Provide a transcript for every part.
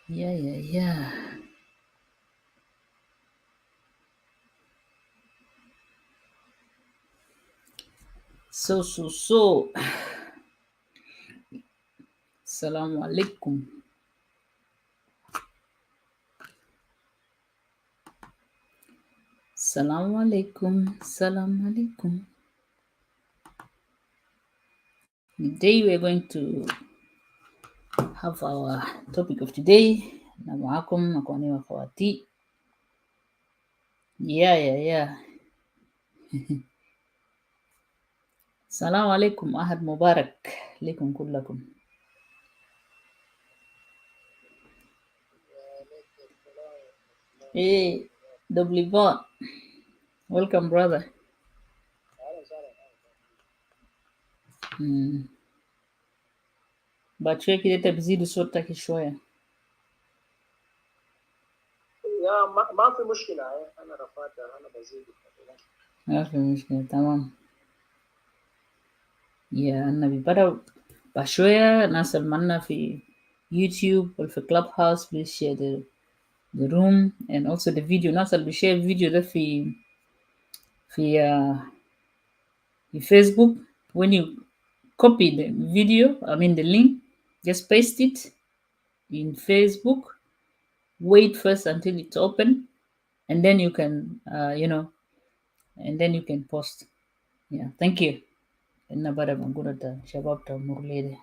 Yeah. So. Assalamu alaikum. Assalamu alaikum. Assalamu alaikum. Today we're going to have our topic of today. Na معاكم أخواني وأخواتي. Yeah. السلام عليكم. أحد مبارك لكم كلكم. Hey, Doblivon. Welcome, brother. Bachwe kidete bizidi صوتك شوية. يا ما في مشكلة. أنا رفعت أنا بزيد. ما في مشكلة تمام. يا النبي بدأ بشوية ناس المنا في YouTube وفي Clubhouse. Please share the room and also the video. ناس اللي بيشير الفيديو ده في Facebook. When you copy the video, the link, just paste it in Facebook. Wait first until it's open, and then you can, and then you can post. Yeah, thank you. إننا بدأ بنقول شباب تمر ليلة.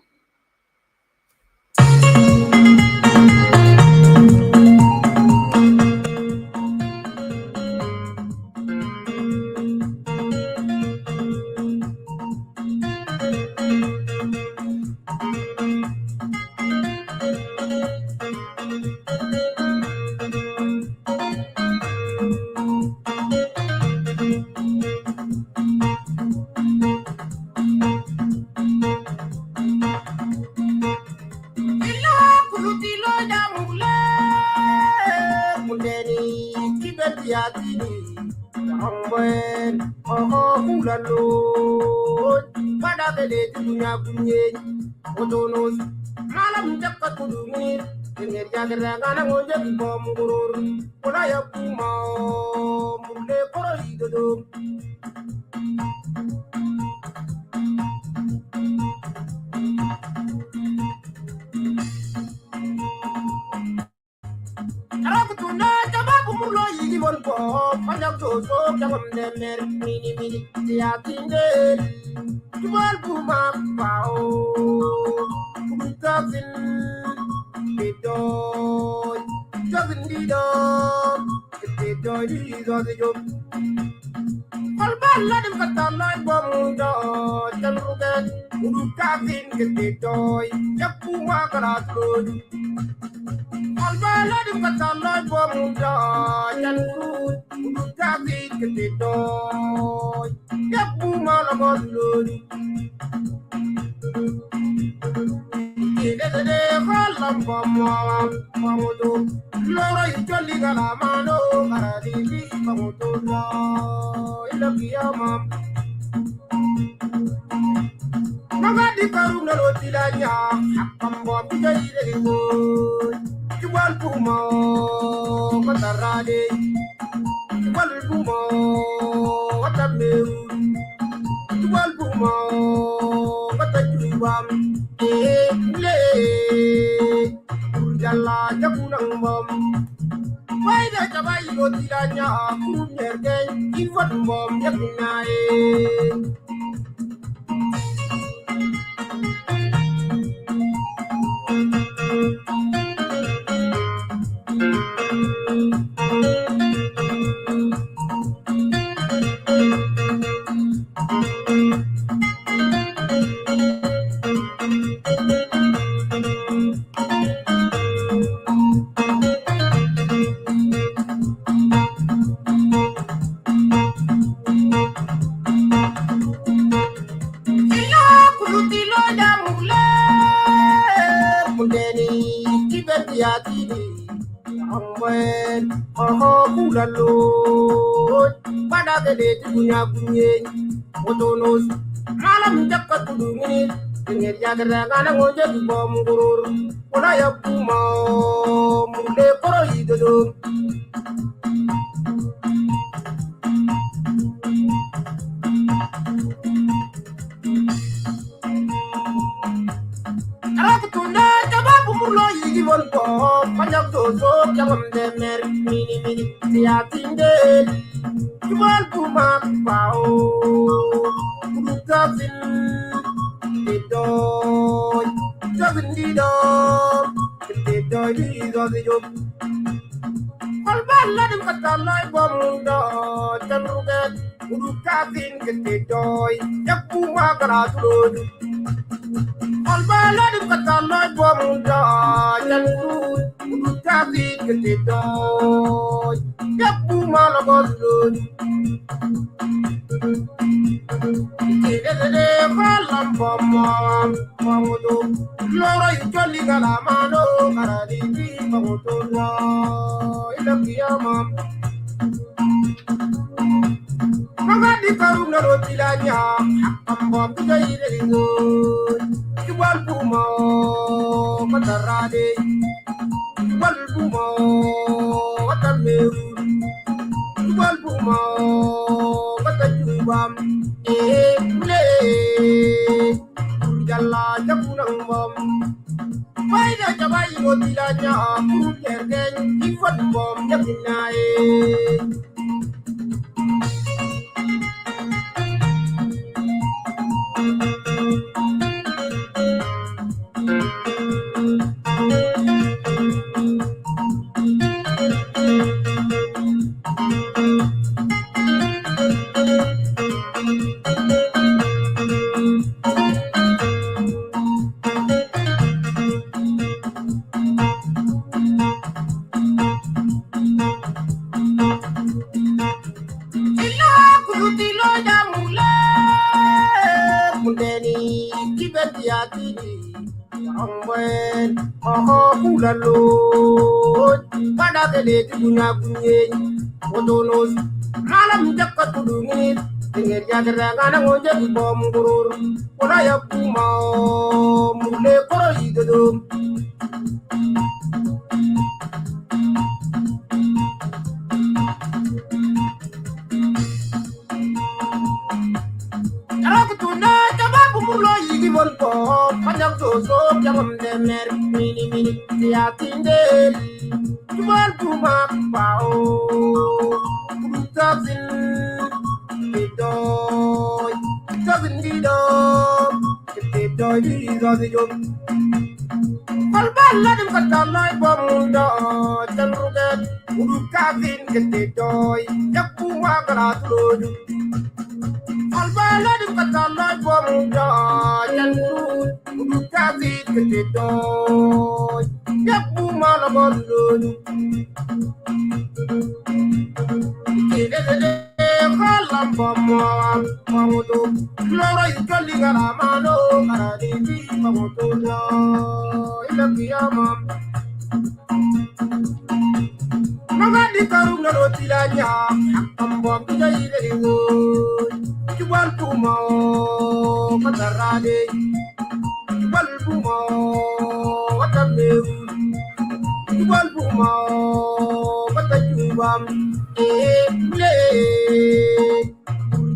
do. Arakutuna jababu mulo yigi volpo panjak dozo jamam de mer mini mini tiatinde jubal puma pao urutazin didoy jabin didoy didoy Kalbala dim katalay bomundo januget urutazin didoy yakuma karatulod Kalbala dim katalay bomundo januget urutazin didoy yakuma karatulod Kidede kalam bomam mamudu loro yoli galamano karadi bi mamudu la ilakiyamam magadi karuna rotilanya ambam tujaire go jubal bumo matarade jubal bumo watameru jubal bumo watajubam Mule Jalla Japunang Bom Paida Jabai Motilanya Putergen Ifat Bom Japinae Kutilo Jamule Mundeni Kibetiatini Amben Kulalo Padagale Tuna Bunye Odonos Malam Jakatuduni Tingir Jagana Moja Bom Gurur Olaya Puma Mule Koroidum Arakutuna jababu mulo yigi volpo panjak dozo jamam de mer mini mini tiatinde jubal puma pao urutazin didoy didoy Kalbala dim katalay bomundo januget urutazin didoy yakuma karatulod Kalbala dim katalay bomundo januget urutazin didoy yakuma karatulod Kidede kalam bomam mamudu loro yoli galamano karadi bi mamudu la ilakiyamam magadi karuna rotilanya ambom tujaire go jubal puma katarade jubal puma watameru jubal puma watajubam Mule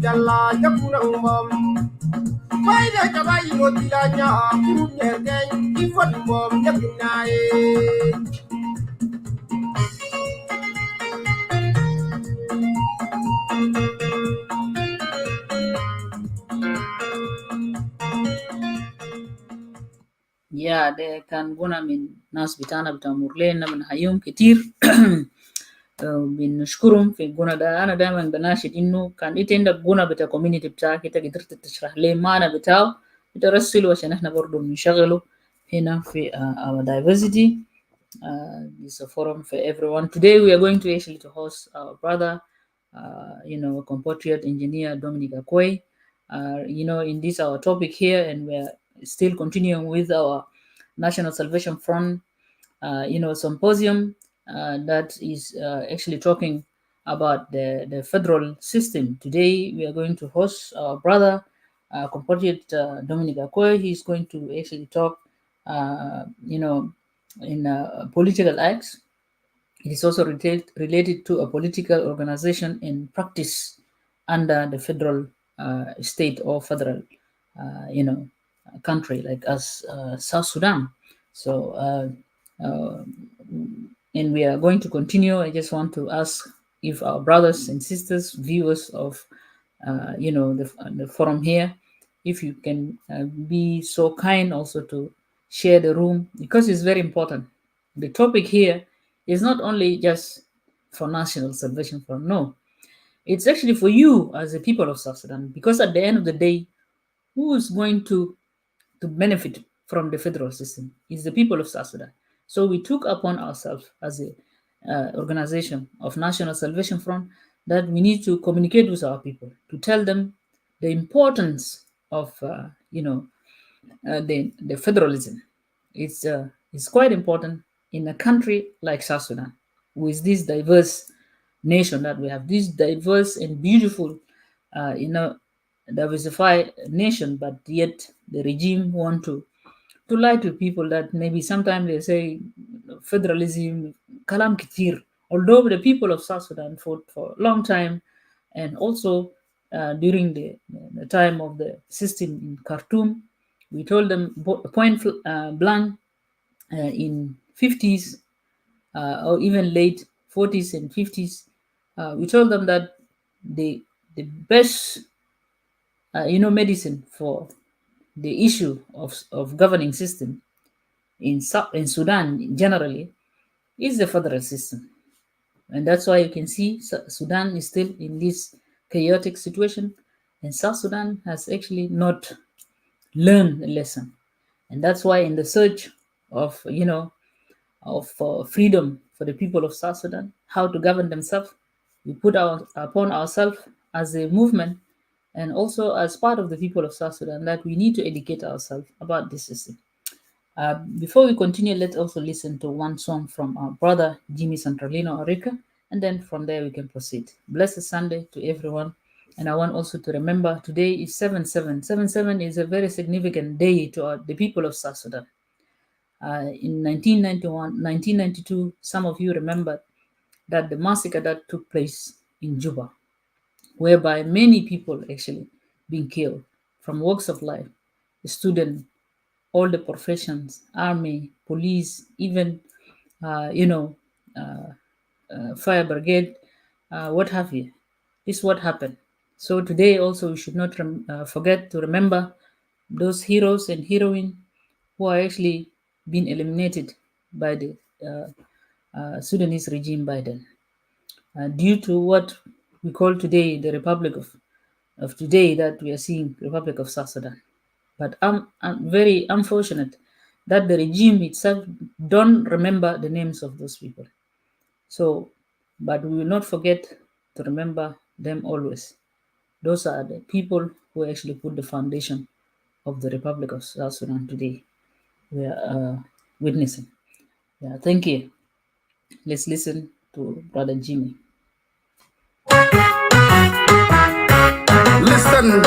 Jalla Japunang Bom Paida Jabai Motilanya Putergen Ifat Bom Japinae Yeah, ده كان غنى من ناس بتاعنا بتاع مورلين من حيوم كتير بنشكرهم في الغنى ده. أنا دايما بناشد إنه كان إنت عندك غنى بتاع كوميونيتي بتاعك إنت قدرت تشرح ليه معنى بتاعه بترسله عشان إحنا برضو بنشغله هنا في our diversity. It's a forum for everyone. Today we are going to actually to host our brother, compatriot engineer Dominic Akwai. In this our topic here, and we're still continuing with our National Salvation Front, symposium that is actually talking about the federal system. Today we are going to host our brother, compatriot Dominic Akwai. He's going to actually talk, in political acts It is also related to a political organization in practice under the federal state or federal, you know, country like us, South Sudan. So, uh, and we are going to continue. I just want to ask if our brothers and sisters, viewers of, the forum here, if you can be so kind also to share the room because it's very important. The topic here is not only just for National Salvation Front. No, it's actually for you as the people of South Sudan. Because at the end of the day, who is going to benefit from the federal system is the people of South Sudan. So we took upon ourselves as a organization of National Salvation Front that we need to communicate with our people to tell them the importance of the federalism. It's quite important in a country like South Sudan, with this diverse nation that we have, this diverse and beautiful, diversified nation, but yet the regime want to lie to people that maybe sometimes they say federalism, kalam kitir. Although the people of South Sudan fought for a long time, and also during the time of the system in Khartoum, we told them point blank in 50s or even late 40s and 50s, we told them that the best medicine for the issue of governing system in Sudan generally is the federal system. And that's why you can see Sudan is still in this chaotic situation, and South Sudan has actually not learned the lesson. And that's why in the search of freedom for the people of South Sudan, how to govern themselves, we put upon ourselves as a movement and also as part of the people of South Sudan that we need to educate ourselves about this system. Before we continue, let's also listen to one song from our brother Jimmy Santralino Orica, and then from there we can proceed. Blessed Sunday to everyone. And I want also to remember today is 7/7. 7/7 is a very significant day to the people of South Sudan. In 1991, 1992, some of you remember that the massacre that took place in Juba, whereby many people actually being killed from walks of life, student, all the professions, army, police, even uh, you know, uh, fire brigade, what have you. This is what happened. So today also we should not forget to remember those heroes and heroines who are actually being eliminated by the Sudanese regime by then, due to what we call today the Republic of today that we are seeing, Republic of South Sudan. But I'm very unfortunate that the regime itself don't remember the names of those people. So, but we will not forget to remember them always. Those are the people who actually put the foundation of the Republic of South Sudan today. We are witnessing. Yeah, thank you. Let's listen to Brother Jimmy. Listen,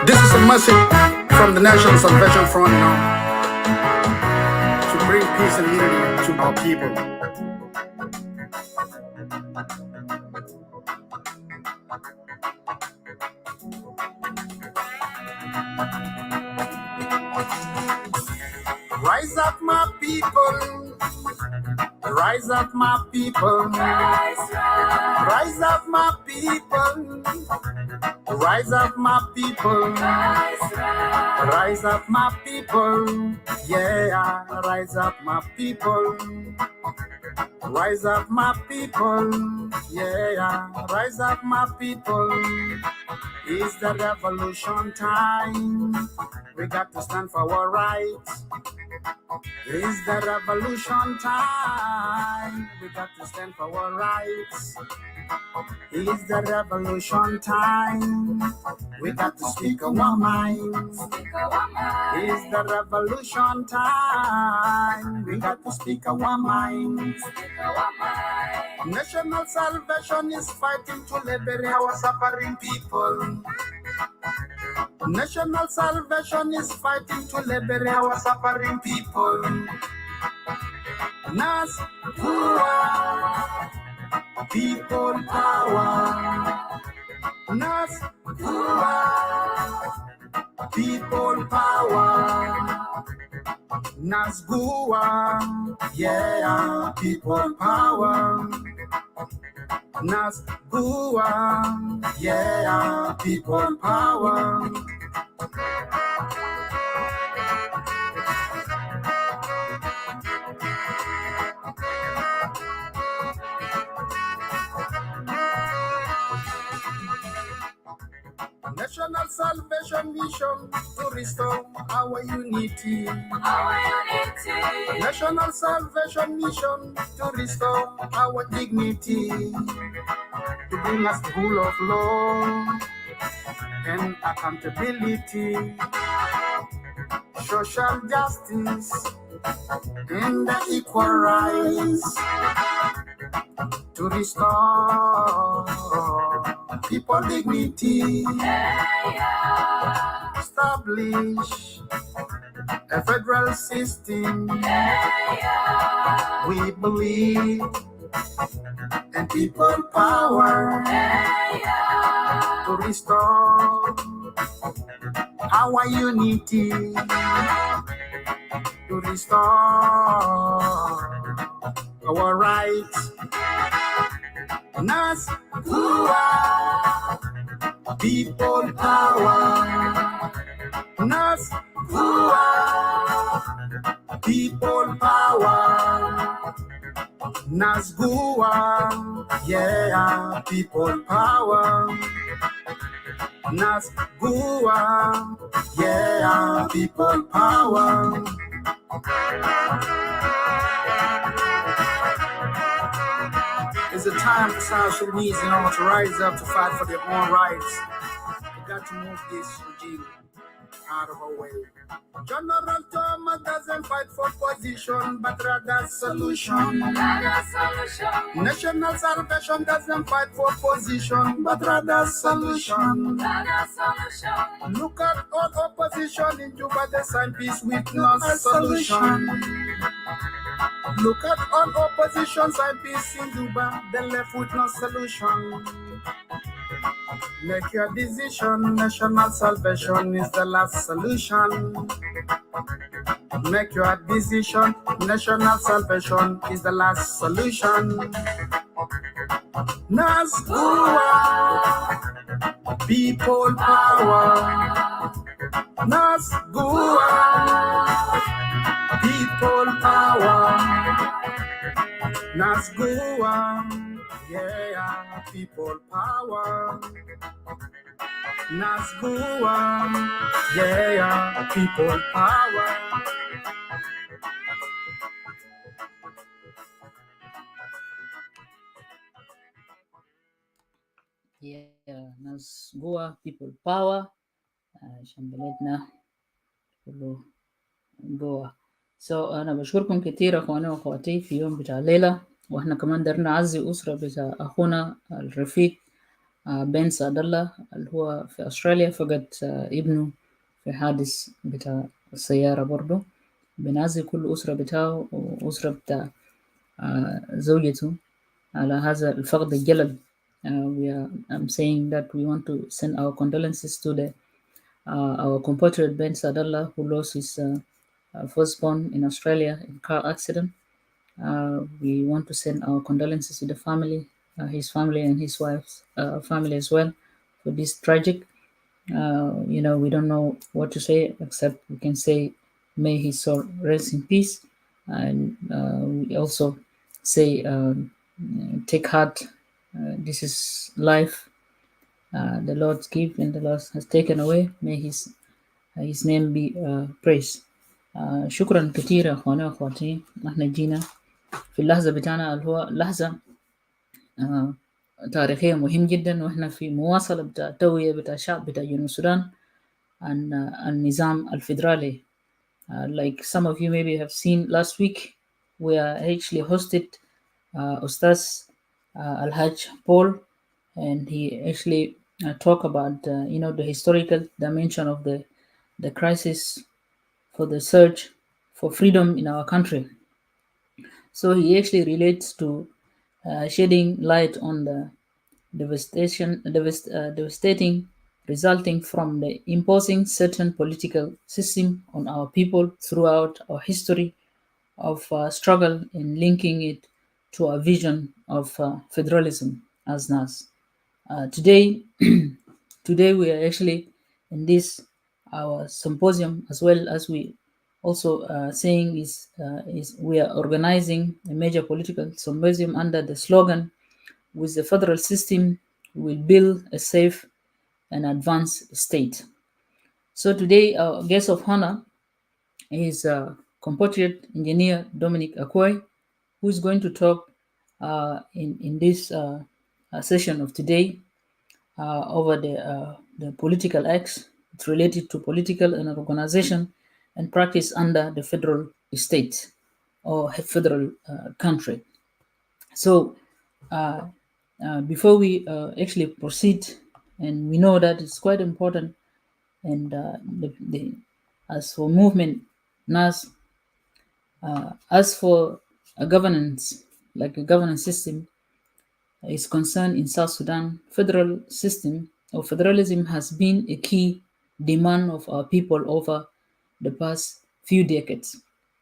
this is a message from the National Salvation Front, to bring peace and unity to our people. Rise up, my people. Rise up, my people. Rise up, my people. Rise up, my people. Rise up, my people. Yeah, rise up, my people. Rise up, my people. Yeah, rise up, my people. It's the revolution time. We got to stand for our rights. It's the revolution time. We got to stand for our rights. It's the revolution time. We got to speak our minds. It's the revolution time. We got to speak our minds. National Salvation is fighting to liberate our suffering people. National Salvation is fighting to liberate our suffering people. Nas Gua, people power. Nas Gua, people power. Nas Gua, yeah, people power. Nas Gua, yeah, people power. National Salvation Mission to restore our unity. Our unity. National Salvation Mission to restore our dignity. To bring us the rule of law and accountability, social justice, and the equal rights. To restore people dignity, establish a federal system. We believe in people power to restore our unity, to restore our rights. Nas Gua, people power. Nas Gua, people power. Nas Gua, yeah, people power. Nas Gua, yeah, people power. It's a time for South Sudanese, to rise up to fight for their own rights. We got to move this regime out of our way. General Thomas doesn't fight for position, but rather solution. National Salvation doesn't fight for position, but rather solution. Look at all opposition in Juba, they sign peace with no solution. Look at all opposition sign peace in Juba, they left with no solution. Make your decision, national salvation is the last solution. Make your decision, national salvation is the last solution. Nas Gua, people power. Nas Gua, people power. Nas Gua, yeah, people power. Nas Gua, yeah, people power. Yeah, ناس جوا people power عشان بلدنا كله جوا. أنا بشكركم كتير أخواني وأخواتي في يوم بتاع الليلة، وإحنا كمان درنا نعزي أسرة بتاع أخونا الرفيق بن سعد الله اللي هو في أستراليا فقد ابنه في حادث بتاع السيارة. برضو بنعزي كل أسرة بتاعه وأسرة بتاع زوجته على هذا الفقد الجلل. I'm saying that we want to send our condolences to our compatriot Ben Sadallah, who lost his firstborn in Australia in car accident. We want to send our condolences to the family, his family and his wife's family as well, for this tragic. We don't know what to say except we can say, may his soul rest in peace. And we also say, take heart. This is life. The Lord's gift and the Lord has taken away. May his name be praised. شكرا كثير أخواني وأخواتي. احنا جينا في اللحظة بتاعنا اللي هو لحظة تاريخية مهم جدا، واحنا في مواصلة بتاع التوعية بتاع الشعب بتاع جنوب السودان عن النظام الفيدرالي. Like some of you maybe have seen last week, we actually hosted Ustaz Al-Hajj Paul, and he actually talked about the historical dimension of the crisis for the search for freedom in our country. So he actually relates to shedding light on the devastating resulting from the imposing certain political system on our people throughout our history of struggle in linking it to a vision of federalism as NAS. Today, today we are actually in this our symposium, as well as we also saying is we are organizing a major political symposium under the slogan, with the federal system we will build a safe and advanced state. So today our guest of honor is compatriot engineer Dominic Akwai, who is going to talk in this session of today over the political acts. It's related to political and organization and practice under the federal state or federal country. So, uh, before we actually proceed, and we know that it's quite important, and as for movement, NAS, as for a governance, like a governance system, is concerned in South Sudan, federal system or federalism has been a key demand of our people over the past few decades.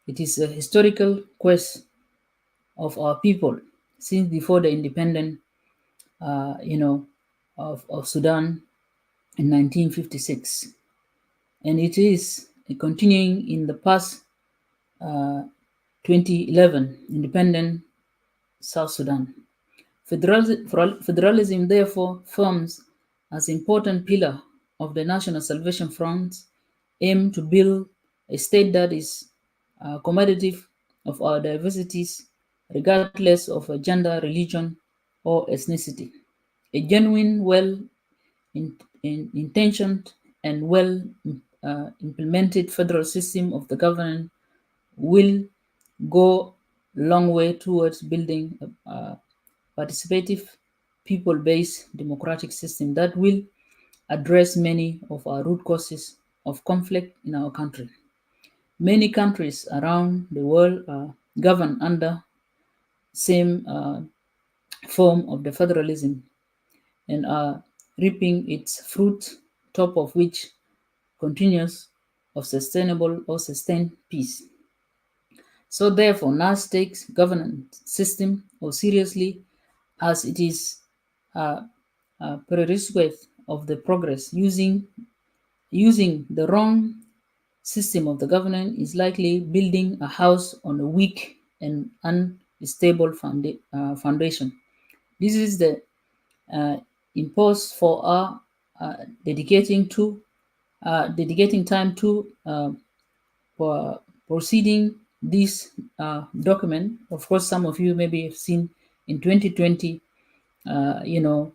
It is a historical quest of our people since before the independence, you know, of Sudan in 1956, and it is continuing in the past 2011 independent South Sudan. Federalism therefore forms as important pillar of the National Salvation Front's aim to build a state that is accommodative of our diversities, regardless of a gender, religion, or ethnicity. A genuine, intentioned, and well implemented federal system of the government will go a long way towards building a participative, people based democratic system that will address many of our root causes of conflict in our country. Many countries around the world are governed under same form of the federalism and are reaping its fruit, top of which continues of sustainable or sustained peace. So therefore, NAS takes governance system or seriously as it is a prerequisite of the progress. Using the wrong system of the governance is likely building a house on a weak and unstable foundation. This is the uh, impulse for our dedicating time to for proceeding this document. Of course, some of you maybe have seen in 2020, you know,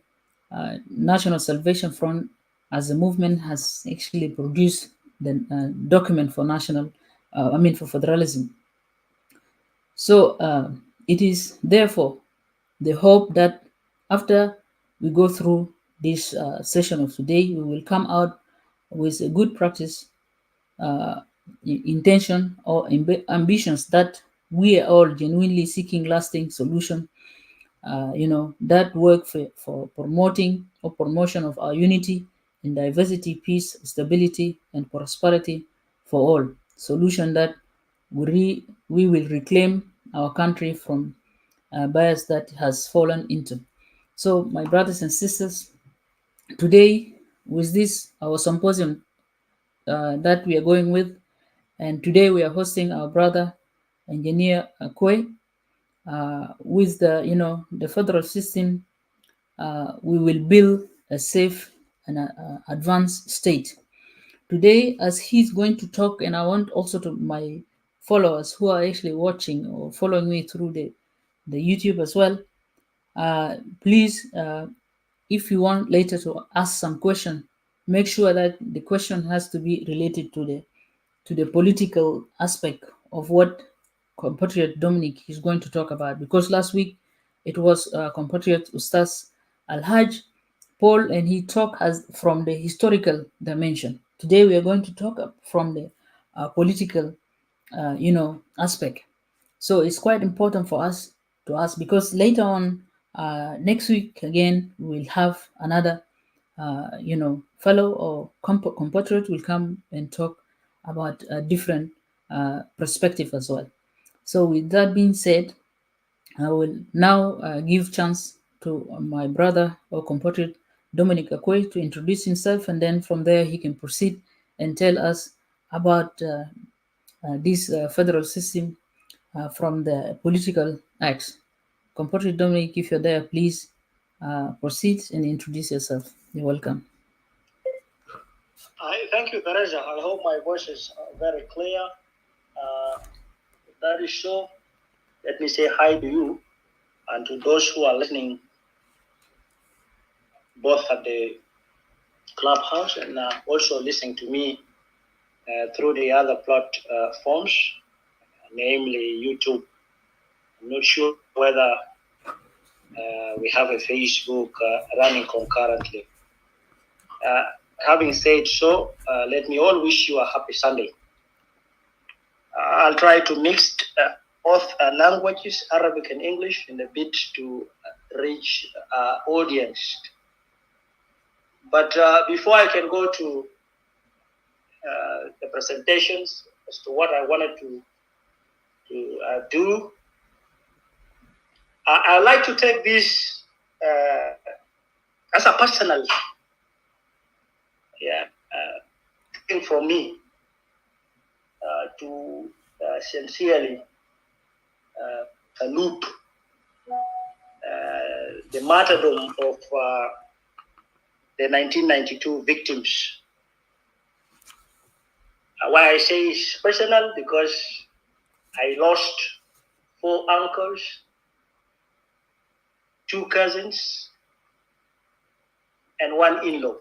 National Salvation Front as a movement has actually produced the document for for federalism. So it is therefore the hope that after we go through this session of today, we will come out with a good practice, uh, intention, or ambitions that we are all genuinely seeking lasting solution, that work for promoting or promotion of our unity in diversity, peace, stability, and prosperity for all. Solution that we will reclaim our country from bias that has fallen into. So, my brothers and sisters, today with this our symposium that we are going with, and today we are hosting our brother engineer Akwe with the federal system. We will build a safe and advanced state. Today, as he's going to talk, and I want also to my followers who are actually watching or following me through the YouTube as well, please, if you want later to ask some question, make sure that the question has to be related to the political aspect of what compatriot Dominic is going to talk about. Because last week it was compatriot Ustaz Al-Hajj Paul, and he talked as from the historical dimension. Today we are going to talk from the political, aspect. So it's quite important for us to ask, because later on, next week again, we'll have another, fellow or compatriot will come and talk about a different perspective as well. So with that being said, I will now give chance to my brother or compatriot Dominic Akwai to introduce himself, and then from there he can proceed and tell us about this federal system from the political acts. Compatriot Dominic, if you're there, please proceed and introduce yourself. You're welcome. Thank you, Teresa. I hope my voice is very clear. That is so. Let me say hi to you and to those who are listening, both at the clubhouse and also listening to me through the other platforms, namely YouTube. I'm not sure whether we have a Facebook running concurrently. Having said so, let me all wish you a happy Sunday. I'll try to mix both languages, Arabic and English, in a bit to reach audience. But before I can go to the presentations as to what I wanted to do, I'd like to take this as a personal thing for me to sincerely salute the martyrdom of the 1992 victims. Why I say it's personal, because I lost 4 uncles, 2 cousins, and 1 in-law.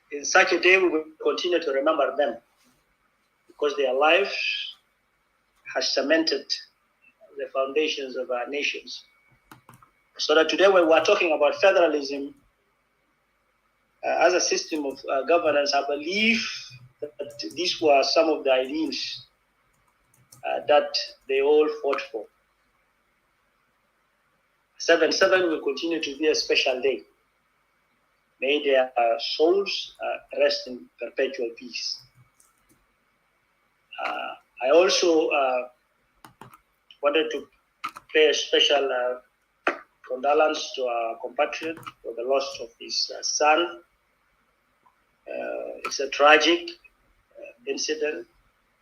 In such a day, we will continue to remember them, because their lives has cemented the foundations of our nations. So that today, when we are talking about federalism as a system of governance, I believe that these were some of the ideals that they all fought for. 7/7 will continue to be a special day. May their souls rest in perpetual peace. I also wanted to pay a special condolence to our compatriot for the loss of his son. It's a tragic incident.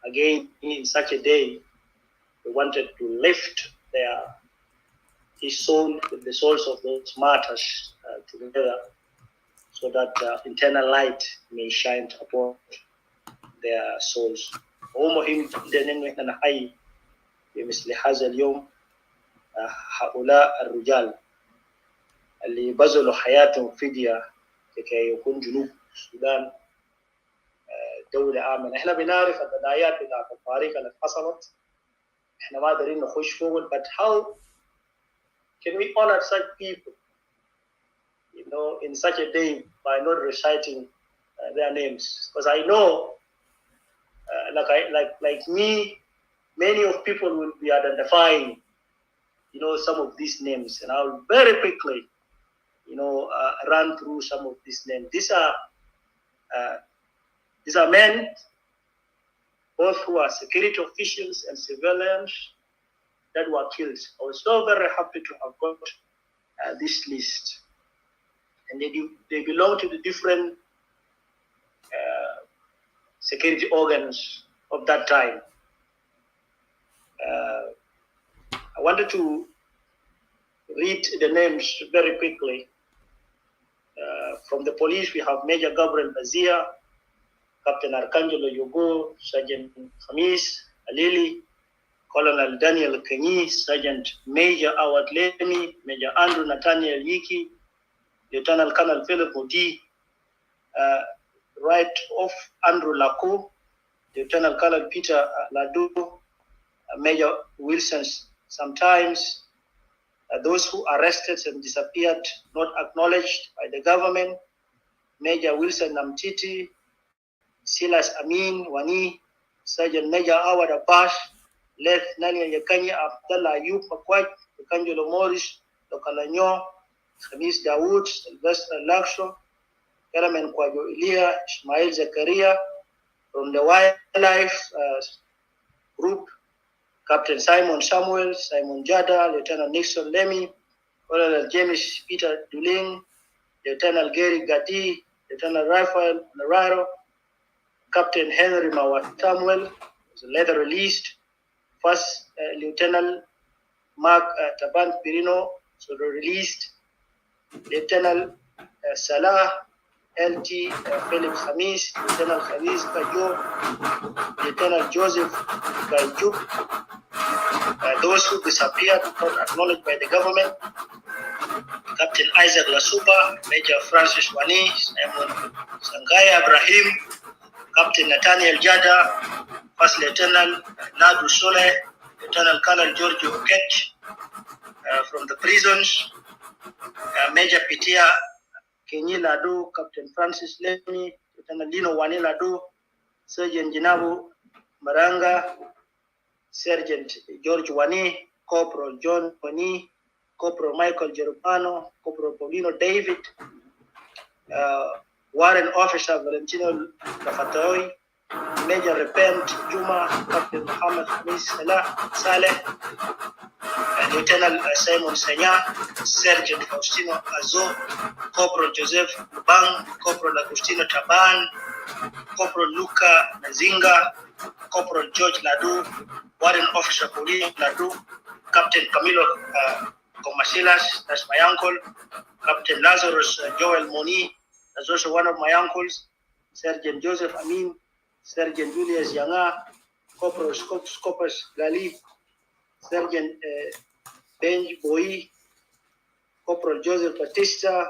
Again, in such a day, we wanted to lift his soul with the souls of those martyrs together, so that internal light may shine upon their souls. ومهم جدا إنه إحنا نحيي بمثل هذا اليوم هؤلاء الرجال اللي بذلوا حياتهم فدية لكي يكون جنوب السودان دولة آمنة. إحنا بنعرف البدايات بتاعت الطريقة اللي حصلت. إحنا ما قادرين نخش forward, but how can we honor such people, in such a day by not reciting their names? Because I know, like me, many of people will be identifying, some of these names, and I'll very quickly, run through some of these names. These are men, both who are security officials and civilians, that were killed. I was so very happy to have got this list. And they belong to the different security organs of that time. I wanted to read the names very quickly. From the police, we have Major Gabriel Bazia, Captain Arcangelo Yogo, Sergeant Khamis Alili, Colonel Daniel Kenyi, Sergeant Major Awad Lemi, Major Andrew Nathaniel Yiki, Lieutenant Colonel Philip Modi, right off Andrew Lako, Lieutenant Colonel Peter Ladu, Major Wilson. Sometimes those who arrested and disappeared, not acknowledged by the government, Major Wilson Namtiti, Silas Amin Wani, Sergeant Major Awad Abbas, late Nani Yakanya Abdallah Ayub Akwai, Kanjolo Morris, Lokalanyo, Khamis Dawood, Sylvester Laksho, Karamen Kwajo Ilia, Ismail Zakaria, from the Wildlife Group, Captain Simon Samuel, Simon Jada, Lieutenant Nixon Lemmy, Colonel James Peter Duling, Lieutenant Gary Gadi, Lieutenant Raphael Nararo, Captain Henry Mawat Samuel was later released. First Lieutenant Mark Taban Pirino was released. Lieutenant Salah LT Philip Khamis, Lieutenant Khamis Kajo, Lieutenant Joseph Gajuk. Those who disappeared not acknowledged by the government: Captain Isaac Lasuba, Major Francis Wani, Simon Sangaya Ibrahim, Captain Nathaniel Jada, First Lieutenant Nadu Soleh, Lieutenant Colonel George Okech from the prisons, Major Pitia Kenyi Ladu, Captain Francis Lemmy, Lieutenant Lino Wani Ladu, Sergeant Jinabu Maranga, Sergeant George Wani, Corporal John Wani, Corporal Michael Jerupano, Corporal Paulino David, Warrant Officer Valentino Kafatoi, Major Repent Juma, Captain Muhammad Hamis Saleh, Lieutenant Simon Sanya, Sergeant Faustino Azo, Corporal Joseph Bang, Corporal Agustino Taban, Corporal Luca Nazinga, Corporal George Ladu, Warrant Officer Paulino Ladu, Captain Camilo Comasilas, that's my uncle, Captain Lazarus Joel Moni, that's also one of my uncles, Sergeant Joseph Amin, Sergeant Julius Yanga, Corporal Scopus Gali, Sergeant Benj Boi, Corporal Joseph Batista,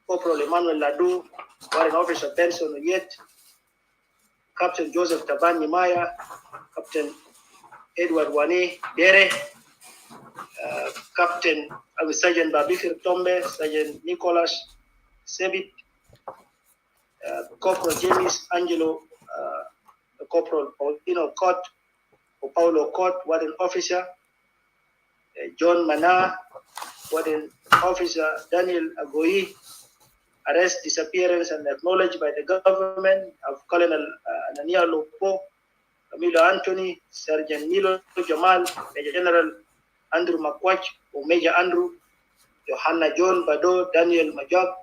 Corporal Emmanuel Ladu, Warrant Officer Benson Oyet, Captain Joseph Taban Nimaya, Captain Edward Wane Dere, Captain Sergeant Babikir Tombe, Sergeant Nicholas Sebit, Corporal James Angelo, Corporal Paulino Cott, Paulo Cott, Warrant Officer, John Mana, Warrant Officer Daniel Agoi, arrest, disappearance, and acknowledged by the government of Colonel Anania Lopo, Camilo Anthony, Sergeant Milo Jamal, Major General Andrew Makwach, or Major Andrew, Johanna John Bado, Daniel Majab,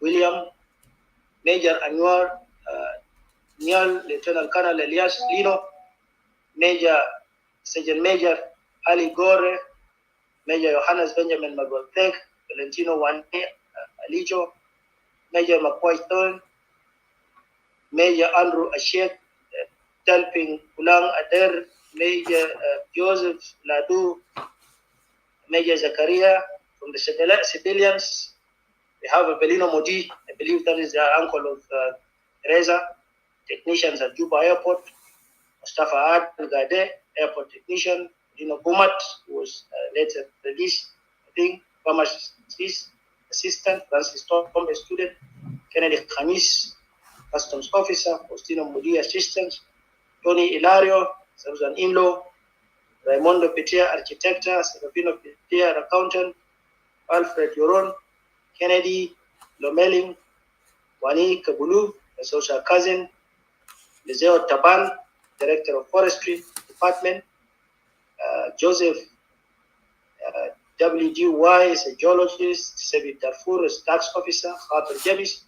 William, Major Anwar Nial, Lieutenant Colonel Elias Lino, Major Sergeant Major Ali Gore, Major Johannes Benjamin Magoltek, Valentino Wane Alijo, Major Makwai Thorn, Major Andrew Ashek, Talping Ulang Ader, Major Joseph Ladu, Major Zakaria. From the civilians, we have a Belino Modi, I believe that is the uncle of Reza, technicians at Juba Airport, Mustafa Ad Gade, airport technician, Dino Gumat, who was later released, I think, pharmacist assistant, Francis Tombe student, Kennedy Khamis, customs officer, Faustino Mudi assistant, Tony Ilario, Susan in-law, Raimondo Petia, architect, Serafino Petia, accountant, Alfred Yoron, Kennedy Lomeling, Wani Kabulu, a social cousin, Lizeo Taban, director of forestry department, Joseph WGY is a geologist, Sebi Darfur is tax officer, Khater Jamis,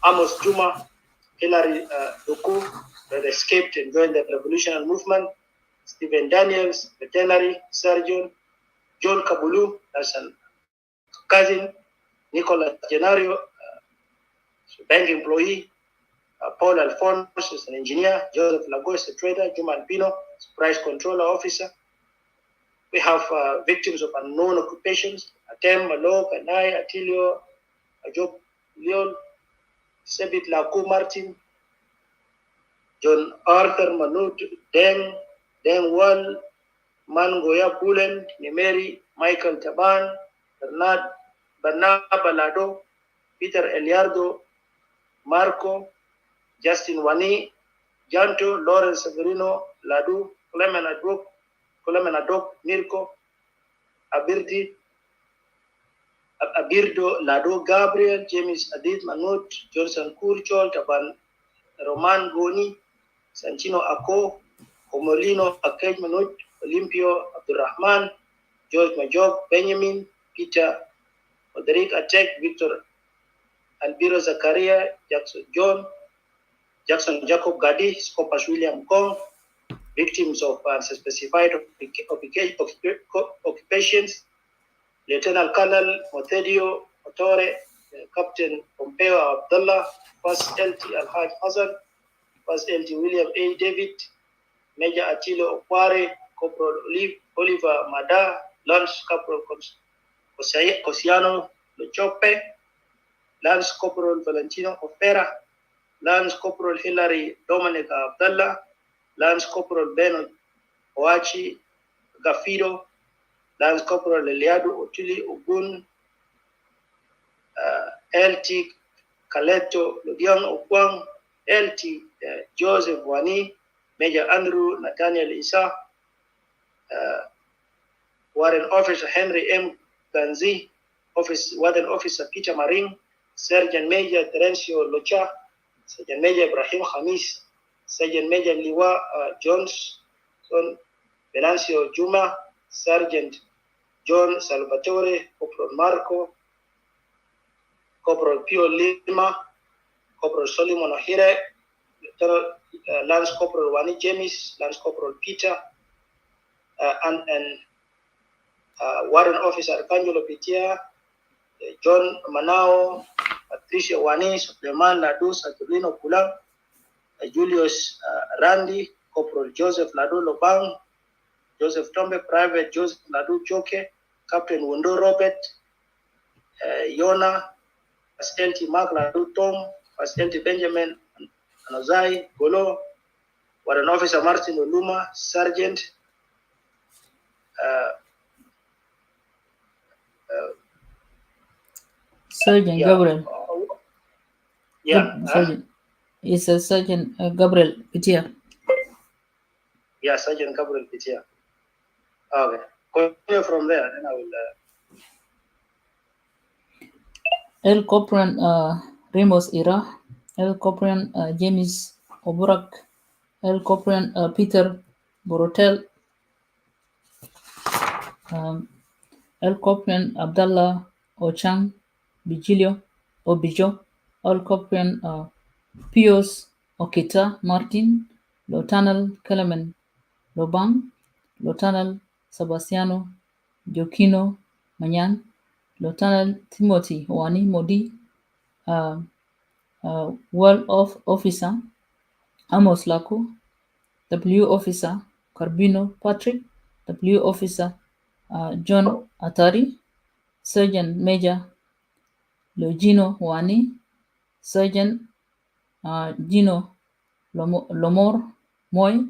Amos Juma, Hilary Doku, that escaped and joined the revolutionary movement, Stephen Daniels, veterinary surgeon, John Kabulu, that's a cousin, Nicolas Genario, bank employee, Paul Alphonse is an engineer, Joseph Lago is a trader, Juma Albino, price controller officer. We have victims of unknown occupations, Atem, Malok, Anai, Atilio, Ajok, Leon, Sebit Laku Martin, John Arthur Manud, Deng Wal, Mangoya Pulen, Nimeri, Michael Taban, Bernard Balado, Peter Eliardo, Marco, Justin Wani, Janto, Lawrence Severino, Ladu, Clement Adok, Mirko, Abirdo, Lado Gabriel, James Adit Manut, Johnson Kurchol, Taban Roman Goni, Santino Ako, Homolino Akej Manut, Olympio Abdurrahman, George Majok, Benjamin, Peter Roderick Atek, Victor Albiro Zakaria, Jackson John, Jackson Jacob Gadi, Scopas William Kong, victims of unspecified occupations, Lieutenant Colonel Mothedio Otore, Captain Pompeo Abdullah, First LT Al-Haj Hassan, First LT William A. David, Major Attilo Okware, Corporal Oliver Mada, Lance Corporal Cosiano Lochope, Lance Corporal Valentino Opera, Lance Corporal Hilary Dominic Abdullah, Lance Corporal Beno Oachi Gafido, Lance Corporal Eliadu Otili Ogun, LT Kaleto Lodion Okwang, LT Joseph Wani, Major Andrew Nathaniel Isa, Warrant Officer Henry M. Ganzi, Warrant Officer Peter Maring, Sergeant Major Terencio Locha, Sergeant Major Ibrahim Khamis, Sergeant Major Liwa Johnson, Venancio Juma, Sergeant John Salvatore, Corporal Marco, Corporal Pio Lima, Corporal Solomon Ohire, Lieutenant Lance Corporal Wani James, Lance Corporal Peter, and Warrant Officer Arcangelo Pitia, John Manao, Patricia Wani, Suleiman Ladu, Saturnino Kulang, Julius Randy, Corporal Joseph Ladu Lobang, Joseph Tombe, Private Joseph Ladu Joke, Captain Wondo Robert, Yona, First LT Mark Ladu Tom, First LT Benjamin Anozai Golo, Warrant Officer Martin Oluma, Sergeant, Sergeant Gabriel. Sergeant. It's a Sergeant Gabriel Pitia. Yeah, Sergeant Gabriel Pitia. Okay. Continue from there, then I will. El Corporal Ramos Ira, El Corporal James Oburak, El Corporal Peter Borotel, El Corporal Abdallah Ochang Bijo, El Corporal Pius Okita Martin, Lieutenant Clement Lobang, Lieutenant Sebastiano Jokino Manyan, Lieutenant Timothy Wani Modi, World Officer Amos Lako, W Officer Carbino Patrick, W Officer John Atari, Sergeant Major Logino Wani, Sergeant Gino Lomor Moy,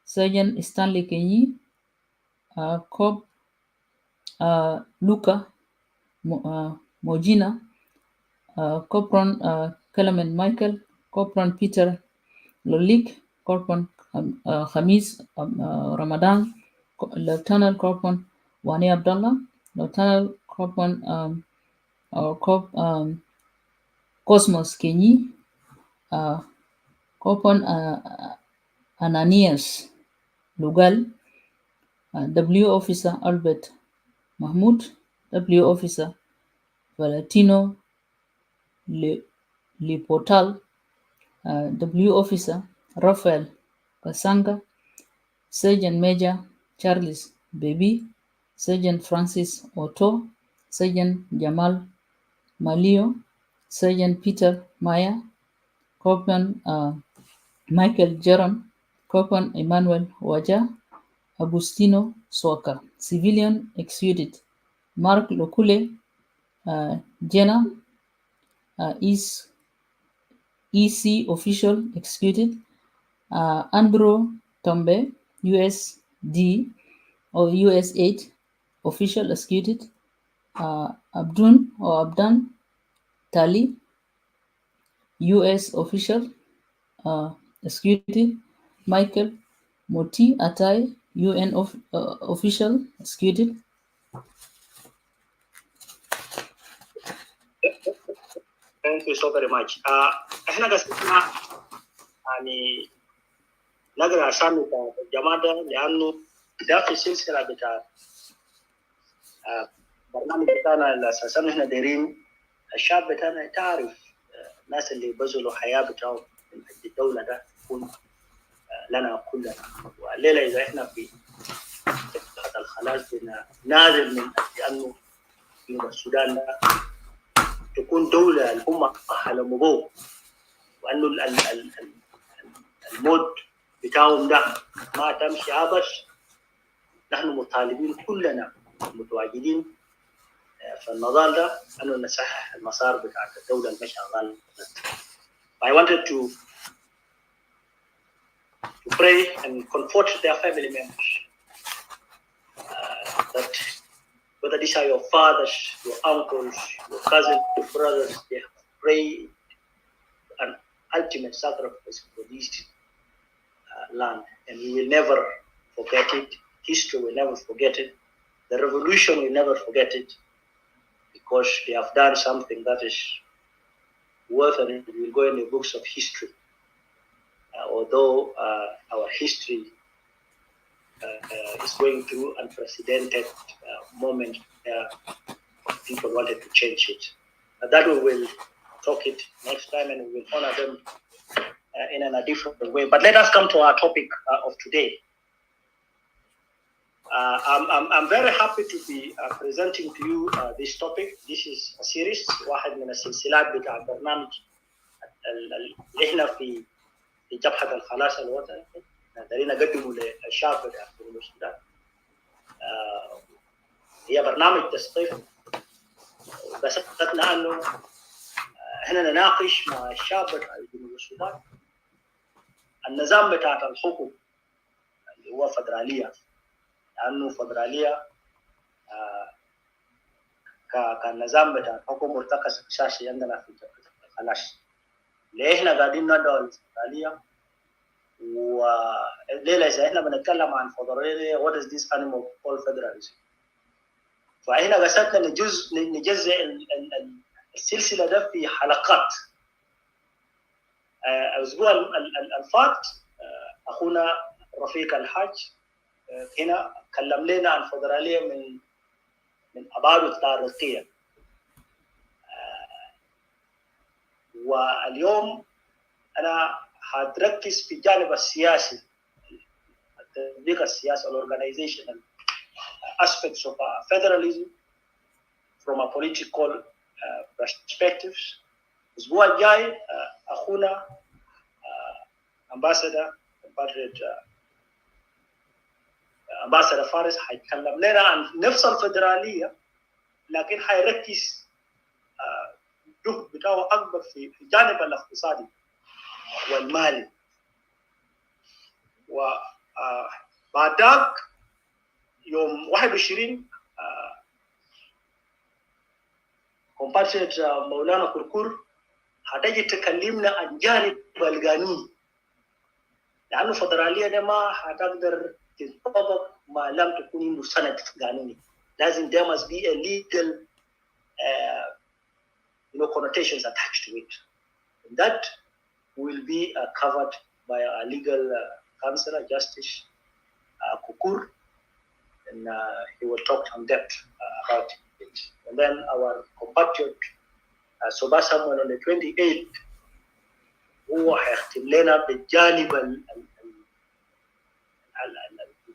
Sergeant Stanley Kenyi, Cobb Luca Mojina, Corporal Clement Michael, Corporal Peter Lolik, Corporal Hamis Ramadan, Lieutenant Corporal Wani Abdullah, Lieutenant Corporal Cosmos Kenyi, Corporal Ananias Lugal, W Officer Albert Mahmoud, W Officer Valentino Lipotal, W Officer Rafael Kasanga, Sergeant Major Charles Baby, Sergeant Francis Otto, Sergeant Jamal Malio, Sergeant Peter Maya, Corporal Michael Jeron, Corporal Emmanuel Waja, Agustino Swaka, Civilian Executed, Mark Lokule, Jenna, EC Official Executed, Andrew Tombe, USD or US 8 Official Executed, Abdan Tali, US Official, executed. Michael Moti Atai, UN official, executed. Thank you so very much. احنا قصدنا يعني نقرا اسامي بتاع الجماعه ده لانه ده في السلسله بتاع برنامج بتاعنا اللي اساسا احنا دايرين الشعب بتاعنا تعرف الناس اللي بذلوا حياه بتاعهم من اجل الدوله ده تكون لنا كلنا. والليله اذا احنا في الخلاص نازل من اجل انه جنوب السودان ده تكون دوله الامه حلموا به، وانه الموت بتاعهم ده ما تمشي ابد. نحن مطالبين كلنا متواجدين في النضال ده انه نصحح المسار بتاع الدوله المشي غلط. I wanted to pray and comfort their family members that whether these are your fathers, your uncles, your cousins, your brothers, they have prayed an ultimate sacrifice for this land, and we will never forget it. History will never forget it. The revolution will never forget it, because they have done something that is worth and it will go in the books of history. Although our history is going through unprecedented moment, people wanted to change it. That we will talk it next time, and we will honor them in a different way. But let us come to our topic of today. I'm very happy to be presenting to you this topic. This is a series واحد من السلسلات بتاع البرنامج اللي احنا في جبهة الخلاص الوطني دارين نقدمه للشعب بتاع جنوب السودان. هي برنامج تثقيف، بس قصدنا انه احنا نناقش مع الشعب بتاع جنوب السودان النظام بتاع الحكم اللي هو فدرالية، لأنه فدرالية كنظام بتاع الحكم مرتكز أساسي عندنا في الخلاص. ليه احنا قاعدين ندعو الفدرالية؟ وليلة إذا احنا بنتكلم عن فدرالية what is this animal called federalism؟ فاحنا قصدنا نجزء السلسلة ده في حلقات. الأسبوع الفات أخونا رفيق الحاج هنا كلم لنا عن الفدرالية من أبعاد التاريخية، واليوم أنا هتركز في الجانب السياسي، التطبيق السياسي organizational aspects of federalism from a political perspectives. الأسبوع الجاي أخونا ambassador Compatriot ambassador فارس هيتكلم لنا عن نفس الفدرالية، لكن هيركز الجهد بتاعه أكبر في الجانب الاقتصادي والمالي. وبعد ذاك يوم 21 Compatriot مولانا كركور هتجي تكلمنا عن جانب القانون، لأنه الفدرالية ده ما هتقدر تنطبق ما لم تكون مستند قانوني. لازم there must be a legal connotations attached to it. And that will be covered by our legal counselor, Justice Kukur, and he will talk in depth about it. And then our compatriot Soba Samuel on the 28th هو هيختم لنا بالجانب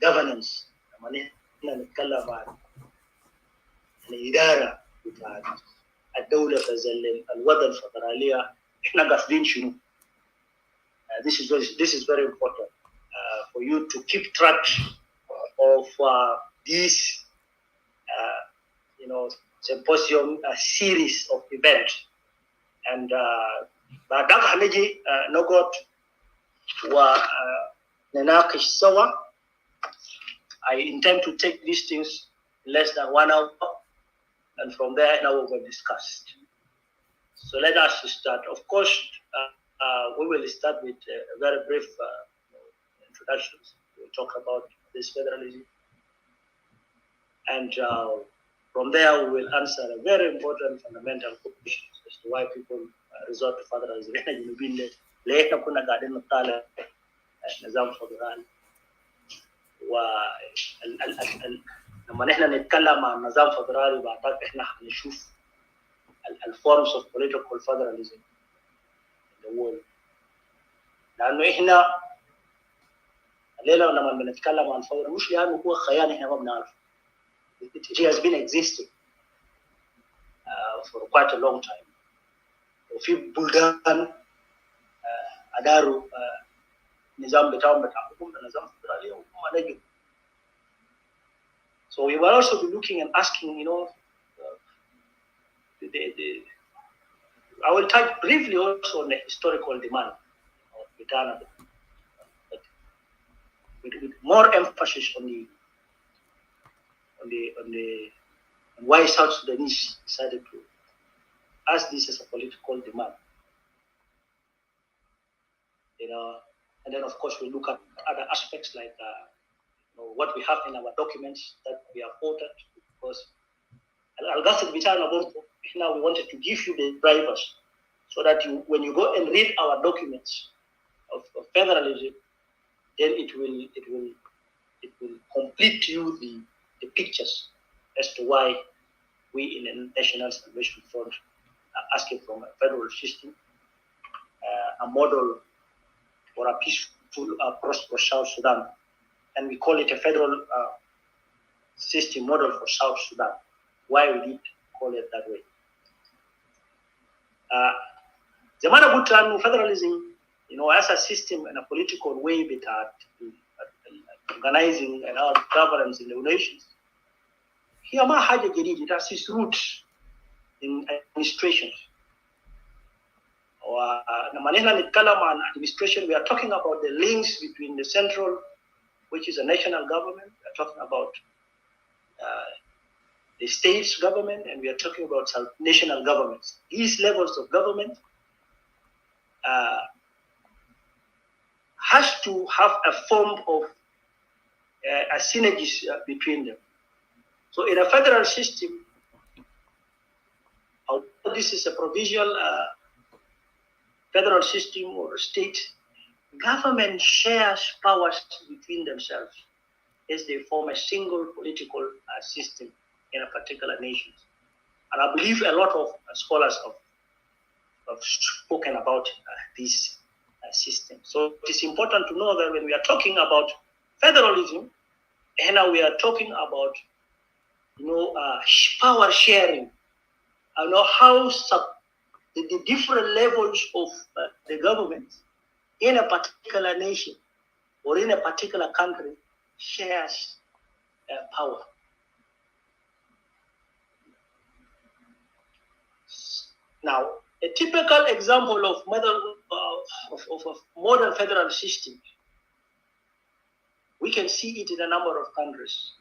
governance. لما احنا نتكلم عن الإدارة بتاعت الدولة في ظل الوضع الفدرالية احنا قاصدين شنو. This is very important for you to keep track of this symposium series of events. And بعد ذلك هنجي نقعد ونناقش سوا. I intend to take these things less than 1 hour, and from there now we will discuss. So let us start. Of course, We will start with a very brief introductions. We'll talk about this federalism. And from there, we will answer a very important fundamental question as to why people resort to federalism. ليه كنا قاعدين نطالع نظام فدرالي لما نحن نتكلم عن نظام فدرالي بعتقد احنا هنشوف الفورمز of political federalism in the world. لانه احنا الليله لما بنتكلم عن فدرالي مش لانه هو خيال احنا ما بنعرف. It has been existing for quite a long time. وفي بلدان أداروا نظام بتاعهم نظام فدرالي وهم نجوا. So we will also be looking and asking, I will touch briefly also on the historical demand of Ghana, but with more emphasis on why South Sudanese decided to ask this as a political demand. And then of course we look at other aspects like what we have in our documents that we have quoted, because we wanted to give you the drivers so that when you go and read our documents of federalism, then it will complete you the pictures as to why we in the National Salvation Front are asking from a federal system, a model for a peaceful, prosperous South Sudan. And we call it a federal system model for South Sudan. Why we did call it that way? Zamana Butran federalism, as a system and a political way that organizing and our governance in the nations. Here, it has its roots in administration. Administration, we are talking about the links between the central, which is a national government. We are talking about the state's government, and we are talking about national governments. These levels of government has to have a form of a synergy between them. So in a federal system, this is a provisional federal system or state, government shares powers between themselves as they form a single political system in a particular nation. And I believe a lot of scholars have spoken about this system. So it is important to know that when we are talking about federalism, and now we are talking about power sharing. I know how the different levels of the government in a particular nation or in a particular country shares power. Now, a typical example of modern federal system, we can see it in a number of countries.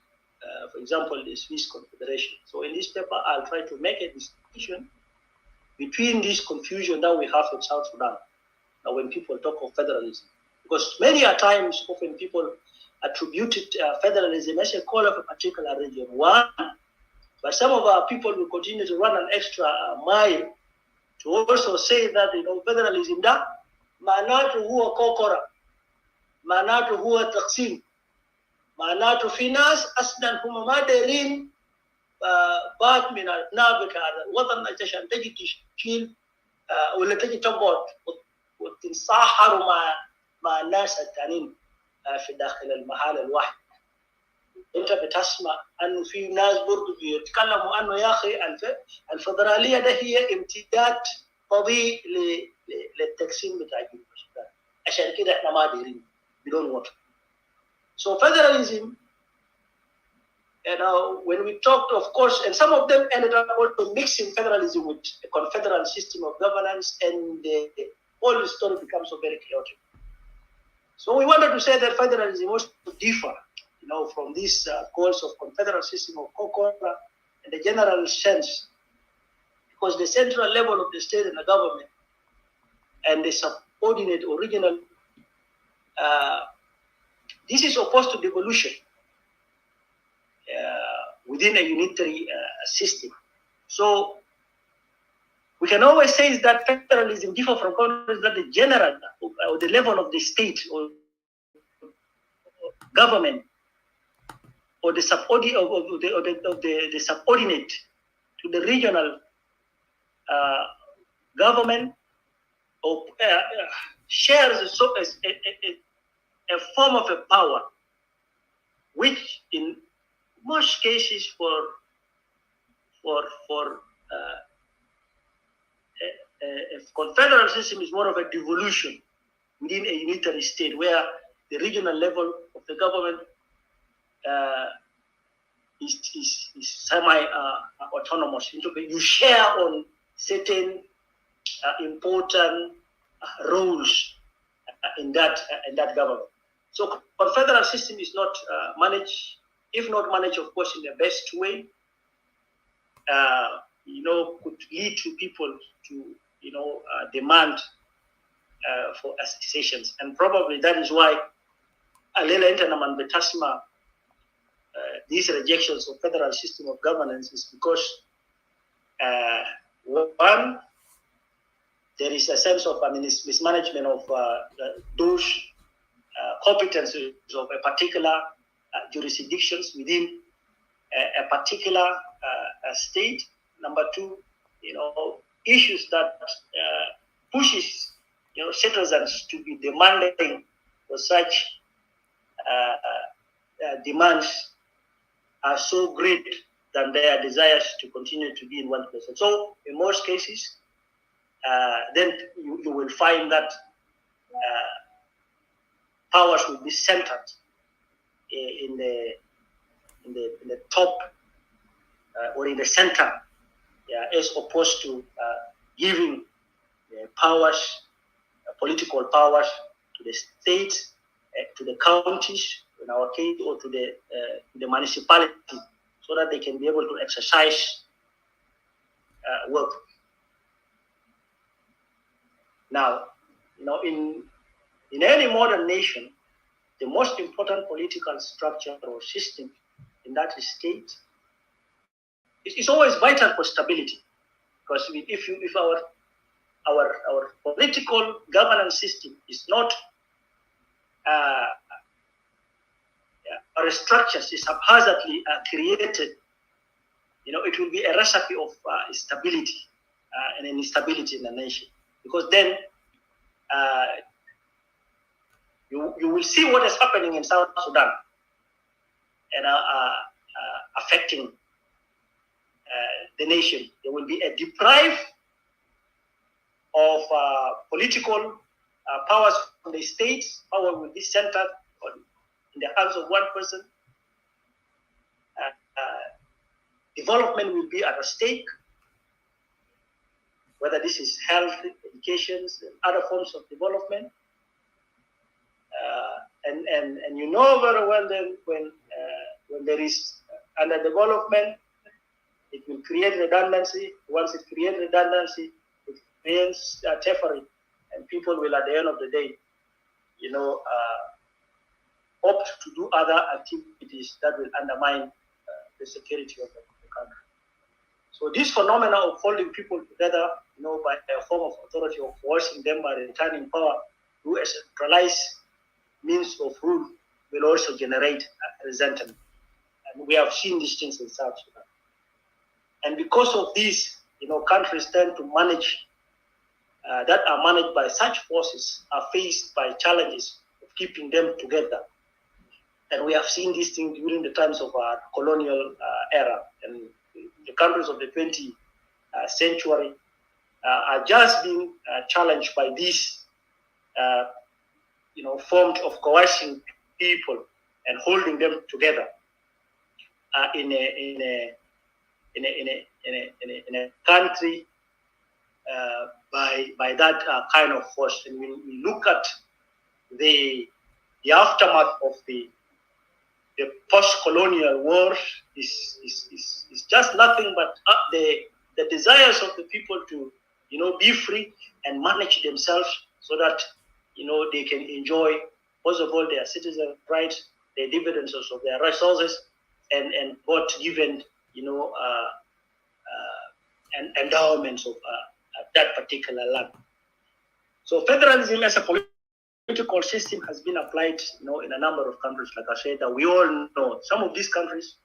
For example, the Swiss Confederation. So in this paper, I'll try to make a distinction between this confusion that we have in South Sudan when people talk of federalism. Because many a times, often people attributed federalism as a call of a particular region. One, but some of our people will continue to run an extra mile to also say that federalism da maanatu huwa kokora, maanatu huwa taqsim, maanatu fi nas aslan huma ma dairin بعض من الأبناء بتاع الوطن عشان تجي تشيل ولا تجي تقعد وتنصاحر مع الناس التانيين في داخل المحل الواحد. أنت بتسمع أنه في ناس برضو بيتكلموا أنه يا أخي الفدرالية ده هي امتداد طبيعي للتقسيم بتاع جنوب السودان. عشان كده إحنا ما دايرين we don't want. So federalism. When we talked, of course, and some of them ended up also mixing federalism with a confederal system of governance, and the whole story becomes so very chaotic. So we wanted to say that federalism also differ, from these calls of confederal system of COCORA in the general sense, because the central level of the state and the government and the subordinate or regional, this is opposed to devolution within a unitary system. So we can always say that federalism differs from countries that the general or the level of the state or government or the subordinate the subordinate to the regional government or shares a form of a power, which in most cases for federal system is more of a devolution within a unitary state, where the regional level of the government is semi-autonomous. You share on certain important roles in that government. So the federal system is not managed, if not managed, of course, in the best way. Could lead to people to demand for associations, and probably that is why Alela Internaman Betasma these rejections of federal system of governance is because one, there is a sense of mismanagement of those competencies of a particular jurisdictions within a particular state. Number two, issues that pushes citizens to be demanding for such demands are so great than their desires to continue to be in one place. So in most cases, then you will find that powers will be centered in the top or in the center, as opposed to giving powers, political powers, to the states, to the counties, in our case, or to the municipality, so that they can be able to exercise work. Now, in any modern nation, the most important political structure or system in that state is always vital for stability, because if our political governance system is not our structures is haphazardly created, it will be a recipe of stability and instability in the nation. Because then you will see what is happening in South Sudan and affecting the nation. There will be a deprive of political powers from the states. Power will be centered in the hands of one person. Development will be at stake, whether this is health, education, and other forms of development. And you know very well that when there is underdevelopment, it will create redundancy. Once it creates redundancy, it creates tearing, and people will, at the end of the day, opt to do other activities that will undermine the security of the country. So this phenomena of holding people together, by a form of authority, of forcing them by returning power through a centralized means of rule, will also generate resentment. And we have seen these things in South Sudan. And because of this, countries tend to manage, that are managed by such forces, are faced by challenges of keeping them together. And we have seen these things during the times of our colonial era. And the countries of the 20th century are just being challenged by this, form of coercing people and holding them together in a country by that kind of force. And when we look at the aftermath of the post-colonial wars, is just nothing but the desires of the people to be free and manage themselves so that they can enjoy, first of all, their citizen rights, the dividends of their resources, and God-given and endowments of that particular land. So federalism as a political system has been applied, in a number of countries. Like I said, that we all know some of these countries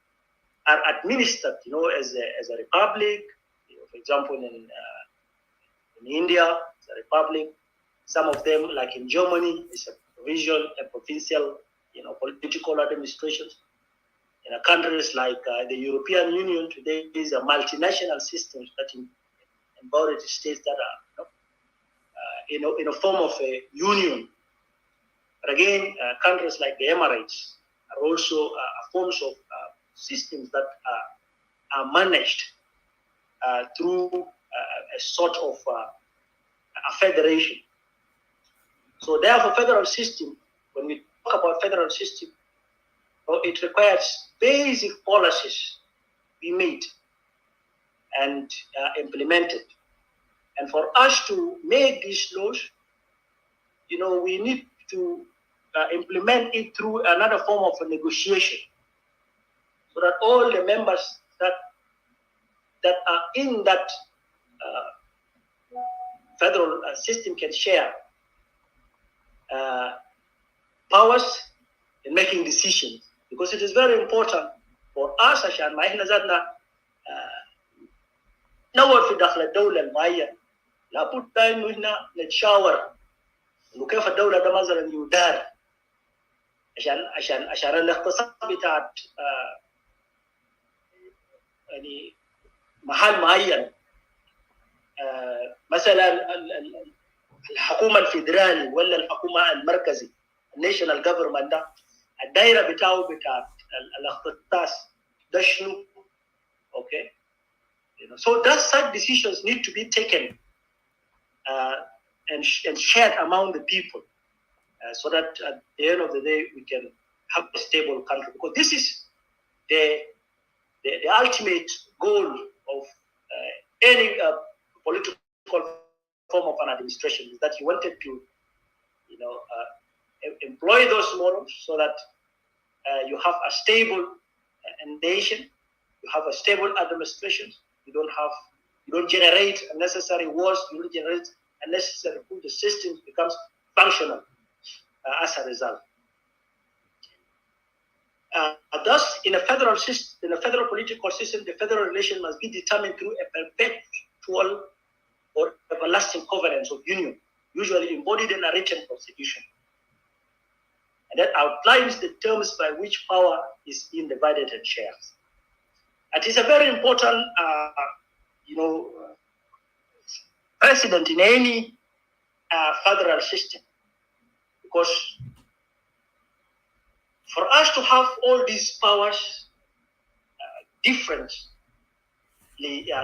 are administered, as a republic. For example, in India, it's a republic. Some of them, like in Germany, it's a provincial and provincial, political administrations. In countries like the European Union today, is a multinational system that embodied states that are, in a form of a union. But again, countries like the Emirates are also forms of systems that are managed through a sort of a federation. So therefore, federal system, when we talk about federal system, it requires basic policies be made and implemented. And for us to make these laws, we need to implement it through another form of a negotiation, so that all the members that are in that federal system can share powers in making decisions. Because it is very important for us عشان ما احنا ذاتنا نور في داخل الدولة المعينة، لابد انه احنا نتشاور انه كيف الدولة ده مثلا يدار عشان الاقتصاد بتاعت يعني محل معين. مثلا الحكومة الفيدرالي ولا الحكومة المركزي الناشونال جوفرمنت ده الدائرة بتاعه بتاعت الاختصاص ده شنو؟ Okay. So that such decisions need to be taken and shared among the people, so that at the end of the day we can have a stable country. Because this is the ultimate goal of any political form of an administration, is that you wanted to, employ those models so that you have a stable nation, you have a stable administration. You don't generate unnecessary wars. You don't generate unnecessary food. The system becomes functional as a result. Thus, in a federal system, in a federal political system, the federal relation must be determined through a perpetual or everlasting covenants of union, usually embodied in a written constitution, and that outlines the terms by which power is being divided and shared. It is a very important, precedent in any federal system, because for us to have all these powers differently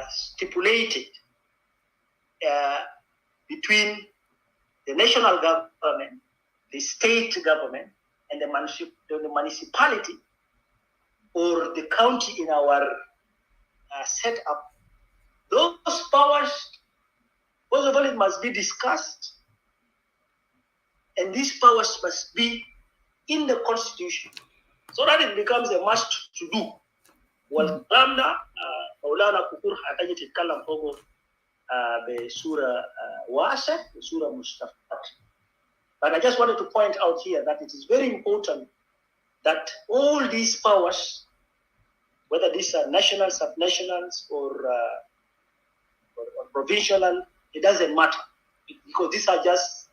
stipulated between the national government, the state government, and the municipality or the county in our setup, those powers, first of all, it must be discussed, and these powers must be in the constitution, so that it becomes a must to do. والكلام ده مولانا كفور حتجي تتكلم فوقه بصورة واسعة بصورة مستفيضة. But I just wanted to point out here that it is very important that all these powers, whether these are national, subnationals, or provincial, it doesn't matter, because these are just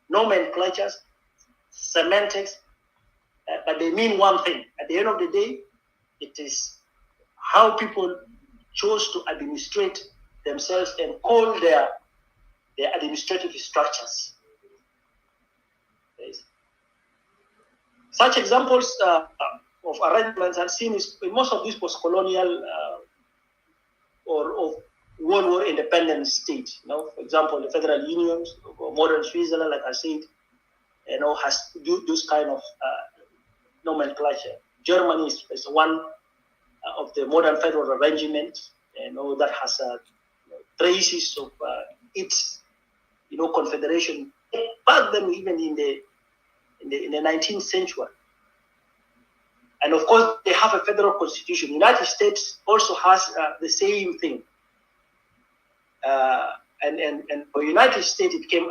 nomenclatures, semantics, but they mean one thing. At the end of the day, it is how people chose to administrate themselves and call their administrative structures. Such examples of arrangements are seen in most of these post-colonial or of World War independent states. For example, the Federal Union, modern Switzerland, like I said, has this kind of nomenclature. Germany is one of the modern federal arrangements, that has traces of its, confederation back then, even in the 19th century. And of course, they have a federal constitution. The United States also has the same thing. And for United States, it came,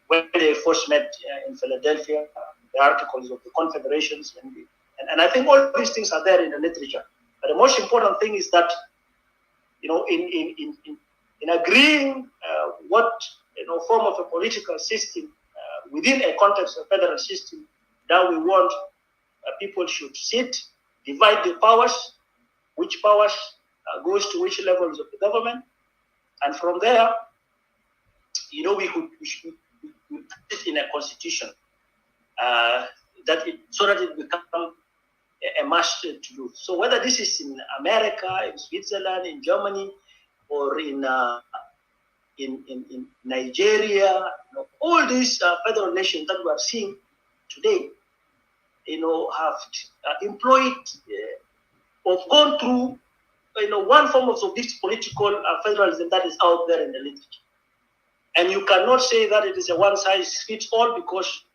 when they first met in Philadelphia, the Articles of the Confederations, and I think all these things are there in the literature. But the most important thing is that, in agreeing what form of a political system within a context of federal system that we want, people should sit, divide the powers, which powers goes to which levels of the government, and from there, we should put it in a constitution so that it becomes a must to do. So whether this is in America, in Switzerland, in Germany, or in Nigeria, all these federal nations that we are seeing today, have employed or gone through, one form of this political federalism that is out there in the literature. And you cannot say that it is a one-size-fits-all, because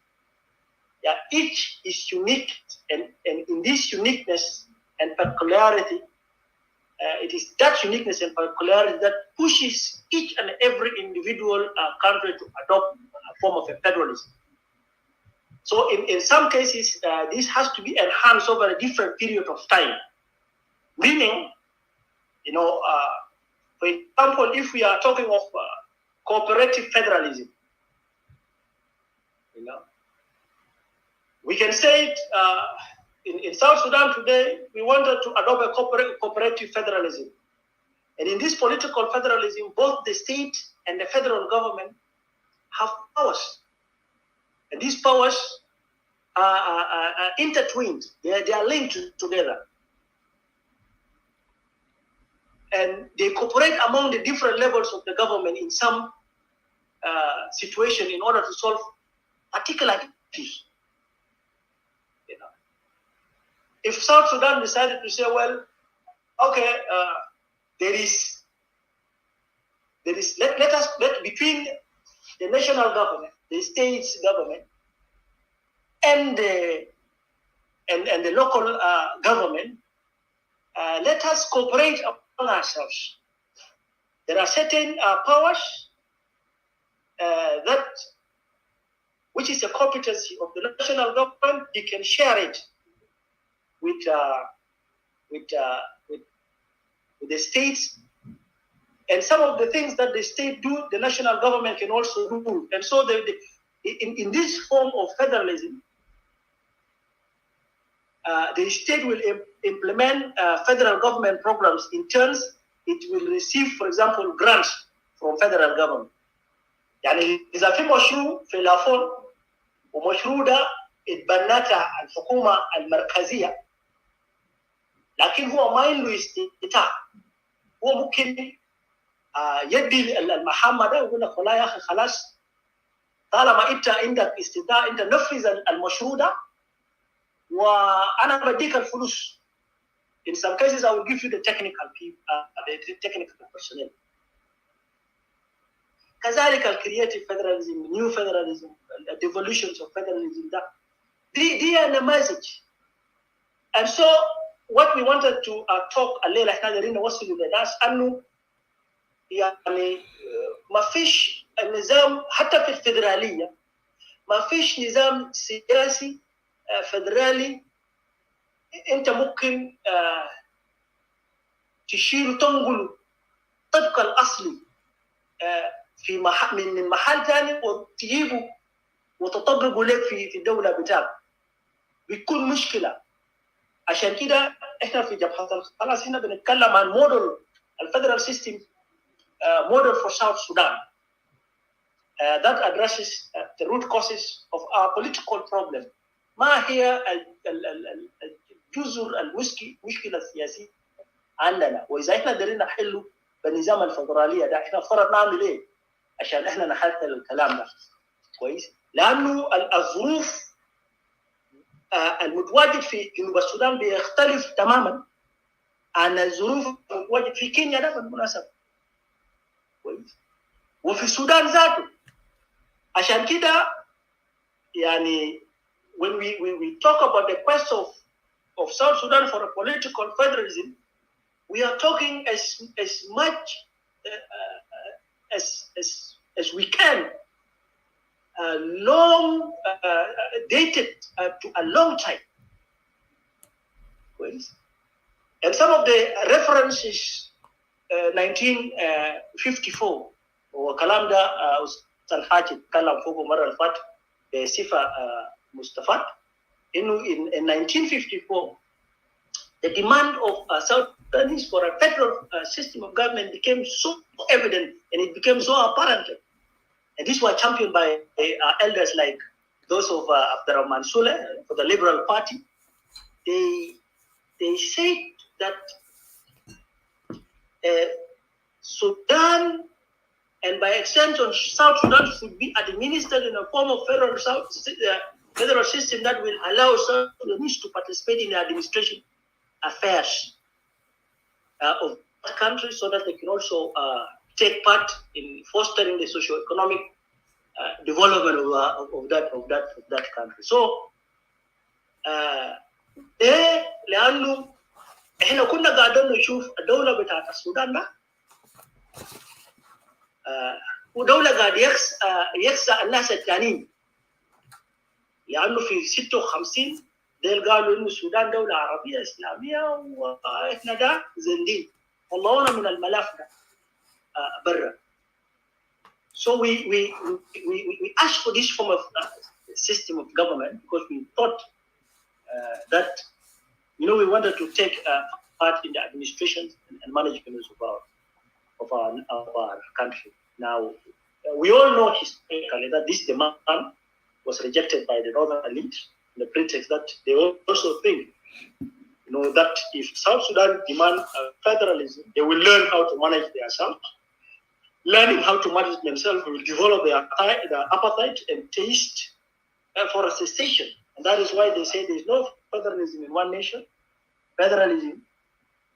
each is unique, and in this uniqueness and peculiarity, it is that uniqueness and peculiarity that pushes each and every individual country to adopt a form of a federalism. So in some cases, this has to be enhanced over a different period of time. Meaning, for example, if we are talking of cooperative federalism, we can say it in South Sudan today, we wanted to adopt a cooperative federalism. And in this political federalism, both the state and the federal government have powers. And these powers are intertwined. They are linked together. And they cooperate among the different levels of the government in some situation in order to solve particular issues. If South Sudan decided to say, well, okay, there is between the national government, the state's government, and the local government, let us cooperate among ourselves. There are certain powers which is a competency of the national government. He can share it with the states, and some of the things that the state do, the national government can also do. And so, in this form of federalism, the state will implement federal government programs. In turns, it will receive, for example, grants from federal government. يعني إذا في مشروع في لافون ومشروع ده اتبنتها الحكومة المركزية، لكن هو ما عنده استطاعة، هو ممكن يدي المحامة ده ويقول لك والله يا أخي خلاص، طالما أنت عندك استطاعة أنت نفذ المشروع ده وأنا بديك الفلوس. In some cases, I will give you the technical people, the technical personnel. كذلك الكرياتيف فيدراليزم، نيو فيدراليزم، devolutions of federalism ده دي نماذج. And so what we wanted to talk الليلة احنا قاعدين نوصل للناس انه يعني ما فيش النظام حتى في الفدرالية، ما فيش نظام سياسي فدرالي انت ممكن تشيله تنقله طبق الاصلي في من محل ثاني وتجيبه وتطبقه لك في الدوله بتاعك، بتكون مشكله. عشان كده احنا في جبهه خلاص هنا بنتكلم عن موديل الفيدرال سيستم، موديل for South Sudan that addresses the root causes of our political problem. ما هي الجذور المشكله السياسيه عندنا، واذا احنا قدرنا نحله بالنظام الفدراليه ده، احنا فرض نعمل ايه عشان احنا نحل الكلام ده كويس؟ لانه الظروف المتواجد في جنوب السودان بيختلف تماما عن الظروف المتواجد في كينيا ده بالمناسبه كويس. وفي السودان ذاته. عشان كده يعني when we talk about the quest of South Sudan for a political federalism, we are talking as much as we can, long dated to a long time. And some of the references, 1954 وكلام ده أستاذ حاتم تكلم فوقه مرة اللي فاتت بصفة مستفاد إنه in 1954 the demand of South Sudanese for a federal system of government became so evident and it became so apparent. And these were championed by elders like those of Abdurrahman Saleh for the Liberal Party. They said that Sudan and by extension South Sudan should be administered in a form of federal system that will allow South Sudanese to participate in the administration affairs of the country so that they can also take part in fostering the socio-economic development of that country. So لأنه إحنا كنا قاعدين نشوف الدولة بتاعت السودان ده ودولة قاعد يخسى الناس الثانيين، لأنه في 56 ديل قالوا إنه السودان دولة عربية إسلامية وإحنا ده زندين طلعونا من الملف ده برا. So we asked for this form of system of government because we thought that we wanted to take part in the administration and management of our country. Now we all know historically that this demand was rejected by the northern elite, the pretext that they also think that if South Sudan demand federalism, they will learn how to manage themselves. Learning how to manage themselves will develop their appetite and taste for a secession. And that is why they say there is no federalism in one nation. Federalism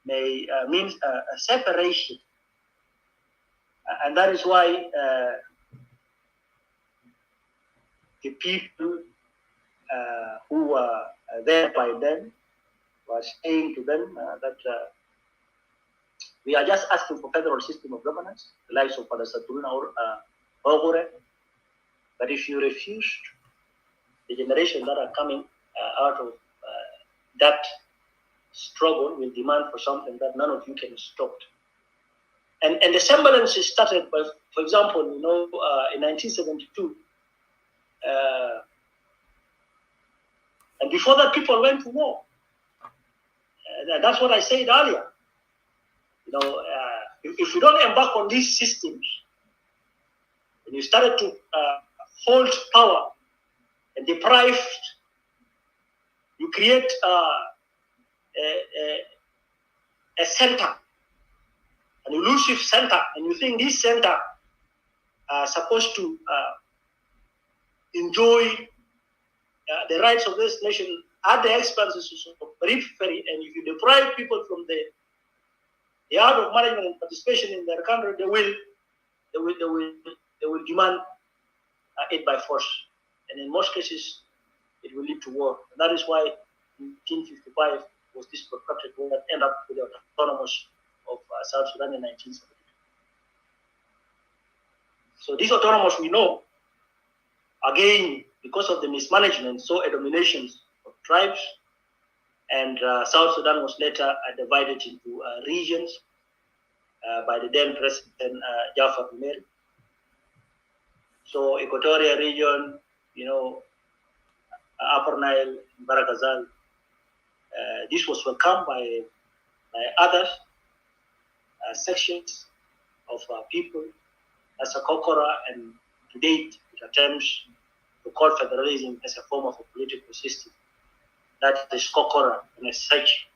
means a separation. And that is why the people who were there by then were saying to them that we are just asking for federal system of governance, the likes of Father Saturuna or Ogure. But if you refuse, the generation that are coming out of that struggle will demand for something that none of you can stop. And the semblance started by, for example, in 1972. And before that, people went to war. And that's what I said earlier. If we don't embark on these systems, and you started to hold power and deprive, you create a center, an elusive center, and you think this center are supposed to enjoy the rights of this nation at the expenses of periphery, and if you deprive people from the art of management and participation in their country, they will demand it by force, and in most cases, it will lead to war. And that is why 1955 was this protracted war that ended up with the autonomous of South Sudan in 1972. So this autonomous, we know, again, because of the mismanagement, saw a domination of tribes, and South Sudan was later divided into regions by the then President Jafar Numeri. So Equatorial region, Upper Nile, Barakazal, this was welcomed by other sections of people as a Kokora, and to date it attempts to call federalism as a form of a political system. That is Kokora, and as such,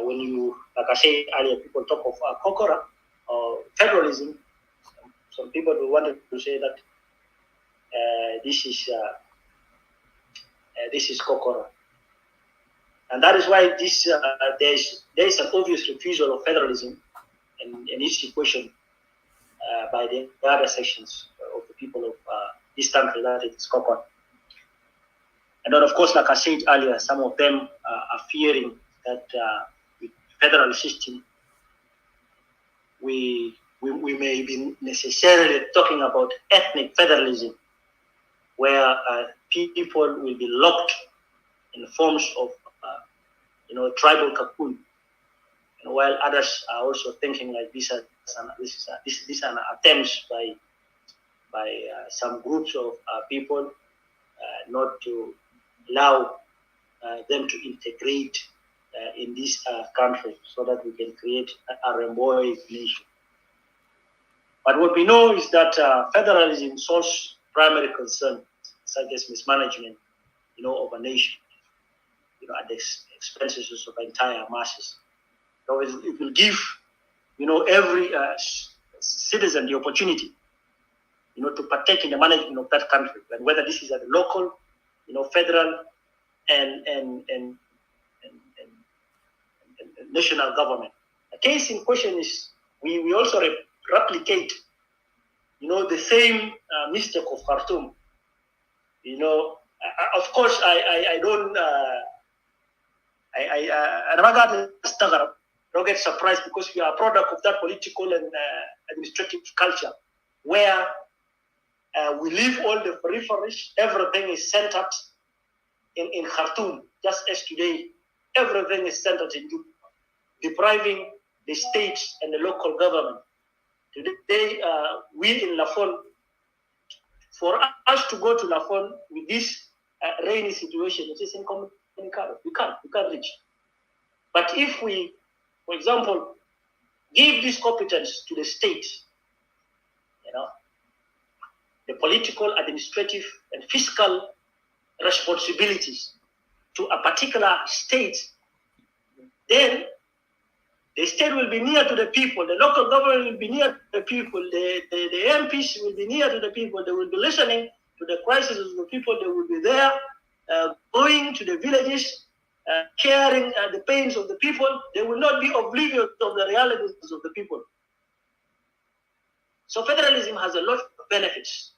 when you, like I said earlier, people talk of Kokora or federalism, some people wanted to say that this is Kokora. And that is why there is an obvious refusal of federalism and its equation by the other sections of the people of this country that it is called. And then, of course, like I said earlier, some of them are fearing that with federal system, we may be necessarily talking about ethnic federalism, where people will be locked in forms of, tribal cocoon, and while others are also thinking like these are attempts by some groups of people not to allow them to integrate in this country, so that we can create a rainbow nation. But what we know is that federalism solves primary concerns such as mismanagement, of a nation, at the expenses of entire masses. So it will give, every citizen the opportunity, to partake in the management of that country, and whether this is at the local, federal, and national government. The case in question is we also replicate, the same mistake of Khartoum. Of course, I don't. Don't get surprised, because we are a product of that political and administrative culture where we leave all the peripheries. Everything is centered in Khartoum, just as today everything is centered in Juba, depriving the states and the local government. Today, we in Lafon, for us to go to Lafon with this rainy situation, it is incommunicable. We can't reach. But if we, for example, give this competence to the state, the political, administrative, and fiscal responsibilities to a particular state, then the state will be near to the people, the local government will be near to the people, the MPs will be near to the people, they will be listening to the crises of the people, they will be there, going to the villages, sharing the pains of the people. They will not be oblivious of the realities of the people. So federalism has a lot of benefits.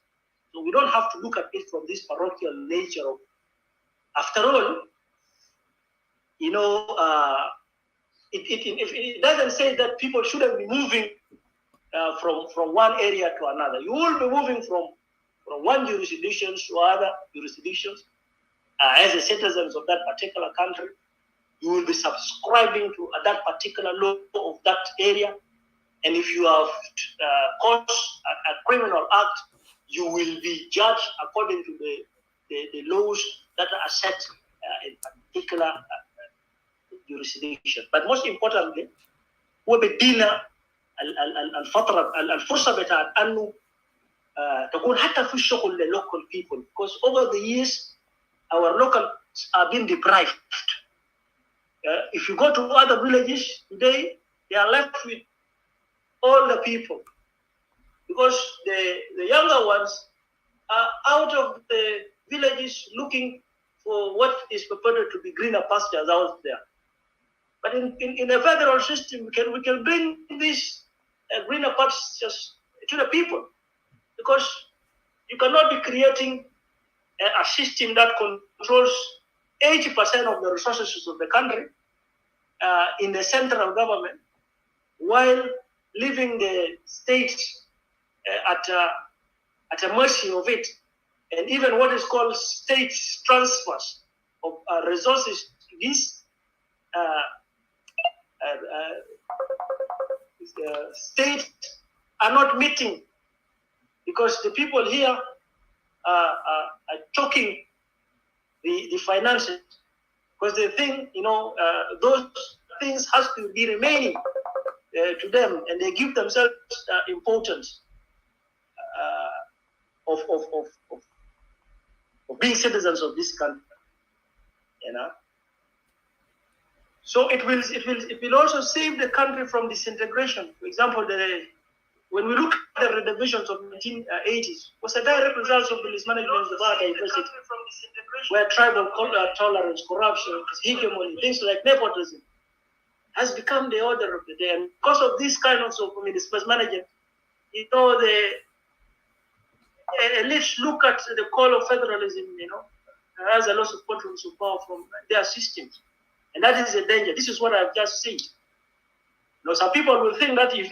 So we don't have to look at it from this parochial nature of, after all, it doesn't say that people shouldn't be moving from one area to another. You will be moving from one jurisdiction to other jurisdictions. As a citizens of that particular country, you will be subscribing to that particular law of that area. And if you have caused a criminal act, you will be judged according to the laws that are set in particular jurisdiction. But most importantly, هو بدينا الفرصة بتاعت أنه تكون حتى في الشغل local people, because over the years our locals are being deprived. If you go to other villages today, they are left with all the people, because the younger ones are out of the villages looking for what is purported to be greener pastures out there. But in a federal system, we can bring these greener pastures to the people, because you cannot be creating a system that controls 80% of the resources of the country in the central government, while leaving the states at a mercy of it, and even what is called state transfers of resources to these states are not meeting, because the people here are choking the finances, because they think those things has to be remaining to them, and they give themselves importance of being citizens of this country, So it will also save the country from disintegration. For example, when we look at the redivisions of 1980s, was a direct result of the mismanagement of our diversity, where tribal tolerance, corruption, hegemony, things like nepotism has become the order of the day. And because of this kind of mismanagement, let's look at the call of federalism, as a loss of control of power from their systems. And that is a danger. This is what I've just said. Some people will think that if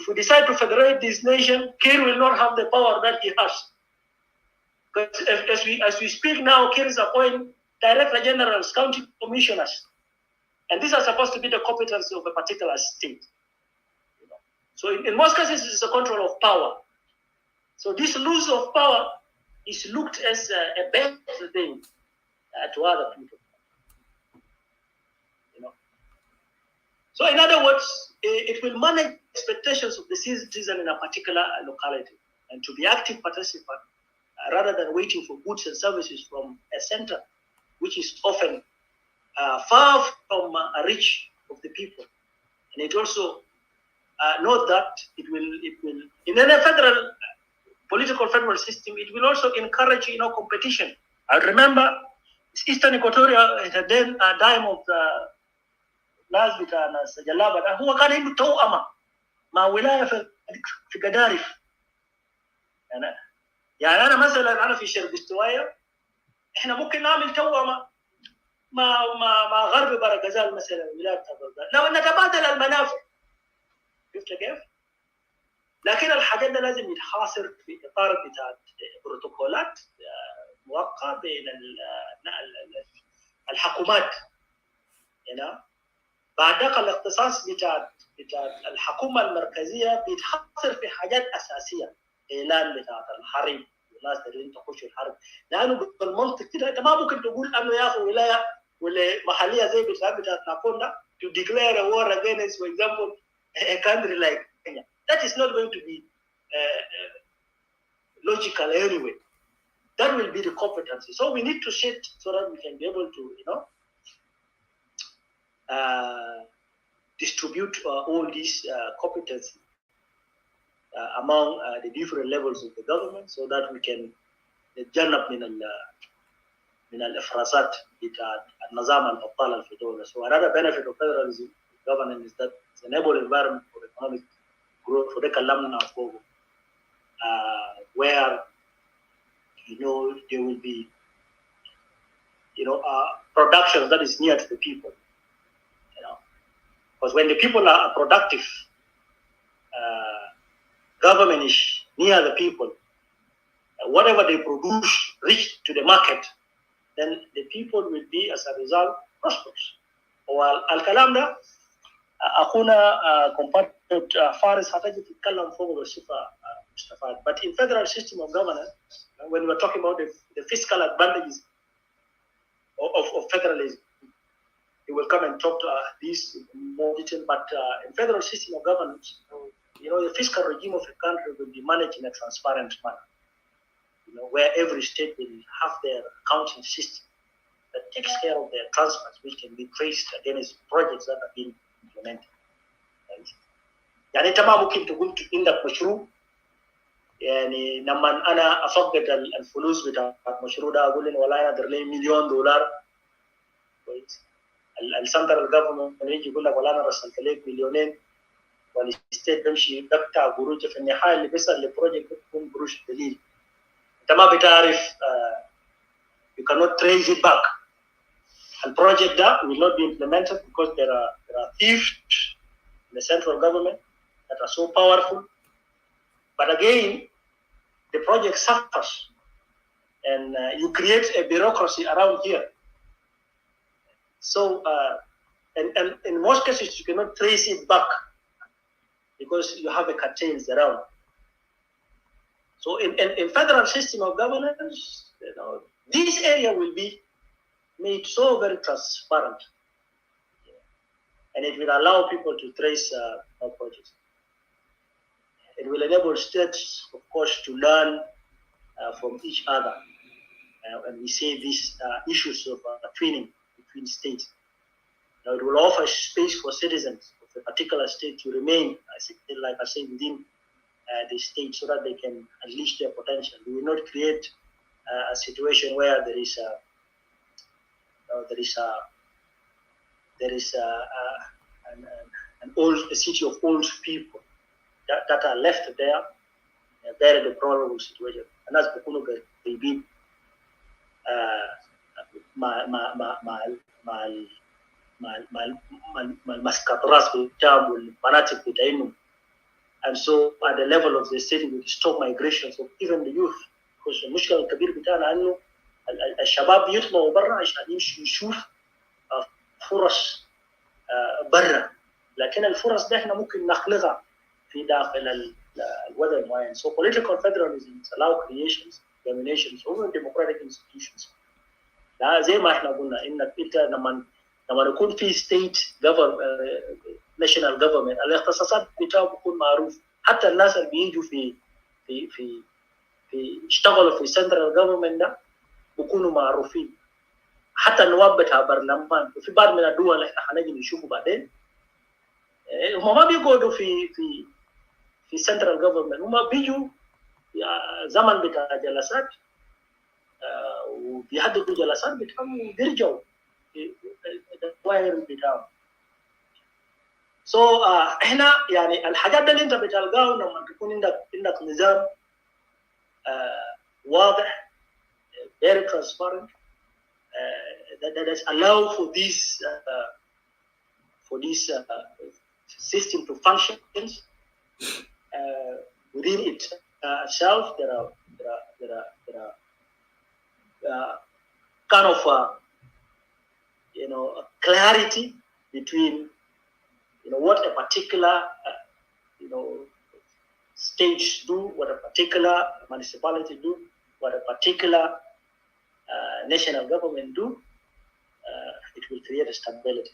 we decide to federate this nation, Kir will not have the power that he has. Because as we speak now, Kir is appointing director generals, county commissioners, and these are supposed to be the competence of a particular state. So in most cases, it's a control of power. So this loss of power is looked as a bad thing to other people. So in other words, it will manage expectations of the citizen in a particular locality and to be active participant rather than waiting for goods and services from a center, which is often far from a reach of the people. And it also note that it will in any federal political federal system, it will also encourage competition. I remember Eastern Equatoria at a time of the ناس بتاع ناس جلابه ده هو كان عنده توأمة مع ولايه في قدارف. يعني انا مثلا انا في شرق استوايا احنا ممكن نعمل توأمة مع غرب برغزال مثلا ولايه برغزال لو نتبادل المنافع. شفت كيف؟ لكن الحاجات ده لازم يتحاصر في اطار بتاع بروتوكولات موقعه بين الحكومات. بعد ذلك الاختصاص بتاع الحكومه المركزيه بيتحصر في حاجات اساسيه، اعلان بتاع الحرب والناس اللي تخش الحرب، لانه بالمنطق كده انت ما ممكن تقول انه يا اخي ولايه ولا محليه زي بتاعت ناكوندا to declare a war against, for example, a country like Kenya. That is not going to be logical anyway. That will be the competency. So we need to set so that we can be able to, distribute all these competency among the different levels of the government, so that we can نتجنب من الافرازات بتاع النظام الابطال في الدوله. So another benefit of federalism governance is that it's enable environment for economic growth. For the كلامنا فوق where there will be production that is near to the people. Because when the people are productive, government is near the people. Whatever they produce reach to the market, then the people will be, as a result, prosperous. والكلام ده أخونا compatriot فارس هتجي تتكلم فوق بصفة مستفاد. But in federal system of governance, when we're talking about the fiscal advantages of federalism, he will come and talk to this in more detail. But in federal system of governance, the fiscal regime of a country will be managed in a transparent manner. Where every state will have their accounting system that takes care of their transfers, which can be traced against projects that have been implemented. يعني انت ما ممكن تقول عندك مشروع، يعني لما انا افقد الفلوس بتاع المشروع ده اقول ان والله انا لي $1,000,000 كويس. السنترال جفرمنت يجي يقول لك والله انا رسلت لك $2,000,000 والستيت بيمشي بتاع قروش في النهايه اللي بيصل للبروجكت بتكون قروش قليل. انت ما بتعرف you cannot trace it back. The project that will not be implemented because there are thieves in the central government that are so powerful. But again, the project suffers, and you create a bureaucracy around here. So, and in most cases, you cannot trace it back because you have a cartels around. So, in federal system of governance, this area will be made so very transparent, and it will allow people to trace our projects. It will enable states, of course, to learn from each other, and we see these issues of twinning between states. Now, it will offer space for citizens of a particular state to remain, like I said, within the state, so that they can unleash their potential. We will not create a situation where there is a city of old people, that are left there, very deplorable situation. And that's Bukunu Garibi, maskatras with fanatic with. And so at the level of the state, we stop migrations of even the youth. Because المشكلة الكبير بتاعنا انه الشباب يطلعوا برا عشان يمشي يشوف فرص برا، لكن الفرص دي احنا ممكن نخلقها في داخل الوضع المعين. So political federalism allow creations, dominations over democratic institutions. لا زي ما احنا قلنا انك انت لما يكون في state national government الاختصاصات بتاعه بيكون معروف. حتى الناس اللي بيجوا في يشتغلوا في central government ده بيكونوا معروفين. حتى النواب بتاع برلمان وفي بعض من الدول احنا هنجي نشوفه بعدين هم ما بيقعدوا في central government، هم بيجوا زمن بتاع جلسات وبيحددوا جلسات بتاعهم وبيرجعوا الدوائر بتاعهم. So احنا يعني الحاجات اللي انت بتلقاه لما تكون عندك نظام واضح very transparent that is allow for this system to function within itself. There are kind of clarity between what a particular states do, what a particular municipality do, what a particular national government do. It will create a stability.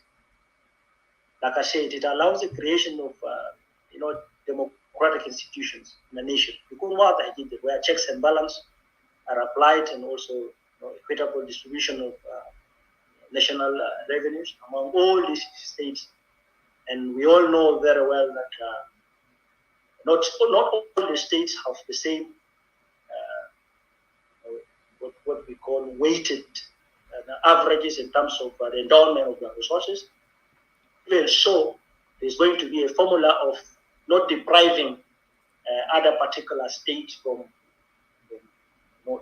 Like I said, it allows the creation of democratic institutions in a nation. Because where checks and balance are applied, and also equitable distribution of national revenues among all these states. And we all know very well that not all the states have the same what we call weighted averages in terms of the endowment of the resources. Even so, there's going to be a formula of not depriving other particular states from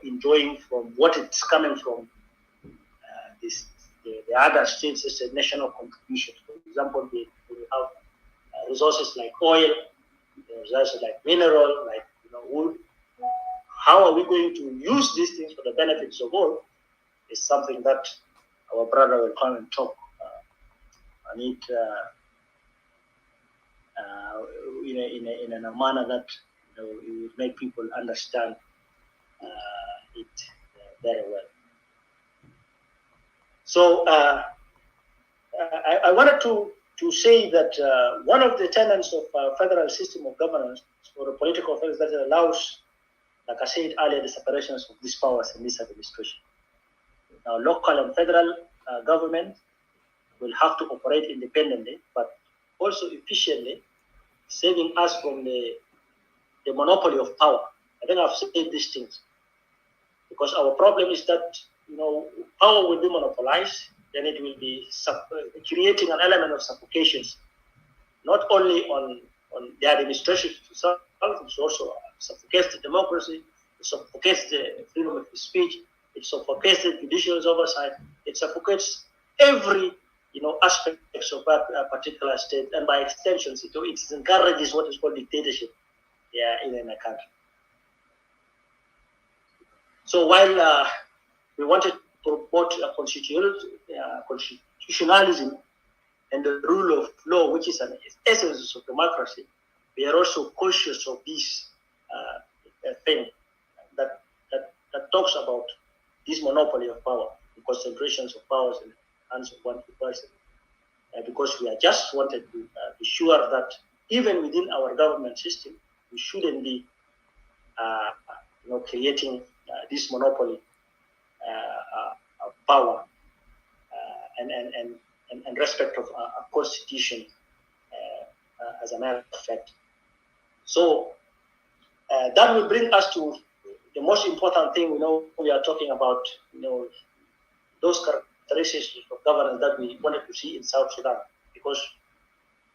enjoying from what it's coming from the other states as a national contribution. For example, we have resources like oil, resources like mineral, like wood. How are we going to use these things for the benefits of all is something that our brother will come and talk on it in a manner that will make people understand it very well. So I wanted to say that one of the tenets of federal system of governance or a political affairs that allows, like I said earlier, the separations of these powers in this administration. Now, local and federal government will have to operate independently, but also efficiently, saving us from the monopoly of power. I think I've said these things because our problem is that power will be monopolized, then it will be creating an element of suffocations, not only on the administration itself, it also suffocates the democracy, it suffocates the freedom of speech, it suffocates the judicial oversight, it suffocates every aspects of a particular state, and by extension, it encourages what is called dictatorship in a country. So while we wanted to promote constitutionalism and the rule of law, which is an essence of democracy, we are also conscious of this thing that talks about this monopoly of power, the concentrations of powers in the hands of one person. Because we are just wanted to be sure that even within our government system, we shouldn't be creating this monopoly of power and respect of a constitution as a matter of fact. So that will bring us to the most important thing. We are talking about those characteristics of governance that we wanted to see in South Sudan, because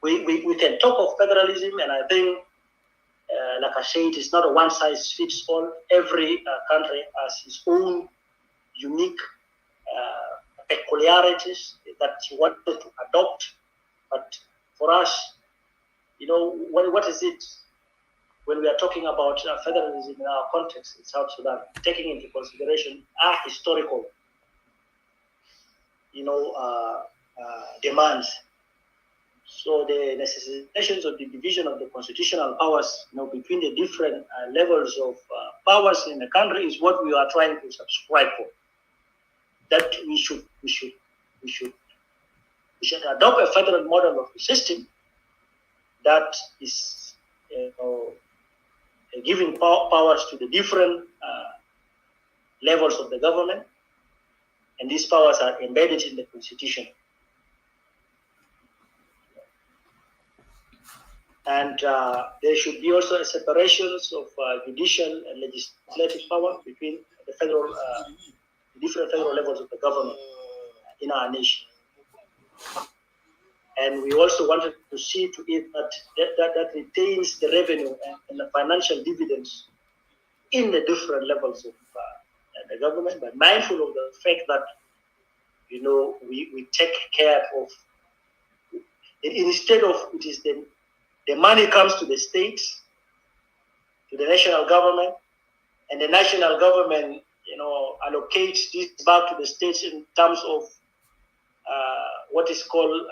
we can talk of federalism, and I think like I said, it's not a one-size-fits-all. Every country has its own unique peculiarities that you wanted to adopt. But for us, what is it when we are talking about federalism in our context in South Sudan, taking into consideration our historical, demands. So the necessitations of the division of the constitutional powers, between the different levels of powers in the country is what we are trying to subscribe for. That we should adopt a federal model of the system that is giving powers to the different levels of the government, and these powers are embedded in the constitution. And there should be also a separation of judicial and legislative power between the different federal levels of the government in our nation. And we also wanted to see to it that retains the revenue and the financial dividends in the different levels of the government, but mindful of the fact that we take care of instead of it is the money comes to the states, to the national government, and the national government allocates this back to the states in terms of what is called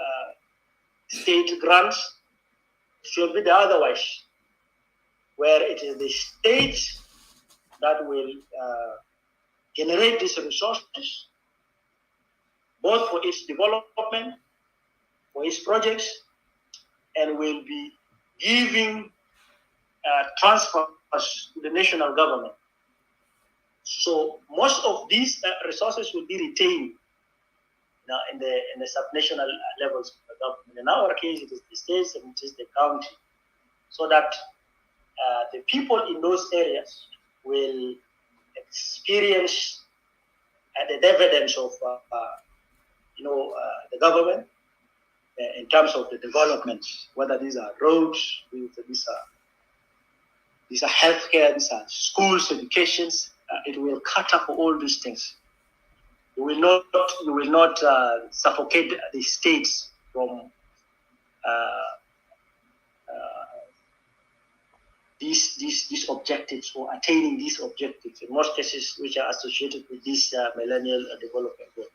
state grants. It should be the otherwise, where it is the state that will generate these resources, both for its development, for its projects, and will be giving transfers to the national government. So most of these resources will be retained in the subnational levels of the government. In our case, it is the states and it is the county, so that the people in those areas will experience the dividends of the government in terms of the development, whether these are roads, these are healthcare, these are schools, educations. It will cater for all these things. You will not suffocate the states from these objectives or attaining these objectives, in most cases which are associated with this millennial development goal.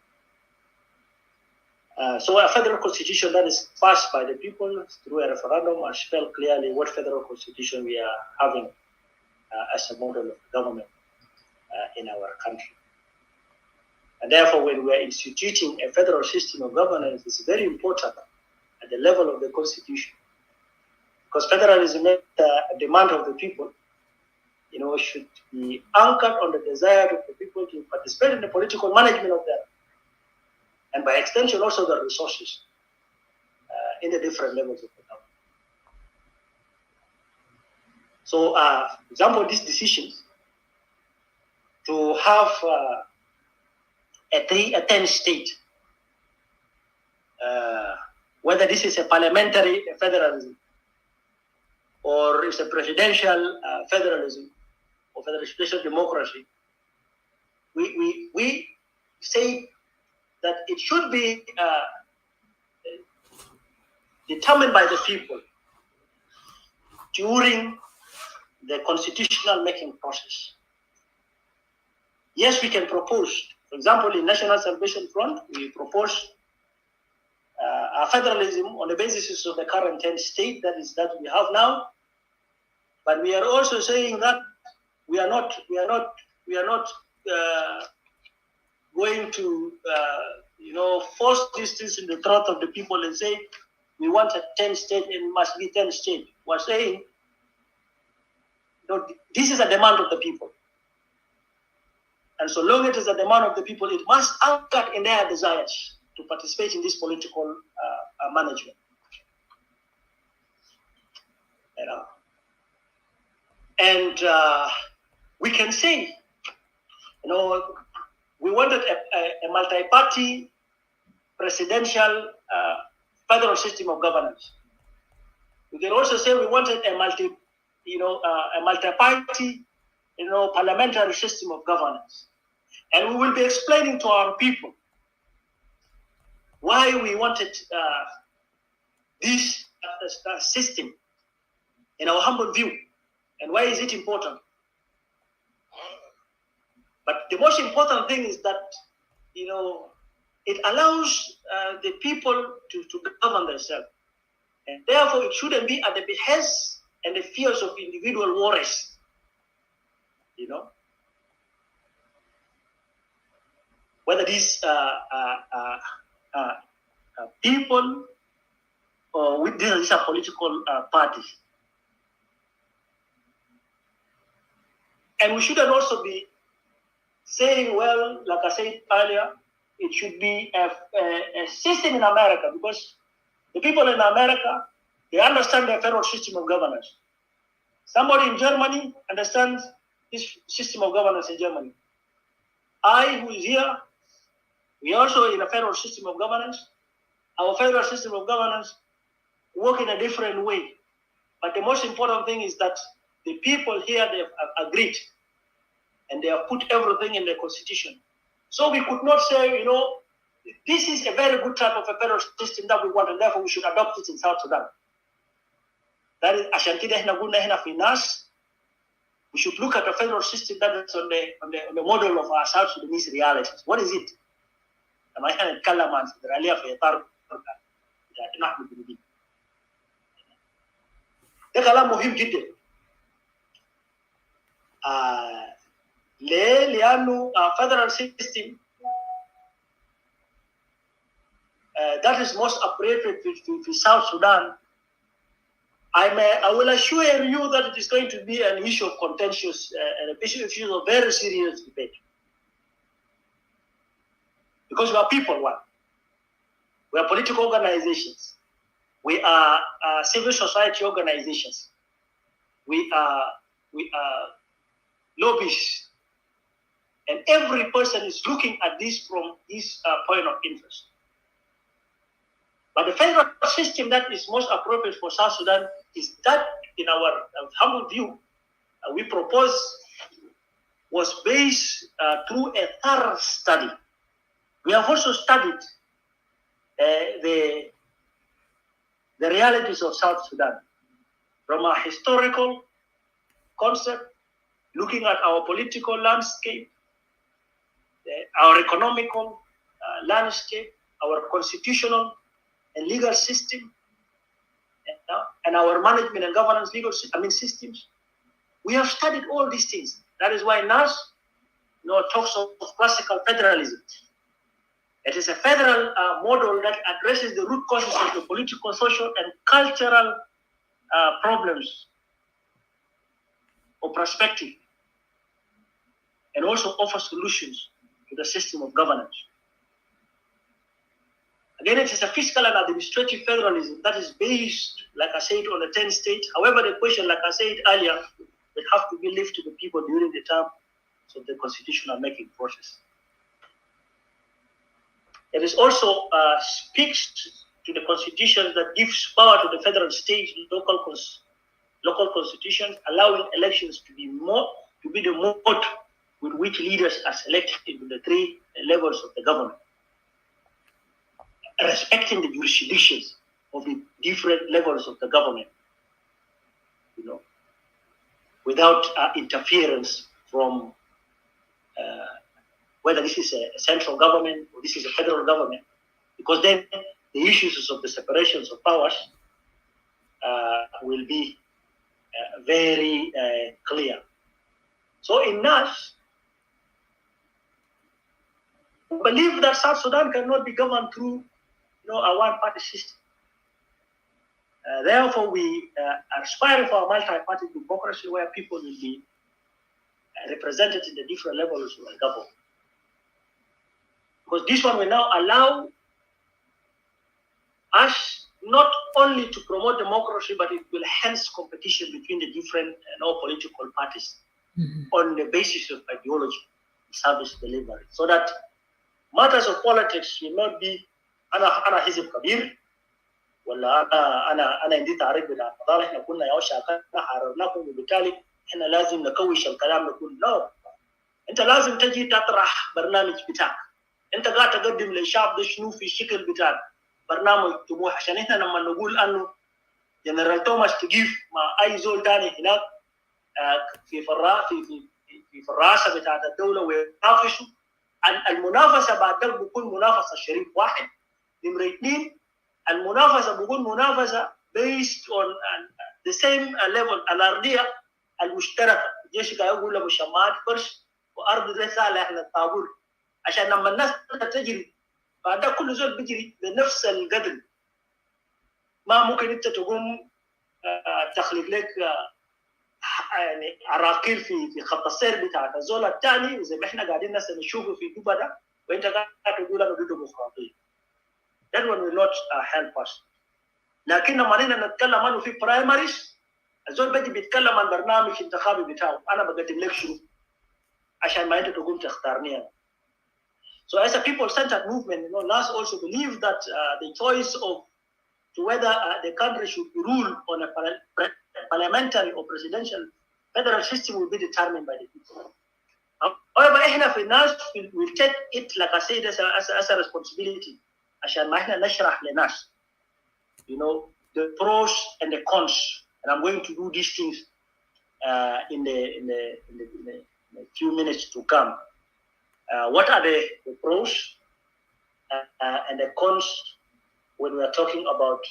So a federal constitution that is passed by the people through a referendum has spelled clearly what federal constitution we are having as a model of government in our country. And therefore, when we are instituting a federal system of governance, it's very important at the level of the constitution, because federalism is a demand of the people, should be anchored on the desire of the people to participate in the political management of them, and by extension also the resources in the different levels of the government. So, for example, these decisions to have a 10 state, whether this is a parliamentary federalism or it's a presidential federalism or presidential democracy, we say that it should be determined by the people during the constitutional making process. Yes, we can propose. For example, in National Salvation Front, we propose a federalism on the basis of the current 10 state that we have now. But we are also saying that we are not going to force these things in the throat of the people and say we want a 10 state and it must be 10 state. We're saying this is a demand of the people. And so long it is a demand of the people, it must anchor in their desires to participate in this political management. And we can say, we wanted a multi-party presidential federal system of governance. We can also say we wanted a a multi-party, parliamentary system of governance. And we will be explaining to our people why we wanted this system in our humble view, and why is it important. But the most important thing is that, it allows the people to govern themselves. And therefore, it shouldn't be at the behest and the fears of individual warriors. Whether these people or with these are political parties. And we shouldn't also be saying, well, like I said earlier, it should be a system in America, because the people in America, they understand the federal system of governance. Somebody in Germany understands this system of governance in Germany. I, who is here, we also in a federal system of governance. Our federal system of governance work in a different way. But the most important thing is that the people here, they have agreed and they have put everything in the constitution. So we could not say, this is a very good type of a federal system that we want, and therefore we should adopt it in South Sudan. That is, we should look at a federal system that is on the model of our South Sudanese realities. What is it? ده كلام مهم جدا. ليه؟ لأنه federal system that is most appropriate for South Sudan. I will assure you that it is going to be an issue of contentious and an issue of very serious debate. Because we are people, one. We are political organizations. We are civil society organizations. We are lobbyists. And every person is looking at this from his point of interest. But the federal system that is most appropriate for South Sudan is that, in our humble view, we propose was based through a thorough study. We have also studied the realities of South Sudan from a historical concept, looking at our political landscape, our economical landscape, our constitutional and legal system, and our management and governance systems. We have studied all these things. That is why NAS talks of classical federalism. It is a federal model that addresses the root causes of the political, social, and cultural problems or perspective, and also offers solutions to the system of governance. Again, it is a fiscal and administrative federalism that is based, like I said, on the 10 states. However, the question, like I said earlier, will have to be left to the people during the term of the constitutional making process. It is also speaks to the constitution that gives power to the federal state, local constitutions, allowing elections to be the mode with which leaders are selected in the 3 levels of the government, respecting the jurisdictions of the different levels of the government, without interference from whether this is a central government or this is a federal government, because then the issues of the separations of powers will be very clear. So in NAS, we believe that South Sudan cannot be governed through a one-party system. Therefore, we are aspiring for a multi-party democracy where people will be represented in the different levels of the government. Because this one will now allow us not only to promote democracy, but it will enhance competition between the different political parties on the basis of ideology, service delivery, so that matters of politics will not be ana hizib kabir, ولا انا عندي تعريف بتاع النضال احنا كنا يا شاكا حررناكم وبالتالي احنا لازم نكوش الكلام ده كله. لا، انت لازم تجي تطرح برنامج بتاعك، انت قاعد تقدم للشعب ده شنو في الشكل بتاع برنامج طموح، عشان احنا لما نقول انه جنرال توماس تجيف مع اي زول ثاني هناك في في الرئاسه بتاعت الدوله وينافسوا، المنافسه بعد ذلك بتكون منافسه شريف واحد. نمره اثنين، المنافسه بتكون منافسه based on the same level، الارضيه المشتركه. الجيش قاعد يقول له مشمعات فرش وارض لصالح للطابور، عشان لما الناس تجري بعد كل زول بيجري بنفس القدر. ما ممكن انت تقوم تخلق لك يعني عراقيل في خط السير بتاعك الزول الثاني زي ما احنا قاعدين نشوفه في جوبا ده، وانت قاعد تقول انا ضد ديمقراطيه. That one will not help us. لكن لما نحن نتكلم عنه في برايمريز، الزول بيجي بيتكلم عن برنامج انتخابي بتاعه، انا بقدم لك شنو عشان ما انت تقوم تختارني انا. So as a people-centered movement, NAS also believe that the choice of to whether the country should be ruled on a parliamentary or presidential federal system will be determined by the people. However, احنا في NAS will take it like I said as a responsibility عشان ما احنا نشرح لناس the pros and the cons, and I'm going to do these things in the few minutes to come. What are the pros and the cons when we are talking about,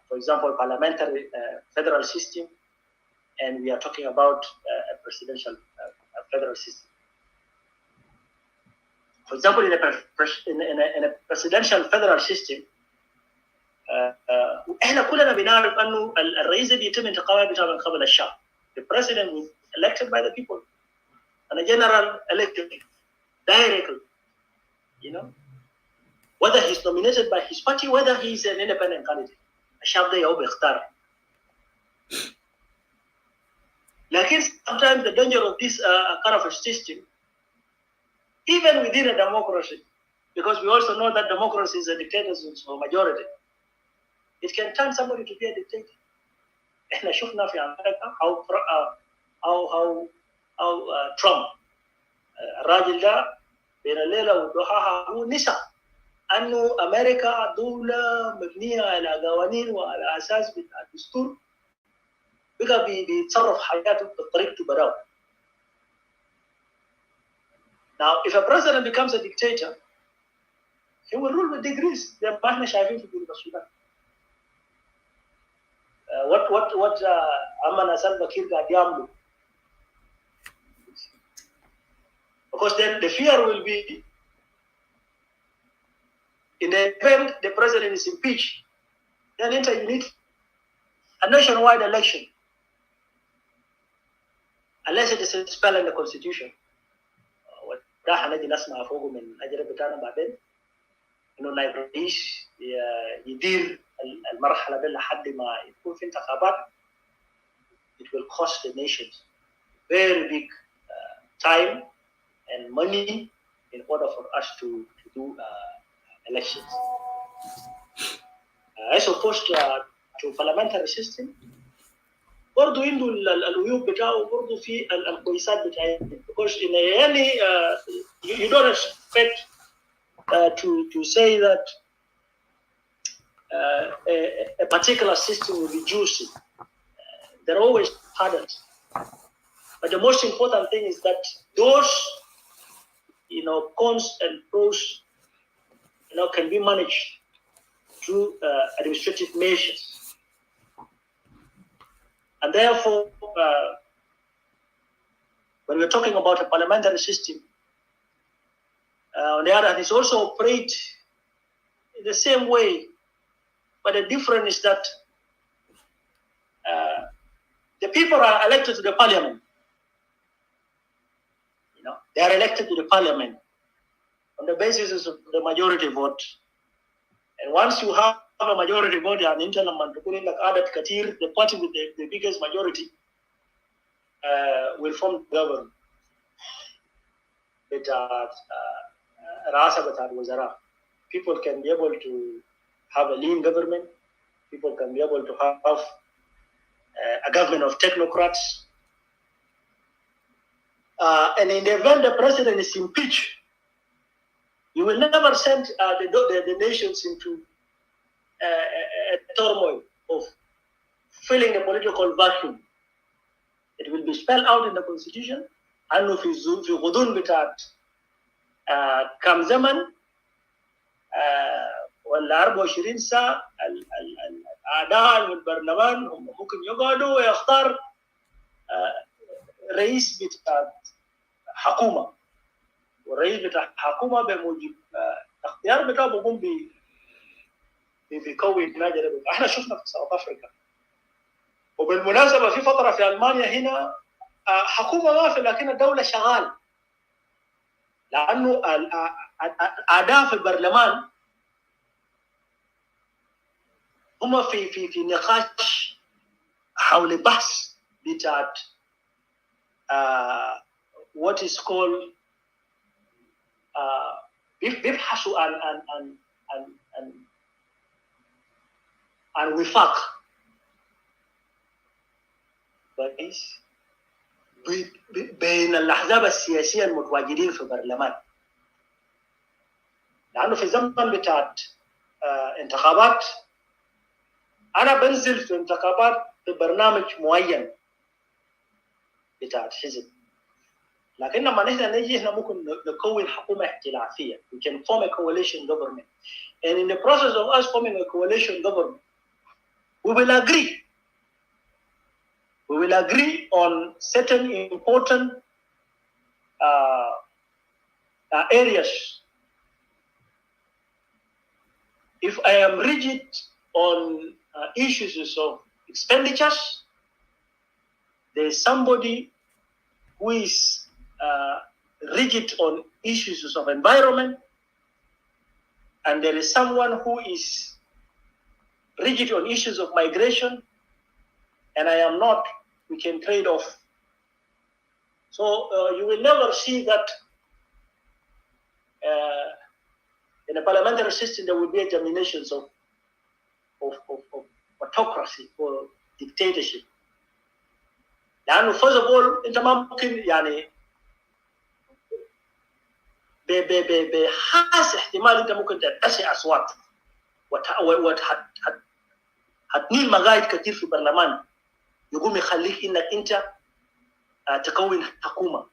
for example, parliamentary federal system, and we are talking about a presidential federal system? For example, in a presidential federal system, احنا كلنا بنعرف انه الرئيس بيتم انتخابه بتاع من قبل الشعب. The president was elected by the people and a general elected directly, whether he's nominated by his party, whether he's an independent candidate. الشعب ده يهو بيختار. لكن sometimes the danger of this kind of a system, even within a democracy, because we also know that democracy is a dictatorship for majority, it can turn somebody to be a dictator. احنا شفنا في امريكا how Trump الراجل ده بين الليله والضحى هو نسى انه امريكا دوله مبنيه على قوانين وعلى اساس بتاع الدستور، بقى بيتصرف حياته بطريقته براو. Now, if a president becomes a dictator, he will rule with degrees. زي ما احنا شايفين في جنوب السودان. what أمنا سلفا كير قاعد يعملوا. Because then the fear will be, in the event the president is impeached, then you need a nationwide election, unless it is spelled in the constitution. ده هنجي نسمع فوقه من الأجر بتاعنا بعدين إنه نائب رئيس يدير المرحلة دي لحد ما يكون في انتخابات. It will cost the nation very big time and money in order for us to do elections. As opposed to parliamentary system, برضو عنده العيوب بتاعه برضو في الكويسات بتاعه. Because in any you don't expect to say that a particular system will be juicy. They're always hardened. But the most important thing is that those cons and pros can be managed through administrative measures. And therefore, when we're talking about a parliamentary system, on the other hand, it's also operate in the same way, but the difference is that the people are elected to the parliament. They are elected to the parliament on the basis of the majority vote. And once you have a majority vote, and the party with the biggest majority will form the government. People can be able to have a lean government. People can be able to have a government of technocrats. And in the event the president is impeached, you will never send the nations into a turmoil of filling a political vacuum. It will be spelled out in the constitution. أنه في غضون بتاعت كم زمن ولا 24 ساعة الأعضاء البرلمان هم ممكن يقعدوا ويختار رئيس بتاع حكومة، والرئيس بتاع الحكومة بموجب اختيار بتاعه بيقوم بيكون نجرة. احنا شفنا في ساوث افريقيا، وبالمناسبة في فترة في ألمانيا هنا حكومة ما في، لكن الدولة شغال، لأنه الأعضاء في البرلمان هم في نقاش حول بحث بتاعت what is called بيبحثوا عن وفاق كويس بين الأحزاب السياسية المتواجدين في البرلمان، لأنه في الزمن بتاعت انتخابات أنا بنزل في انتخابات ببرنامج معين بتاعت حزب، لكن لما نحن نجي هنا ممكن نكون حكومة ائتلافية. We can form a coalition government, and in the process of us forming a coalition government, we will agree on certain important areas. If I am rigid on issues of expenditures, there is somebody who is rigid on issues of environment, and there is someone who is rigid on issues of migration, and I am not. We can trade off. So you will never see that in a parliamentary system there will be a germinations of autocracy or dictatorship. لأنه first of all أنت ما ممكن يعني بحاس احتمال أنت ممكن تتسع أصوات وهتنيل مقاعد كثير في البرلمان يقوم يخليك إنك أنت تكون حكومة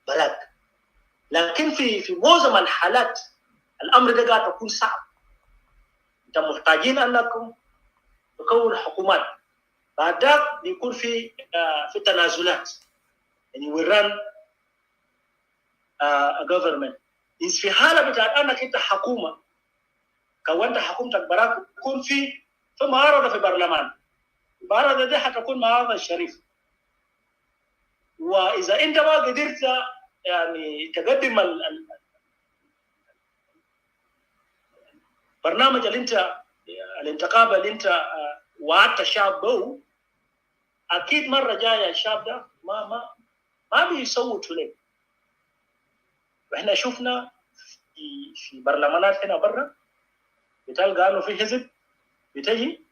بلد. لكن في معظم الحالات الأمر ده قاعد يكون صعب. أنت محتاجين أنكم تكون حكومات، بعد ذلك بيكون في تنازلات، يعني we run a government. في حالة بتاعت أنك أنت حكومة كونت حكومتك براك يكون في معارضة في البرلمان. المعارضة دي حتكون معارضة شريفة، وإذا أنت ما قدرت يعني تقدم البرنامج اللي أنت الانتخاب اللي أنت وعدت الشعب به، أكيد مرة جاية الشعب ده ما بيصوتوا لك. وإحنا شفنا في برلمانات هنا برا بتلقى إنه في حزب بتجي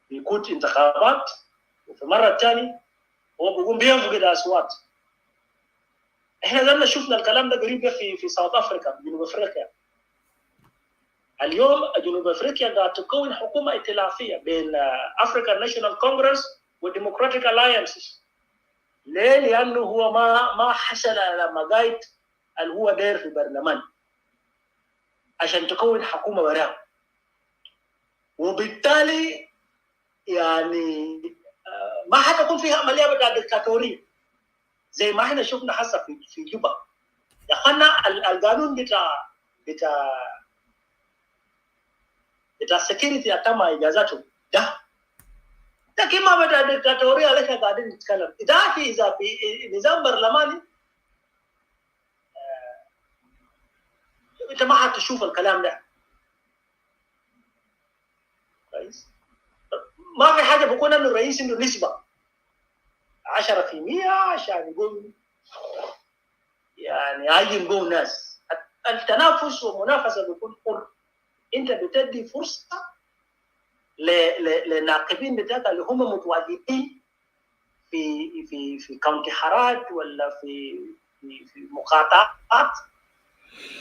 بيكون انتخابات، وفي المرة الثانية هو بيقوم بينفقد أصوات. إحنا لما شفنا الكلام ده قريب في ساوث أفريقيا، جنوب أفريقيا. اليوم جنوب أفريقيا قاعد تكون حكومة ائتلافية بين أفريكان ناشونال كونغرس والديمقراطيك ألاينسز. ليه؟ لأنه هو ما حصل على مقاعد اللي هو داير في البرلمان عشان تكون حكومة وراه، وبالتالي يعني ما حتكون فيها عملية بتاع ديكتاتورية زي ما احنا شفنا حصل في جوبا. يا اخوانا القانون بتاع سكيورتي تم اجازته ده كما بتاع ديكتاتورية اللي احنا قاعدين نتكلم ده اذا في نظام برلماني انت ما حتشوف الكلام ده كويس. ما في حاجه بكون انه الرئيس عنده نسبه 10% عشان يقول يعني عايزين يقول ناس التنافس ومنافسه بيكون حر. انت بتدي فرصه للناقبين بتاعك اللي هم متواجدين في كونتيحرات ولا في مقاطعات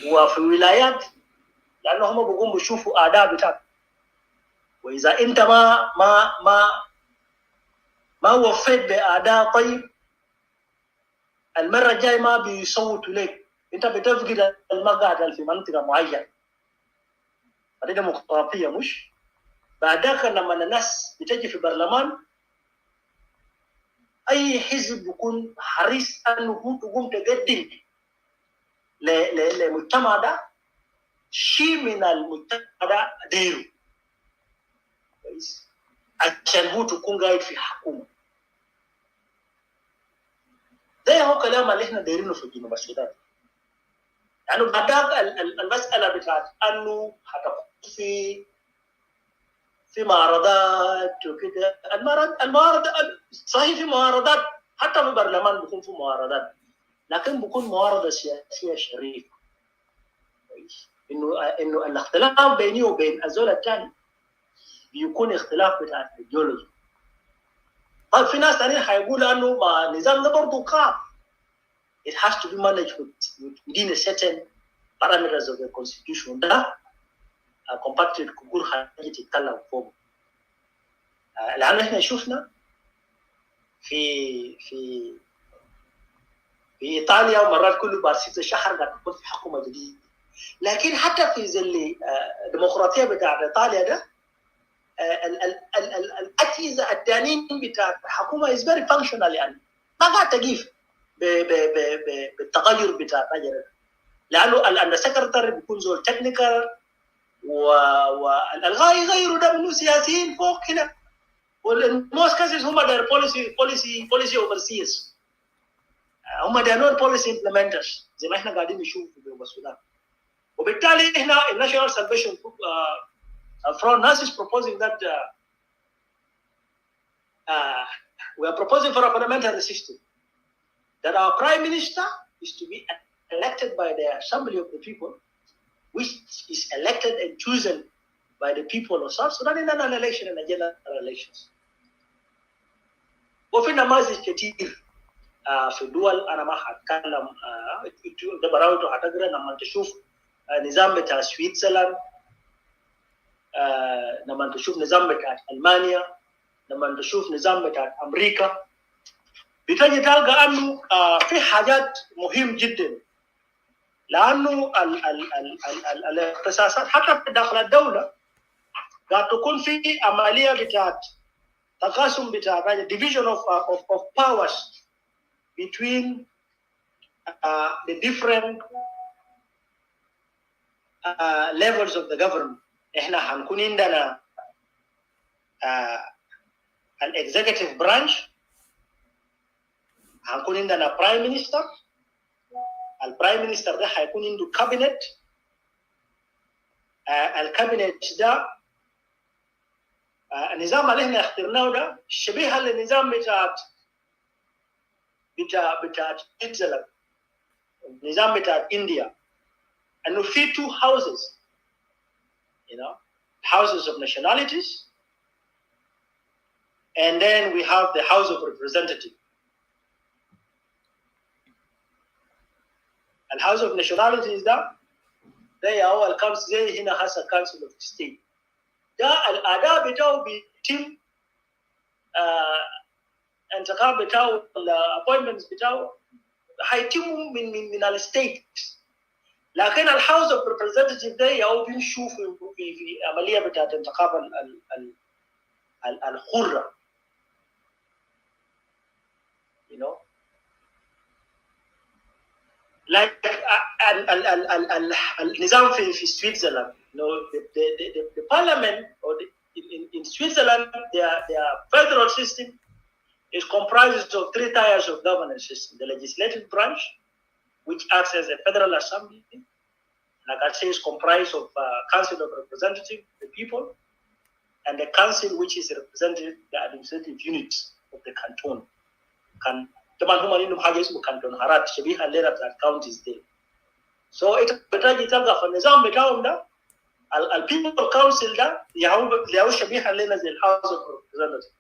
وفي ولايات، لانه هم بيقوموا بيشوفوا اداء بتاعك. واذا انت ما وفيت باداء طيب، المره الجايه ما بيصوتوا لك، انت بتفقد المقعد في منطقه معينه. هذه ديمقراطيه مش؟ بعدك لما الناس بتجي في برلمان، اي حزب بيكون حريص انه تقوم تقدم للمجتمع ده شيء من المجتمع ده ديره كويس، عشان هو تكون قاعد في حكومه. ده هو كلام اللي احنا دايرينه في جنوب السودان. يعني بعدك المساله بتاعت انه هتكون في معارضات وكده. المعارض صحيح في معارضات، حتى في البرلمان بيكون في معارضات، لكن بيكون معارضه سياسيه شريفه. انه الاختلاف بيني وبين الزول الثاني بيكون اختلاف بتاع ايديولوجي. طيب في ناس ثانيين هيقولوا انه النظام ده برضه قاعد. It has to be managed within a certain parameters of the constitution. ده compatriot كقول حاجه تتكلم فوق. لأن احنا شفنا في ايطاليا مرات كل بعد 6 شهر قاعد تكون في حكومه جديده. لكن حتى في ظل الديمقراطيه بتاع ايطاليا ده، الاجهزه التانيين بتاع الحكومه is very functional، يعني ما قاعد تقيف بالتغير بتاع الرجل، لانه السكرتري بيكون زول تكنيكال، والغايه يغيروا ده منه سياسيين فوق هنا، والموست كاسز هم داير بوليسي اوفرسيز، هم داير نون بوليسي امبلمنترز زي ما احنا قاعدين نشوف في جنوب السودان. وبالتالي احنا الناشونال سالفيشن front NAS is proposing that we are proposing for a parliamentary system, that our prime minister is to be elected by the assembly of the people, which is elected and chosen by the people of South Sudan in an election and a general elections. وفي نماذج كتير في دول انا ما هتكلم ده براوته هتقرا لما تشوف نظام بتاع سويسرلاند، لما تشوف نظام بتاع المانيا، لما تشوف نظام بتاع امريكا، بتجي تلقى انه في حاجات مهم جدا، لانه الاختصاصات حتى في داخل الدوله قاعد تكون في عمليه بتاعت تقاسم بتاع division of powers between the different levels of the government. احنا هنكون عندنا الاكزيكتيف برانش، هنكون عندنا برايم مينستر، البرايم مينستر ده هيكون عنده كابينت، الكابينت ده النظام اللي احنا اخترناه ده شبيه للنظام بتاع سويسرلاند، النظام بتاع انديا، انه في two houses, houses of nationalities, and then we have the House of Representatives. The House of Nationalities ده أول كونسل زي هنا هسه Council of State. ده الأداء بتاعه بيتم انتخاب بتاعه الappointments بتاعه هيتم من الستيت، لكن الهاوس اوف ريبريزنتيف ده او بنشوف في عمليه بتاعت انتخاب الحره، like النظام في سويسرلاند، the parliament or in Switzerland their federal system is comprised of 3 tiers of governance system: the legislative branch, which acts as a federal assembly, like I say, is comprised of council of representatives, the people, and the council, which is representing the administrative units of the canton. طبعا هم عندهم حاجه اسمه كانتون هارات شبيهه لنا بتاعت counties دي. So it بتاجي تلقى في النظام بتاعهم ده البيبل كونسل ده اللي شبيهه لنا زي الهاوس اوف ريبريزنتيف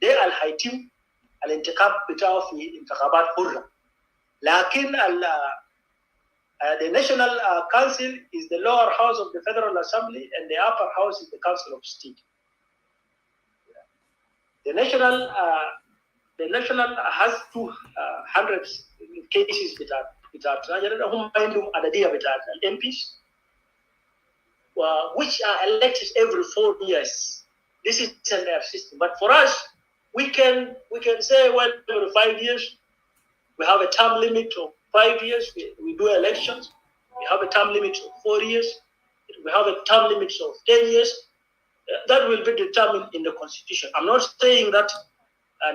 ده اللي هيتم الانتخاب بتاعه في انتخابات حره. لكن the National Council is the lower house of the Federal Assembly and the upper house is the Council of State. The national has 200 cases بتاعت هم عندهم عددية بتاعت MPs which are elected every 4 years. This is their system. But for us, we can say, well, every 5 years, we have a term limit of 5 years. We do elections. We have a term limit of 4 years. We have a term limit of 10 years. That will be determined in the constitution. I'm not saying that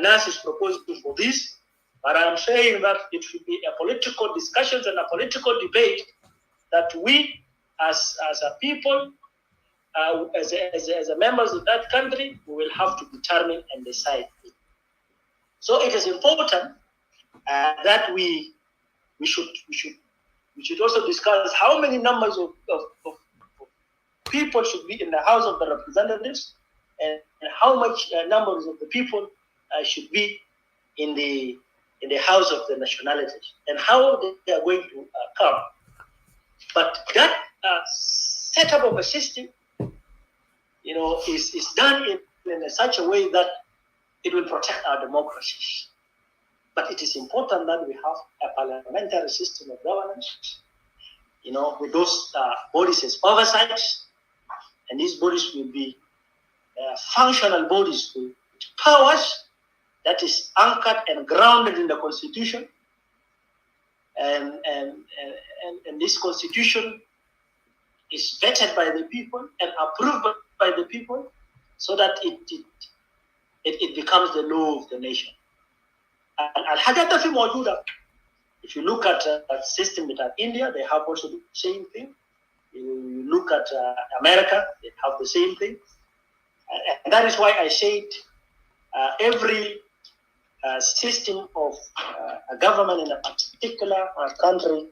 NAS is proposing for this, but I'm saying that it should be a political discussions and a political debate that we, as a people, as a members of that country, we will have to determine and decide. So it is important that we should also discuss how many numbers of people should be in the House of the Representatives and how much numbers of the people should be in the House of the Nationalities and how they are going to come. But that setup of a system, is done in such a way that it will protect our democracies. But it is important that we have a parliamentary system of governance, with those bodies as oversights, and these bodies will be functional bodies with powers that is anchored and grounded in the Constitution, and this Constitution is vetted by the people and approved by the people, so that it becomes the law of the nation. الحاجات ده في موجودة. If you look at the system at India, they have also the same thing. You look at America, they have the same thing. And that is why I said every system of a government in a particular country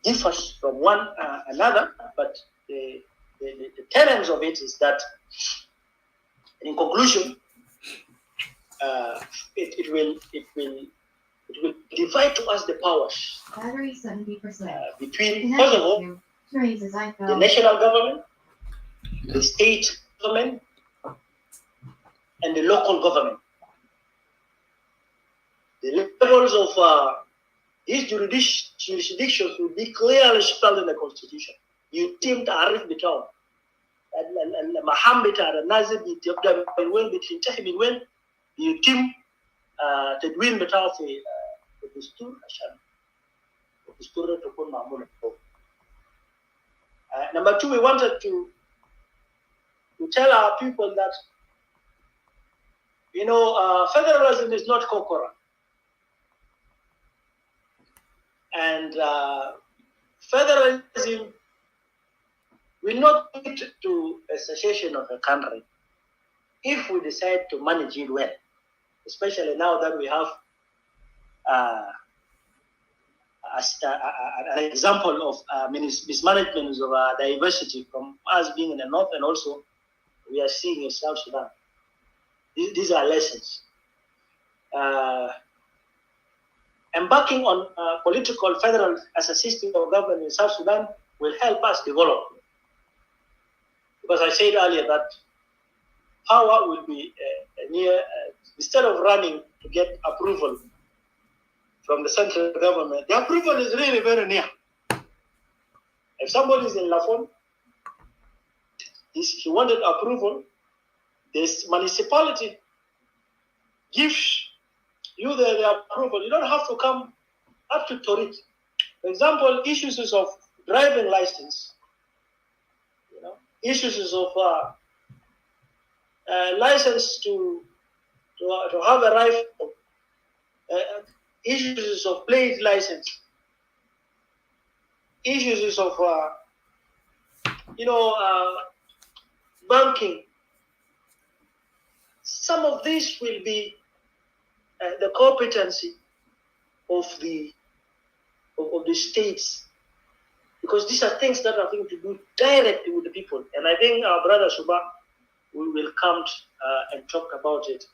differs from one another, but the tenets of it is that, in conclusion, it will divide to us the powers. Battery 70%. Between, first of all, the national government, the state government, and the local government. The levels of these jurisdictions will be clearly spelled in the Constitution. You team تعرف بتاعه المهام بتاع الناس بتبدأ من وين بتنتهي من وين يتم تدوين بتاعه في الدستور عشان الدستور تكون معمولة فوق. Number two, we wanted to tell our people that federalism is not Kokora. And federalism will not lead to a secession of a country if we decide to manage it well, especially now that we have an example of mismanagement of diversity from us being in the north, and also we are seeing in South Sudan. These are lessons. Embarking on political federal as a system of government in South Sudan will help us develop. Because I said earlier that power will be instead of running to get approval from the central government, the approval is really very near. If somebody is in Lafon, he wanted approval, this municipality gives you the approval. You don't have to come up to Torit. For example, issues of driving license, issues of license to have a rifle, issues of plate license, issues of banking. Some of these will be the competency of the of the states, because these are things that are going to do directly with the people. And I think our brother Suba will come and talk about it.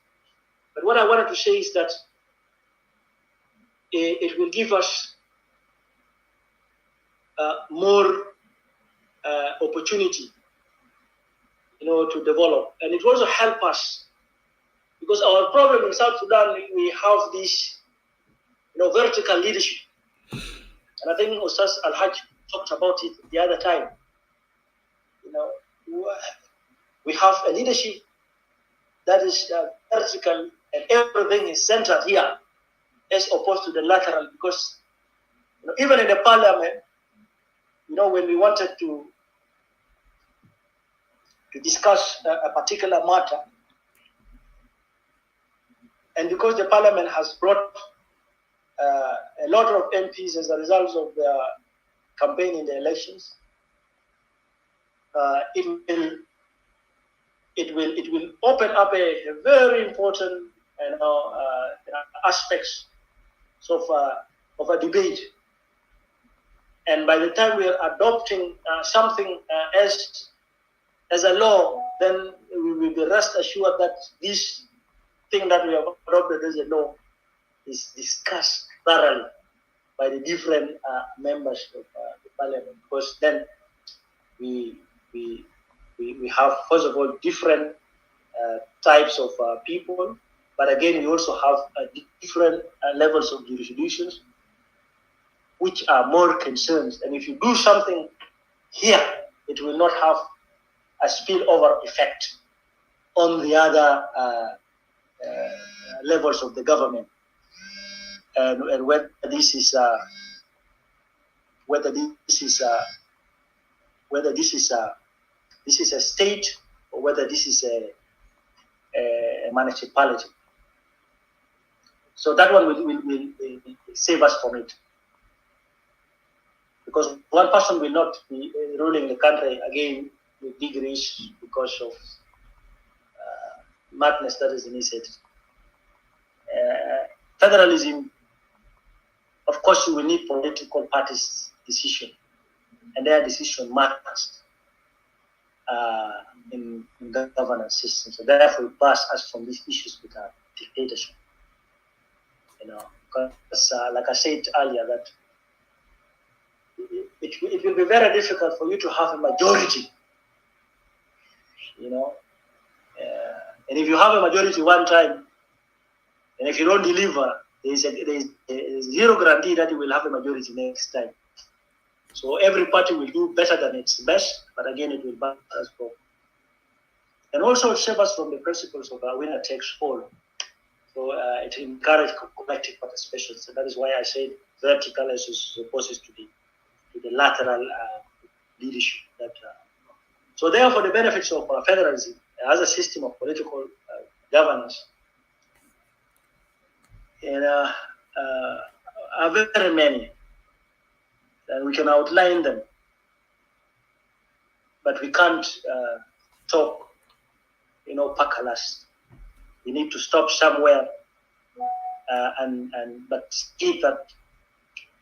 But what I wanted to say is that it will give us more opportunity, to develop, and it will also help us, because our problem in South Sudan, we have this, vertical leadership, and I think Ustaz Al-Hajj talked about it the other time. We have a leadership that is vertical, and everything is centered here, as opposed to the lateral. Because even in the parliament, when we wanted to discuss a particular matter, and because the parliament has brought a lot of MPs as a result of their campaign in the elections, it will open up a very important aspects of a debate. And by the time we are adopting something as a law, then we will be rest assured that this thing that we have adopted as a law is discussed thoroughly by the different members of the parliament. Because then we have, first of all, different types of people, but again, we also have different levels of jurisdictions, which are more concerns. And if you do something here, it will not have a spillover effect on the other levels of the government. And whether this is a state, or whether this is a municipality. So that one will save us from it. Because one person will not be ruling the country again with degrees because of madness that is initiated. Federalism, of course, you will need political parties' decision, and their decision matters in the governance system. So therefore, it bars us from these issues with our dictatorship. Because like I said earlier, that it will be very difficult for you to have a majority, and if you have a majority one time, and if you don't deliver, there is zero guarantee that you will have a majority next time. So every party will do better than its best, but again, it will back us from. And also save us from the principles of winner takes all. So it encourages collective participation. So that is why I said vertical as opposed to the lateral leadership. So therefore, the benefits of federalism as a system of political governance are very many, and we can outline them, but we can't talk, packalas. We need to stop somewhere, but see that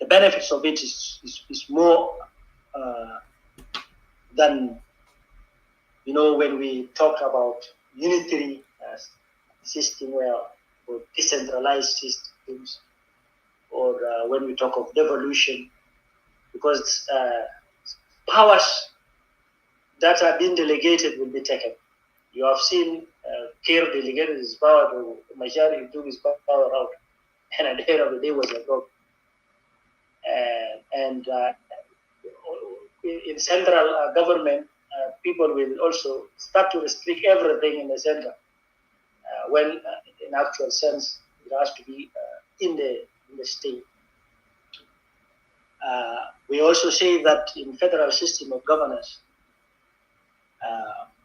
the benefits of it is more than when we talk about unitary system or decentralized systems, or when we talk of devolution, because powers that are being delegated will be taken. You have seen Kir delegated his power to Machar, took his power out, and at the end of the day was a dog. And in central government, people will also start to restrict everything in the center, when in actual sense it has to be in the state. We also say that in federal system of governance,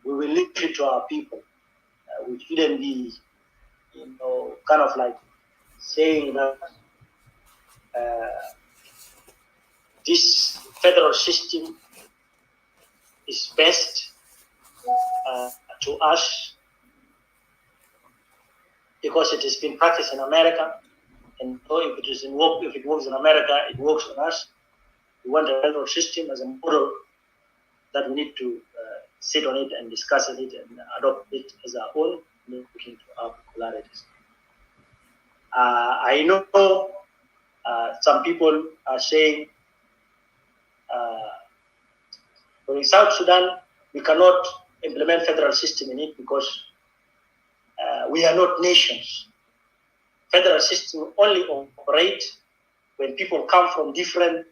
we will leave it to our people. We shouldn't be, kind of like saying that this federal system is best to us because it has been practiced in America, And if it is if it works in America, it works on us. We want a federal system as a model that we need to sit on it and discuss it and adopt it as our own, looking to our particularities. I know some people are saying, in South Sudan, we cannot implement federal system in it because we are not nations. Federal system only operate when people come from different,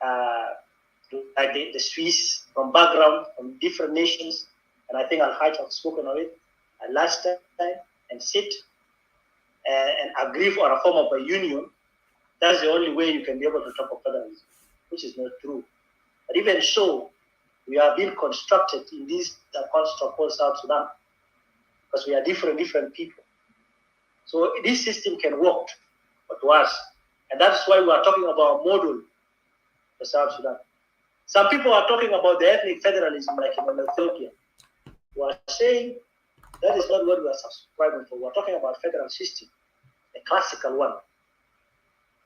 like the Swiss, from background, from different nations, and I think Al-Hajj have spoken of it last time, and sit and agree for a form of a union. That's the only way you can be able to talk of federalism, which is not true. But even so, we are being constructed in this construct called South Sudan because we are different people. So this system can work to us. And that's why we are talking about a model for South Sudan. Some people are talking about the ethnic federalism like in Ethiopia. We are saying that is not what we are subscribing for. We are talking about federal system, a classical one.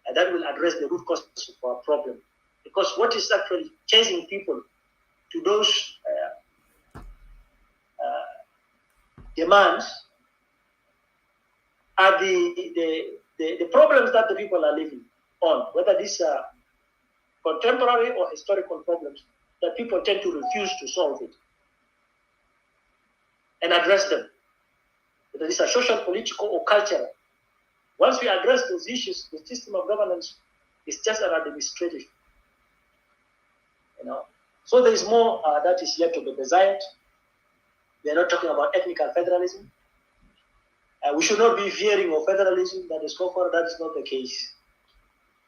And that will address the root causes of our problem. Because what is actually chasing people to those demands are the problems that the people are living on, whether these are contemporary or historical problems that people tend to refuse to solve it and address them. Whether these are social, political, or cultural. Once we address those issues, the system of governance is just an administrative. So there is more that is yet to be desired. We are not talking about ethnical federalism. We should not be fearing of federalism that is so far. That is not the case.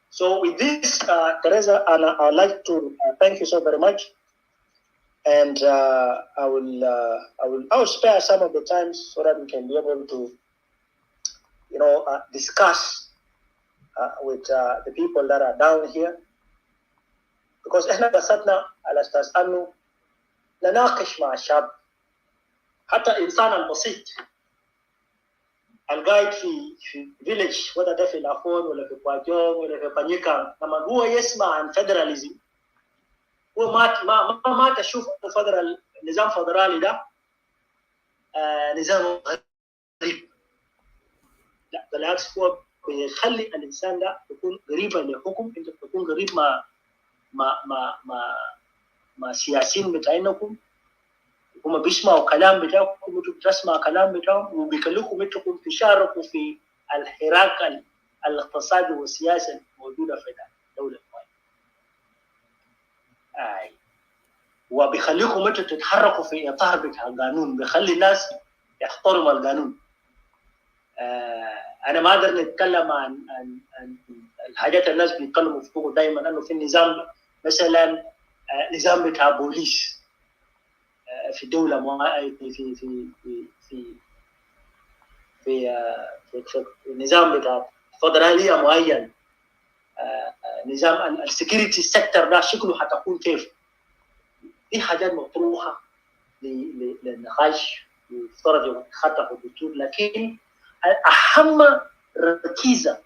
So with this, Teresa, I'd like to thank you so very much, and I will spare some of the time so that we can be able to, discuss with the people that are down here, because احنا قصدنا على اساس انه نناقش مع الشعب حتى الانسان البسيط القاعد في فيليج ولا ده في لافون ولا في باجوم ولا في بانيكا لما هو يسمع عن فيدراليزم هو ما تشوف فدرال نظام فدرالي ده نظام غريب، لا بالعكس هو بيخلي الانسان ده يكون قريبا للحكم. انت تكون قريب مع سياسيين بتاعينكم، هم بيسمعوا كلام بتاعكم وانتم بتسمعوا كلام بتاعهم، وبيخلوكم انتم تشاركوا في الحراك الاقتصادي والسياسي الموجوده في الدوله المعينه. وبيخليكم انتم تتحركوا في اطار بتاع القانون، بيخلي الناس يحترموا القانون. انا ما اقدر نتكلم عن الحاجات الناس بيتكلموا فوق دائما انه في النظام مثلا نظام بتاع بوليس في دولة في نظام بتاع فدرالية معين، نظام السكيورتي سيكتور ده شكله حتكون كيف. دي حاجات مطروحة للنقاش ويفترض يتخطى في الدستور، لكن أهم ركيزة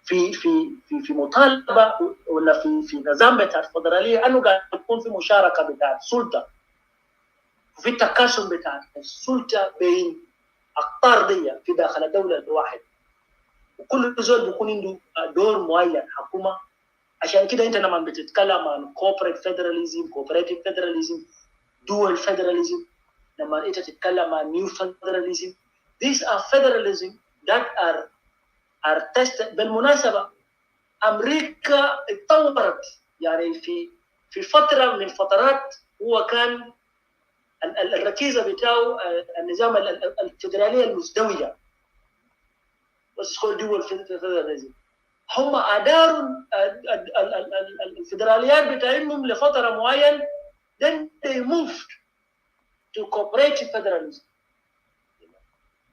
في مطالبة ولا في نظام بتاع الفدرالية انه قاعد يكون في مشاركة بتاع السلطة وفي التقاسم بتاع السلطة بين أقطار دي في داخل الدولة الواحد، وكل زول بيكون عنده دور معين حكومة. عشان كده انت لما بتتكلم عن corporate federalism, cooperative federalism, dual federalism، لما انت تتكلم عن new federalism، these are federalism that are tested. بالمناسبة أمريكا اتطورت يعني في فترة من الفترات، هو كان الركيزة بتاعه النظام الفدرالية المزدوجة، بس كل دول فدراليزم، هم أداروا الفدراليات بتاعهم لفترة معينة. Then they moved to cooperative federalism.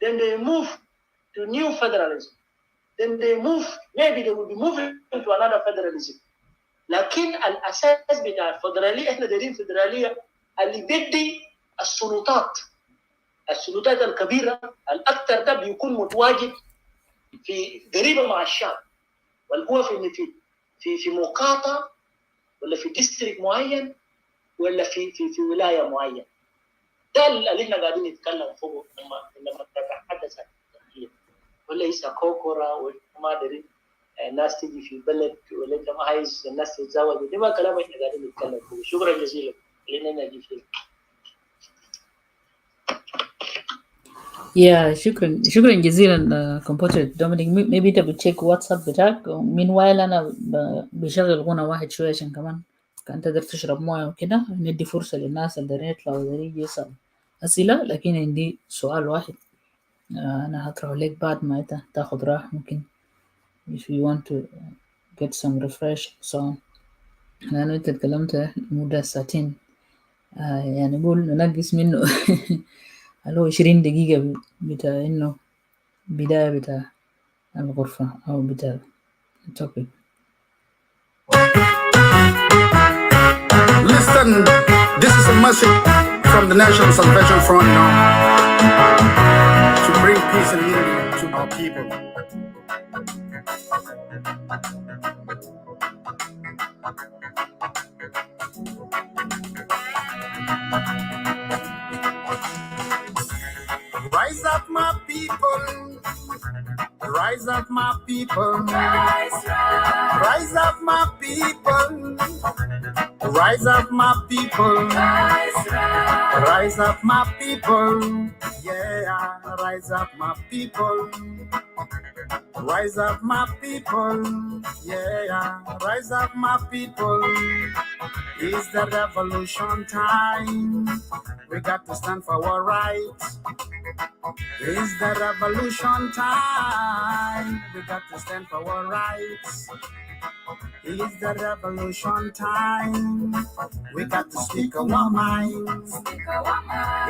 Then they moved to new federalism. Then they maybe they will be moving to another federalism. لكن الأساس بتاع الفدرالية احنا دايرين فدرالية اللي بدي السلطات الكبيرة الأكثر ده بيكون متواجد في قريبه مع الشام، ولا هو في مقاطعه ولا في ديستريكت معين ولا في ولايه معينه. ده اللي احنا قاعدين نتكلم فوق لما نتحدث عن التغيير. ولا يسا كوكورا وما ادري الناس تيجي في بلد ولا انت ما عايز الناس تتزوج، ده ما كلام احنا قاعدين نتكلم فوق. شكرا جزيلا لنا نجي فيه. Yeah, شكرا جزيلا Compatriot Dominic. maybe انت بتشيك واتساب بتاعك. meanwhile انا بشغل غنى واحد شوية عشان كمان كان تقدر تشرب موية وكده، ندي فرصة للناس اللي دارين يطلعوا ودارين يجي يسأل أسئلة. لكن عندي سؤال واحد أنا هطرحه لك بعد ما أنت تاخد راحة. ممكن if you want to get some refresh so on. لأنه أنت اتكلمت مدة ساعتين، يعني نقول ننقص منه اللي هو 20 دقيقة بتاع إنه بداية بتاع الغرفة أو بتاع التوبيك. Listen, this is a message from the National Salvation Front now to bring peace and unity to our people. Rise up, my people. Rise up, my people. Rise up, my people. Rise up, my people. Rise up, my people. Yeah, rise up, my people. Rise up, my people. Yeah, rise up, my people. It's the revolution time. We got to stand for our rights. It's the revolution time. We got to stand for our rights. It's the revolution time. We got to speak our minds.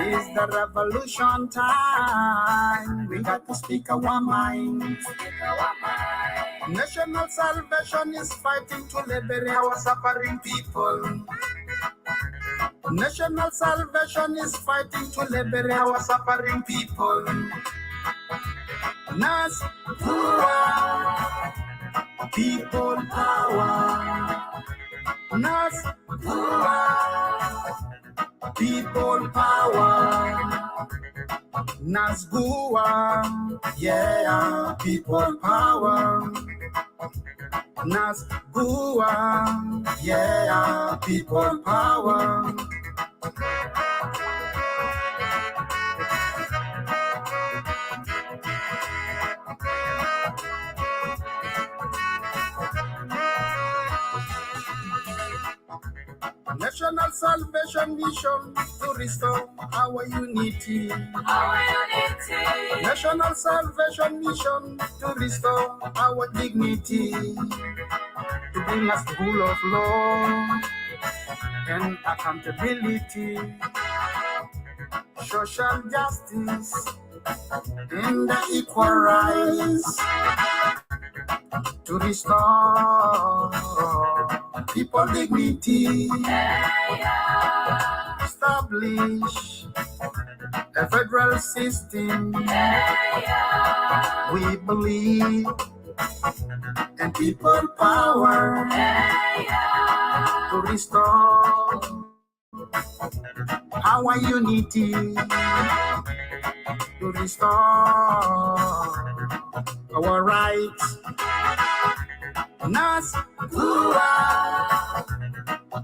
It's the revolution time. We got to speak our minds. National Salvation is fighting to liberate our suffering people. National Salvation is fighting to liberate our suffering people. Nas people power. Nas people power. Nazgua, yeah, people power. Nazgua, yeah, people power. National Salvation Mission to restore our unity. National Salvation Mission to restore our dignity. To bring us the rule of law and accountability. Social justice and the equal rights. To restore people dignity, establish a federal system. We believe in people power to restore our unity, to restore our rights. Nas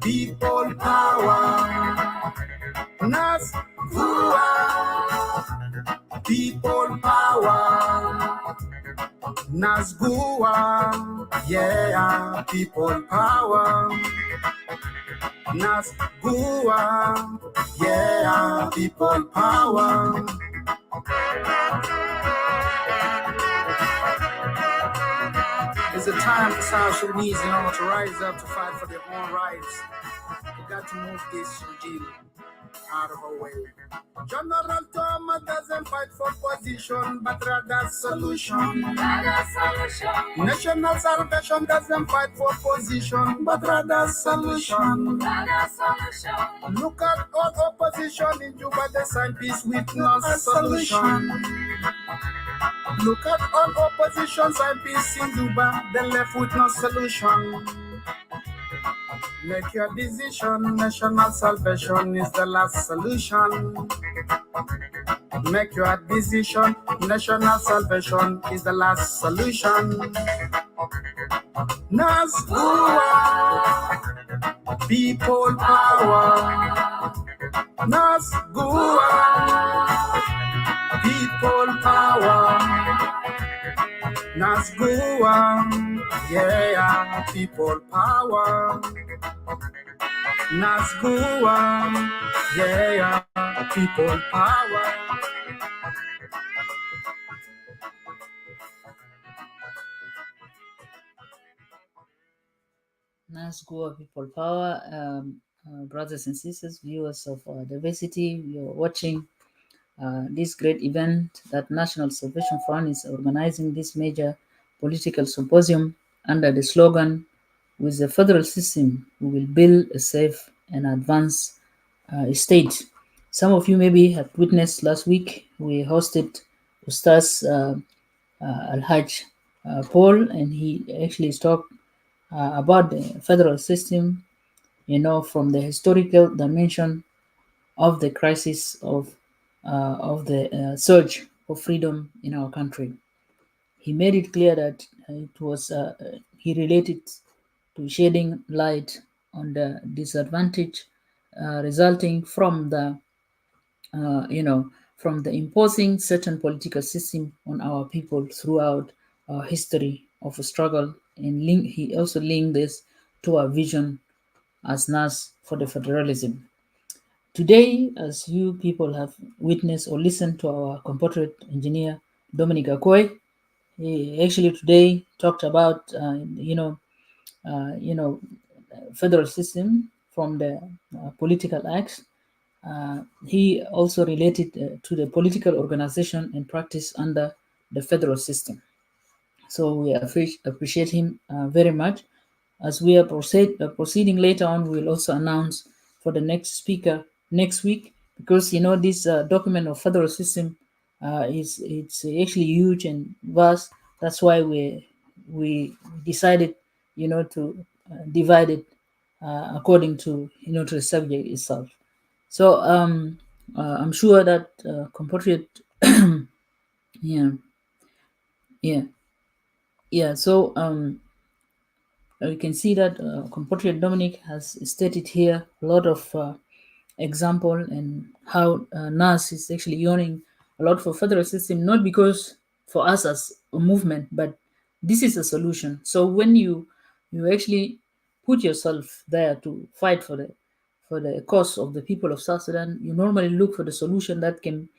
people power. Nas people power. Nazgua, yeah, people power. Nazgua, yeah, people power. It's a time for South Sudanese and all to rise up to fight for their own rights. We got to move this regime out of our way. General Thomas doesn't fight for position, but rather solution. National Salvation doesn't fight for position, but rather solution. Look at all opposition in Juba, they sign peace with no solution. Look at all oppositions I peace in Dubai, they left with no solution. Make your decision, national salvation is the last solution. Make your decision, national salvation is the last solution. Nazgua, people power. Nazgua, people power. Nazgua, yeah, people power. Nazgua, yeah, people power. Nice Goa people power. Brothers and sisters, viewers of diversity, you're watching this great event that National Salvation Front is organizing this major political symposium under the slogan, with the federal system, we will build a safe and advanced state. Some of you maybe have witnessed last week, we hosted Ustaz Al-Hajj Paul, and he actually talked about the federal system, from the historical dimension of the crisis of the surge for freedom in our country. He made it clear that it was he related to shedding light on the disadvantage resulting from the from the imposing certain political system on our people throughout our history of a struggle. And he also linked this to our vision as NAS for the federalism. Today, as you people have witnessed or listened to our compatriot engineer Dominic Akwai, he actually today talked about federal system from the political acts. He also related to the political organization and practice under the federal system. So we appreciate him very much. As we are proceeding later on, we will also announce for the next speaker next week, because this document of federal system is it's actually huge and vast. That's why we decided to divide it according to to the subject itself. So I'm sure that compatriot, yeah, yeah, yeah. So you can see that compatriot Dominic has stated here a lot of example and how NAS is actually yearning a lot for federal system, not because for us as a movement, but this is a solution. So when you actually put yourself there to fight for the cause of the people of South Sudan, you normally look for the solution that can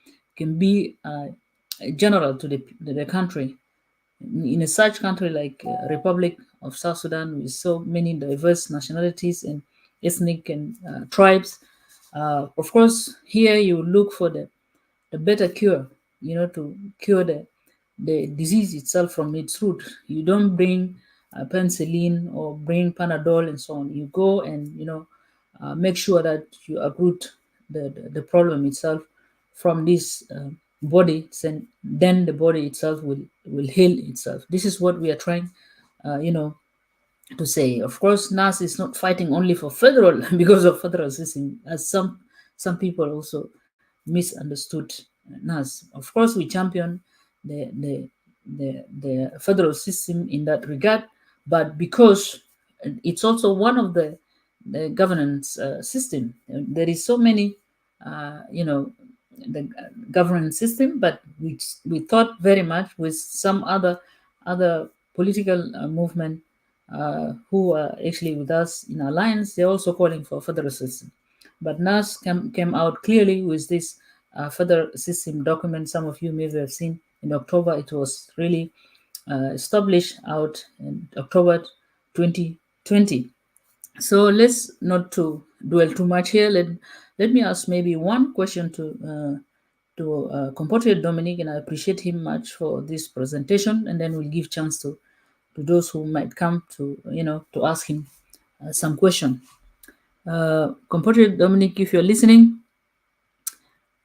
be general to the country. In a such country like Republic of South Sudan, with so many diverse nationalities and ethnic and tribes, of course, here you look for the better cure, to cure the disease itself from its root. You don't bring penicillin or bring Panadol and so on. You go and make sure that you uproot the problem itself from this body, and then the body itself will heal itself. This is what we are trying, you know, to say. Of course, NAS is not fighting only for federal because of federal system, as some people also misunderstood NAS. Of course, we champion the federal system in that regard, but because it's also one of the governance system. There is so many, the governance system, but we thought very much with some other political movement who are actually with us in alliance. They're also calling for federal system, but NAS came out clearly with this federal system document. Some of you may have seen in October. It was really established out in October 2020. So let's not to dwell too much here. Let me ask maybe one question to compatriot Dominic, and I appreciate him much for this presentation, and then we'll give chance to those who might come to to ask him some question. Compatriot Dominic, if you're listening,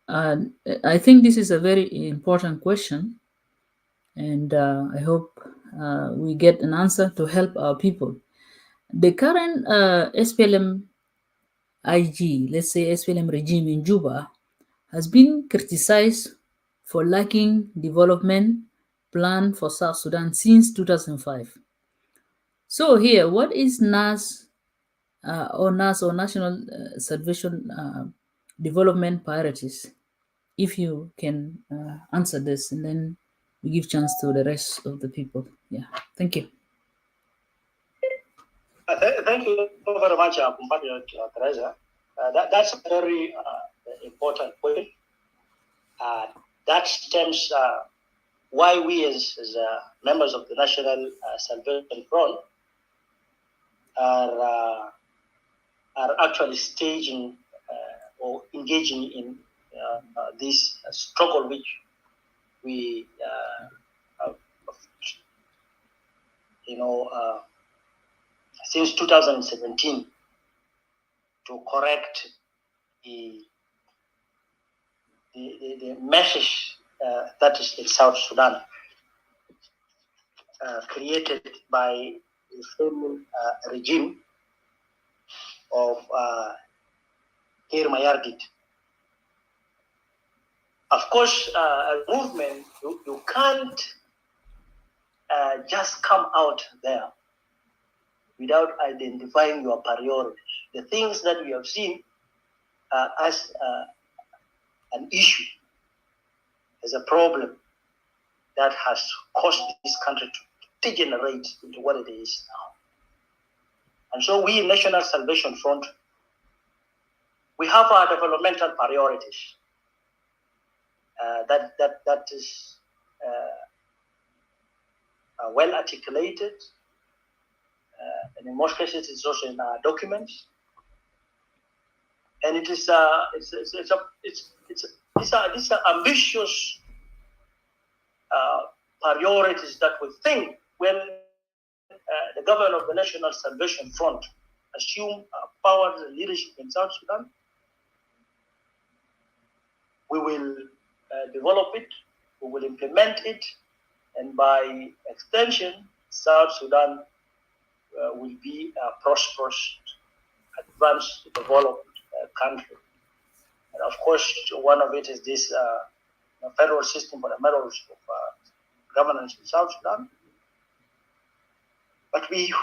I think this is a very important question, And I hope we get an answer to help our people. The current SPLM IG, let's say SPLM regime in Juba, has been criticized for lacking development plan for South Sudan since 2005. So here, what is NAS or National Salvation Development Priorities? If you can answer this, and then we give chance to the rest of the people. Yeah, thank you. Thank you very much, Compatriot Teresa. That's a very important point. That stems why we as members of the National Salvation Front are actually staging or engaging in this struggle which we since 2017 to correct the message that is in South Sudan created by the famous regime of Kir Mayardit. Of course, a movement, you can't just come out there without identifying your priorities. The things that we have seen as an issue, as a problem that has caused this country to degenerate into what it is now. And so we, National Salvation Front, we have our developmental priorities that is well articulated, and in most cases it's also in our documents. And it is these are ambitious priorities that we think when the government of the National Salvation Front assume power and leadership in South Sudan, we will develop it, we will implement it, and by extension, South Sudan will be a prosperous, advanced, developed country. And of course, one of it is this federal system for the methods of governance in South Sudan. But we,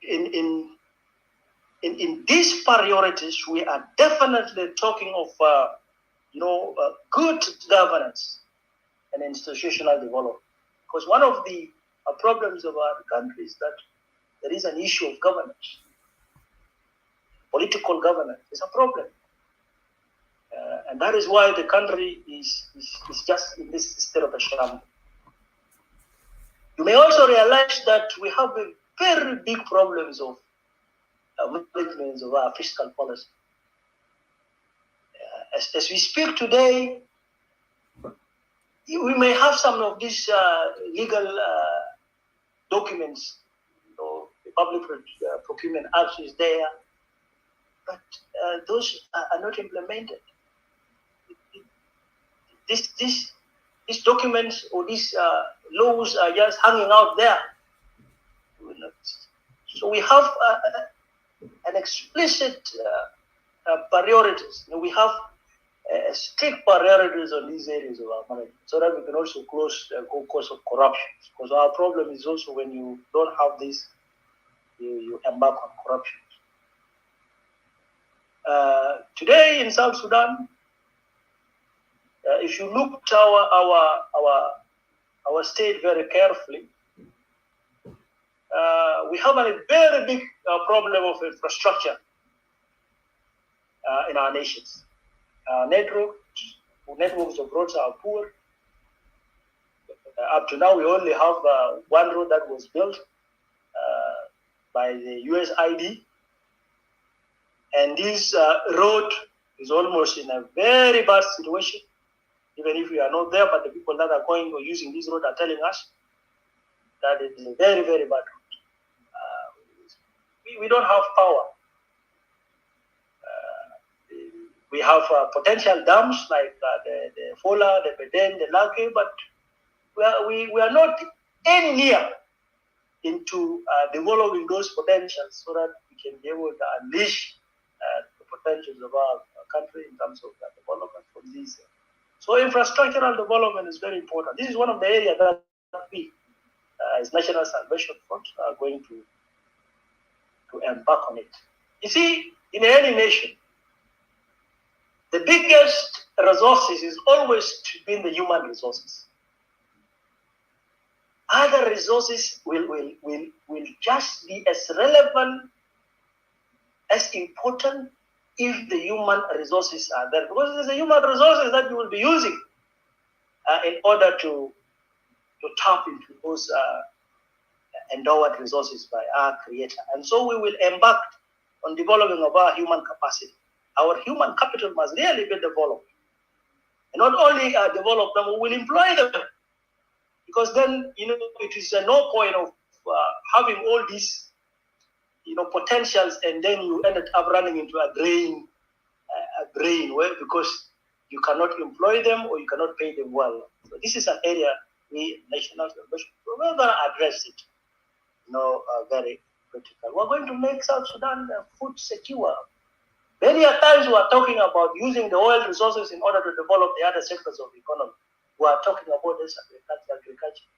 in these priorities, we are definitely talking of good governance and institutional development. Because one of the problems of our country is that there is an issue of governance. Political governance is a problem. And that is why the country is just in this state of a shambles. You may also realize that we have a very big problems of management of our fiscal policy. As we speak today, we may have some of these legal documents, the Public Procurement Act is there, but those are not implemented. These documents or these laws are just hanging out there. So we have an explicit priorities. We have strict priorities on these areas of our management so that we can also close the course of corruption. Because our problem is also when you don't have this, you embark on corruption. Today in South Sudan, if you look at our state very carefully, we have a very big problem of infrastructure in our nations. Networks of roads are poor. Up to now, we only have one road that was built by the USAID. And this road is almost in a very bad situation, even if we are not there, but the people that are going or using this road are telling us that it is a very, very bad road. We don't have power. We have potential dams like the Fola, the Beden, the Lake, but we are not any near into developing those potentials so that we can be able to unleash the potentials of our country in terms of development from these. So infrastructural development is very important. This is one of the areas that we, as National Salvation Front, are going to embark on it. You see, in any nation, the biggest resources is always been the human resources. Other resources will just be as relevant, as important if the human resources are there. Because it's the human resources that you will be using in order to tap into those endowed resources by our Creator. And so we will embark on developing of our human capacity. Our human capital must really be developed. And not only develop them, we will employ them. Because then, it is no point of having all these, potentials, and then you end up running into a drain, because you cannot employ them or you cannot pay them well. So this is an area we, National Salvation, we're going to address it, very critical. We're going to make South Sudan food secure. Many times we are talking about using the oil resources in order to develop the other sectors of the economy. We are talking about this agriculture.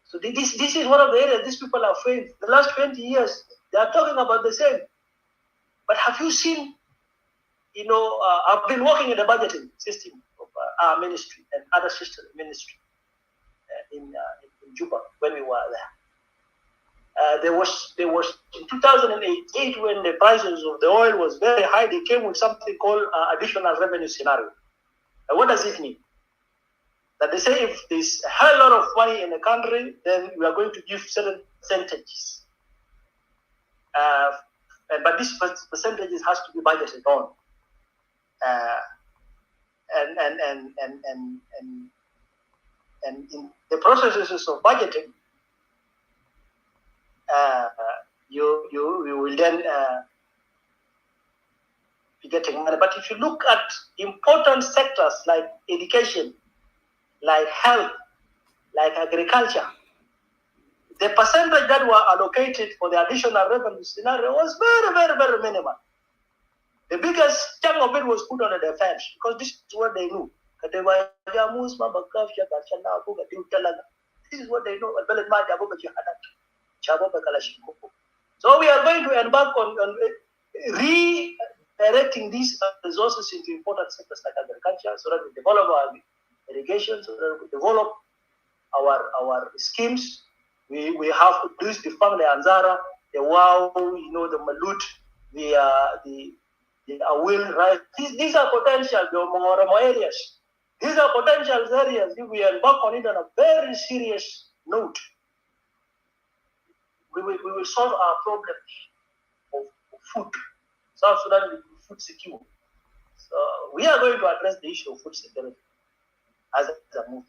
So this is one of the areas these people have failed. The last 20 years, they are talking about the same. But have you seen, I've been working in the budgeting system of our ministry and other sister ministry in Juba when we were there. There was in 2008 when the prices of the oil was very high, they came with something called additional revenue scenario. And what does it mean? That they say if there's a hell lot of money in the country, then we are going to give certain percentages. But these percentages has to be budgeted on. And in the processes of budgeting, you will then be getting money. But if you look at important sectors like education, like health, like agriculture, the percentage that were allocated for the additional revenue scenario was very, very, very minimal. The biggest chunk of it was put on the defense because this is what they knew. This is what they know. So we are going to embark on redirecting these resources into important sectors like agriculture so that we develop our irrigation, so that we develop our schemes. We have produced the family Anzara, the Wow, the Malut, the Awil, right? These are potential, the Moramo areas. These are potential areas. If we embark on it on a very serious note, we will solve our problems of food. South Sudan will be food secure. So we are going to address the issue of food security as a movement.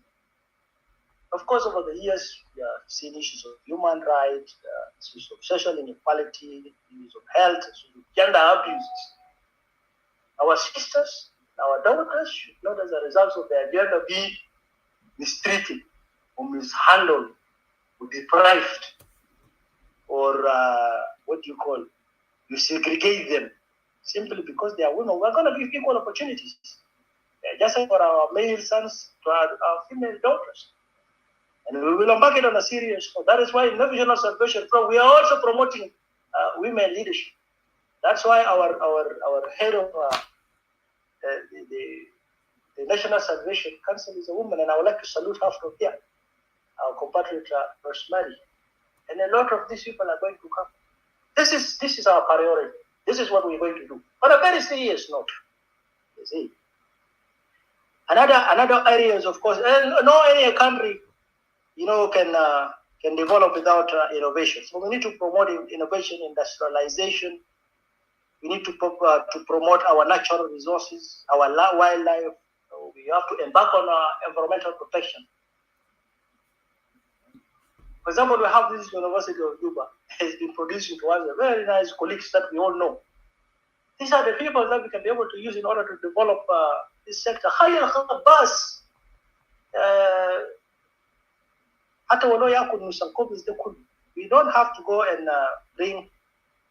Of course, over the years, we have seen issues of human rights, issues of social inequality, issues of health, issues of gender abuses. Our sisters, our daughters should not, as a result of their gender, be mistreated or mishandled or deprived or you segregate them simply because they are women. We're going to give equal opportunities, just like for our male sons to our female daughters. And we will embark it on a serious note. That is why in National Salvation Front, we are also promoting women leadership. That's why our head of the National Salvation Council is a woman, and I would like to salute her from here, our compatriot Rosemary. And a lot of these people are going to come. This is our priority. This is what we're going to do. On a very serious note, you see. Another areas, of course, and no any country, can develop without innovation. So we need to promote innovation, industrialization. We need to promote our natural resources, our wildlife. So we have to embark on environmental protection. For example, we have this University of Juba. It's been producing to us a very nice colleagues that we all know. These are the people that we can be able to use in order to develop this sector. Khayr Khabas, hata walo yakul nusankobi the could. We don't have to go and bring.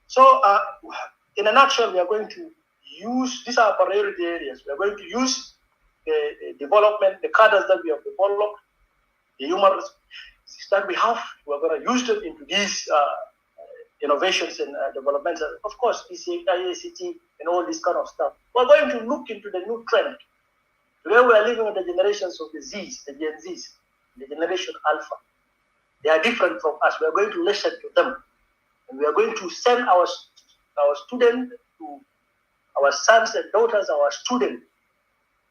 So in a nutshell, we are going to use these are priority areas. We are going to use the development, the cadres that we have developed, the human resources that we have. We are going to use them into these innovations and developments. Of course, ICT and all this kind of stuff. We're going to look into the new trend. Today we are living with the generations of the Zs, the Gen Zs, the generation Alpha. They are different from us. We are going to listen to them. And we are going to send our students, to our sons and daughters, our students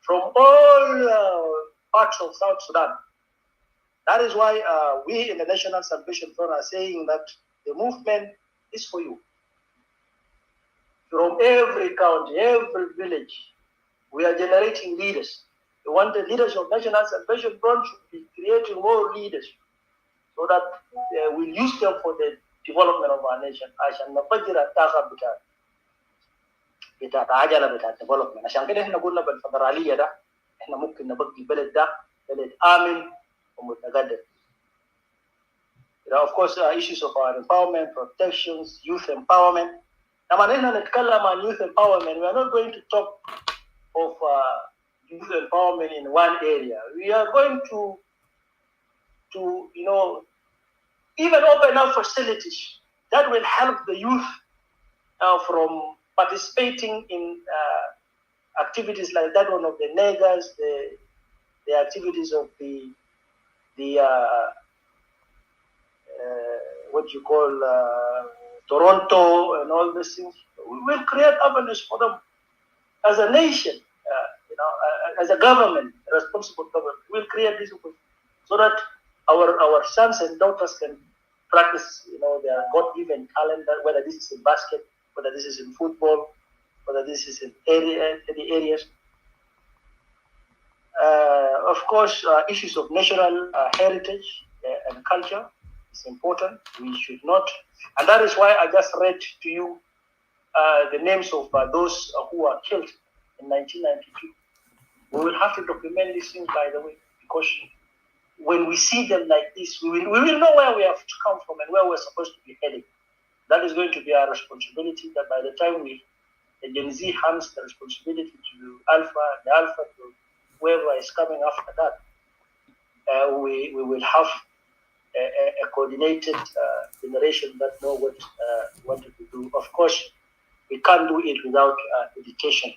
from all parts of South Sudan. That is why we in the National Salvation Front are saying that the movement is for you. From every county, every village, we are generating leaders. We want the leaders of National Salvation Front to be creating more leaders so that we'll use them for the development of our nation. عشان نفجر الطاقة بتاعت عجلة بتاعت development. عشان كده احنا قلنا بالفدرالية ده احنا ممكن نبقي البلد ده بلد آمن ومتقدم. Of course, issues of our empowerment, protections, youth empowerment. Now, when we نتكلم عن youth empowerment, we are not going to talk of youth empowerment in one area. We are going to even open up facilities that will help the youth from participating in activities like that one of the neggers, the activities of the what you call Toronto and all these things. We will create avenues for them as a nation, as a government, a responsible government. We'll create this so that our sons and daughters can practice, their God-given talent, whether this is in basket, whether this is in football, whether this is in any areas. Of course, issues of national heritage and culture is important. We should not, and that is why I just read to you the names of those who were killed in 1992. We will have to document these things, by the way, because when we see them like this, we will know where we have to come from and where we're supposed to be heading. That is going to be our responsibility, that by the time the Gen Z hands the responsibility to the Alpha to whoever is coming after that, we will have a coordinated generation that know what to do. Of course, we can't do it without education.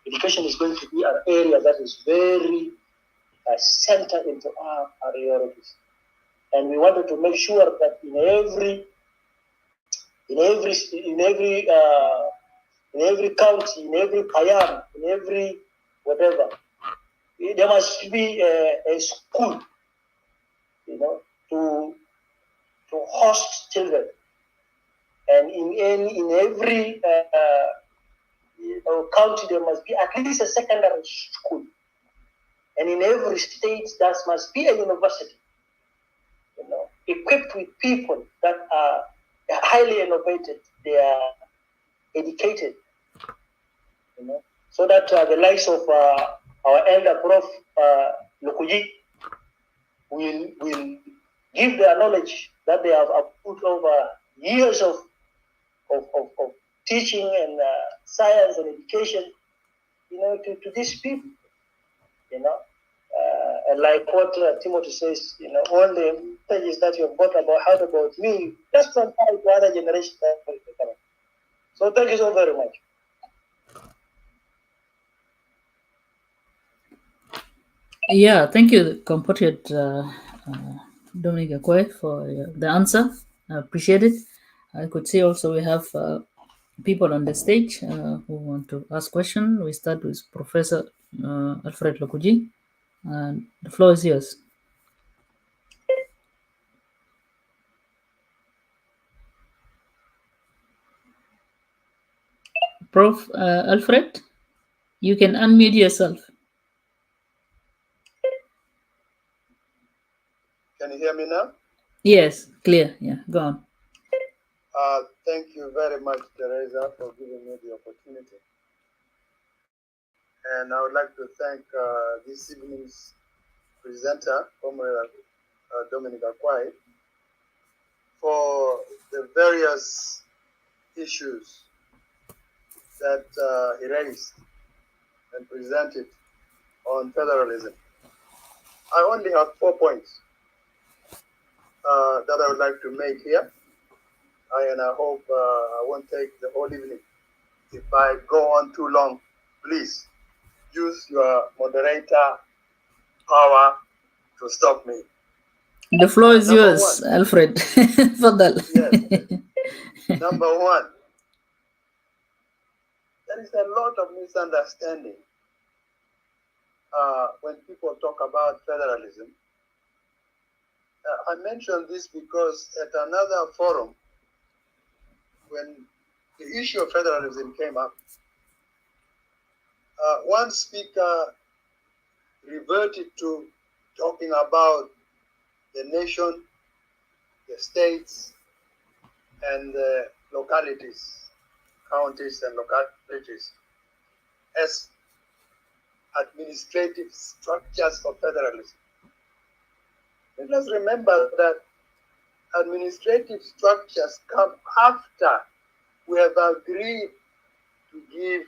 Education is going to be an area that is very centered into our priorities, and we wanted to make sure that in every county, in every payam, in every whatever, there must be a school, to host children, and in every county there must be at least a secondary school, and in every state there must be a university, equipped with people that are highly innovative, they are educated, so that the likes of our elder Prof. Lukuji will give their knowledge that they have put over years of teaching and science and education, to these people, and like what Timothy says, all the messages that you have heard about me, just from to other generations. So thank you so very much. Yeah, thank you, Compatriot Dominic Akwai, for the answer. I appreciate it. I could see also we have people on the stage who want to ask questions. We start with Professor Alfred Lokuji, and the floor is yours. Prof. Alfred, you can unmute yourself. Can you hear me now? Yes, clear. Yeah, go on. Thank you very much, Teresa, for giving me the opportunity. And I would like to thank this evening's presenter, Comrade Dominic Akwai, for the various issues that he raised and presented on federalism. I only have 4 points that I would like to make here, and I hope I won't take the whole evening. If I go on too long, please use your moderator power to stop me. The floor is Number yours, one. Alfred. Fadal. Yes. Number one, there is a lot of misunderstanding when people talk about federalism. I mention this because at another forum, when the issue of federalism came up, one speaker reverted to talking about the nation, the states, and the localities, counties and localities, as administrative structures of federalism. Let us remember that administrative structures come after we have agreed to give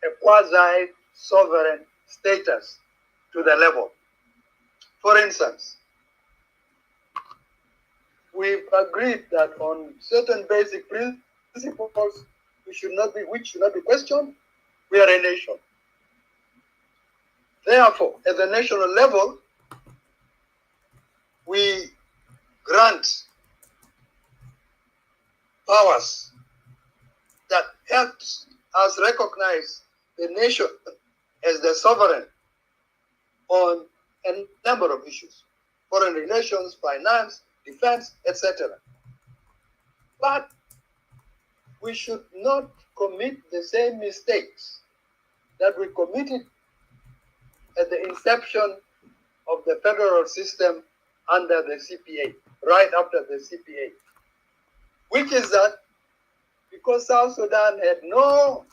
a quasi-sovereign status to the level. For instance, we've agreed that on certain basic principles which should not be questioned, we are a nation. Therefore, at the national level, we grant powers that helps us recognize the nation as the sovereign on a number of issues: foreign relations, finance, defense, etc. But we should not commit the same mistakes that we committed at the inception of the federal system under the CPA, right after the CPA, which is that because South Sudan had no,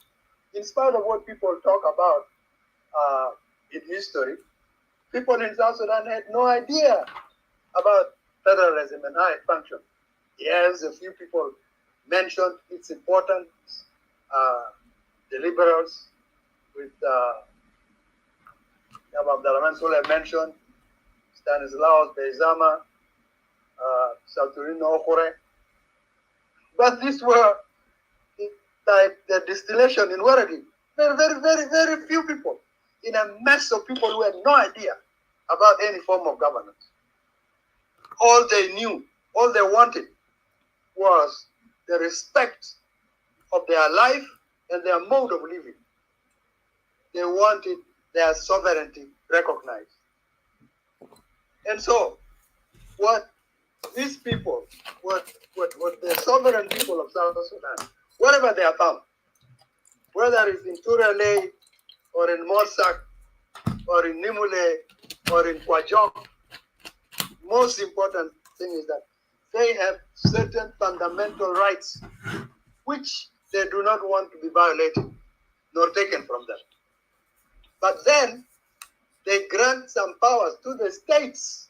in spite of what people talk about in history, people in South Sudan had no idea about federalism and how it functioned. Yes, a few people mentioned its importance. The liberals with Abdurrahman Soleh mentioned, Stanislaus Beizama, Saturino Okore. But these were like the distillation in Waradi. Very few people in a mass of people who had no idea about any form of governance. All they knew, all they wanted was the respect of their life and their mode of living. They wanted their sovereignty recognized. And so, what these people, what the sovereign people of South Sudan, wherever they are found, whether it's in Turale or in Morsak or in Nimule or in Kwajok, most important thing is that they have certain fundamental rights which they do not want to be violated nor taken from them. But then they grant some powers to the states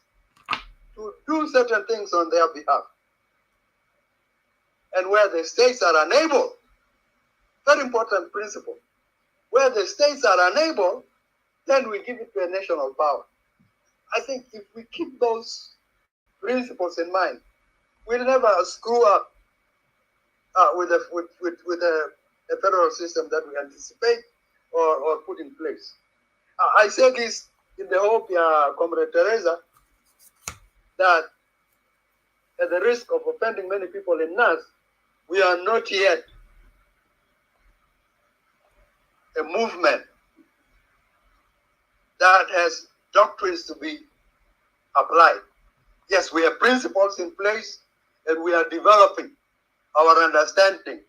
to do certain things on their behalf. And where the states are unable, very important principle, where the states are unable, then we give it to a national power. I think if we keep those principles in mind, we'll never screw up with a federal system that we anticipate or put in place. I say this in the hope, Comrade Teresa, that at the risk of offending many people in NAS, we are not yet a movement that has doctrines to be applied. Yes, we have principles in place and we are developing our understanding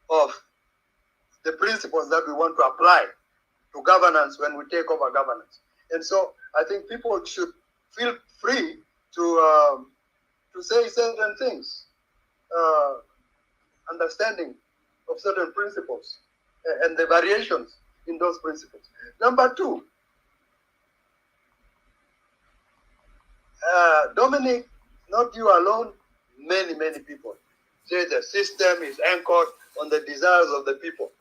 of the principles that we want to apply to governance when we take over governance. And so I think people should feel free to say certain things, understanding of certain principles and the variations in those principles. Number two, Dominic, not you alone, many people say the system is anchored on the desires of the people.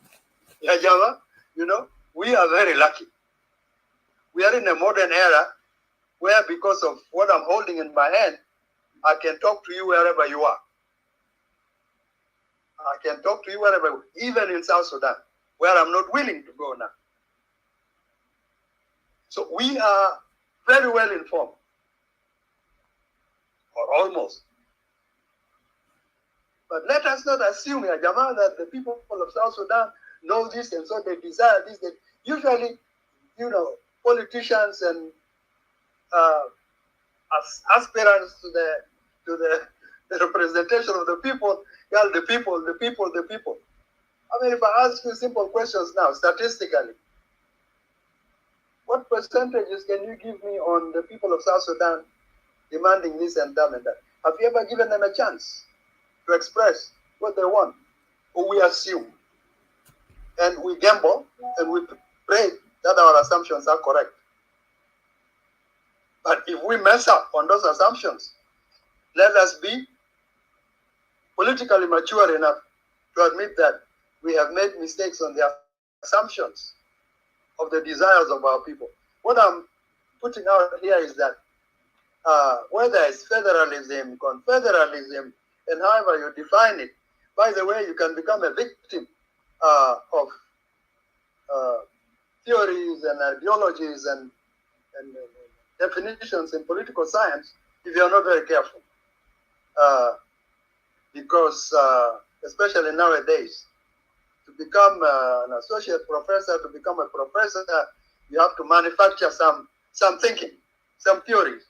Yeah, Java, we are very lucky. We are in a modern era where, because of what I'm holding in my hand, I can talk to you wherever you are. I can talk to you wherever, even in South Sudan, where I'm not willing to go now. So we are very well informed, or almost. But let us not assume, Ya Jama, that the people of South Sudan know this and so they desire this. Usually, politicians and aspirants to the representation of the people, the people. I mean, if I ask you simple questions now, statistically, what percentages can you give me on the people of South Sudan demanding this and that and that? Have you ever given them a chance to express what they want? Or we assume, and we gamble, and we pray that our assumptions are correct. But if we mess up on those assumptions, let us be politically mature enough to admit that we have made mistakes on the assumptions of the desires of our people. What I'm putting out here is that whether it's federalism, confederalism, and however you define it, by the way, you can become a victim of theories and ideologies and definitions in political science if you are not very careful. Because especially nowadays, to become an associate professor, to become a professor, you have to manufacture some thinking, some theories.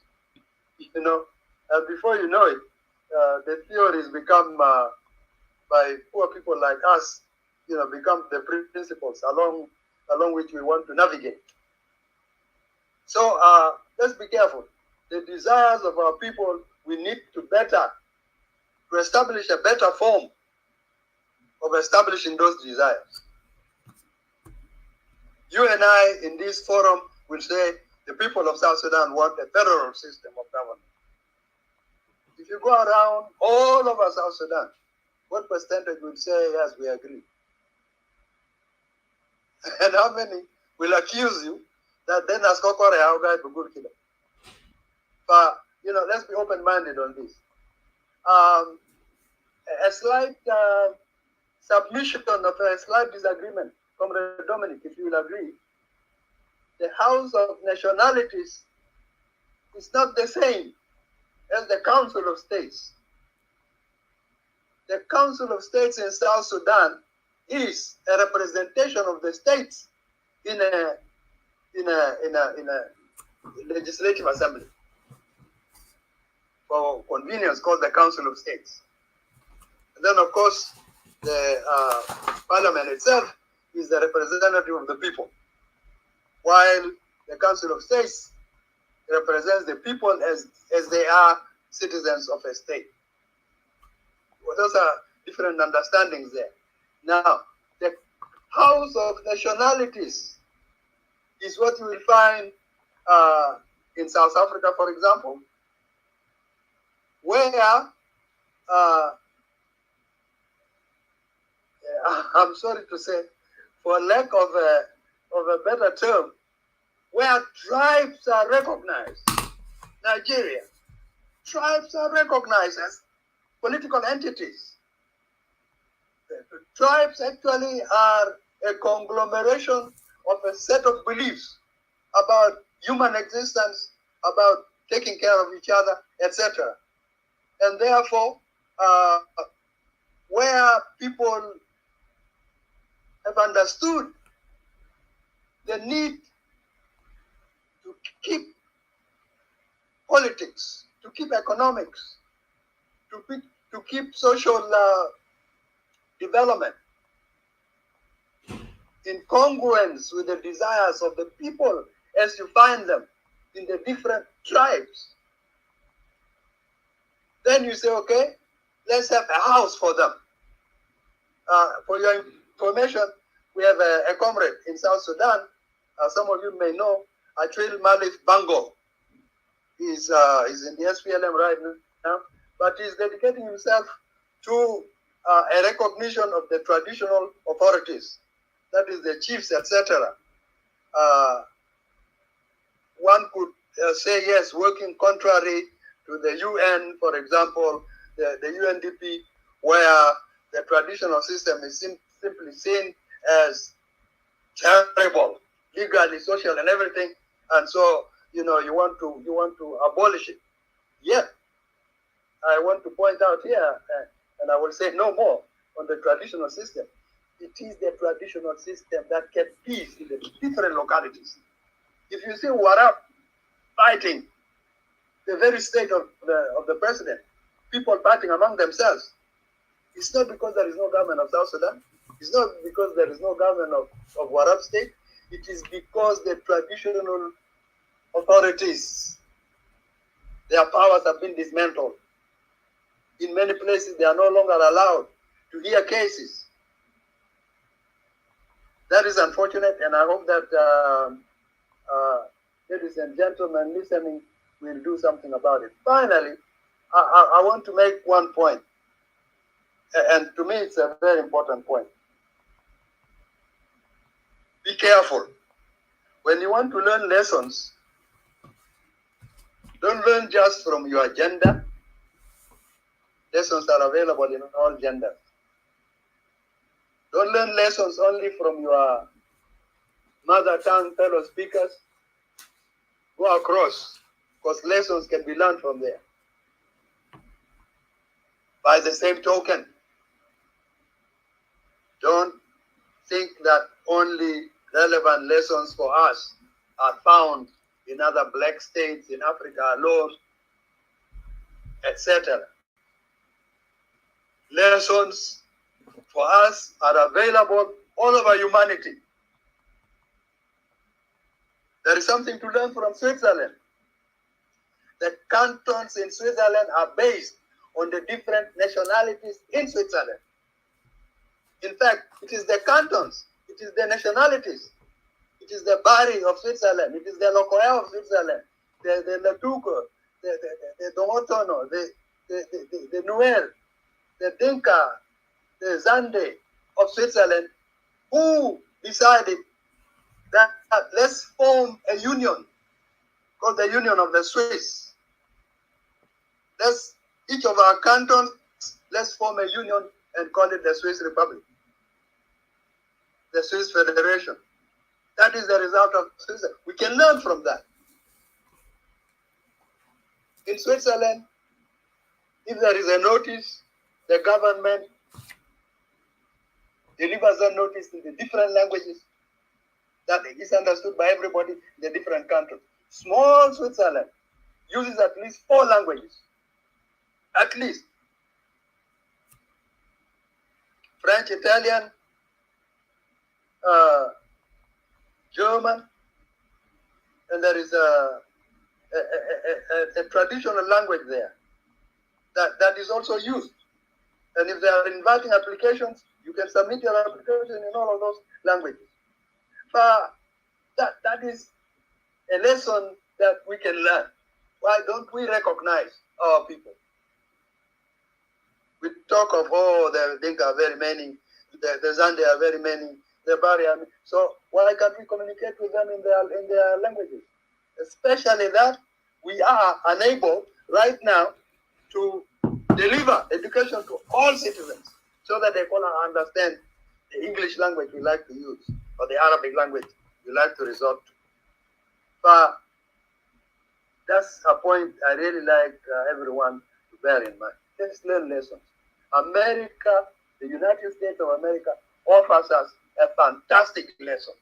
Before you know it, the theories become, by poor people like us, become the principles along which we want to navigate. So let's be careful. The desires of our people, we need to establish a better form of establishing those desires. You and I in this forum will say the people of South Sudan want a federal system of government. If you go around all over South Sudan, what percentage will say, yes, we agree? And how many will accuse you that then as Kokore how guy be good killer? But, let's be open-minded on this. A slight submission of a slight disagreement, Comrade Dominic, if you will agree, the House of Nationalities is not the same as the Council of States. The Council of States in South Sudan is a representation of the states in a legislative assembly, for convenience called the Council of States. And then, of course, the Parliament itself is the representative of the people, while the Council of States represents the people as they are citizens of a state. Well, those are different understandings there. Now, the House of Nationalities is what you will find in South Africa, for example, where I'm sorry to say, for lack of a better term, where tribes are recognized. Nigeria, tribes are recognized as political entities. Tribes actually are a conglomeration of a set of beliefs about human existence, about taking care of each other, etc. And therefore, where people have understood the need to keep politics, to keep economics, to keep social development in congruence with the desires of the people as you find them in the different tribes. Then you say, okay, let's have a house for them. For your information, We have a comrade in South Sudan. Some of you may know, Achwil Malif Bango. He's in the SPLM right now, but he's dedicating himself to a recognition of the traditional authorities, that is the chiefs, etc. One could say yes, working contrary to the UN, for example, the UNDP, where the traditional system is simply seen as terrible, legally, social, and everything, and so you want to abolish it. Yet, I want to point out here, and I will say no more on the traditional system. It is the traditional system that kept peace in the different localities. If you see Warab fighting the very state of the president, people fighting among themselves, it's not because there is no government of South Sudan. It's not because there is no government of Warab state. It is because the traditional authorities, their powers have been dismantled. In many places, they are no longer allowed to hear cases. That is unfortunate, and I hope that ladies and gentlemen listening will do something about it. Finally, I want to make one point, and to me, it's a very important point. Be careful. When you want to learn lessons, don't learn just from your gender. Lessons are available in all genders. Don't learn lessons only from your mother tongue fellow speakers. Go across, because lessons can be learned from there. By the same token, don't think that only relevant lessons for us are found in other black states in Africa alone, etc. Lessons for us are available all over humanity. There is something to learn from Switzerland. The cantons in Switzerland are based on the different nationalities in Switzerland. In fact, it is the cantons, it is the nationalities, it is the Bari of Switzerland, it is the Lokoya of Switzerland, the Latuko, the Domotono, the Nuer, the Dinka, the Zande of Switzerland, who decided that let's form a union called the Union of the Swiss. Each of our cantons, let's form a union and call it the Swiss Republic, the Swiss Federation. That is the result of Switzerland. We can learn from that. In Switzerland, if there is a notice, the government delivers that notice in the different languages that is understood by everybody in the different countries. Small Switzerland uses at least 4 languages. At least. French, Italian, German, and there is a traditional language there that is also used. And if they are inviting applications, you can submit your application in all of those languages. But that is a lesson that we can learn. Why don't we recognize our people? We talk of, the Dinka are very many, the Zande are very many, the Bari are many. So why can't we communicate with them in their languages? Especially that we are unable right now to deliver education to all citizens so that they can understand the English language we like to use or the Arabic language we like to resort to. But that's a point I really like everyone to bear in mind. Let's learn lessons. America, the United States of America, offers us a fantastic lesson.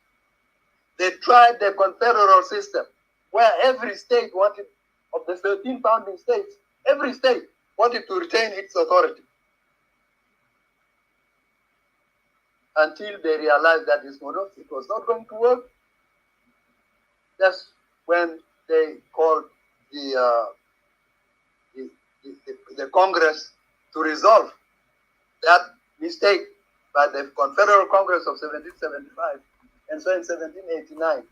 They tried the confederal system, where every state wanted, of the 13 founding states, every state wanted to retain its authority. Until they realized that it was not going to work. That's when they called the Congress to resolve that mistake by the Confederal Congress of 1775. And so in 1789,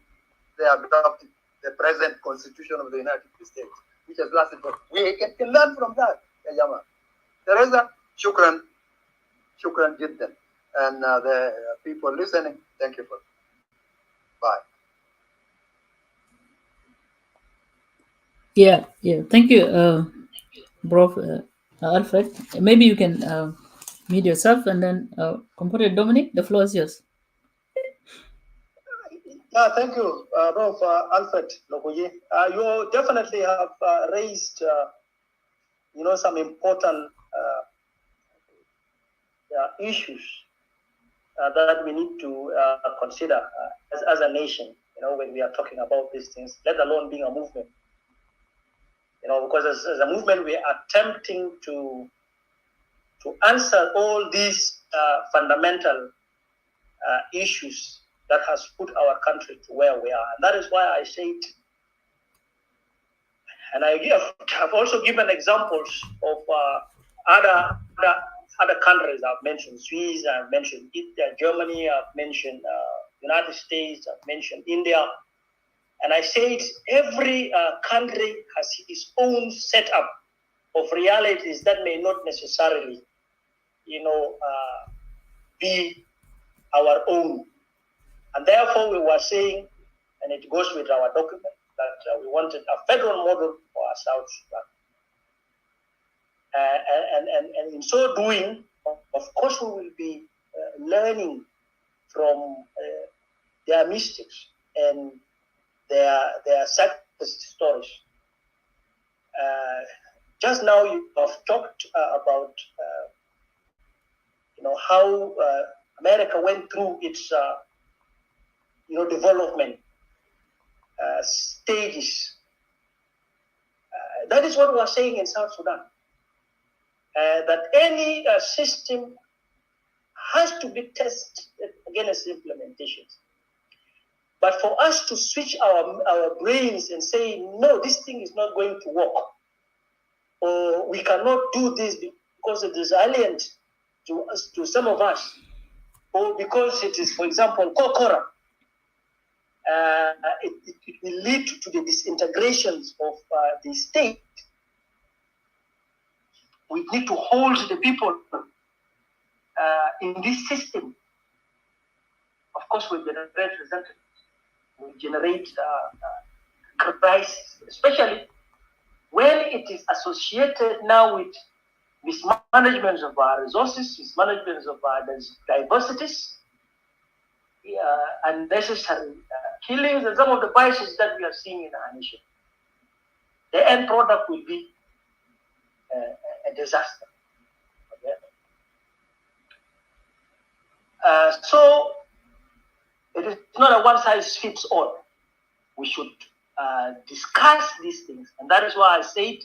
they adopted the present Constitution of the United States, which has lasted for. We can learn from that, Yajama. Teresa, shukran jiddan. And the people listening, thank you for. Bye. Yeah. Thank you, Bro Alfred. Maybe you can mute yourself, and then Compatriot Dominic, the floor is yours. Yeah, thank you, Prof. Alfred Lokoye. You definitely have raised, some important issues that we need to consider as a nation, when we are talking about these things, let alone being a movement. Because as a movement, we are attempting to answer all these fundamental issues that has put our country to where we are. And that is why I said, and I've also given examples of other countries. I've mentioned Swiss, I've mentioned Germany, I've mentioned United States, I've mentioned India. And I said every country has its own setup of realities that may not necessarily, be our own. And therefore we were saying, and it goes with our document, that we wanted a federal model for our South Sudan. And in so doing, of course, we will be learning from their mistakes and their success stories. Just now you have talked about how America went through its development stages. That is what we are saying in South Sudan. That any system has to be tested against implementations. But for us to switch our brains and say, no, this thing is not going to work, or we cannot do this because it is alien to some of us, or because it is, for example, Kokora, it will lead to the disintegrations of the state. We need to hold the people in this system. Of course, we generate resentment. We generate crisis, especially when it is associated now with mismanagement of our resources, mismanagement of our diversities, unnecessary killings, and some of the vices that we are seeing in our nation. The end product will be a disaster. Okay? So it is not a one-size-fits-all. We should discuss these things, and that is why I said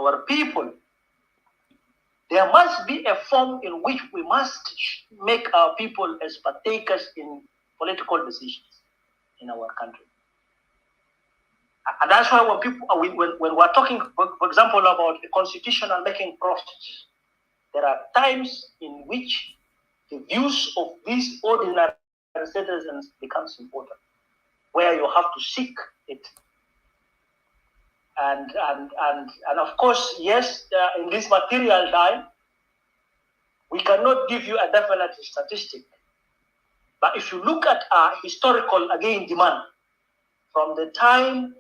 our people. There must be a form in which we must make our people as partakers in political decisions in our country. And that's why when people, when we're talking, for example, about the constitutional making process, there are times in which the views of these ordinary citizens becomes important, where you have to seek it. And of course, yes, in this material time, we cannot give you a definite statistic. But if you look at our historical, again, demand, from the time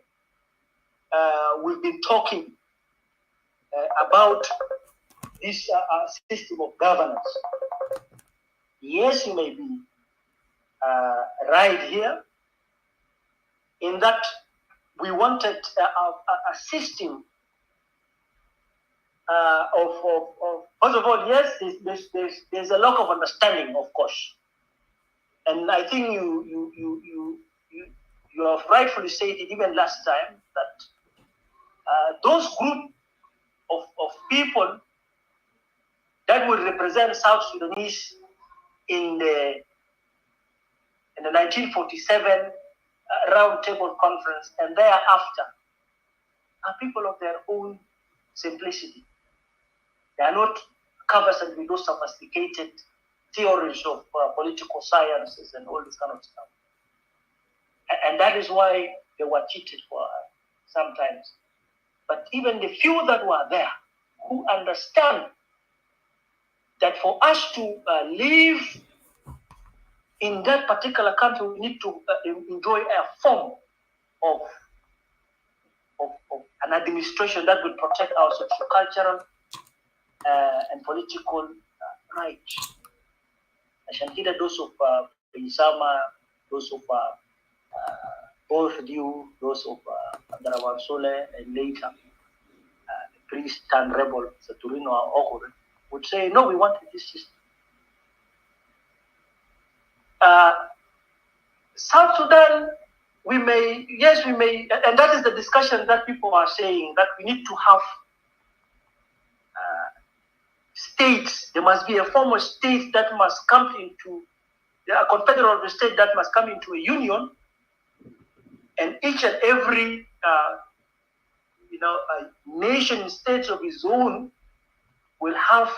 we've been talking about this system of governance, yes, you may be right here in that we wanted a system of first of all, yes, there's a lack of understanding, of course, and I think you have rightfully stated even last time that those group of people that will represent South Sudanese in the 1947 Round Table Conference and thereafter are people of their own simplicity. They are not conversant with those sophisticated theories of political sciences and all this kind of stuff. And that is why they were cheated for sometimes. But even the few that were there who understand that for us to live in that particular country, we need to enjoy a form of an administration that will protect our socio-cultural and political rights. I can hear those of Isama, those of both you, those of Abdurrahman Soleh, and later the priest and rebel Saturino Okore would say, no, we want this system. South Sudan, we may, and that is the discussion that people are saying, that we need to have states. There must be a form of state that must come into, a confederal state that must come into a union, and each and every nation states of its own will have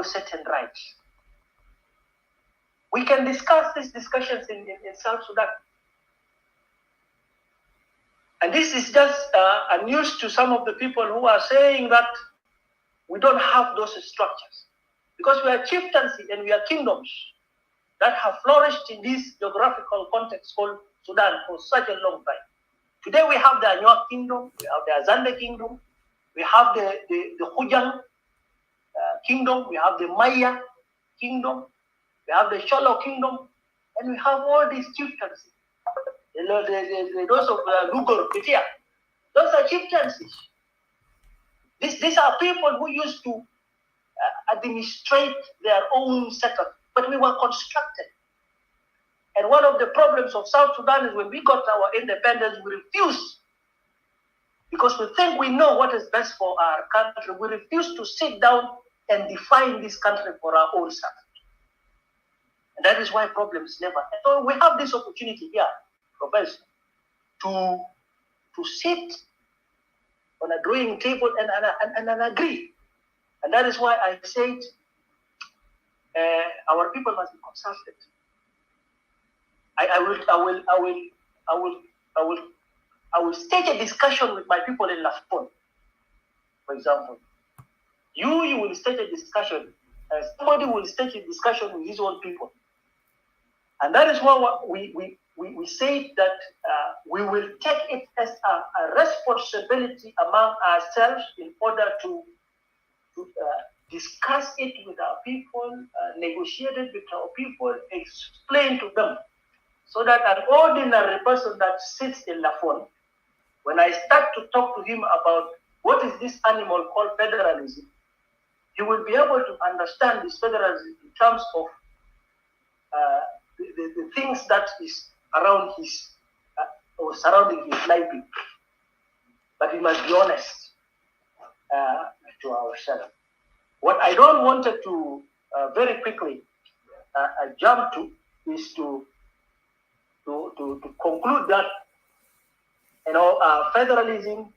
certain rights. We can discuss these discussions in South Sudan. And this is just a news to some of the people who are saying that we don't have those structures. Because we are chieftaincy and we are kingdoms that have flourished in this geographical context called Sudan for such a long time. Today we have the Anuak kingdom, we have the Azande kingdom, we have the Hujang kingdom, we have the Maya kingdom, we have the Sholo kingdom, and we have all these chieftaincies. Those of Lugor, Petia, those are chieftaincies. These are people who used to administrate their own setup, but we were constructed. And one of the problems of South Sudan is when we got our independence, we refused, because we think we know what is best for our country. We refuse to sit down and define this country for our own self. And that is why problems never. So we have this opportunity here, Professor, to sit on a drawing table and agree. And that is why I said our people must be consulted. I will stage a discussion with my people in Lafon, for example. You will stage a discussion, somebody will stage a discussion with his own people. And that is why we say that we will take it as a responsibility among ourselves in order to discuss it with our people, negotiate it with our people, explain to them, so that an ordinary person that sits in Lafon, when I start to talk to him about what is this animal called federalism, he will be able to understand this federalism in terms of the things that is around his or surrounding his livelihood. But we must be honest to ourselves. What I don't want to very quickly jump to is to conclude that federalism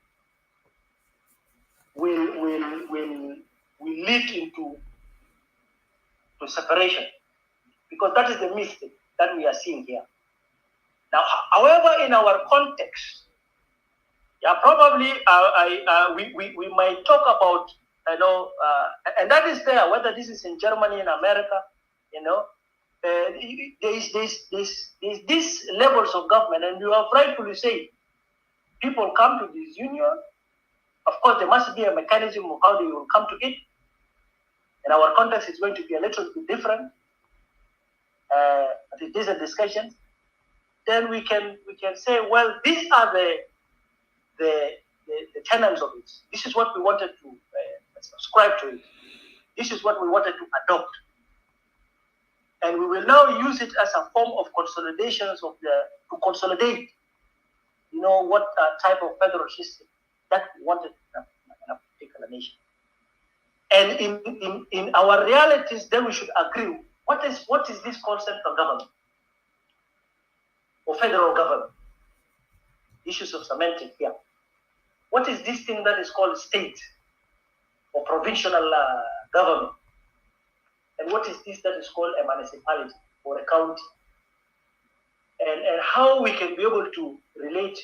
will lead into separation, because that is the mistake that we are seeing here. Now, however, in our context, probably we might talk about and that is there, whether this is in Germany, in America, there's these levels of government, and you have rightfully said, people come to this union. Of course, there must be a mechanism of how they will come to it. In our context, it's going to be a little bit different. But it is a discussion. Then we can say, well, these are the tenets of it. This is what we wanted to subscribe to it. This is what we wanted to adopt. And we will now use it as a form of consolidations to consolidate, what type of federal system that we wanted in a particular nation. And in our realities, then we should agree, what is this concept of government or federal government? Issues of semantics here. What is this thing that is called state or provincial government. And what is this that is called a municipality or a county? And how we can be able to relate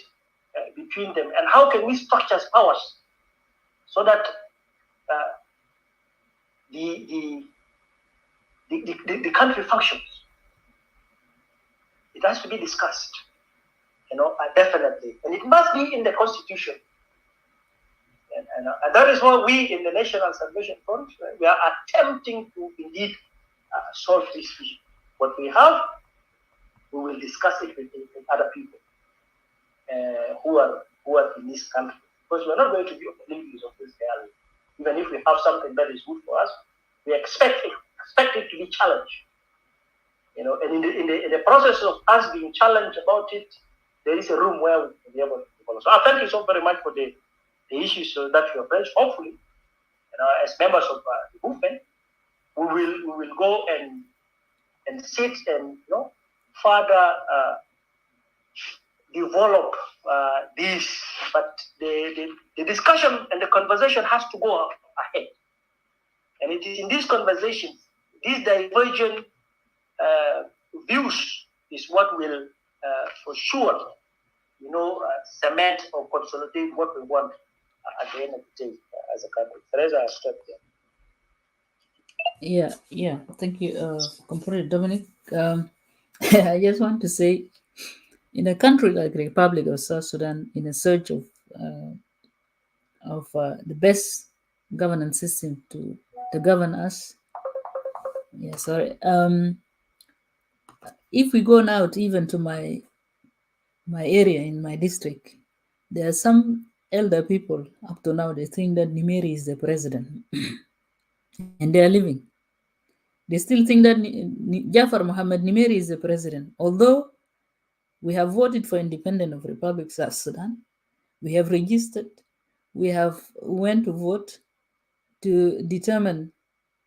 between them, and how can we structure powers so that the country functions. It has to be discussed, definitely, and it must be in the constitution. And that is why we in the National Salvation Front, we are attempting to indeed solve this issue. What we have, we will discuss it with other people who are in this country, because we are not going to be oblivious of this reality. Even if we have something that is good for us, we expect it to be challenged. And in the process of us being challenged about it, there is a room where we can be able to follow. So I thank you so very much for the issues that you have raised. Hopefully, as members of the movement, we will go and sit and further develop this. But the discussion and the conversation has to go ahead. And it is in these conversations, these divergent views is what will for sure, cement or consolidate what we want at the end of the day as a country. Teresa, I'll stop there. Yeah. Thank you, Compatriot Dominic. I just want to say, in a country like the Republic of South Sudan, in a search of the best governance system to govern us. Yeah, sorry. If we go now even to my area in my district, there are some elder people up to now, they think that Nimeri is the president and they are living. They still think that Jafar Mohammed Nimeri is the president, although we have voted for independence of Republic of South Sudan. We have registered. We have went to vote to determine,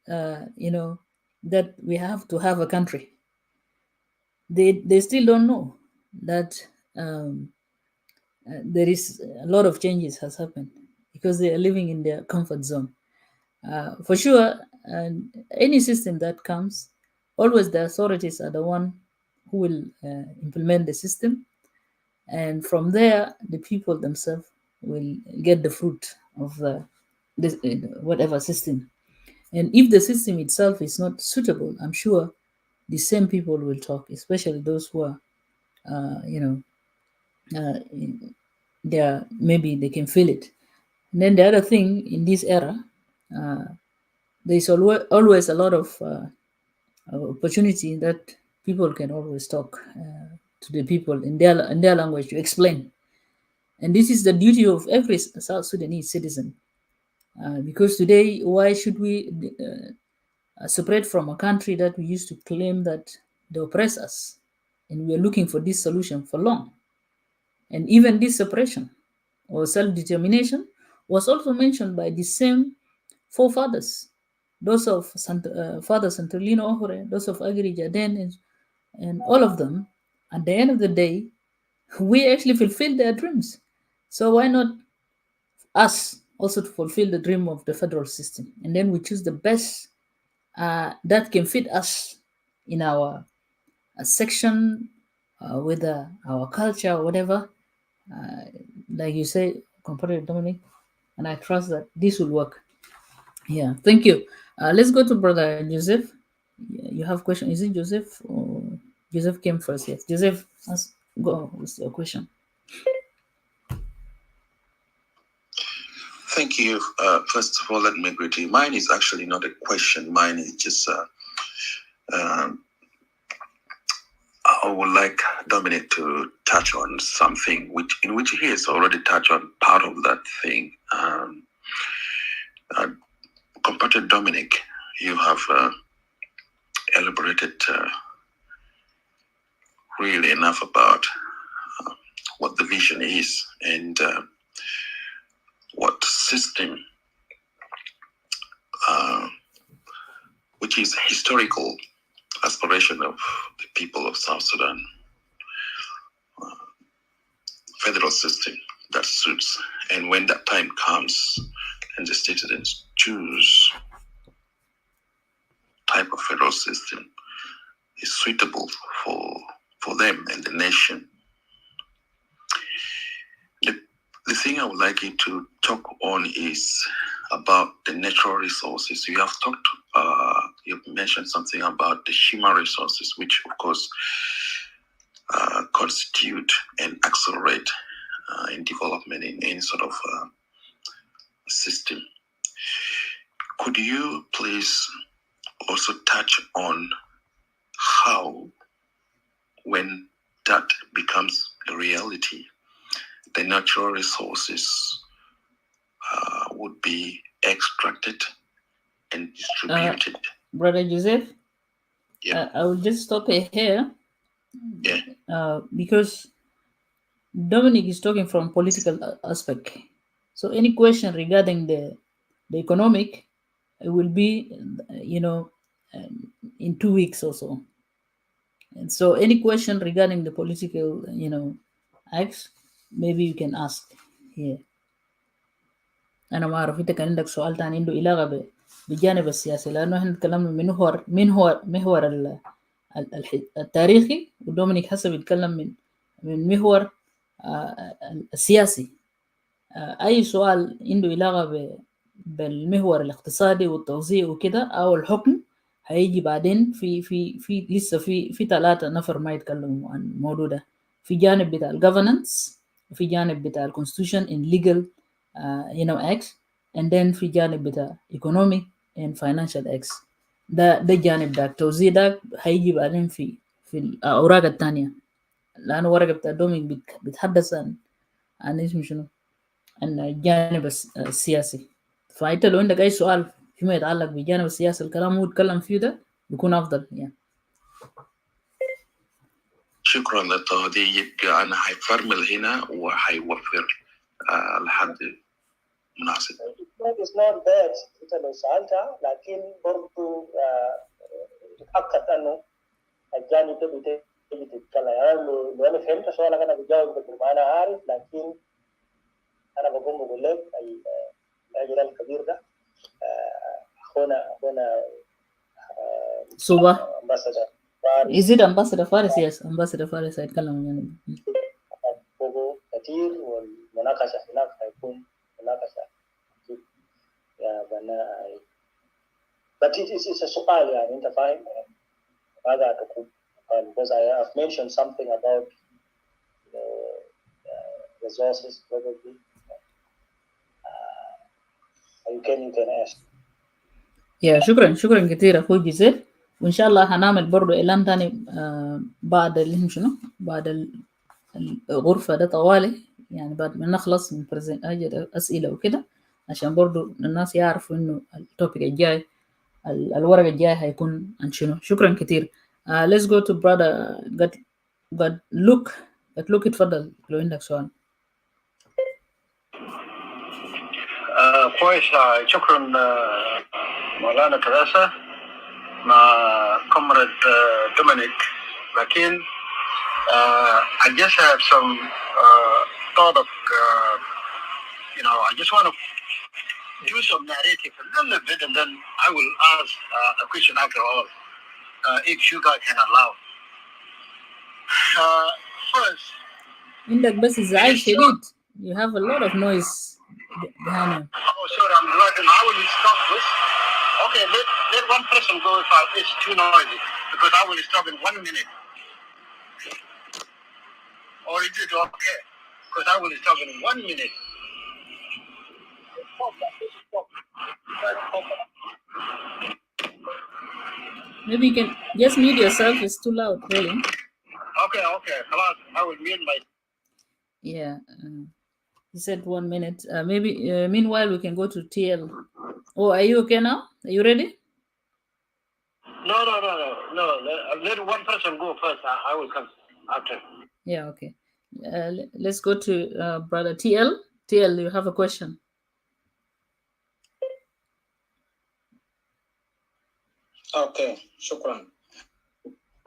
that we have to have a country. They still don't know that there is a lot of changes has happened because they are living in their comfort zone. For sure, any system that comes, always the authorities are the one who will implement the system, and from there, the people themselves will get the fruit of whatever system. And if the system itself is not suitable, I'm sure the same people will talk, especially those who are, maybe they can feel it. And then the other thing in this era, there's always a lot of opportunity that people can always talk to the people in their language to explain. And this is the duty of every South Sudanese citizen. Because today, why should we separate from a country that we used to claim that they oppress us? And we are looking for this solution for long. And even this separation or self-determination was also mentioned by the same forefathers, those of Father Santolino Ohore, those of Agri Jaden, and all of them. At the end of the day, we actually fulfill their dreams. So why not us also to fulfill the dream of the federal system? And then we choose the best that can fit us in our section, with our culture or whatever. Like you say, Compatriot Dominic, and I trust that this will work. Yeah, thank you. Let's go to Brother Joseph. You have a question? Is it Joseph or Joseph came first? Yes, Joseph, go with your question. Thank you. First of all, let me greet you. Mine is actually not a question. Mine is just I would like Dominic to touch on something in which he has already touched on part of that thing. Compatriot Dominic, you have elaborated really enough about what the vision is and what system, which is historical aspiration of the people of South Sudan, federal system that suits. And when that time comes and the citizens choose type of federal system is suitable for them and the nation. The thing I would like you to talk on is about the natural resources. You have talked, you've mentioned something about the human resources, which of course constitute and accelerate in development in any sort of system. Could you please also touch on how, when that becomes a reality, the natural resources would be extracted and distributed? Brother Joseph, Yeah. I will just stop here. Yeah. Because Dominic is talking from political aspect. So any question regarding the economic will be, in 2 weeks or so. And so any question regarding the political, acts, maybe you can ask here. أنا ما أعرف إنت كان عندك سؤال تاني عنده علاقة بالجانب السياسي، لأنه إحنا تكلمنا من هو محور التاريخي، ودومينيك حسب يتكلم من محور السياسي. أي سؤال عنده علاقة بالمحور الاقتصادي والتوزيع وكده أو الحكم هيجي بعدين. في لسه في 3 نفر ما يتكلموا عن الموضوع ده، في جانب بتاع الجفرنانس، وفي جانب بتاع الكونستيتيوشن in legal acts، and then في جانب بتاع economic and financial acts. ده جانب ده التوزيع ده هيجي بعدين في الأوراق الثانية، لأنه ورقة بتاع دومينيك بتحدث عن اسمه شنو، عن الجانب السياسي. فأنت لو عندك أي سؤال فيما يتعلق بالجانب السياسي الكلام هو يتكلم فيه ده بيكون أفضل يعني. شكرا للتوضيح. يبقى أنا هيفرمل هنا وهيوفر لحد مناسب. It's not bad أنت لو سألتها، لكن برضو تتأكد أنه الجانب ده بتيجي تتكلم. يعني لو أنا فهمت سؤالك أنا بجاوب بما أنا عارف، لكن أنا بقول لك الأجر الكبير ده أخونا صباح. أمباسادر Is it Ambassador Faris? Yes, Ambassador Faris هيتكلم يعني. كثير، والمناقشة هناك هيكون مناقشة يا بناء. But it's a سؤال يعني أنت فاهم ماذا تقول؟ Because I have mentioned something about resources probably. You can ask. يا شكرا كثير أخوي جزيل، وإن شاء الله هنعمل برضو إعلان تاني بعد اللي هم شنو، بعد الغرفة ده طوالي، يعني بعد ما نخلص من أسئلة وكده، عشان برضو الناس يعرفوا إنه التوبيك الجاي الورقة الجاي هيكون عن شنو. شكرا كثير. Let's go to brother God look اتفضل لو عندك سؤال. كويس. شكرا مولانا تراسا مع كومراد دومينيك. لكن I just have some thought of I just want to do some narrative a little bit, and then I will ask a question after all, if you guys can allow. First, عندك بس إزعاج شديد. You have a lot of noise behind you. Oh, sorry, I'm driving. I will stop this. Okay, let one person go if it's too noisy, because I will stop in 1 minute. Or is it okay? Because I will stop in 1 minute. Maybe you can just mute yourself. It's too loud, really. Okay. I will mute my. Yeah. You said 1 minute. Maybe meanwhile we can go to TL. Oh, are you okay now? Are you ready? No. Let one person go first. I will come after. Yeah, okay. Let's go to brother TL. TL, you have a question. اوكي،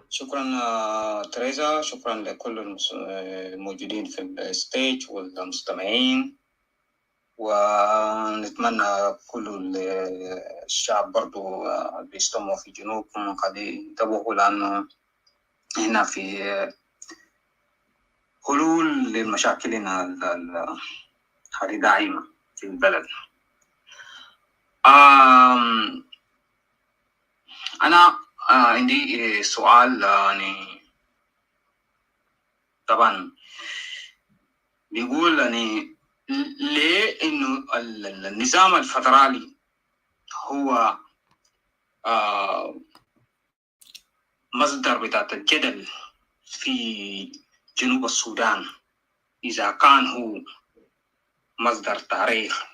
شكرا تريزا، شكرا لكل الموجودين في الستيج والمستمعين. ونتمنى كل الشعب برضو بيجتمعوا في جنوب قد ينتبهوا، لأنه هنا في حلول لمشاكلنا هذه دائمة في البلد. أنا عندي سؤال، يعني طبعا بيقول يعني ليه إنه النظام الفدرالي هو مصدر بتاعت الجدل في جنوب السودان، إذا كان هو مصدر تاريخ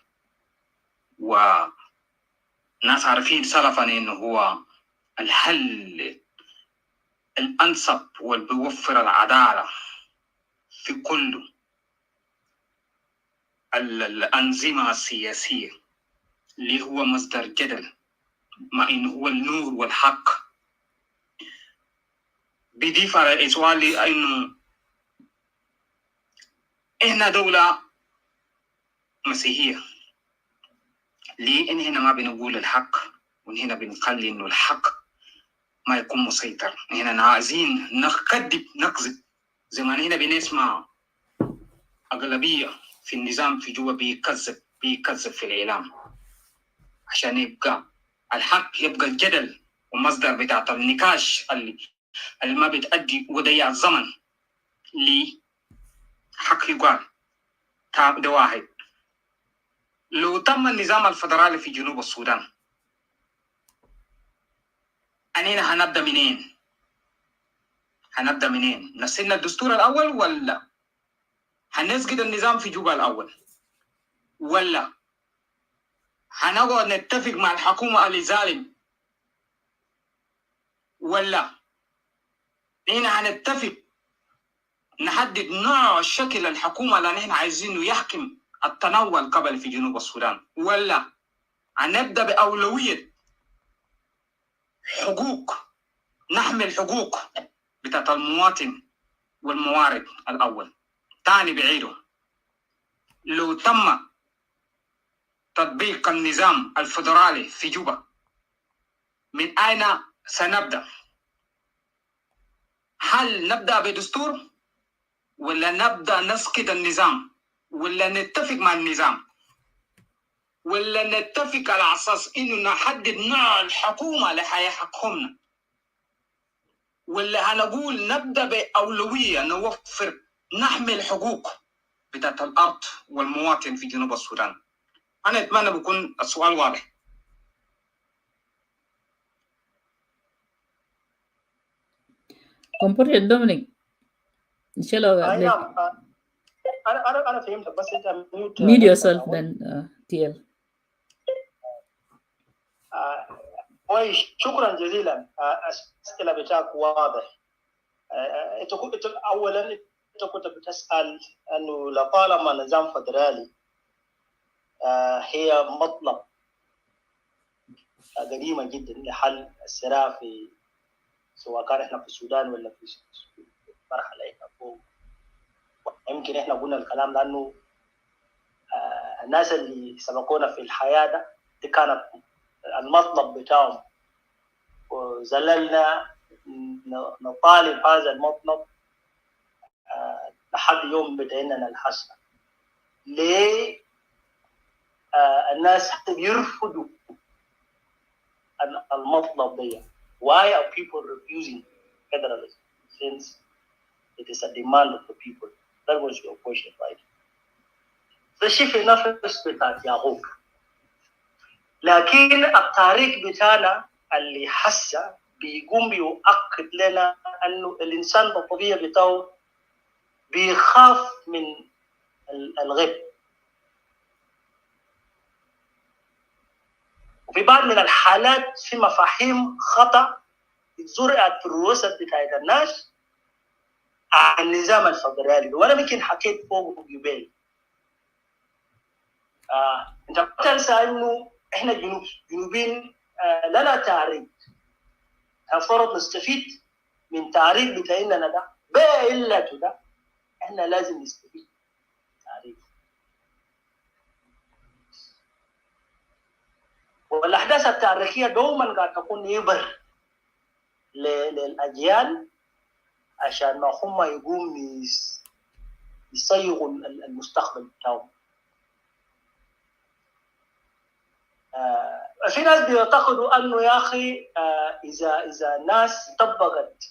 وناس عارفين سلفا إنه هو الحل الأنسب والبيوفر العدالة في كل الأنظمة السياسية، اللي هو مصدر جدل مع إنه هو النور والحق. بيضيف على سؤالي إنه إحنا دولة مسيحية، ليه إن هنا ما بنقول الحق، وإن هنا بنخلي إنه الحق ما يكون مسيطر؟ هنا عايزين نكذب زي ما هنا بنسمع أغلبية في النظام في جوا بيكذب في الإعلام عشان يبقى الحق، يبقى الجدل ومصدر بتاعت النقاش اللي ما بتأدي وضيع الزمن لحق يقال. ده واحد. لو تم النظام الفدرالي في جنوب السودان، أنينا هنبدأ منين؟ نسينا الدستور الأول، ولا هنسقط النظام في جوبا الأول، ولا هنقعد نتفق مع الحكومة اللي ظالم، ولا هنا هنتفق نحدد نوع الشكل الحكومة اللي نحن عايزينه يحكم التنوع القبلي في جنوب السودان، ولا هنبدأ بأولوية حقوق، نحمي الحقوق بتاعت المواطن والموارد الأول. تاني بعيده، لو تم تطبيق النظام الفدرالي في جوبا، من أين سنبدأ؟ هل نبدأ بدستور، ولا نبدأ نسقط النظام، ولا نتفق مع النظام، ولا نتفق على أساس إنه نحدد نوع الحكومة اللي حيحكمنا، ولا هنقول نبدأ بأولوية نوفر نحمي الحقوق بتاعت الأرض والمواطن في جنوب السودان؟ أنا أتمنى بكون السؤال واضح. Compatriot Dominic, إن شاء الله. نعم. أنا فهمت، بس أنت mute yourself then TL. كويس، شكرا جزيلا. الأسئلة بتاعك واضح. أنت أولا أنت كنت بتسأل أنه لطالما نظام فدرالي هي مطلب قديمة جدا لحل الصراع في، سواء كان احنا في السودان ولا في مرحلة احنا فوق. يمكن احنا قلنا الكلام لأنه الناس اللي سبقونا في الحياة دي كانت المطلب بتاعهم، وزللنا نطالب هذا المطلب لحد يوم بدأنا نلحسه. ليه الناس يرفضوا المطلب ده؟ Why are people refusing federalism since it is a demand of the people? That was your question, right? فالشيء في نفس بتاعت يعقوب، لكن التاريخ بتاعنا اللي حسه بيقوم بيؤكد لنا أنه الإنسان بالطبيعة بتاعه بيخاف من الغيب. وفي بعض من الحالات في مفاهيم خطأ زرعت في الرؤوس بتاعت الناس عن النظام الفدرالي، وأنا يمكن حكيت فوق قبل. أنت ما تنسى إنه إحنا جنوبين لنا تاريخ، المفروض نستفيد من تاريخ بتاعنا ده بإلته ده. إحنا لازم نستفيد من تاريخ. والأحداث التاريخية دوما قاعد تكون إبر للأجيال عشان ما هم يقوم يصيغوا المستقبل بتاعهم. في ناس بيعتقدوا انه يا اخي اذا الناس طبقت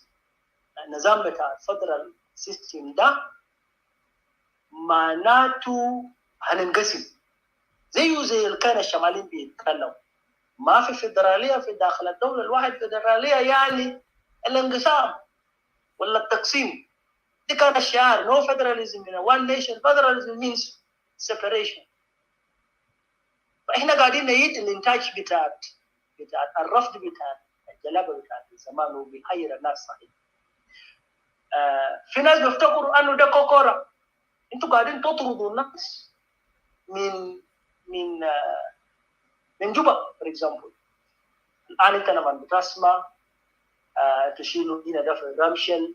النظام بتاع الفدرال سيستم ده معناته هننقسم زي اللي كان الشماليين بيتكلموا. ما في فدراليه في داخل الدوله الواحد، فدراليه يعني الانقسام ولا التقسيم. دي كان الشعار no federalism in one nation, federalism means separation. فاحنا قاعدين نعيد الانتاج بتاعت الرفض بتاعت الجلابه بتاعت الزمان وبيحير الناس صحيح. في ناس بيفتكروا انه ده كوكورا، انتوا قاعدين تطردوا الناس من جوبا فور اكزامبل. الان انت لما بتسمع تشيلوا هنا ده في رامشن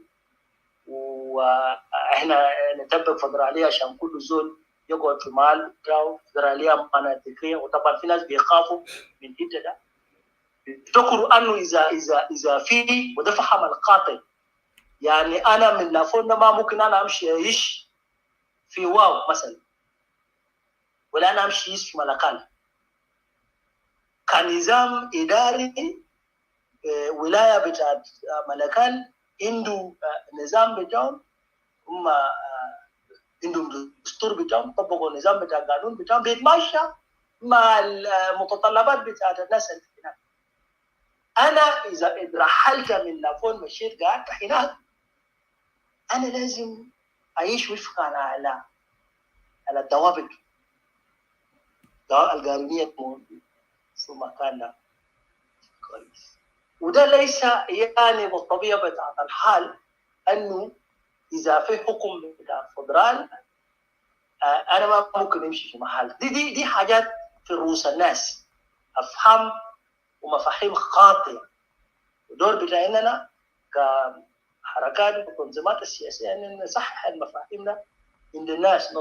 واحنا نطبق فدراليه عشان كل زول يقعد في محل بتاعه فدراليه مناطقيه، وطبعا في ناس بيخافوا من ده بيفتكروا انه اذا في وده فهم القاطع. يعني انا من لافون ما ممكن انا امشي اعيش في واو مثلا، ولا انا امشي اعيش في ملكان. كنظام اداري ولايه بتاعت ملكان عنده نظام بتاعهم، هم عندهم دستور بتاعهم، طبقوا النظام بتاع القانون بتاعهم بيتماشى مع المتطلبات بتاعت الناس اللي هناك. انا اذا رحلت من لافون مشيت قعدت هناك، انا لازم اعيش وفقا على الضوابط القانونيه في مكاننا كويس. وده ليس يعني بالطبيعه بتاعت الحال انه اذا في حكم بتاع فدرال انا ما ممكن امشي في محل. دي حاجات في رؤوس الناس، افهام ومفاهيم خاطئه. ودور بتاعنا كحركات والتنظيمات السياسيه ان نصحح المفاهيمنا عند الناس،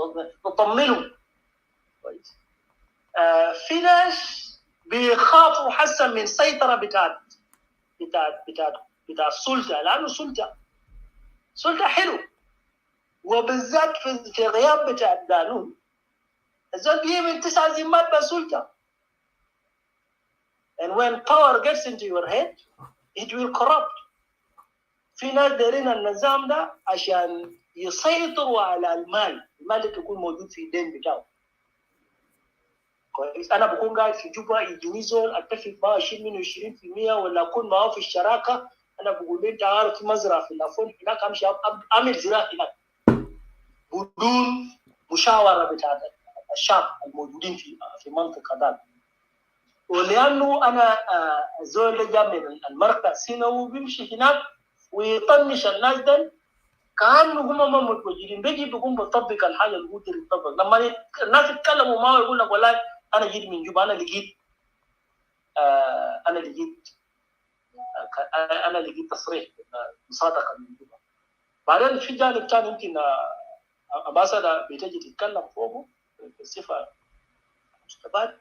نطمنهم كويس. في ناس بيخافوا حسن من سيطره بتاعت السلطه، لانه سلطه حلو، وبالذات في غياب بتاع القانون. الزول بيعمل 9 ذمات بسلطه. And when power gets into your head, it will corrupt. في ناس دارين النظام ده عشان يسيطروا على المال اللي يكون موجود في الدين بتاعه. كويس. انا بكون قاعد في جوبا، يجيني زول اتفق معاه اشيل منه 20% ولا اكون معاه في الشراكه، انا بقول له انت عارف في مزرعه في لافون هناك امشي اعمل زراعه هناك بدون مشاوره بتاعت الشعب الموجودين في منطقه ذاك. ولانه انا زول اللي جاء من المركز هنا وبيمشي هناك ويطنش الناس دول كانوا هم ما متوجهين، بيجي بيقوم بيطبق الحاجه اللي بده يطبق. لما الناس يتكلموا معه يقول لك والله انا جيت من جوبا، انا لقيت تصريح مصادقه من جوبا. بعدين في جانب ثاني يمكن أمباسادة بتجي تتكلم فوقه بصفة مستفاد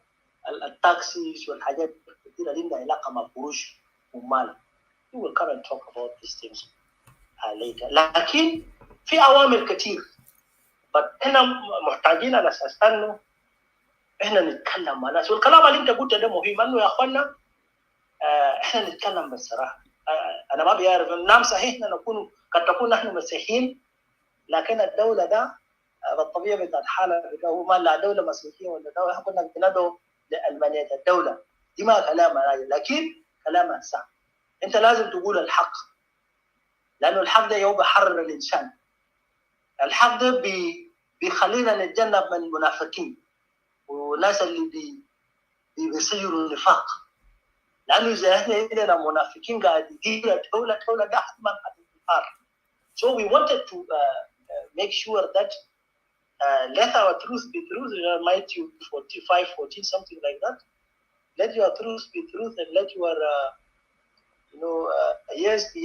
التاكسيز والحاجات كثيرة اللي عندها علاقة مع قروش ومال. We will come and talk about these things later. لكن في عوامل كثير احنا محتاجين على اساس انه احنا نتكلم مع الناس. والكلام اللي انت قلته ده مهم، انه يا اخوانا احنا نتكلم بالصراحه. انا ما بعرف، نعم صحيح قد تكون نحن مسيحيين، لكن الدوله ده بالطبيعه بتاعت حاله هو ما لا دوله مسيحيه ولا دوله، احنا كنا بندعو لالمانيه الدوله. دي ما كلام راجل، لكن كلامها صح. انت لازم تقول الحق، لانه الحق ده يوم بيحرر الانسان. الحق ده بيخلينا نتجنب من المنافقين والناس اللي بيصيروا نفاق. لانه اذا احنا عندنا منافقين قاعد يدير الدوله ده حتما هتنهار. So we wanted to make sure that let our truth be truth. Matthew 45:14, something like that. Let your truth be truth, and let your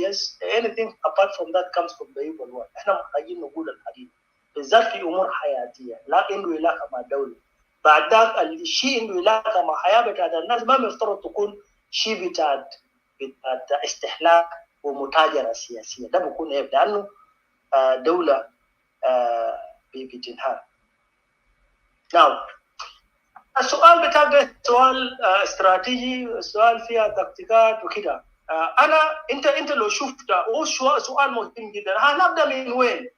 yes, anything apart from that comes from the evil one. احنا محتاجين نقول الحديث بالذات في امور حياتيه، لا انه علاقه مع الدوله. بعد ذاك الشيء انه يلاقى مع حياه بتاعت الناس ما مفترض تكون شيء بتاعت استحلاك ومتاجره سياسيه. ده بيكون عيب لانه دوله بتنهار. نعم، السؤال بتاعك سؤال استراتيجي، سؤال فيها تكتيكات وكده. انت لو شفت هو سؤال مهم جدا. هنبدا من وين؟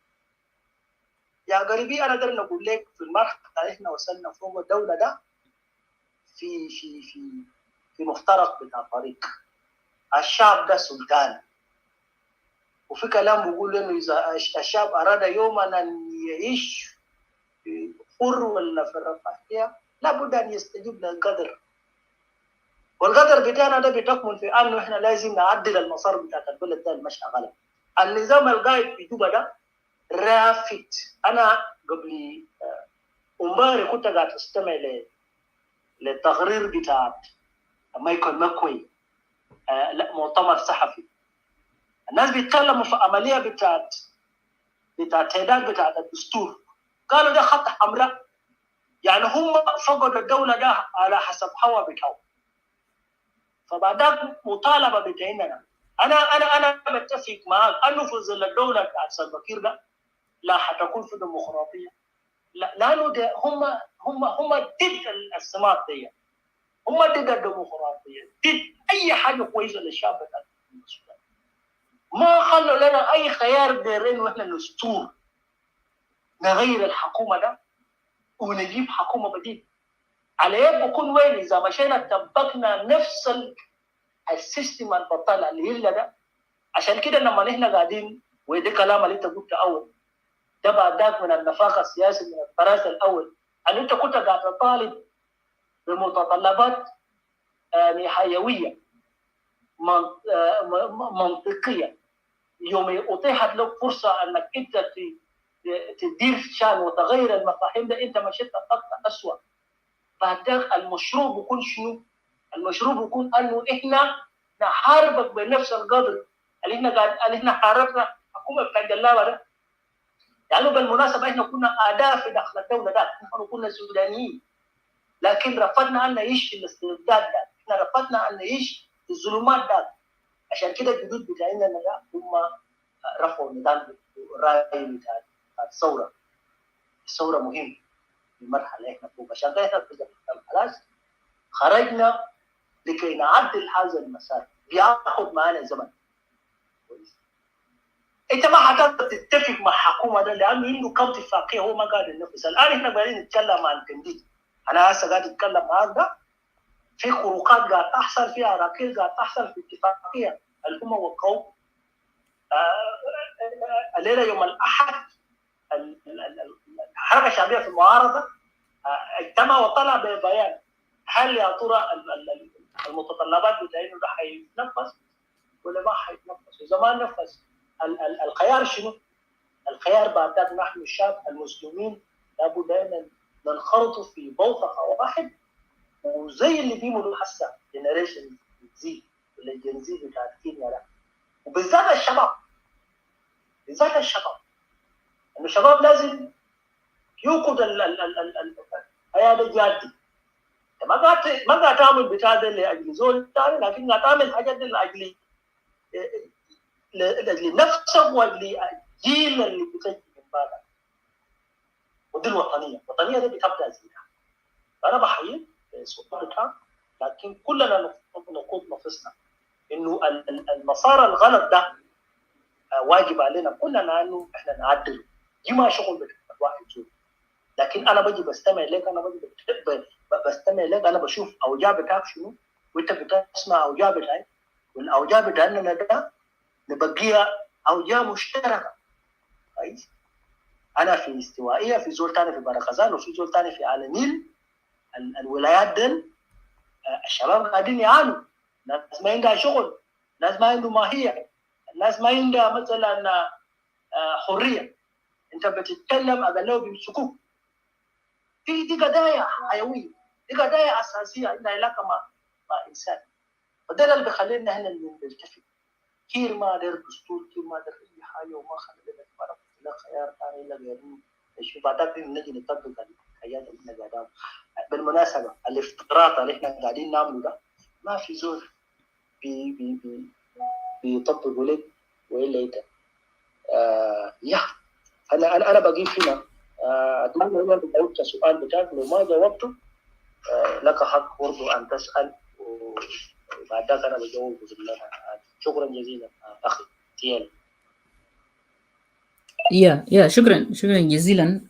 يا قريبي انا اقدر نقول لك في المرحله احنا وصلنا فوق الدوله ده في في في في مفترق بتاع طريق. الشعب ده سلطان، وفي كلام بيقول انه اذا الشعب اراد يوما ان يعيش في حر ولا في الرفاهيه لابد ان يستجيب للقدر. والقدر بتاعنا ده بتكمن في انه احنا لازم نعدل المسار بتاع البلد ده المشي غلط. النظام القائد في جوبا ده رافد. انا قبل امبارح كنت قاعد استمع للتقرير بتاع مايكل ماكوي، مؤتمر صحفي. الناس بيتكلموا في عمليه بتاعت تعداد بتاعت الدستور. قالوا ده خط حمراء، يعني هم فقدوا الدوله ده على حسب هوا بتاعه. فبعدك مطالبه بتاعنا. انا متفق معاك انه في ظل الدوله بتاعت سلفا كير ده لا حتكون في ديمقراطيه. لا، لانه ده هم ضد السمات دي، هم ضد الديمقراطيه، ضد اي حاجه كويسه للشعب بتاع السودان. ما خلوا لنا اي خيار غير انه احنا نستور نغير الحكومه ده ونجيب حكومه بديل. على يد بكون وين اذا مشينا طبقنا نفس السيستم البطال اللي هي ده. عشان كده لما نحن قاعدين، وده كلام اللي انت قلت اول ده بعدك من النفاق السياسي من الطراز الاول، ان انت كنت قاعد تطالب بمتطلبات يعني حيويه منطقيه. يوم اتيحت لك فرصه انك انت تدير شان وتغير المفاهيم ده، انت مشيت طبقت اسوء. بعدك المشروع بيكون شنو؟ المشروع بيكون انه احنا نحاربك بنفس القدر اللي احنا حاربنا حكومه بتاع جلابه ده. يعني بالمناسبه احنا كنا اداه في داخل الدوله ده، نحن كنا سودانيين، لكن رفضنا ان نعيش في الاستبداد ده، احنا رفضنا ان نعيش في الظلمات ده. عشان كده الجدود بتاعنا ده هم رفعوا النظام الراي بتاع الثوره. الثوره مهم في المرحله احنا فوق. عشان كده احنا خلاص خرجنا لكي نعدل هذا المسار، بياخذ معنا زمن. انت ما حتقدر تتفق مع حكومه ده لانه عنده كم اتفاقيه هو ما قادر ينفذها. الان احنا قاعدين نتكلم عن تمديد. انا هسه قاعد اتكلم معاك ده في خروقات قاعد تحصل، في عراقيل قاعد تحصل في اتفاقيه الامم والقوم. الليله يوم الاحد الحركه الشعبيه في المعارضه اجتمع وطلع ببيان هل يا ترى المتطلبات بتاعينه ده حيتنفذ ولا ما حيتنفذ. واذا ما نفذ الخيار شنو؟ الخيار بعد ذلك نحن الشعب المسلمين لابد ان ننخرط في بوثقه واحد، وزي اللي بيعملوا هسه جنريشن زي ولا الجنزي بتاع كينيا ده، وبالذات الشباب، بالذات الشباب. انه الشباب لازم يوقد الحياه الجادي. ما قاعد تعمل بتاع ده لاجل زول ثاني، لكن قاعد تعمل حاجات دي لاجل نفسك واجل الجيل اللي بتجي من بعدك. ودي الوطنيه دي بتبدا زيها. انا بحيي السلطه بتاعها، لكن كلنا نقود نفسنا انه المسار الغلط ده واجب علينا كلنا انه احنا نعدله. دي ما شغل بتاع واحد زول. لكن انا بجي بستمع لك، انا بشوف اوجاع بتاعك شنو، وانت بتسمع اوجاع بتاعي، والاوجاع بتاعنا ده نبقيها اوجاع مشتركه. كويس؟ انا في استوائيه، في زول ثاني في برغزال، وفي زول ثاني في على النيل. الولايات دي الشباب قاعدين يعانوا، ناس ما عندها شغل، ناس ما عنده ماهيه، الناس ما عندها مثلا حريه. انت بتتكلم اقل بيمسكوك. دي قضايا حيويه، دي قضايا اساسيه عندها علاقه مع انسان. فده اللي بيخلينا احنا نلتفت. كثير ما دير دستور، كثير ما دير اي حاجه، وما خلينا نتفرق لا خيار ثاني لا غيره. شوف بعدين نجي نطبق الحياه اللي احنا قاعدين. بالمناسبة الافتراط اللي احنا قاعدين نعمله ده ما في زول بيطبقوا لك وإلا إنت يا أنا بجيب هنا أتمنى إن أنت جاوبت السؤال بتاعك. لو ما جاوبته لك حق برضه أن تسأل وبعد ذلك أنا بجاوب بإذن الله. شكرا جزيلا أخي تيال. يا شكرا جزيلا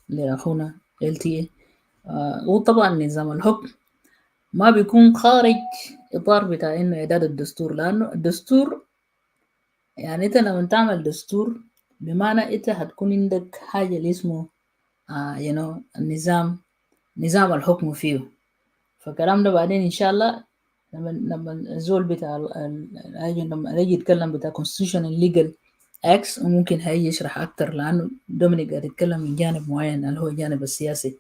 لأخونا LTA. وطبعا نظام الحكم ما بيكون خارج إطار بتاع إنه إعداد الدستور، لأنه الدستور يعني أنت لما تعمل دستور بمعنى أنت هتكون عندك حاجة اللي اسمه النظام الحكم فيه. فالكلام ده بعدين إن شاء الله لما الزول بتاع لما يجي يتكلم بتاع constitutional legal acts وممكن هيجي يشرح أكتر، لأنه دومينيك قاعد يتكلم من جانب معين اللي هو الجانب السياسي.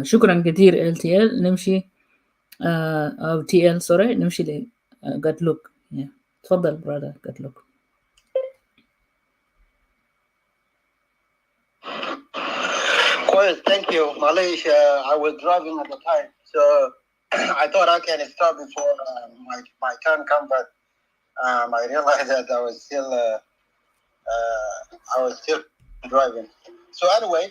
شكرا كتير LTL. نمشي أو TL sorry، نمشي ل قتلوك. تفضل برادر قتلوك. Well, thank you. Malaysia, I was driving at the time, so I thought I can start before my turn come, but I realized that I was still driving. So anyway,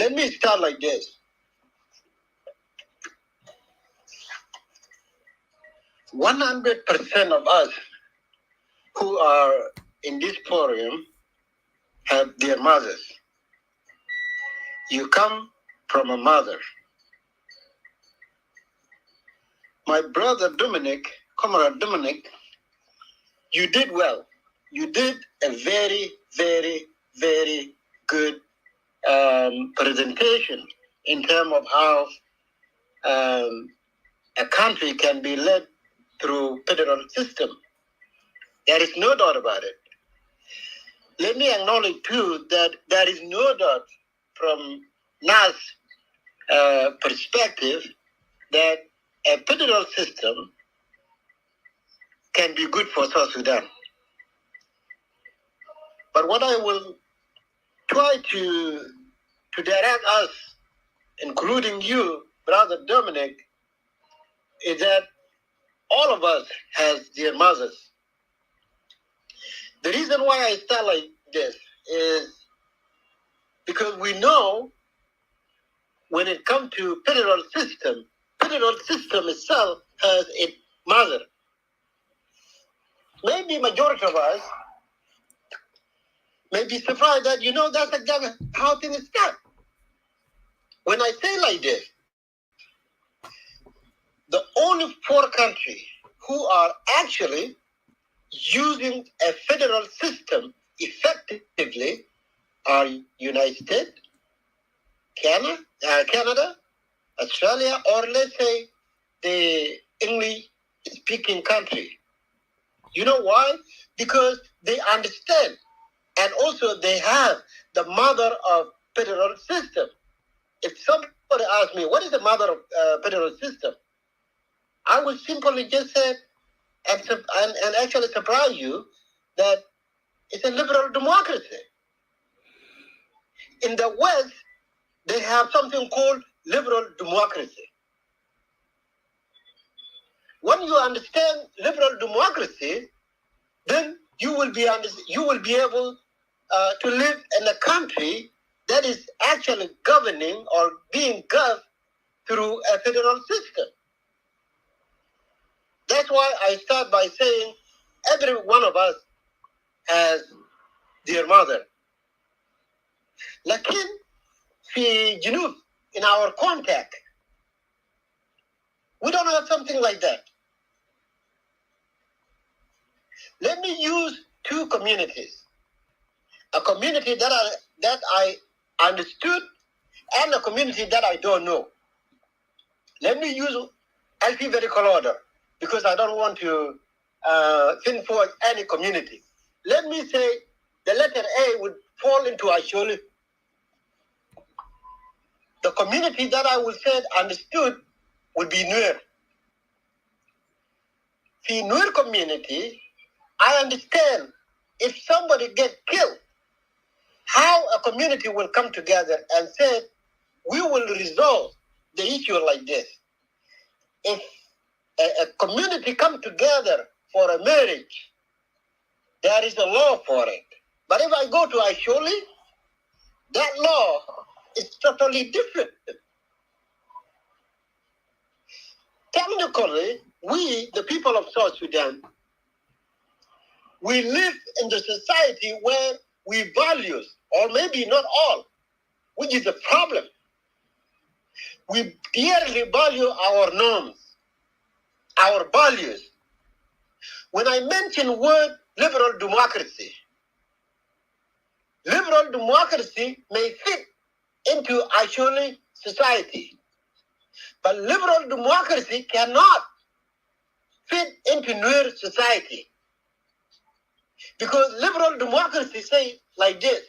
let me start like this. 100% of us who are in this forum have their mothers. You come from a mother. My brother Dominic, Comrade Dominic, you did well. You did a very, very, very good presentation in terms of how a country can be led through federal system. There is no doubt about it. Let me acknowledge too that there is no doubt from NAS perspective that a federal system can be good for South Sudan. But what I will try to direct us, including you, Brother Dominic, is that all of us has their mothers. The reason why I start like this is because we know when it comes to federal system itself has its mother. Maybe majority of us may be surprised that, that's exactly how things start. When I say like this, the only 4 countries who are actually using a federal system effectively are United States, Canada, Australia, or let's say the English-speaking country. You know why? Because they understand, and also they have the mother of federal system. If somebody asks me, what is the mother of federal system? I will simply just say, and actually surprise you, that it's a liberal democracy. In the West, they have something called liberal democracy. When you understand liberal democracy, then you will be able to live in a country that is actually governing or being governed through a federal system. That's why I start by saying every one of us has their mother. Lakin fi Junub, in our contact, we don't have something like that. Let me use 2 communities. A community that I understood and a community that I don't know. Let me use alphabetical order because I don't want to pinpoint any community. Let me say the letter A would fall into Asholi. The community that I would say understood would be Nuer. The Nuer community, I understand if somebody gets killed, how a community will come together and say, we will resolve the issue like this. If a community come together for a marriage, there is a law for it. But if I go to Asholi, that law is totally different. Technically, we, the people of South Sudan, we live in the society where we value, or maybe not all, which is a problem. We dearly value our norms, our values. When I mention word liberal democracy may fit into actually society, but liberal democracy cannot fit into Nuer society. Because liberal democracy say like this: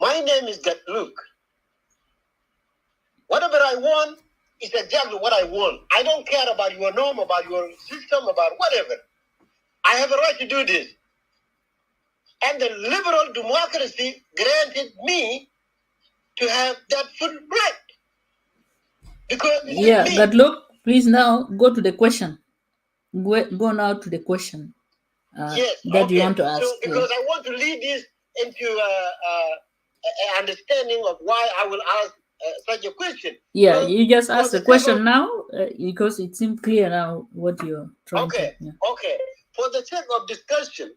my name is Gatluk. Whatever I want is exactly what I want. I don't care about your norm, about your system, about whatever. I have a right to do this. And the liberal democracy granted me to have that full right. Because Gatluk, please now go to the question. Go now to the question. Yes, that you want to ask. So, because I want to lead this into an understanding of why I will ask such a question. Yeah, so, you just ask the question now because it seems clear now what you're trying to. Yeah. Okay. For the sake of discussion,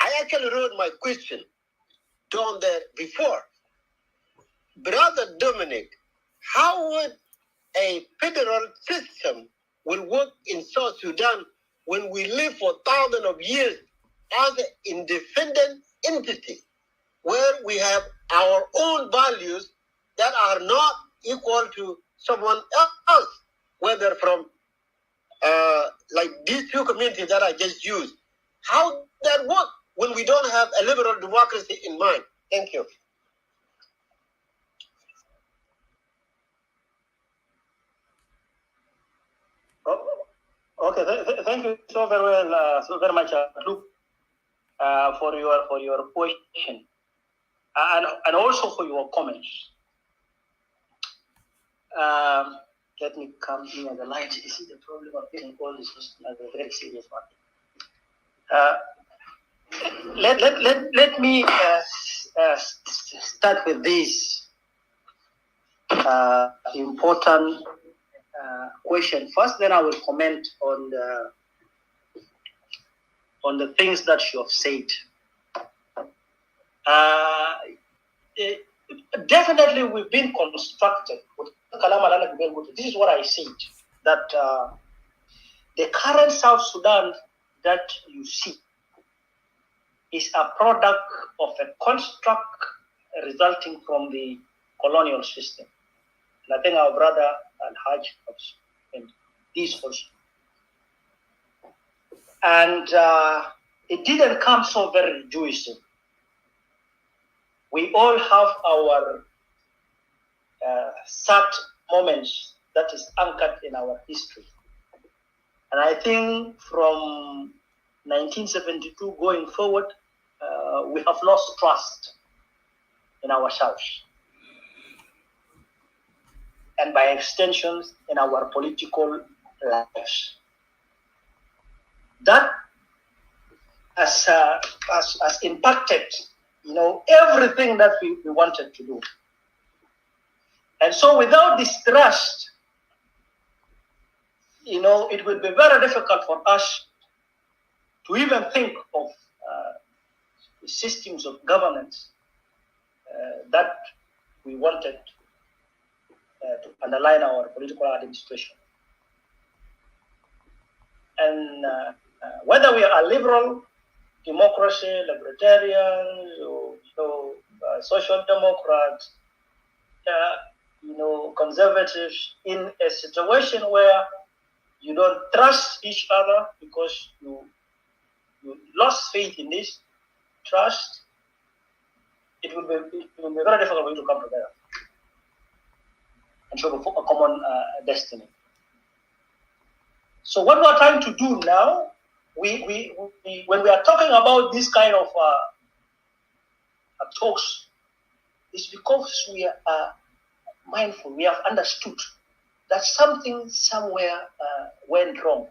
I actually wrote my question down there before. Brother Dominic, how would a federal system will work in South Sudan when we live for thousands of years as an independent entity, where we have our own values that are not equal to someone else, whether from like these two communities that I just used? How that work when we don't have a liberal democracy in mind? Thank you. Okay, thank you so very well, so very much, Luke, for your question, and also for your comments. Let me come in at the light. You see the problem of getting all this is a very serious one. Let me start with this important question first. Then I will comment on the things that you have said. Definitely, we've been constructed. This is what I said, that the current South Sudan that you see is a product of a construct resulting from the colonial system. And I think our brother Al-Hajj has mentioned this also. And it didn't come so very Jewish. We all have our sad moments that is anchored in our history. And I think from 1972 going forward, we have lost trust in ourselves, and by extensions in our political lives. That has impacted, everything that we wanted to do. And so without this trust, it will be very difficult for us to even think of systems of governance that we wanted to underline our political administration. And whether we are a liberal democracy, libertarians, or social democrats, conservatives, in a situation where you don't trust each other because you lost faith in this trust, it will be very difficult for you to come together and show a common destiny. So what we are trying to do now, we when we are talking about this kind of talks is because we are mindful, we have understood that something somewhere went wrong.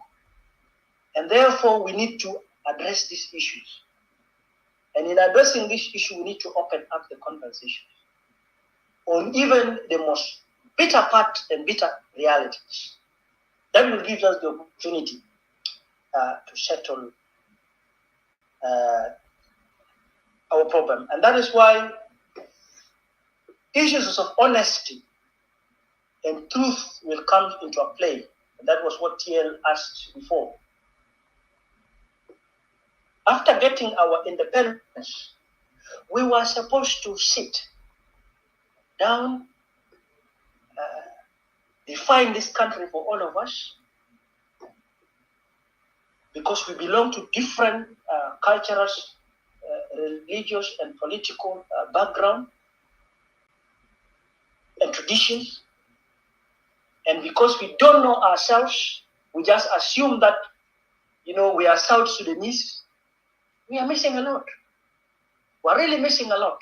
And therefore, we need to address these issues. And in addressing this issue, we need to open up the conversation on even the most bitter part and bitter realities. That will give us the opportunity to settle our problem. And that is why issues of honesty and truth will come into play. And that was what TL asked before. After getting our independence, we were supposed to sit down, define this country for all of us, because we belong to different cultural, religious, and political background and traditions. And because we don't know ourselves, we just assume that, we are South Sudanese. We are missing a lot. We're really missing a lot.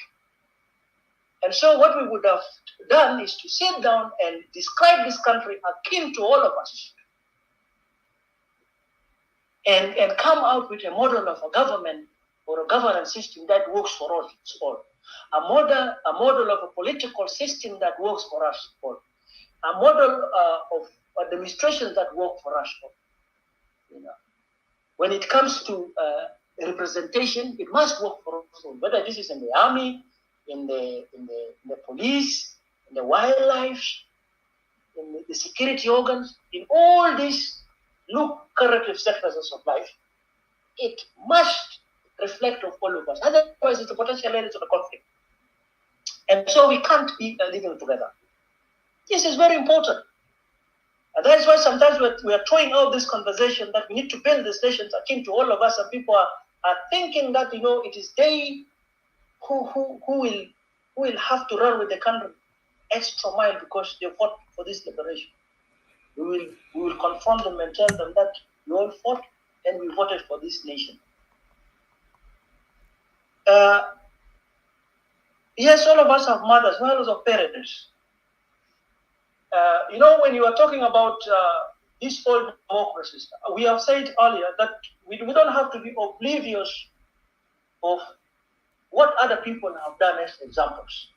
And so what we would have done is to sit down and describe this country akin to all of us, and come out with a model of a government or a governance system that works for us all. A model of a political system that works for us all. A model of administration that works for us all. When it comes to representation, it must work for us all. Whether this is in the army, in the police, in the wildlife, in the security organs, in all these lucrative sectors of life, it must reflect of all of us. Otherwise, it's a potential area of a conflict. And so we can't be living together. This is very important. And that's why sometimes we are throwing out this conversation that we need to build these nations akin to all of us, and people are thinking that, it is they who will have to run with the country extra mile because they fought for this liberation. We will confront them and tell them that we all fought and we voted for this nation. Yes, all of us have mothers, mothers of parents. When you are talking about these old democracies, we have said earlier that we don't have to be oblivious of what other people have done as examples.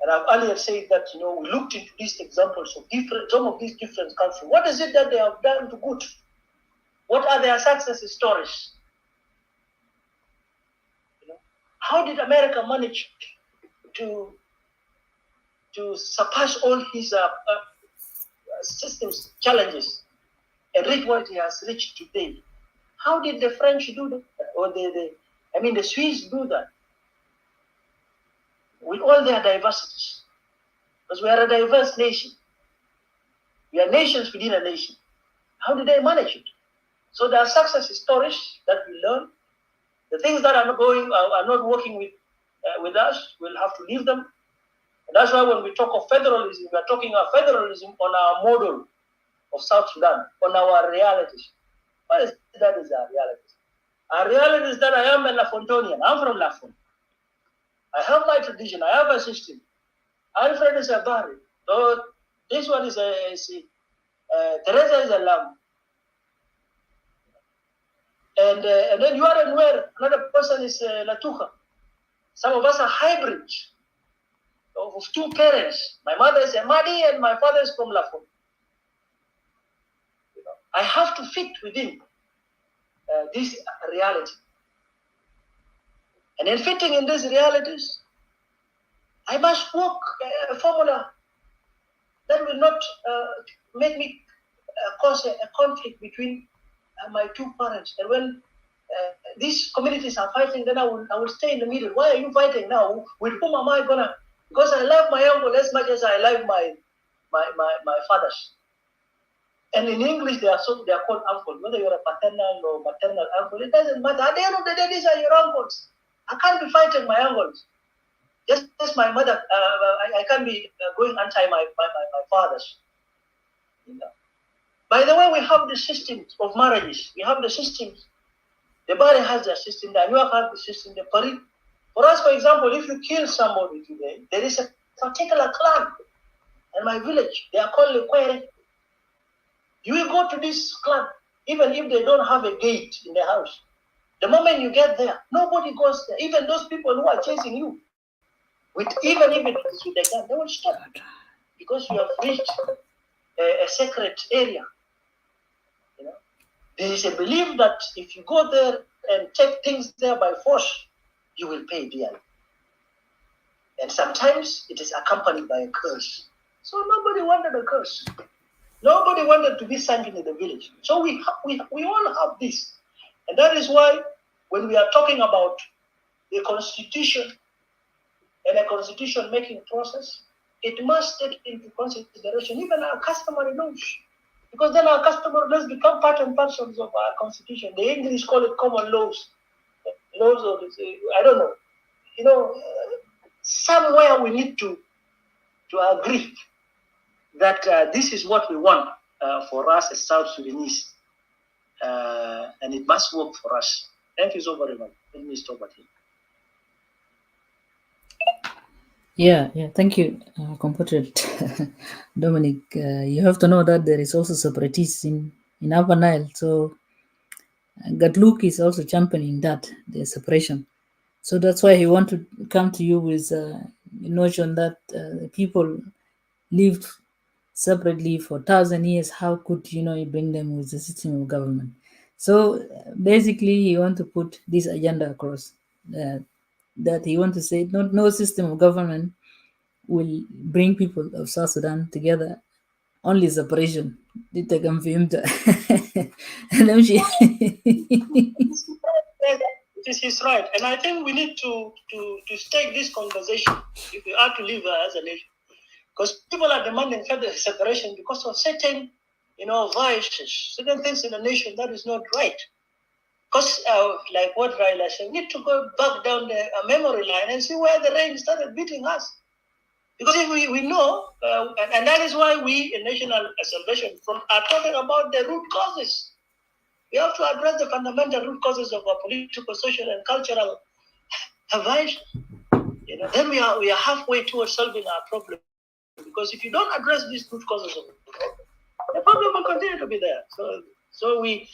And I've earlier said that, we looked into these examples of some of these different countries. What is it that they have done to good? What are their success stories? How did America manage to surpass all his systems challenges and reach what he has reached today? How did the French do that? Or the Swiss do that? With all their diversities. Because we are a diverse nation. We are nations within a nation. How did they manage it? So there are success stories that we learn. The things that are not working with us, we'll have to leave them. And that's why when we talk of federalism, we are talking of federalism on our model of South Sudan, on our realities. What is that is our realities? Our reality is that I am a Lafontonian. I'm from Lafont. I have my tradition. I have a system. Alfred is a Bari. So this one is Teresa is a Lam. And then you are Nwer. Another person is Latuka. Some of us are hybrids of two parents. My mother is a Madi and my father is from Lafont. I have to fit within this reality. And in fitting in these realities, I must work a formula that will not make me cause a conflict between my two parents. And when these communities are fighting, then I will stay in the middle. Why are you fighting now? With whom am I gonna? Because I love my uncle as much as I love my fathers. And in English, they are called uncle. Whether you're a paternal or maternal uncle, it doesn't matter. At the end of the day, these are your uncles. I can't be fighting my uncles. Just as my mother, I can't be going anti my fathers. By the way, we have the systems of marriages. We have the systems The Bari has their system, the Anuak has the system, the Pari. For us, for example, if you kill somebody today, there is a particular clan in my village. They are called Lekwere. You will go to this clan, even if they don't have a gate in the house. The moment you get there, nobody goes there. Even those people who are chasing you, even if it is with the gun, they will stop because you have reached a sacred area. You know, there is a belief that if you go there and take things there by force, you will pay dearly. And sometimes it is accompanied by a curse. So nobody wanted a curse. Nobody wanted to be sunk in the village. So we all have this. And that is why when we are talking about the constitution and a constitution making process, it must take into consideration even our customary laws. Because then our customary laws become part and parcels of our constitution. The English call it common laws. Laws of, I don't know. You know, somewhere we need to agree that this is what we want for us as South Sudanese. And it must work for us. Thank you so very much. Let me stop at here. Yeah, thank you, compatriot Dominic. You have to know that there is also separatists in Upper Nile. So Gatluk is also championing that, the separation. So that's why he want to come to you with the notion that the people lived separately for 1,000 years. How could you bring them with the system of government? So basically, he want to put this agenda across, that he want to say no system of government will bring people of South Sudan together. Only separation. It is right, and I think we need to take this conversation if we are to live as a nation, because people are demanding further separation because of certain, vices, certain things in the nation that is not right. Because, like what Raila said, we need to go back down the memory line and see where the rain started beating us. Because if we know, and that is why we in National Salvation Front are talking about the root causes. We have to address the fundamental root causes of our political, social, and cultural division. Then we are halfway towards solving our problem. Because if you don't address these root causes of the problem will continue to be there. So we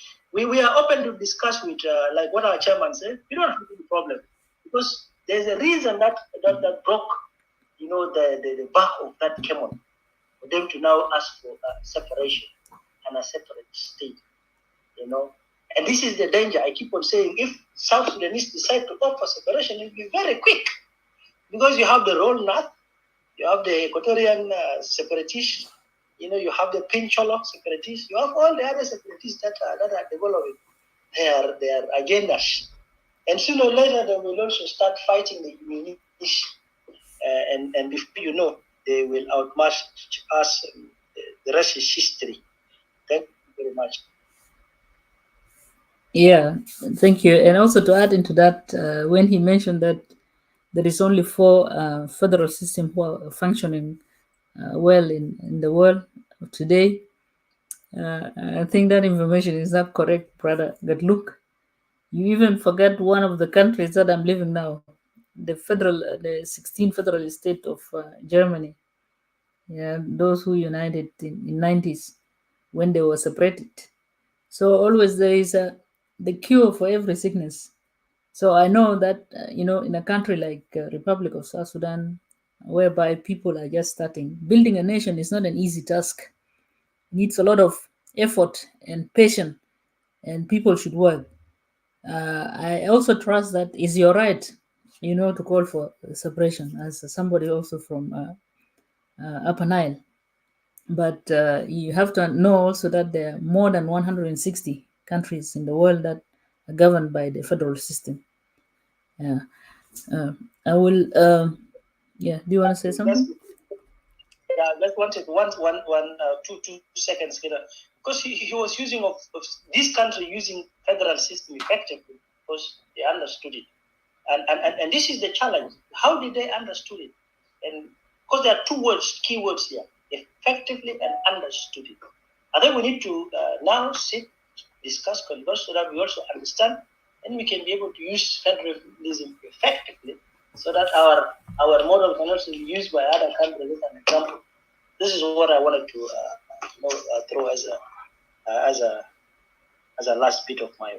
are open to discuss with, like what our chairman said. We don't have to do the problem because there's a reason that broke, the back of that came on for them to now ask for separation and a separate state. And this is the danger. I keep on saying, if South Sudanese decide to opt for separation, it will be very quick because you have the Roll North, you have the Equatorian separatists, you have the Pincholo separatists, you have all the other separatists that are developing their agendas. And sooner or later, they will also start fighting the Unionists. And before you know, they will outmatch us. The rest is history. Thank you very much. Yeah, thank you. And also to add into that, when he mentioned that there is only 4 federal systems who are functioning well in the world today, I think that information is not correct, brother. But look, you even forget one of the countries that I'm living now, the 16 federal state of Germany. Yeah, those who united in 90s when they were separated. So always there is the cure for every sickness. So I know that in a country like Republic of South Sudan, whereby people are just starting, building a nation is not an easy task. It needs a lot of effort and patience, and people should work. I also trust that is your right, to call for separation as somebody also from Upper Nile. But you have to know also that there are more than 160 countries in the world that are governed by the federal system. Yeah. I will. Yeah. Do you want to say something? Yeah, I just wanted two seconds here, because he was using of this country using federal system effectively because they understood it, and this is the challenge. How did they understood it? And because there are 2 key words here: effectively and understood it. I think we need to now sit, discuss, converse, so that we also understand and we can be able to use federalism effectively, so that our model can also be used by other countries as an example. This is what I wanted to throw as a last bit of my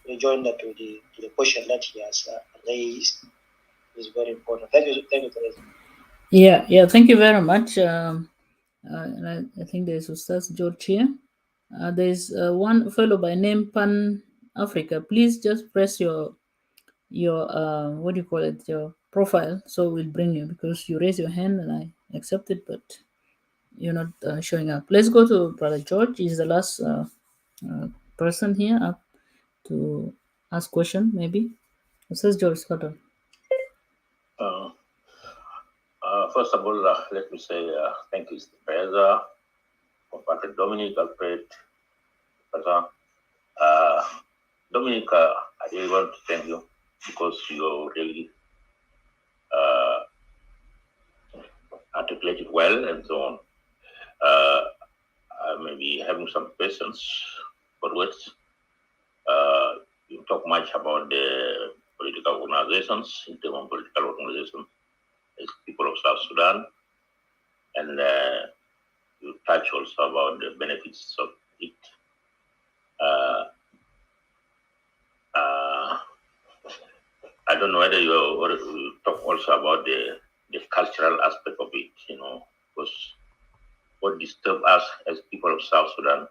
rejoinder to the question that he has raised. Is very important. Thank you, Teresa. Yeah. Thank you very much. And I think there's Ustaz George here. There's one fellow by name Pan Africa. Please just press your what do you call it, your profile, so we'll bring you, because you raise your hand and I accept it, but you're not showing up. Let's go to Brother George. He's the last person here up to ask question, maybe. Ustaz George Scott. First of all, let me say thank you, Mr. Teresa, Compatriot Dominic Akwai. Dominic, I really want to thank you because you really articulated well and so on. I may be having some questions, but you talk much about the political organizations, in terms of political organizations, as people of South Sudan, and you touch also about the benefits of it. I don't know whether you talk also about the cultural aspect of it, because what disturbs us as people of South Sudan,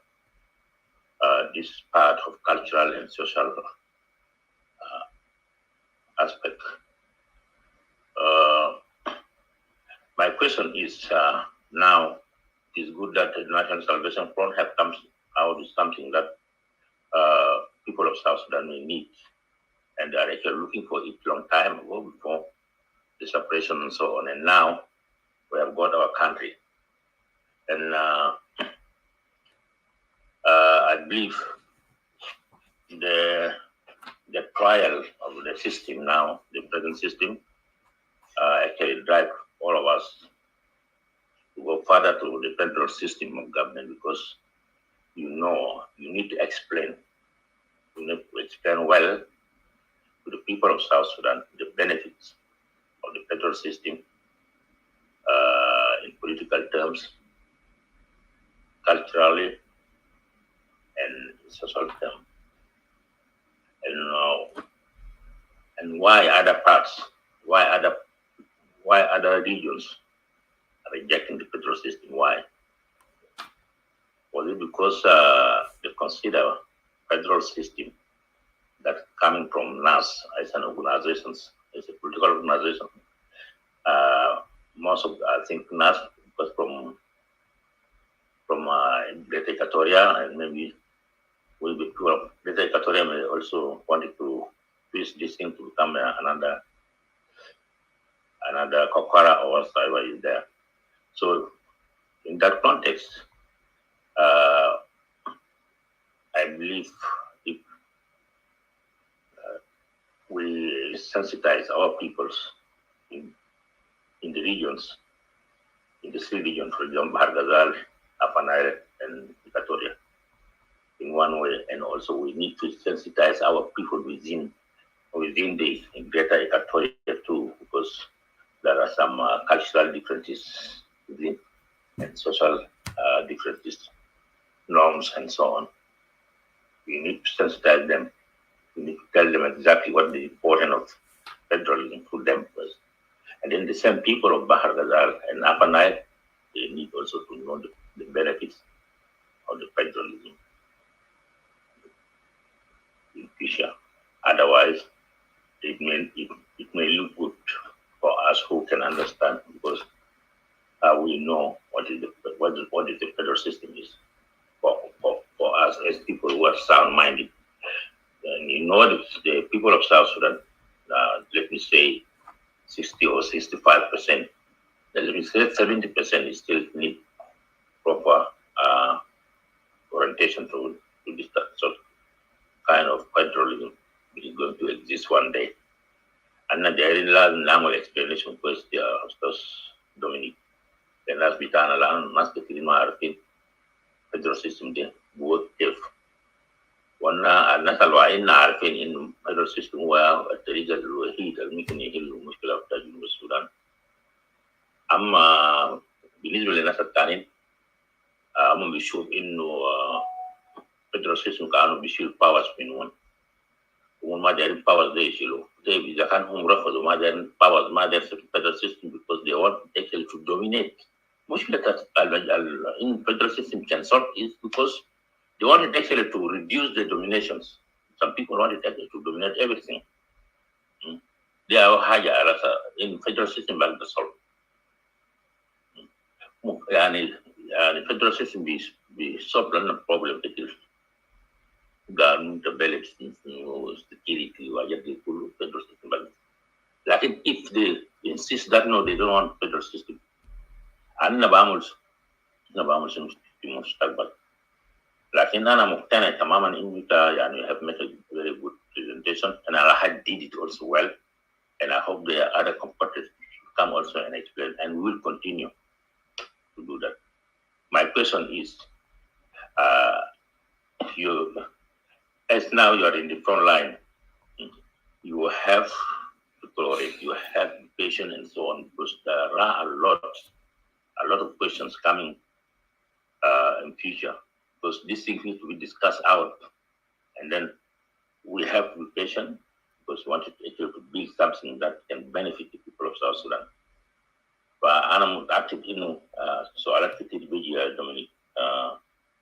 this part of cultural and social aspect. My question is, now it is good that the National Salvation Front have come out with something that people of South Sudan may need, and they are actually looking for it long time ago, before the separation and so on. And now we have got our country, and I believe the trial of the system now, the present system, actually drive all of us to go further to the federal system of government, because you need to explain. You need to explain well to the people of South Sudan the benefits of the federal system in political terms, culturally, and social terms. And why other parts, why other regions are rejecting the federal system? Why? Was it because they consider federal system that coming from NAS as an organization, as a political organization? Most of, I think, NAS was from Greater Equatoria, and maybe will be people of Greater Equatoria may also wanted to twist this thing to become another Kokora or whatever is there. So in that context, I believe if we sensitize our peoples in the regions, in the three regions, for example, Hargazal, Upper Nile, and Equatoria, in one way, and also we need to sensitize our people within the Greater Equatoria too, because there are some cultural differences within, and social differences, norms, and so on. We need to sensitize them. We need to tell them exactly what the importance of federalism to them was. And then the same people of Bahar Ghazal and Upper Nile, they need also to know the benefits of the federalism in future. Otherwise, it may look good for us who can understand, because we know what the federal system is for us as people who are sound-minded. And the people of South Sudan, let me say 60 or 65%, let me say 70% is still need proper orientation to this sort of kind of federalism, which is going to exist one day. And then there is a normal explanation because the Dominic, then as we turn around, master federal system, then both if وأن الناس الواعيين عارفين إنه هذا السيستم هو الطريقة الوحيدة اللي ممكن يحل المشكلة بتاع جنوب السودان. أما بالنسبة للناس التانيين هم بيشوف إنه فيدرال سيستم كانوا بيشيل باورز من وين وهم ما دايرين باورز ده يشيلوا. طيب إذا كان هم رفضوا ما دايرين باورز ما دايرين فيدرال سيستم because they want actually to dominate. مشكلة in federal system can solve is because they wanted actually to reduce the dominations. Some people wanted actually to dominate everything. They are higher in federal system by the solve. يعني federal system be solved the problem كتير. government develops security وحاجات كله federal system بس. لكن if they insist that no they don't want federal system أنا بعمل شنو في المستقبل. لكن أنا مقتنع تماما إن أنت يعني have made a very good presentation and I did it also well and I hope the other compatriots come also and explain and we will continue to do that. My question is, as now you are in the front line, you have to tolerate, you have patience and so on because there are a lot of questions coming in future because these things need to be discussed out and then we have to be patient because we want to build something that can benefit the people of South Sudan. فأنا متأكد إنه سؤالات كتير بيجي يا دومينيك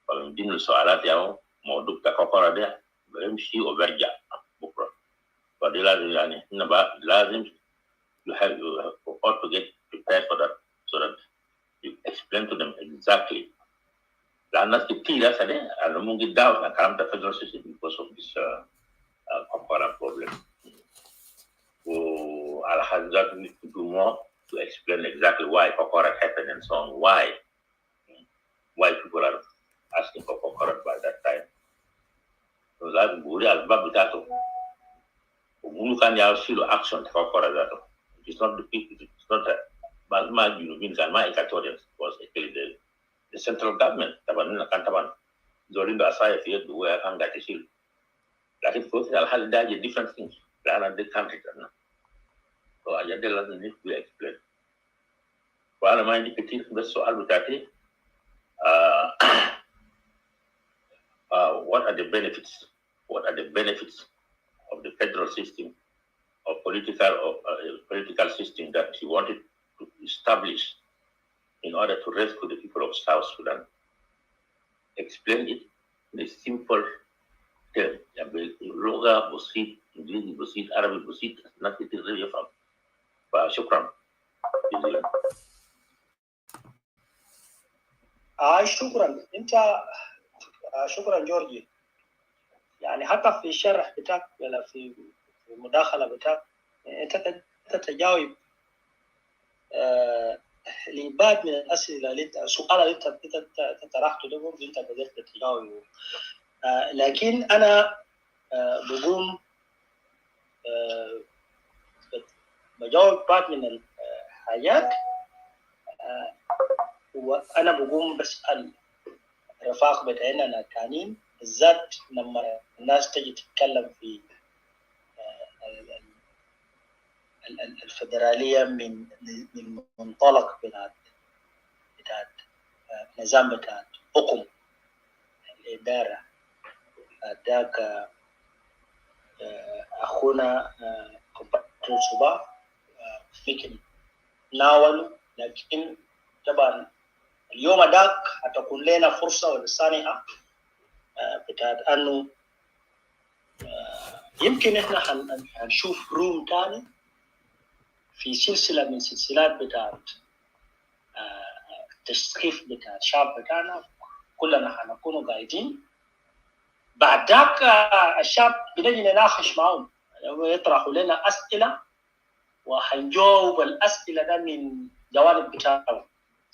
فمن ضمن السؤالات ياهو موضوع كوكورا ده بيمشي وبرجع بكرة فدي لازم يعني إحنا بقى لازم you ought to get prepared for that so that you explain to them exactly. لأن الناس كتير هسه أنا ممكن داوت الكلام ده federal system because of this كوكورا problem. وعلى حسب ذلك we need to do more to explain exactly why Kokora happened and so on, why people are asking for Kokora by that time. So that Buri al Babitato, who can see the action to Kokora that it's not the people, it's not my Europeans and my Equatorians, was actually the central government, Tabanina Cantaban, during the Asaya field where I got a shield. Like it goes, I'll have different things, than the country. So I doesn't need to explain. وأنا ما عندي كتير بس سؤال بتاعتي what are the benefits of the federal system or political system that you wanted to establish in order to rescue the people of South Sudan? Explain it in a simple term. لغة بسيط إنجليزي بسيط عربي بسيط الناس كتير غير يفهم. فشكرا. شكرا انت شكرا جورجي. يعني حتى في الشرح بتاعك ولا في المداخله بتاعك انت تتجاوب لبعض من الاسئله اللي انت السؤال اللي انت طرحته ده برضه انت قدرت تجاوبه. لكن انا بقوم بجاوب بعض من الحاجات وأنا بقوم بسأل رفاق بتاعنا التانيين بالذات لما الناس تجي تتكلم في الفدرالية من منطلق بتاعت نظام بتاعت حكم الإدارة. ذاك أخونا كومباتريوت صباح ممكن ناولوا، لكن طبعا اليوم داك هتكون لنا فرصة ولسانها بتاعت أنه يمكن إحنا هنشوف روم تاني في سلسلة من سلسلات بتاعت التثقيف بتاعت الشعب بتاعنا، كلنا هنكونوا قاعدين. بعد ذاك الشعب بنجي نناقش معهم، يطرحوا لنا أسئلة وهنجاوب الأسئلة ده من جوانب بتاعهم.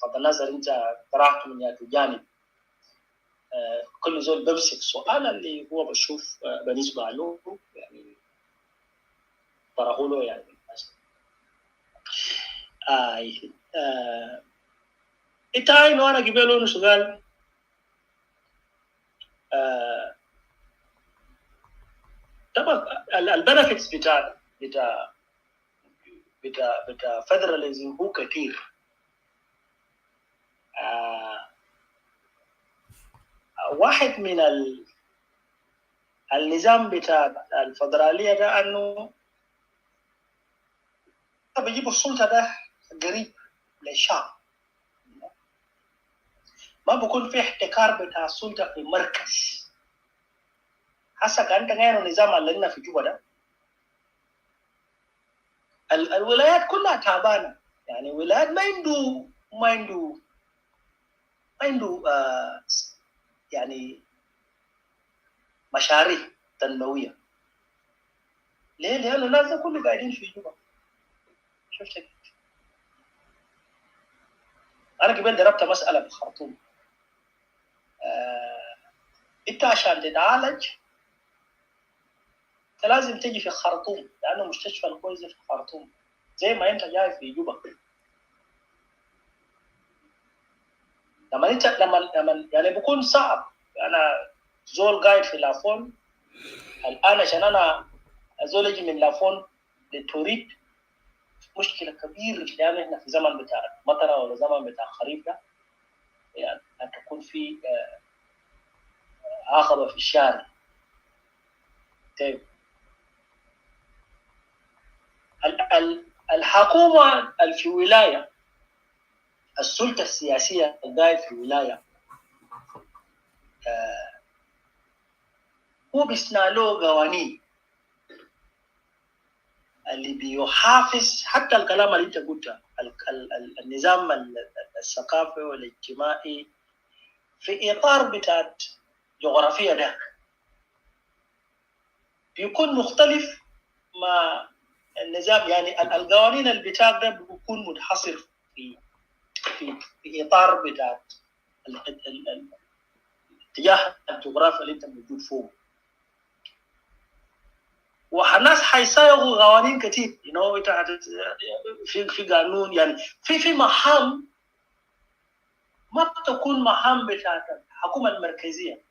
بغض النظر أنت طرحت من يا جانب، كل زول بمسك سؤال اللي هو بشوف بالنسبة له يعني طرحوا له يعني. انت عاينو انا قبله سؤال طبعا البنفيتس بتاع فيدراليزم هو كثير. واحد من النظام بتاع الفدرالية ده انه بيجيب السلطة ده قريب للشعب، ما بكون في احتكار بتاع السلطة في مركز. هسه كان تغير النظام اللي لنا في جوبا ده، الولايات كلها تعبانة، يعني ولايات ما عنده يعني مشاريع تنموية. ليه؟ لأنه الناس كله قاعدين في جوبا. شفت أنا قبل ضربت مسألة بالخرطوم. أنت عشان تتعالج لازم تجي في الخرطوم، لأنه مستشفى الكويس في الخرطوم زي ما أنت جاي في جوبا. لما يعني بكون صعب. أنا زول قاعد في لافون الآن، عشان أنا زول يجي من لافون لتوريد مشكلة كبيرة، لأن إحنا في زمن بتاع مطرة ولا زمن بتاع خريف ده، يعني تكون في عقبة في الشارع. طيب الحكومة في ولاية، السلطة السياسية القاعد في ولاية هو بيصنع له قوانين اللي بيحافظ حتى الكلام اللي انت قلته، النظام الثقافي والاجتماعي في اطار بتاع جغرافيا ده بيكون مختلف مع النظام. يعني القوانين البتاع ده بيكون منحصر في اطار بتاع الاتجاه الجغرافي اللي انت موجود فوق. والناس حيصايغوا قوانين كتير، في قانون، يعني في مهام ما بتكون مهام بتاعت الحكومة المركزية،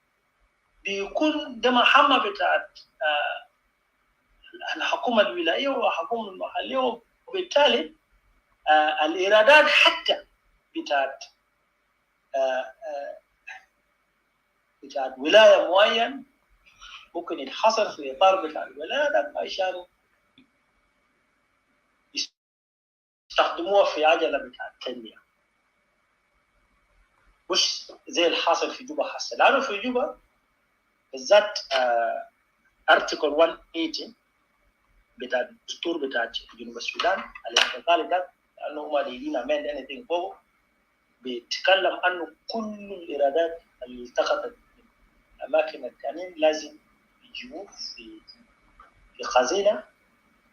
بيكون ده مهمة بتاعت الحكومة الولائية والحكومة المحلية، وبالتالي الإيرادات حتى بتاعت ولاية معين ممكن يتحصر في إطار بتاع الولاية ده عشان يستخدموها في عجلة بتاع التنمية، مش زي الحاصل في جوبا حسن. لأنه في جوبا بالذات ارتكل 180 بتاع الدستور بتاع جنوب السودان الانتقالي ده، لأنه هم دايرين امند anything فوق، بيتكلم انه كل الايرادات اللي التقطت من الاماكن التانيين لازم يجيبوه في خزينه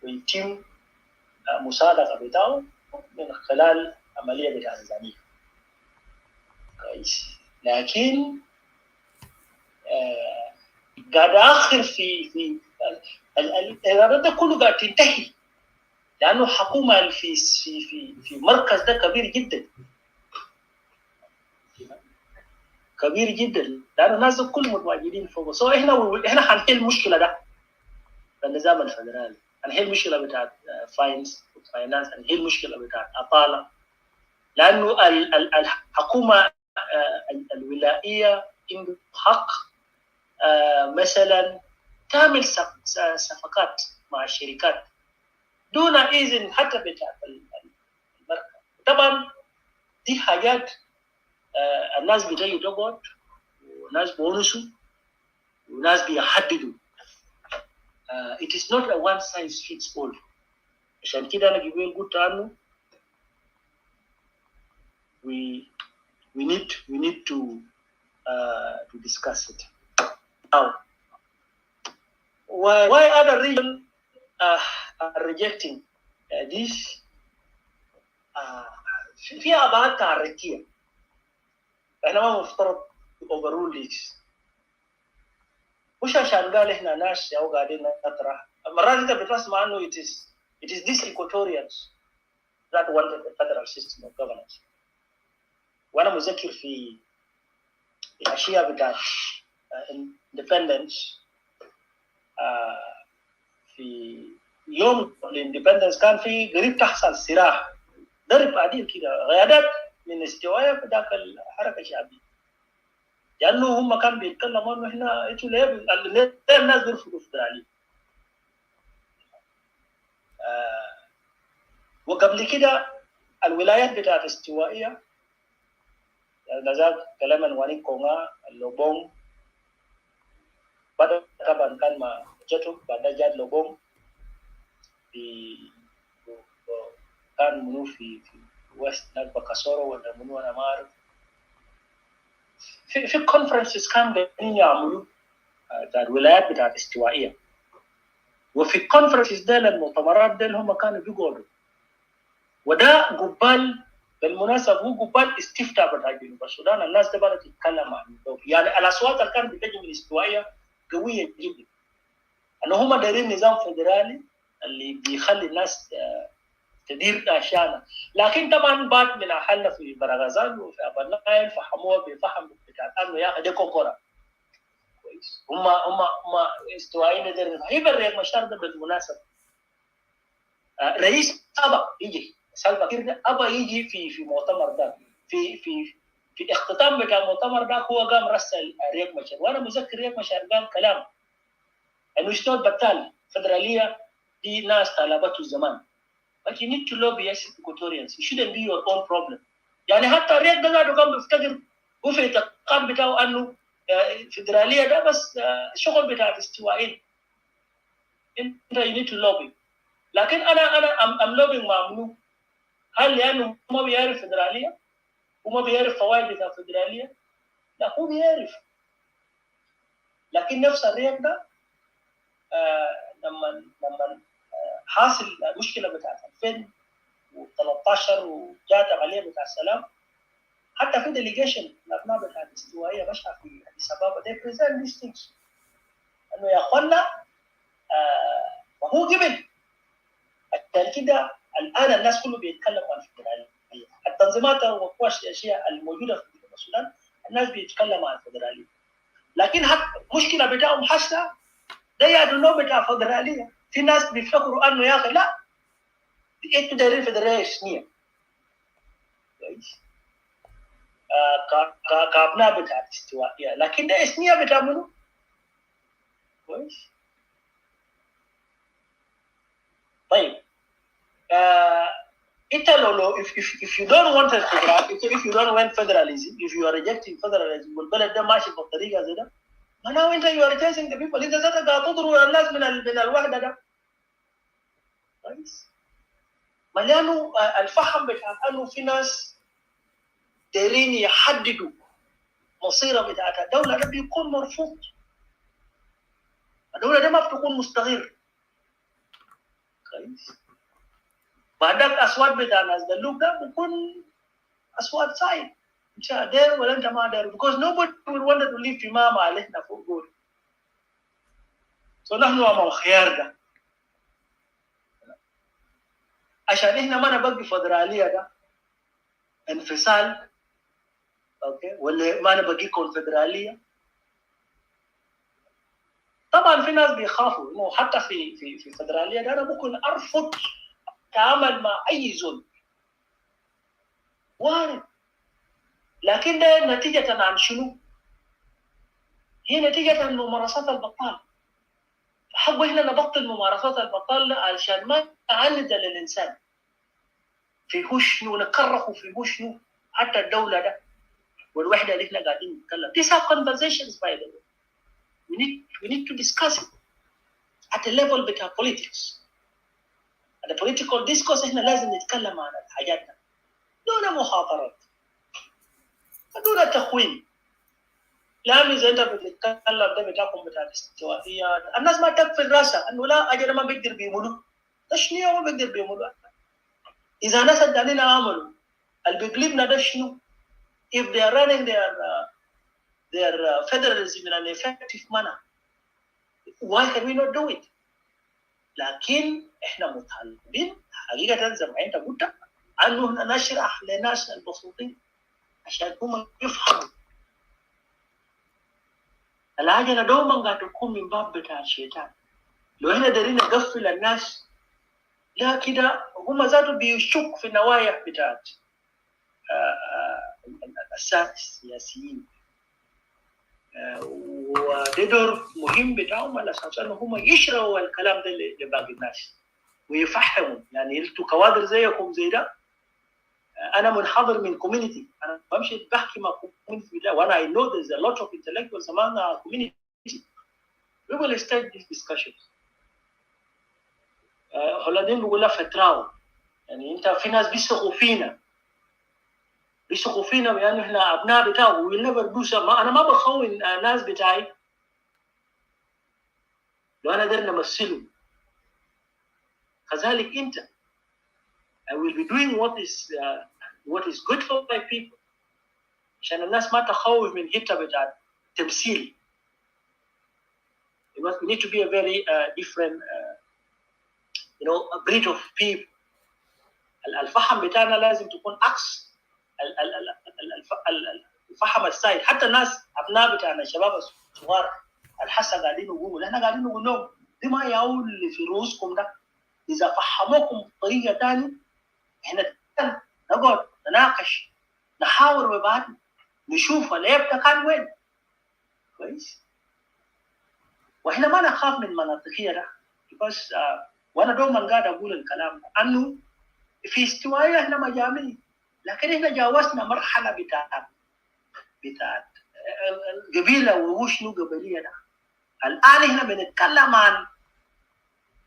ويتم مساعدة بتاعه من خلال عملية بتاع نظامية كويس. لكن قاعد آخر في الإيرادات ده كله قاعد تنتهي، لأنه حكومة في مركز ده كبير جدا كبير جدا، لأنه الناس كلهم متواجدين فوق. سو إحنا هنحل المشكلة ده بالنظام الفدرالي، هنحل المشكلة بتاعت فاينانس، هنحل المشكلة بتاعت أطالة، لأنه الحكومة الولائية عنده حق مثلا تعمل صفقات مع الشركات دون إذن حتى بتاعت المركز. طبعا دي حاجات الناس بيجي تقعد، وناس بونسوا، وناس بيحددوا. It is not a one size fits all. عشان كده أنا قبل قلت عنه we need to discuss it. Now, why other regions are rejecting this? في أبعاد تاريخية احنا ما مفترض overrule this. مش عشان قال احنا ناس او قاعدين نطرح مرات انت بتسمع انه it is these Equatorians that wanted the federal system of governance. وانا مذكر في الاشياء بتاعت independence في يوم الاندبندنس كان في قريب تحصل صراع ضرب عديل كده غيادات من استوايا في ذاك الحركه الشعبيه، لانه هم كانوا بيتكلموا انه احنا انتوا ليه الناس بيرفضوا الفدراليه. وقبل كده الولايات بتاعت استوائيه نزال كلام واني كونغا اللوبون بعد طبعا كان ما جاتو بعد جات لوبون في كان منو في ويست ناك بكاسورو ولا منو انا ما اعرف. في كونفرنسز كان بين يعملوا الولايات بتاعت استوائيه، وفي الكونفرنسز ديل المؤتمرات ديل هم كانوا بيقولوا، وده قبال بالمناسبه هو قبال استفتاء بتاع جنوب السودان. الناس ده بدات تتكلم عن يعني الاصوات اللي كانت بتجي من الاستوائيه قويه جدا انه هم دايرين نظام فدرالي اللي بيخلي الناس تدير اشياء. لكن طبعا بعد من حلنا في برغزال وفي ابنايل فهموها بفهم بتاع انه يا اخي ده كوكورا كويس. هم استوائيين دايرين هيبقى الرئيس مشار ده بالمناسبه رئيس ابا يجي سالفه كده ابا يجي في مؤتمر ده في اختتام بتاع المؤتمر ده هو قام رسل رياض مشار، وانا مذكر رياض مشار قال كلام انه اشتغل بطال فدراليه دي ناس طلبته زمان. But you need to lobby as Equatorians. It shouldn't be your own problem. يعني حتى الرياض ده قاعد قام بيفتكر هو في اعتقاد بتاعه انه فدراليه ده بس شغل بتاع استوائيين. انت you need to lobby. لكن انا ام لوبينج مع منو؟ هل لانه ما بيعرف فدراليه وما بيعرف فوائد بتاع الفدراليه؟ لا هو بيعرف. لكن نفس الرياض ده لما حاصل المشكله بتاعت 2013 وجات عمليه بتاع السلام، حتى في ديليجيشن الابناء بتاع الاستوائيه مشى في اديس ابابا they present these things انه يا اخوانا وهو قبل عشان كده الان الناس كله بيتكلموا عن الفدراليه. التنظيمات والقوى السياسيه الموجوده في جنوب السودان الناس بيتكلموا عن الفدراليه، لكن المشكله بتاعهم حاسه ده يعدلوا بتاع فدراليه. في ناس بيفكروا انه يا اخي لا انتوا دايرين فدراليه رسميه كويس كابناء بتاع الاستوائيه، لكن ده اسميه بتاع منو؟ كويس. طيب انت لو if you don't want if you don't want federalism, if you are rejecting federalism والبلد ده ماشي بالطريقه زي ده معناه انت you are chasing the people. انت ذاتك قاعد تضرب الناس من الوحده ده كويس. مليانه الفهم بتاع انه في ناس دايرين يحددوا مصيره بتاعت الدوله ده بيكون مرفوض. الدوله ده ما بتكون مستقر كويس. بعدك اصوات بتاع ناس دلوك ده بيكون اصوات صعب انت داير ولا انت ما داير because nobody will want to live في ما علينا فوق قول. نحن امام الخيار ده عشان احنا ما نبقي فدراليه ده انفصال اوكي ولا ما نبقي كونفدراليه. طبعا في ناس بيخافوا انه حتى في فدراليه ده انا ممكن ارفض تعامل مع اي زول وارد، لكن ده نتيجه عن شنو؟ هي نتيجه عن ممارسات البطاله. حبوا احنا نبطل ممارسات البطاله علشان ما نعند للانسان في هو شنو نكرهه في هو شنو حتى الدوله ده والوحده اللي احنا قاعدين نتكلم. These are conversations by the way. We need to discuss it at a level بتاع politics. At the political discourse احنا لازم نتكلم عن الحاجات دي دون مخاطرات دون تخوين. لا إذا انت بتتكلم ده بتاعكم بتاع الاستوائيه الناس ما تقفل راسها انه لا اجل ما بيقدر بيعملوا ده شنو ما بيقدر بيعملوا. اذا ناس الدانين عملوا اللي بيقلبنا ده شنو؟ If they are running their federalism in an effective manner, why can we not do it? لكن احنا مطالبين حقيقه زي ما انت قلت انه نشرح للناس البسيطين عشان هم يفهموا. العجله دوما قاعد تكون من باب بتاع الشيطان لو احنا دارين نقفل الناس لا كده هم ذاته بيشك في النوايا بتاعت السياسيين وده دور مهم بتاعهم على اساس انه هم يشرحوا الكلام ده لباقي الناس ويفهموا. يعني انتوا كوادر زيكم زي ده، انا منحدر من كوميونتي، انا بمشي بحكي مع كوميونتي ده، وانا I know there's a lot of intellectuals among our community. We will start this discussion. هولندين بيقولوا فتراو، يعني انت في ناس بيثقوا فينا يعني احنا ابناء بتاعه. we never do so. انا ما بخون ناس بتاعي لو انا قدرنا نمثله. كذلك انت I will be doing what is good for my people عشان الناس ما تخوف من حته بتاع تمثيل. We need to be a very different a breed of people. الفهم بتاعنا لازم تكون عكس الفهم السائد. حتى الناس ابناء بتاعنا الشباب الصغار الحسا قاعدين يقولوا احنا قاعدين نقول لهم دي ما يقول اللي في رؤوسكم ده. اذا فهموكم بطريقه ثانيه احنا نقعد نناقش نحاور مع بعض نشوف العيب ده كان وين كويس. واحنا ما نخاف من المناطقيه ده بس وانا دوما قاعد اقول الكلام ده انه في استوائيه احنا مجاميع، لكن احنا جاوزنا مرحله بتاعت القبيله وشنو قبليه ده. الان احنا بنتكلم عن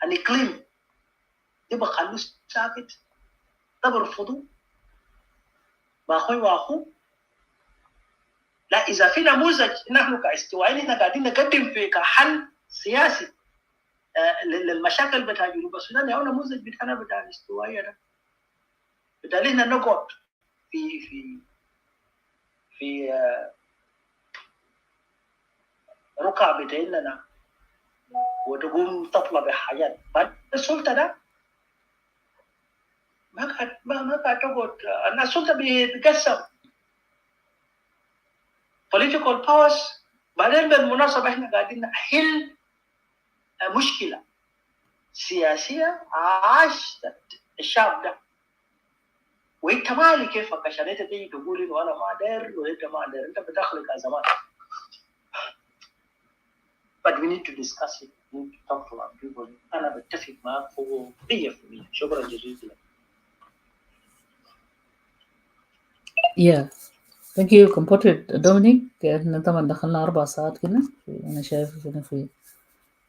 اقليم يبقى خلوه ساكت، ده برفضه باخوي واخوه. لا، اذا في نموذج نحن كاستوائيين احنا قاعدين نقدم في كحل سياسي للمشاكل بتاع جنوب السودان، او نموذج بتاعنا بتاع الاستوائيه ده بالتالي احنا نقعد في ركع بتاعنا وتقوم تطلب حاجات. بعد السلطه ده ما قاعد تقعد. السلطه بيتقسم political powers. بعدين بالمناسبه احنا قاعدين نحل مشكله سياسيه عاشت الشعب ده، وانت مالي كيفك عشان انت تيجي تقول انه انا ما داير وانت ما داير، انت بتخلق ازمات. But we need to discuss it. We need to talk to our people. انا بتفق معك فوق 100%. شكرا جزيلا. Yeah, thank you Compatriot Dominic. احنا طبعا دخلنا 4 ساعات كده، انا شايف هنا في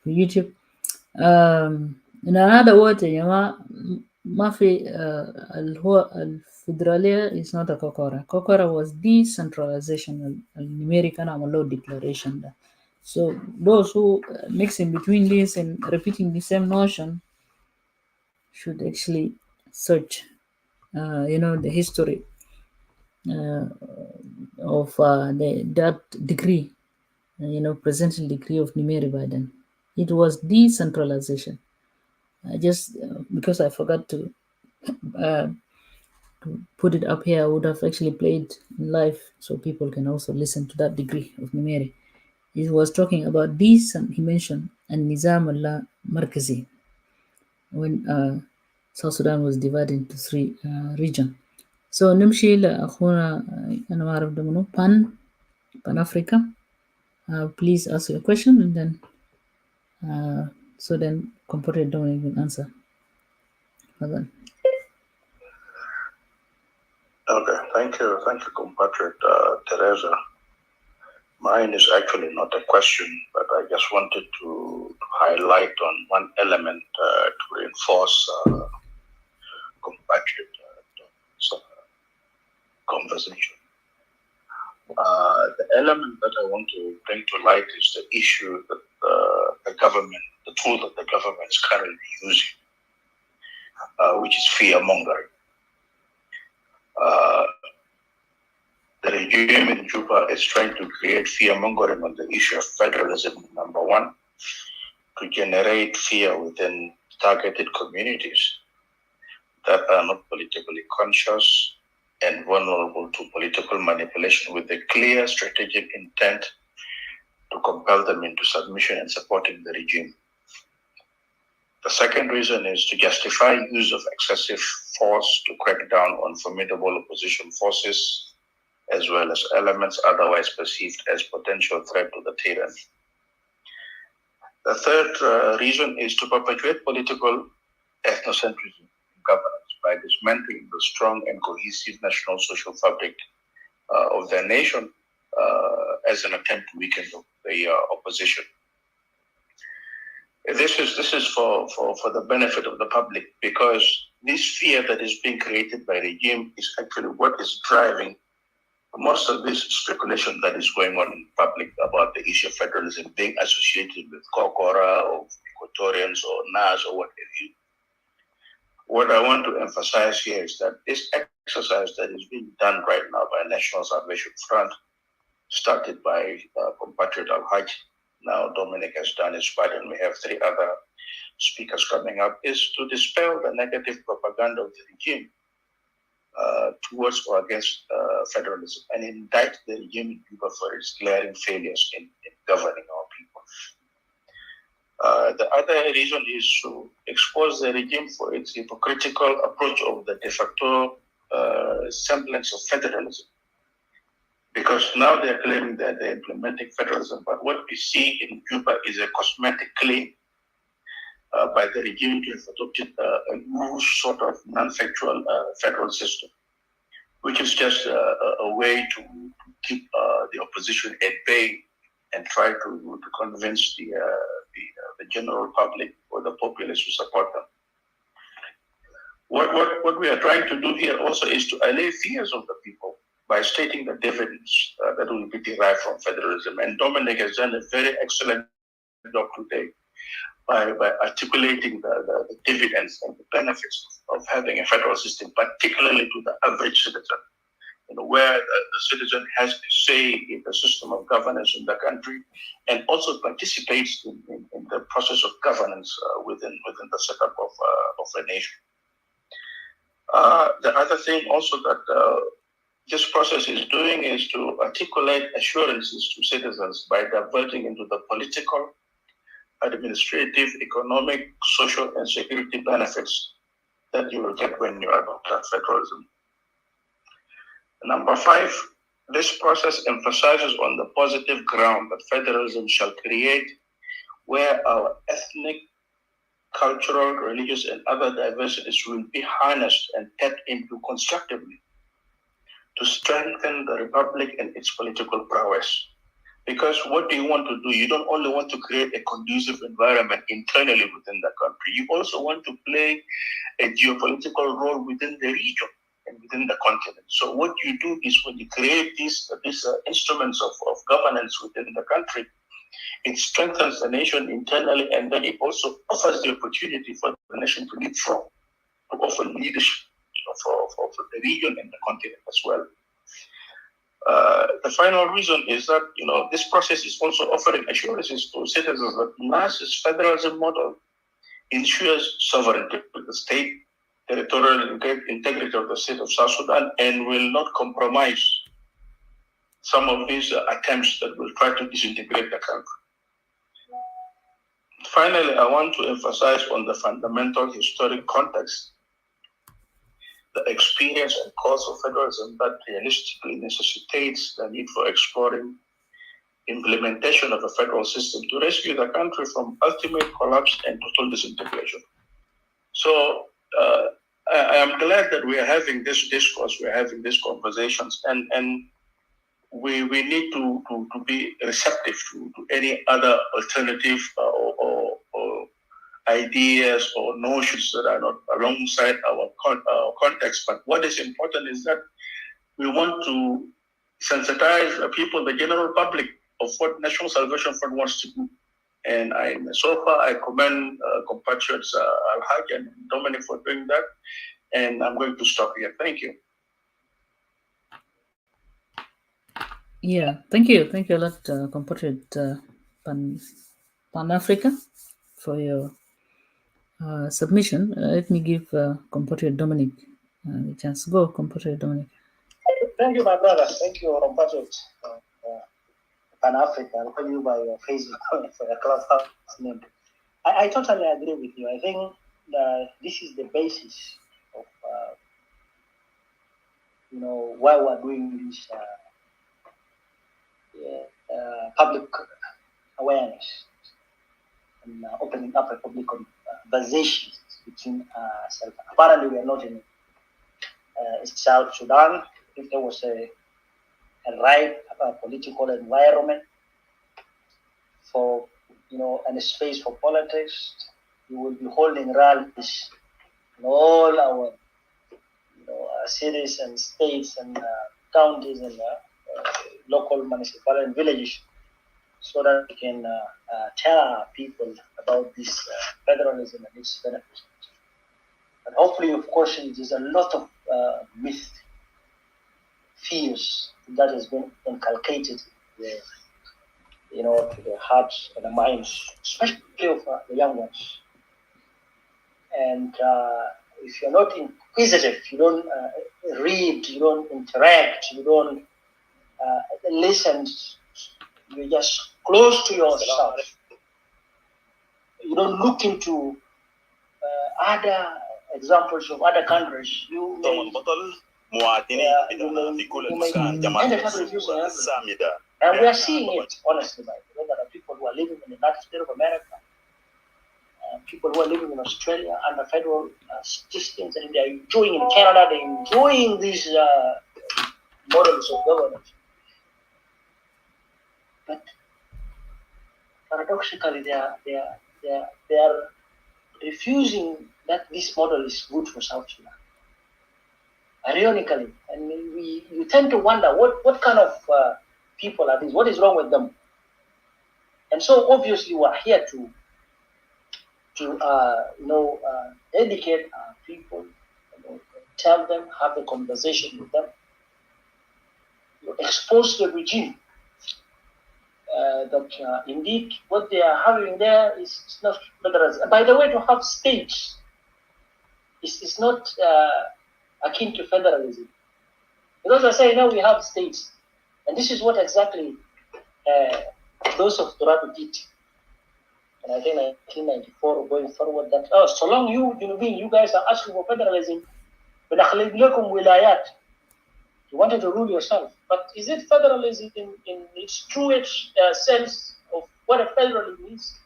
يوتيوب. إن هذا وقت يا جماعة ما في اللي هو الفيدرالية is not a Kokora. Kokora was decentralization. النميري كان عمل له declaration ده. So those who mixing between this and repeating the same notion should actually search the history of that degree, presidential degree of Nimeri Biden. It was decentralization. Just because I forgot to put it up here, I would have actually played live so people can also listen to that degree of Nimeri. He was talking about this, and he mentioned Nizam Allah Markazi when South Sudan was divided into 3 regions. So نمشي لأخونا أنا ما أعرف ده منو Pan Africa. Please ask your question and then so then Compatriot Dominic will answer. Okay, thank you, Compatriot Teresa. Mine is actually not a question, but I just wanted to highlight on one element to reinforce Compatriot conversation. The element that I want to bring to light is the issue that the government, the tool that the government is currently using, which is fear-mongering. The regime in Juba is trying to create fear-mongering on the issue of federalism, number one, to generate fear within targeted communities that are not politically conscious and vulnerable to political manipulation, with a clear strategic intent to compel them into submission and supporting the regime. The second reason is to justify use of excessive force to crack down on formidable opposition forces, as well as elements otherwise perceived as potential threat to the tyranny. The third reason is to perpetuate political ethnocentrism in governance by dismantling the strong and cohesive national social fabric of their nation as an attempt to weaken the opposition. This is for the benefit of the public, because this fear that is being created by the regime is actually what is driving most of this speculation that is going on in public about the issue of federalism being associated with Kokora or Equatorians or NAS or what have you. What I want to emphasize here is that this exercise that is being done right now by National Salvation Front, started by Compatriot Akwai, now Dominic has done his part, and we have 3 other speakers coming up, is to dispel the negative propaganda of the regime towards or against federalism and indict the regime in Cuba for its glaring failures in governing our people. The other reason is to expose the regime for its hypocritical approach of the de facto semblance of federalism. Because now they're claiming that they're implementing federalism, but what we see in Cuba is a cosmetic claim by the regime to have adopted a loose sort of non-factual federal system, which is just a way to keep the opposition at bay and try to convince the general public or the populace to support them. What we are trying to do here also is to allay fears of the people by stating the dividends that will be derived from federalism. And Dominic has done a very excellent job today by articulating the dividends and the benefits of having a federal system, particularly to the average citizen, where the citizen has a say in the system of governance in the country and also participates in the process of governance within the setup of a nation. The other thing also that this process is doing is to articulate assurances to citizens by diverting into the political, administrative, economic, social, and security benefits that you will get when you adopt federalism. Number 5, this process emphasizes on the positive ground that federalism shall create where our ethnic, cultural, religious, and other diversities will be harnessed and tapped into constructively to strengthen the republic and its political prowess. Because what do you want to do? You don't only want to create a conducive environment internally within the country. You also want to play a geopolitical role within the region and within the continent. So what you do is when you create these instruments of governance within the country, it strengthens the nation internally, and then it also offers the opportunity for the nation to leapfrog, to offer leadership for the region and the continent as well. The final reason is that this process is also offering assurances to citizens that NAS's federalism model ensures sovereignty of the state, territorial integrity of the state of South Sudan, and will not compromise some of these attempts that will try to disintegrate the country. Finally, I want to emphasize on the fundamental historic context, the experience and cause of federalism that realistically necessitates the need for exploring implementation of a federal system to rescue the country from ultimate collapse and total disintegration. So I am glad that we are having this discourse, we are having these conversations, and we need to be receptive to any other alternative or ideas or notions that are not alongside our context. But what is important is that we want to sensitize the people, the general public, of what National Salvation Front wants to do. And so far, I commend compatriots Al-Haj and Dominic for doing that. And I'm going to stop here. Thank you. Yeah, thank you a lot, compatriot Pan-Africa, for your submission. Let me give compatriot Dominic a chance. Go, compatriot Dominic. Thank you, my brother. Thank you, compatriot Pan-Africa. I'll call you by your Facebook for your clubhouse name. I totally agree with you. I think this is the basis of why we're doing this public awareness and opening up a public conversation between ourselves. Apparently, we are not in South Sudan. If there was a right political environment for and a space for politics, we will be holding rallies in all our cities and states and counties and local municipalities and villages, so that we can tell our people about this federalism and its benefits. But hopefully, of course, there's a lot of myth, fears that has been inculcated there, to the hearts and the minds, especially of the young ones. And if you're not inquisitive, you don't read, you don't interact, you don't listen, you're just close to yourself. You don't look into other examples of other countries. You may end up refusing everything. And we are seeing it, honestly, by the way. There are people who are living in the United States of America, people who are living in Australia under federal systems, and they're enjoying in Canada, they're enjoying these models of governance. But paradoxically, they are refusing that this model is good for South Sudan. Ironically, and you tend to wonder what kind of people are these? What is wrong with them? And so obviously we're here to educate people, tell them, have a conversation with them, expose the regime that indeed what they are having there is not federalism. By the way, to have states is not akin to federalism. Because I say now we have states, and this is what exactly those of Toronto did. And I think 1994 going forward, that so long you guys are asking for federalism, you wanted to rule yourself. But is it federalism in its truest sense of what a federalism is?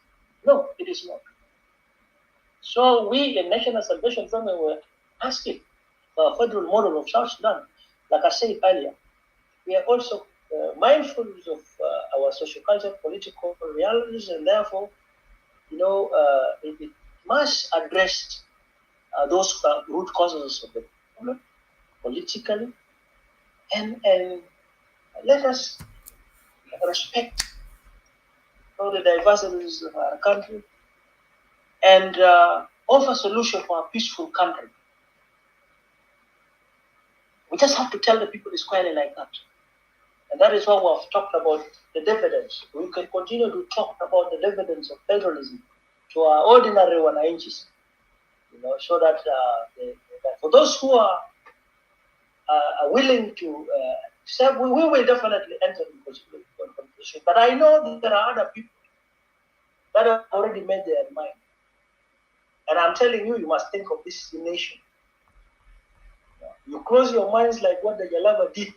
No, it is not. So we in National Salvation Front were asking for a federal model of South Sudan. Like I said earlier, we are also mindful of our sociocultural political realities, and therefore, it must address those root causes of the problem politically, and let us respect all the diversities of our country and offer solution for a peaceful country. We just have to tell the people squarely like that. And that is why we have talked about the dividends. We can continue to talk about the dividends of federalism to our ordinary wananchis, so that for those who are willing to serve, we will definitely enter the competition. But I know that there are other people that have already made their mind. And I'm telling you, you must think of this nation. You close your minds like what the Jalaba did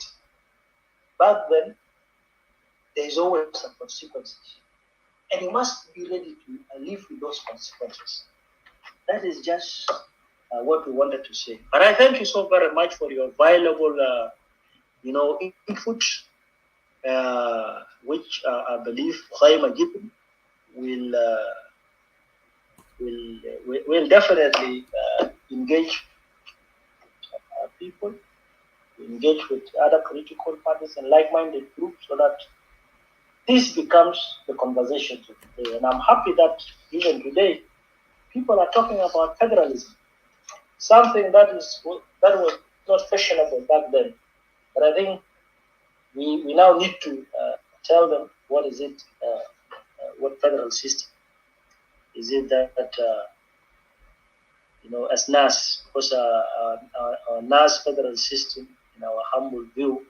back then. There is always some consequences. And you must be ready to live with those consequences. That is just what we wanted to say. But I thank you so very much for your valuable, input, which I believe Khaima Gibon will definitely engage people, engage with other political parties and like-minded groups, so that this becomes the conversation today. And I'm happy that even today, people are talking about federalism, something that was not fashionable back then. But I think we now need to tell them what is it, what federal system is it that as NAS, because our NAS federal system, in our humble view,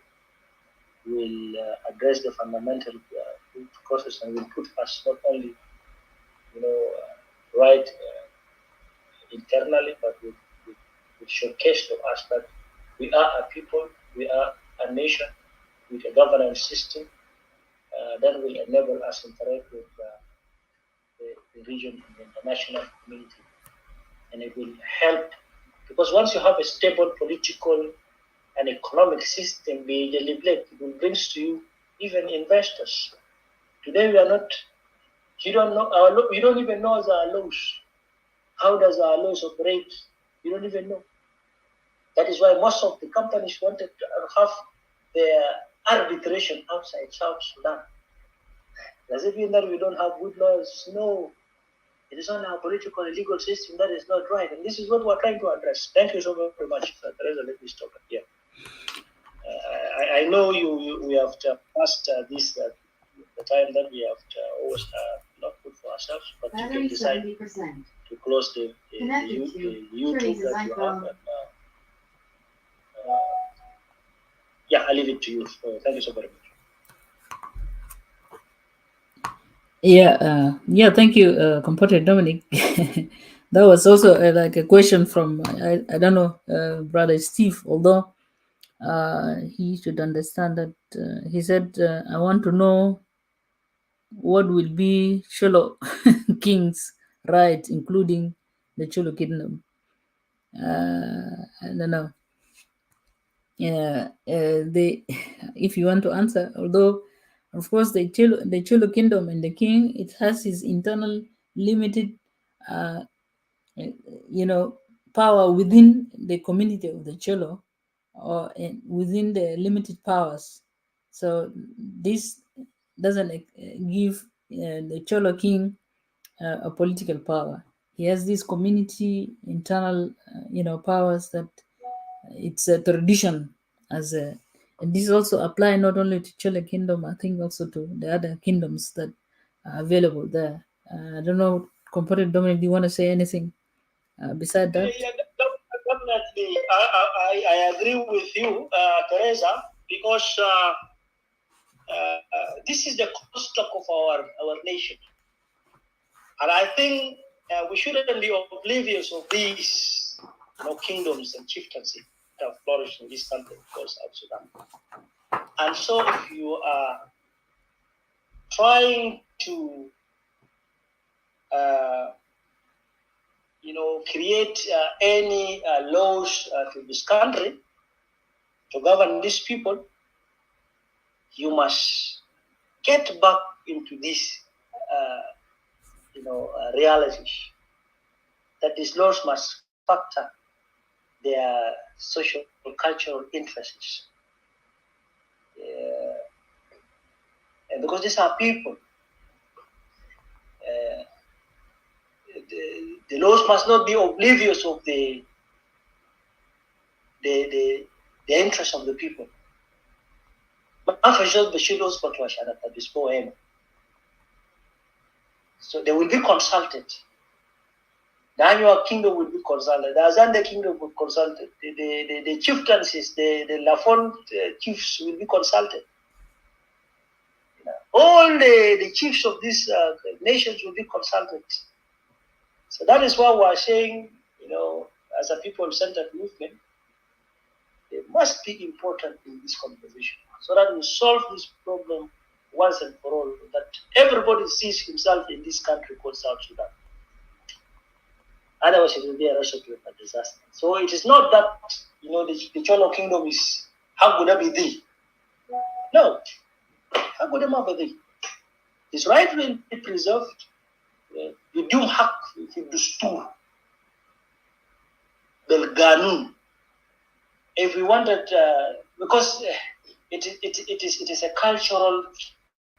will address the fundamental root causes and will put us not only, right internally, but would showcase to us that we are a people, we are a nation with a governance system that will enable us to interact with the region and the international community. And it will help, because once you have a stable political and economic system, it will bring to you even investors. Today we are not, you don't know, you don't even know our laws. How does our laws operate? You don't even know. That is why most of the companies wanted to have their arbitration outside South Sudan. Does it mean that we don't have good laws? No. It is only our political and legal system that is not right. And this is what we're trying to address. Thank you so very much. Teresa, let me stop here. I know we have passed this, the time that we have always not put for ourselves, but you can decide to close the YouTube that you have. And, yeah, I leave it to you. So thank you so very much. Yeah, thank you, Compatriot Dominic. That was also like a question from I don't know, brother Steve. Although he should understand that he said, "I want to know what will be Cholo King's right, including the Cholo Kingdom." I don't know. Yeah, they if you want to answer, although of course the Cholo Kingdom and the king, it has his internal limited uh, power within the community of the Cholo, or within the limited powers. So this doesn't give the Cholo king a political power. He has this community internal powers that it's a tradition as a and this also apply not only to Chole kingdom, I think also to the other kingdoms that are available there. I don't know, Compared Dominic, do you want to say anything beside that? Yeah, definitely. I agree with you, Teresa, because this is the construct of our nation. And I think we shouldn't be oblivious of these kingdoms and chieftaincy that have flourished in this country called South Sudan. And so if you are trying to create any laws to this country to govern these people, you must get back into this reality that these laws must factor their social cultural interests. And because these are people, the laws must not be oblivious of the interests of the people. So they will be consulted. The annual kingdom will be consulted. The Azande kingdom will be consulted. The chieftaincies, the Lafon chiefs will be consulted. All the chiefs of these nations will be consulted. So that is why we are saying, as a people-centered movement, they must be important in this conversation so that we solve this problem once and for all, that everybody sees himself in this country called South Sudan. Otherwise, it will be a recipe of a disaster. So it is not that, the Cholo kingdom is how could be thee? No. How could it be thee? His right will be preserved. بدون حق في الدستور بالقانون. If we wanted, because it is a cultural,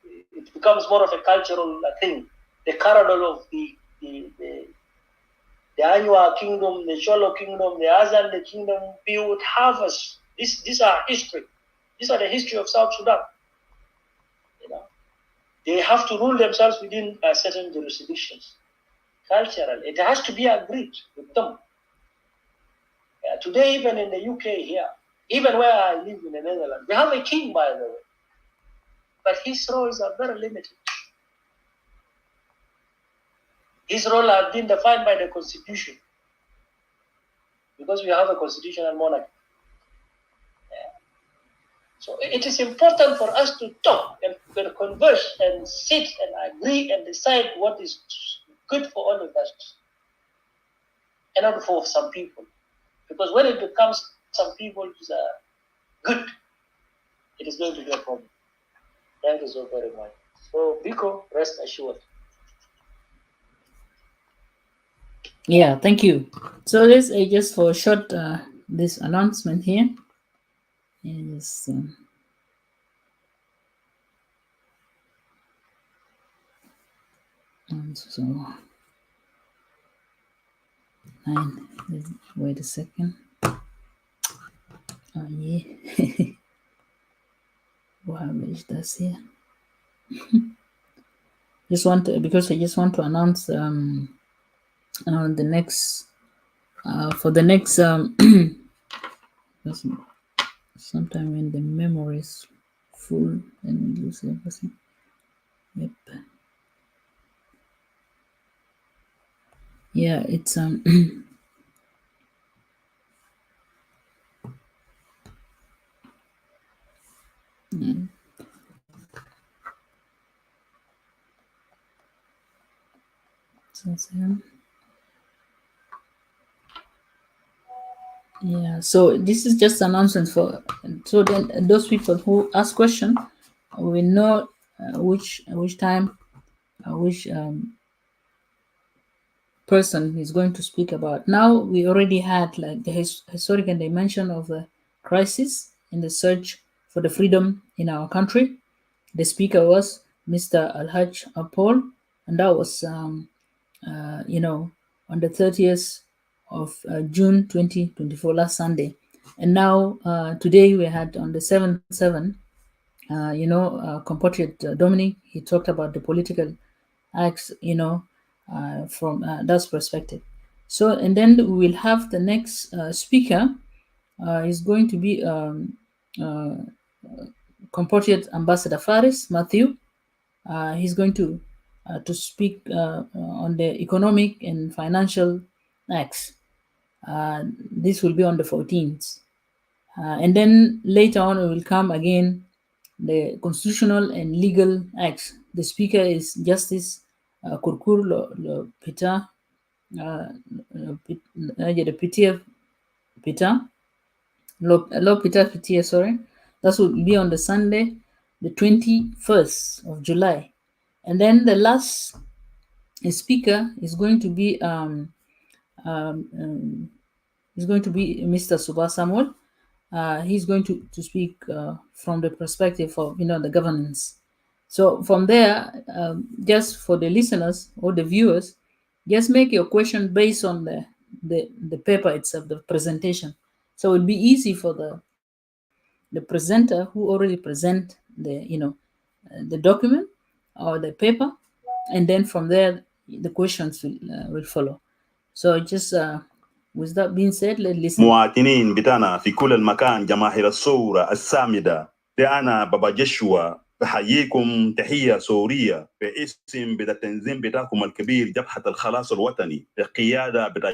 it becomes more of a cultural thing. The caradol of the Anua kingdom, the Cholo kingdom, the Azande kingdom, we would have us. These are history. These are the history of South Sudan. They have to rule themselves within certain jurisdictions. Cultural, it has to be agreed with them. Today, even in the UK here, even where I live in the Netherlands, we have a king, by the way, but his roles are very limited. His role has been defined by the constitution, because we have a constitutional monarchy. So it is important for us to talk and converse and sit and agree and decide what is good for all of us, and not for some people. Because when it becomes some people's good, it is going to be a problem. Thank you so very much. So, Biko, rest assured. Yeah, thank you. So this is just for a short this announcement here. Is so 9. Wait a second. Oh yeah. Wow, is this here? Just want to, because I just want to announce the next for the next sometime when the memory is full and lose everything. Yep. Yeah, it's yeah, so this is just announcement for, so then those people who ask question will know which time which person is going to speak about. Now we already had like the historical dimension of the crisis in the search for the freedom in our country. The speaker was Mr. Alhaj Paul, and that was on the 30th of June 2024, last Sunday. And now today we had on the 7/7, Compatriot Dominic, he talked about the political acts, from that perspective. So, and then we will have the next speaker is going to be Compatriot Ambassador Faris Matthew. He's going to speak on the economic and financial acts. This will be on the 14th. And then later on, it will come again the constitutional and legal acts. The speaker is Justice Kurkur Peter, Peter, Lo Peter Peter, sorry. That will be on the Sunday, the 21st of July. And then the last speaker is going to be Mr. Subha Samuel. He's going to speak from the perspective of the governance. So from there, just for the listeners or the viewers, just make your question based on the paper itself, the presentation. So it'll be easy for the presenter who already present the document or the paper, and then from there the questions will follow. So just with that being said, let's listen. مواطنين بتاعنا في كل المكان، جماهير الثورة السامدة، ده أنا بابا جشوا بحييكم تحية سورية باسم بتاع التنظيم بتاعكم الكبير جبهة الخلاص الوطني بقيادة بتاع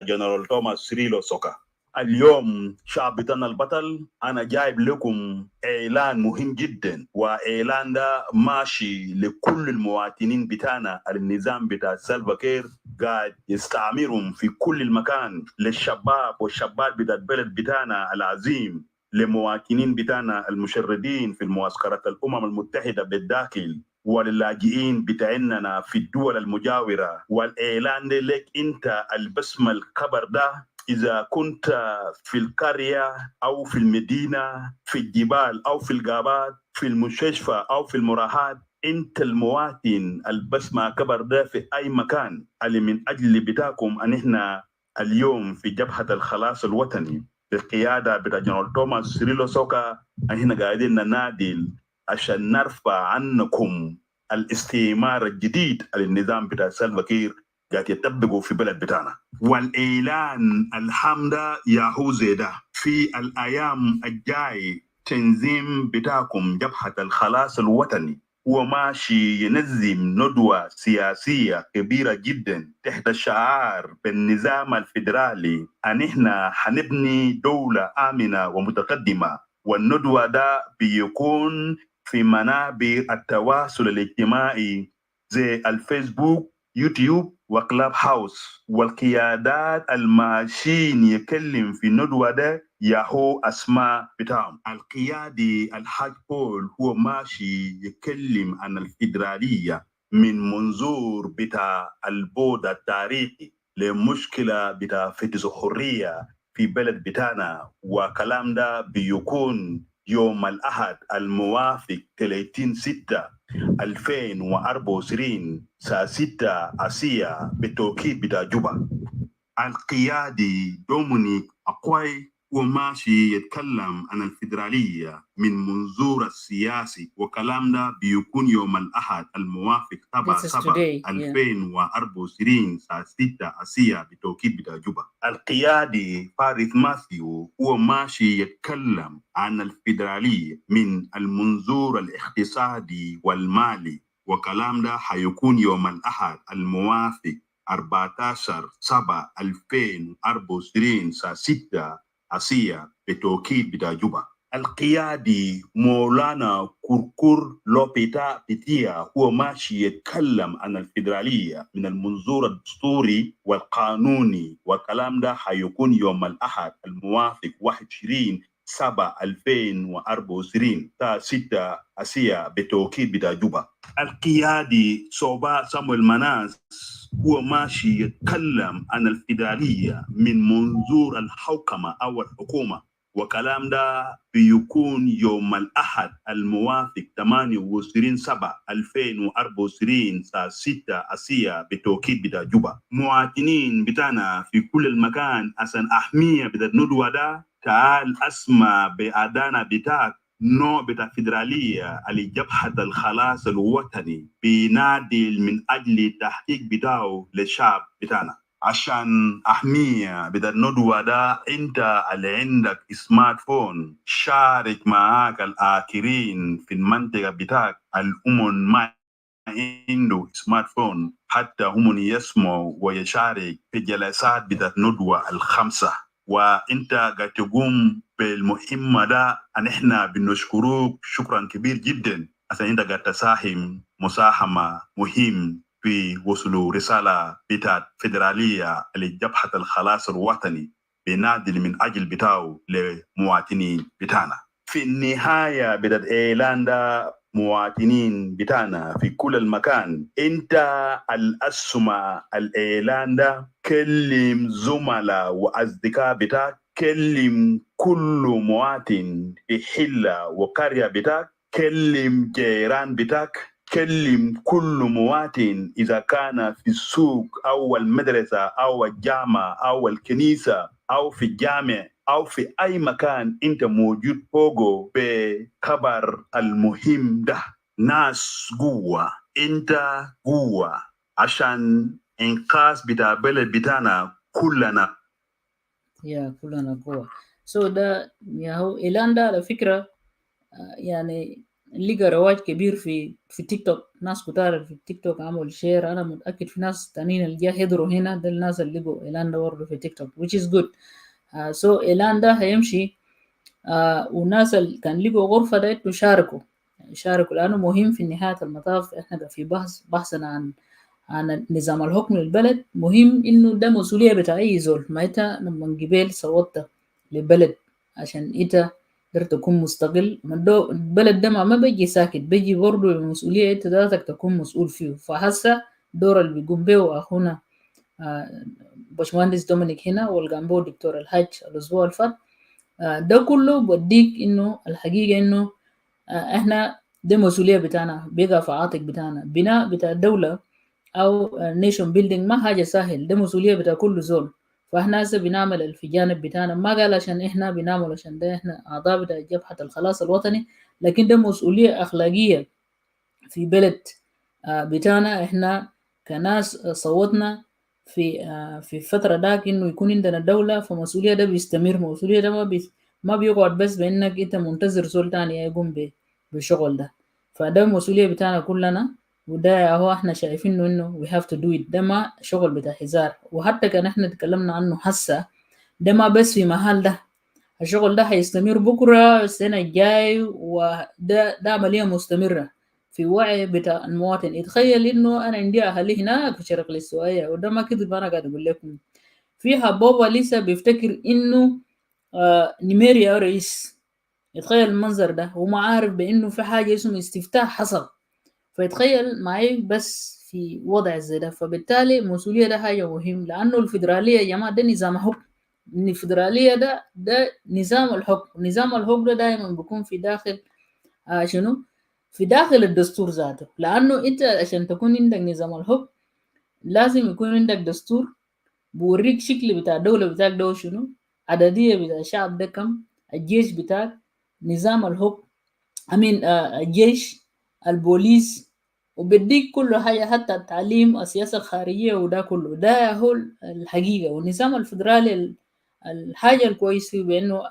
جنرال توماس سريلو سوكا. اليوم شعب بتاعنا البطل أنا جايب لكم إعلان مهم جدا، وإعلان ده ماشي لكل المواطنين بتاعنا. النظام بتاع سلفا كير قاعد يستعمرهم في كل المكان، للشباب والشابات بتاع البلد بتاعنا العظيم، لمواطنين بتاعنا المشردين في المعسكرات الأمم المتحدة بالداخل، وللاجئين بتاعنا في الدول المجاورة. والإعلان ده لك أنت البسمة الخبر ده، إذا كنت في القرية أو في المدينة، في الجبال أو في الغابات، في المستشفى أو في المراحات، أنت المواطن البسمة كبر ده في أي مكان. اللي من أجل بتاعكم أن إحنا اليوم في جبهة الخلاص الوطني بقيادة بتاع جنرال توماس سريلو سوكا، إحنا قاعدين ننادل عشان نرفع عنكم الاستعمار الجديد النظام بتاع سلفا كير قاعد يطبقوا في بلد بتاعنا. والإعلان الحمد ياهو زيدا في الأيام الجاي تنظيم بتاعكم جبهة الخلاص الوطني هو ماشي ينظم ندوة سياسية كبيرة جدا تحت شعار بالنظام الفيدرالي أن إحنا حنبني دولة آمنة ومتقدمة، والندوة ده بيكون في منابر التواصل الاجتماعي زي الفيسبوك، يوتيوب وكلاب هاوس، والقيادات الماشيين يكلم في الندوة ده ياهو أسماء بتاعهم. القيادي الحاج بول هو ماشي يكلم عن الفيدرالية من منظور بتاع البعد التاريخي لمشكلة بتاع فتش الحرية في بلد بتاعنا، وكلام ده بيكون يوم الأحد الموافق 30/6/2024 الساعة 6 آسيا بالتوقيت بتاع جوبا. القيادي دومينيك أكواي وماشي يتكلم عن الفيدرالية من منظور السياسي، وكلام ده بيكون يوم الأحد الموافق 7/7/2024 الساعة 6 آسيا بتوقيت بتاع جوبا. القيادي فارس ماثيو هو ماشي يتكلم عن الفيدرالية من المنظور الاقتصادي والمالي، وكلام ده حيكون يوم الأحد الموافق 14/7/2024 الساعة 6 آسيا بتوقيت بتاع جوبا. القيادي مولانا كركر لوبيتا بيتيا هو ماشي يتكلم عن الفيدرالية من المنظور الدستوري والقانوني، والكلام ده حيكون يوم الأحد الموافق 21/7/2024 الساعة 6 آسيا بتوقيت بتاع جوبا. القيادي صوبا سامويل مناس هو ماشي يتكلم عن الفيدرالية من منظور الحوكمة أو الحكومة، وكلام ده بيكون يوم الأحد الموافق 28/7/2024 الساعة 6 آسيا بتوقيت بتاع جوبا. مواطنين بتاعنا في كل المكان عشان أهمية بتاع الندوة ده، تعال أسمع بأدانا بتاعك نوع بتاع فيدرالية اللي جبهة الخلاص الوطني بينادي من أجل تحقيق بتاعه للشعب بتاعنا. عشان أهمية بتاع الندوة ده، أنت اللي عندك سمارت فون شارك معاك الآخرين في المنطقة بتاعك الأمم ما عنده سمارت فون حتى هم يسمعوا ويشارك في جلسات بتاع الندوة الخمسة. وانت قاعد تقوم بالمهمة ده، ان احنا بنشكروك شكرا كبير جدا عشان انت قاعد تساهم مساهمة مهم في وصول رسالة بتاعت فيدرالية لجبهة الخلاص الوطني بنادي من اجل بتاعه لمواطنين بتاعنا. في النهاية بتاعت اعلان ده مواطنين بتاعنا في كل المكان، انت الاسمع الاعلان ده، كلم زملاء واصدقاء بتاعك، كلم كل مواطن في حلة وقرية بتاعك، كلم جيران بتاعك، كلم كل مواطن إذا كان في السوق أو المدرسة أو الجامعة أو الكنيسة أو في الجامع أو في أي مكان أنت موجود فوقه بخبر المهم ده. ناس قوة، أنت قوة عشان إنقاذ بتاع بلد بتاعنا كلنا. كلنا قوة. ده هو إعلان ده على فكرة يعني لقى رواج كبير في تيك توك. ناس كتار في التيك توك عملوا شير. أنا متأكد في ناس تانيين اللي جا يحضروا هنا، ده الناس اللي لقوا إعلان ده برضه في تيك توك which is good. إعلان ده هيمشي والناس اللي كان لقوا غرفة ده يشاركوا لأنه مهم في نهاية المطاف. إحنا في بحثنا عن نظام الحكم للبلد. مهم إنه ده مسؤولية بتاع أي زول. ما إنت لما جبال صوتت لبلد عشان إنت قدرت تكون مستقل، البلد ده ما بيجي ساكت، بيجي برضه المسؤولية إنت ذاتك تكون مسؤول فيه. فهسه دور اللي بيقوم به أخونا باشمهندس دومينيك هنا والجنبه دكتور الحاج الأسبوع الفات، ده كله بديك إنه الحقيقة إنه إحنا ده مسؤولية بتاعنا، بيقع في عاتق بتاعنا. بناء بتاع الدولة أو نيشن بيلدينج ما حاجة سهل، ده مسؤولية بتاع كل زول. فإحنا هسه بنعمل في جانب بتاعنا، ما قال عشان إحنا بنعمل عشان ده إحنا أعضاء بتاع جبهة الخلاص الوطني، لكن ده مسؤولية أخلاقية في بلد بتاعنا. إحنا كناس صوتنا في فترة داك إنه يكون عندنا دولة، فمسؤولية ده بيستمر. مسؤولية ده ما بيقعد بس بإنك أنت منتظر زول تاني يقوم بالشغل ده. فده مسؤولية بتاعنا كلنا، وده هو احنا شايفينه انه we have to do it. ده ما شغل بتاع هزار. وحتى كان احنا تكلمنا عنه هسه، ده ما بس في محل ده، الشغل ده هيستمر بكرة السنة الجاي، وده عملية مستمرة في وعي بتاع المواطن. يتخيل انه انا عندي اهلي هناك في شرق الاستوائية، وده ما كذب انا قاعد اقول لكم. فيها بابا لسه بيفتكر انه نيميريا رئيس. يتخيل المنظر ده وما عارف بانه في حاجة اسمه استفتاء حصل. فيتخيل معي بس في وضع زي ده. فبالتالي المسؤولية ده حاجة مهم، لأنه الفيدرالية يا جماعة ده نظام حكم. إن الفيدرالية ده نظام الحكم. نظام الحكم ده دائما بيكون في داخل شنو؟ في داخل الدستور ذاته. لأنه أنت عشان تكون عندك نظام الحكم لازم يكون عندك دستور بوريك شكل بتاع الدولة بتاعك ده شنو، عددية بتاع الشعب ده كم، الجيش بتاعك، نظام الحكم، أمين الجيش، البوليس، وبديك كل حاجة حتى التعليم، السياسة الخارجية، وده كله. ده هو الحقيقة. والنظام الفدرالي الحاجة الكويسة فيه بأنه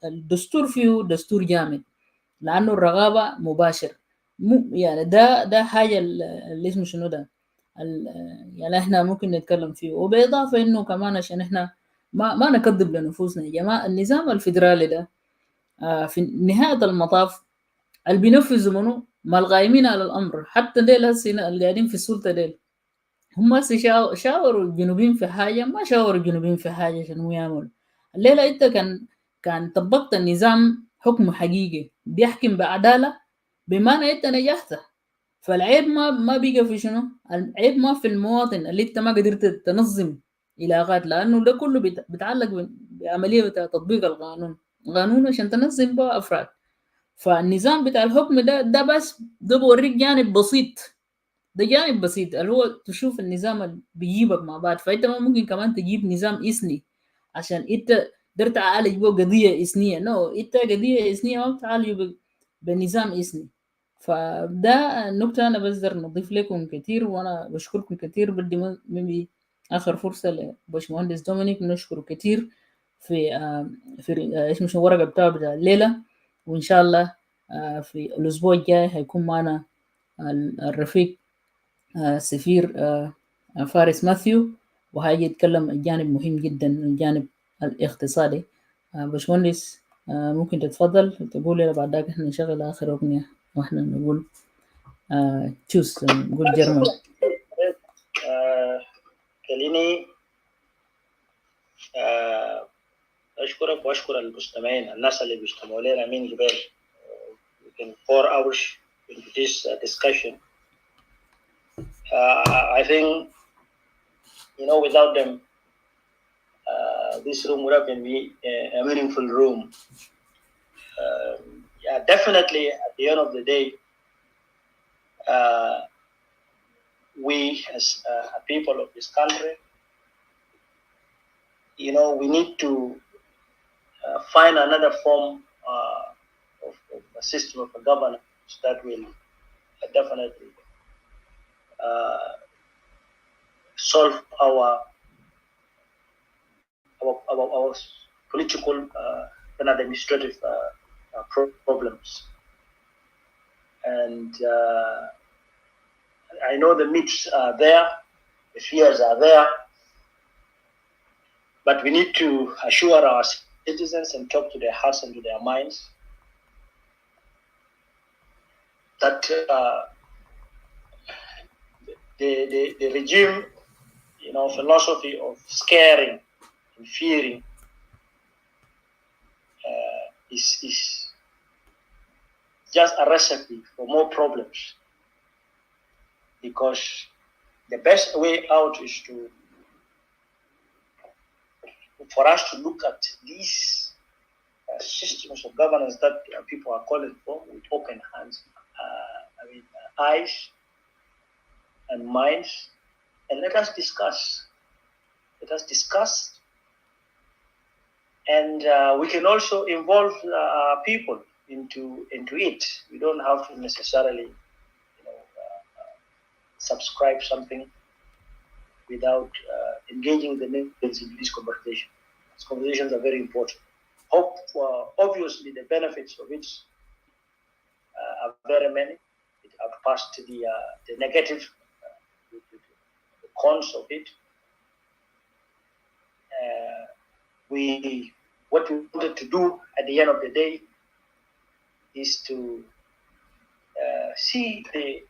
الدستور فيه دستور جامد، لأنه الرغابة مباشر. يعني ده حاجة اللي اسمه شنو ده يعني احنا ممكن نتكلم فيه. وبإضافة انه كمان عشان احنا ما نكذب لنفوسنا يا جماعة، النظام الفدرالي ده في نهاية المطاف اللي بينفذوا منه ما القائمين على الأمر. حتى ديل هسه اللي قاعدين في السلطة ديل هم هسه شاوروا الجنوبيين في حاجة، ما شاوروا الجنوبيين في حاجة عشان هو يعمل. الليلة انت كان طبقت النظام حكم حقيقي بيحكم بعدالة، بمعنى انت نجحت. فالعيب ما بيجي في شنو؟ العيب ما في المواطن اللي انت ما قدرت تنظم علاقات، لانه ده كله بيتعلق بعمليه بتاع تطبيق القانون. قانون عشان تنظم بقى افراد. فالنظام بتاع الحكم ده بس ده بوريك جانب بسيط. ده جانب بسيط اللي هو تشوف النظام اللي بيجيبك مع بعض. فانت ما ممكن كمان تجيب نظام إثني عشان انت درت تعالج بيه قضيه إثنيه. نو انت قضيه إثنيه ما بتعالج بنظام إثني. فده النقطة أنا بقدر نضيف لكم كتير، وأنا بشكركم كتير. بدي مبي آخر فرصة لباشمهندس دومينيك نشكره كتير في إيش مش الورقة بتاع الليلة. وإن شاء الله في الأسبوع الجاي هيكون معنا الرفيق سفير فارس ماثيو، وهيجي يتكلم الجانب مهم جدا، الجانب الاقتصادي. باشمهندس ممكن تتفضل تقول لنا، بعد ذاك احنا نشغل آخر أغنية واحنا نقول تشوس نقول جرمن. خليني أشكرك وأشكر المستمعين، الناس اللي بيستمعوا لنا من قبل. We can 4 hours into this discussion. I think, without them, this room would have been a meaningful room. Definitely, at the end of the day, we as a people of this country, we need to find another form of a system of governance that will definitely solve our political and administrative problems. And I know the myths are there, the fears are there, but we need to assure our citizens and talk to their hearts and to their minds that the regime, philosophy of scaring and fearing is just a recipe for more problems. Because the best way out is for us to look at these systems of governance that people are calling for with open hands, eyes and minds, and let us discuss. Let us discuss, and we can also involve people into it. We don't have to necessarily, subscribe something without engaging the neighbors in this conversation. These conversations are very important. Obviously, the benefits of it are very many. It outpassed the negative, the cons of it. What we wanted to do at the end of the day is to see the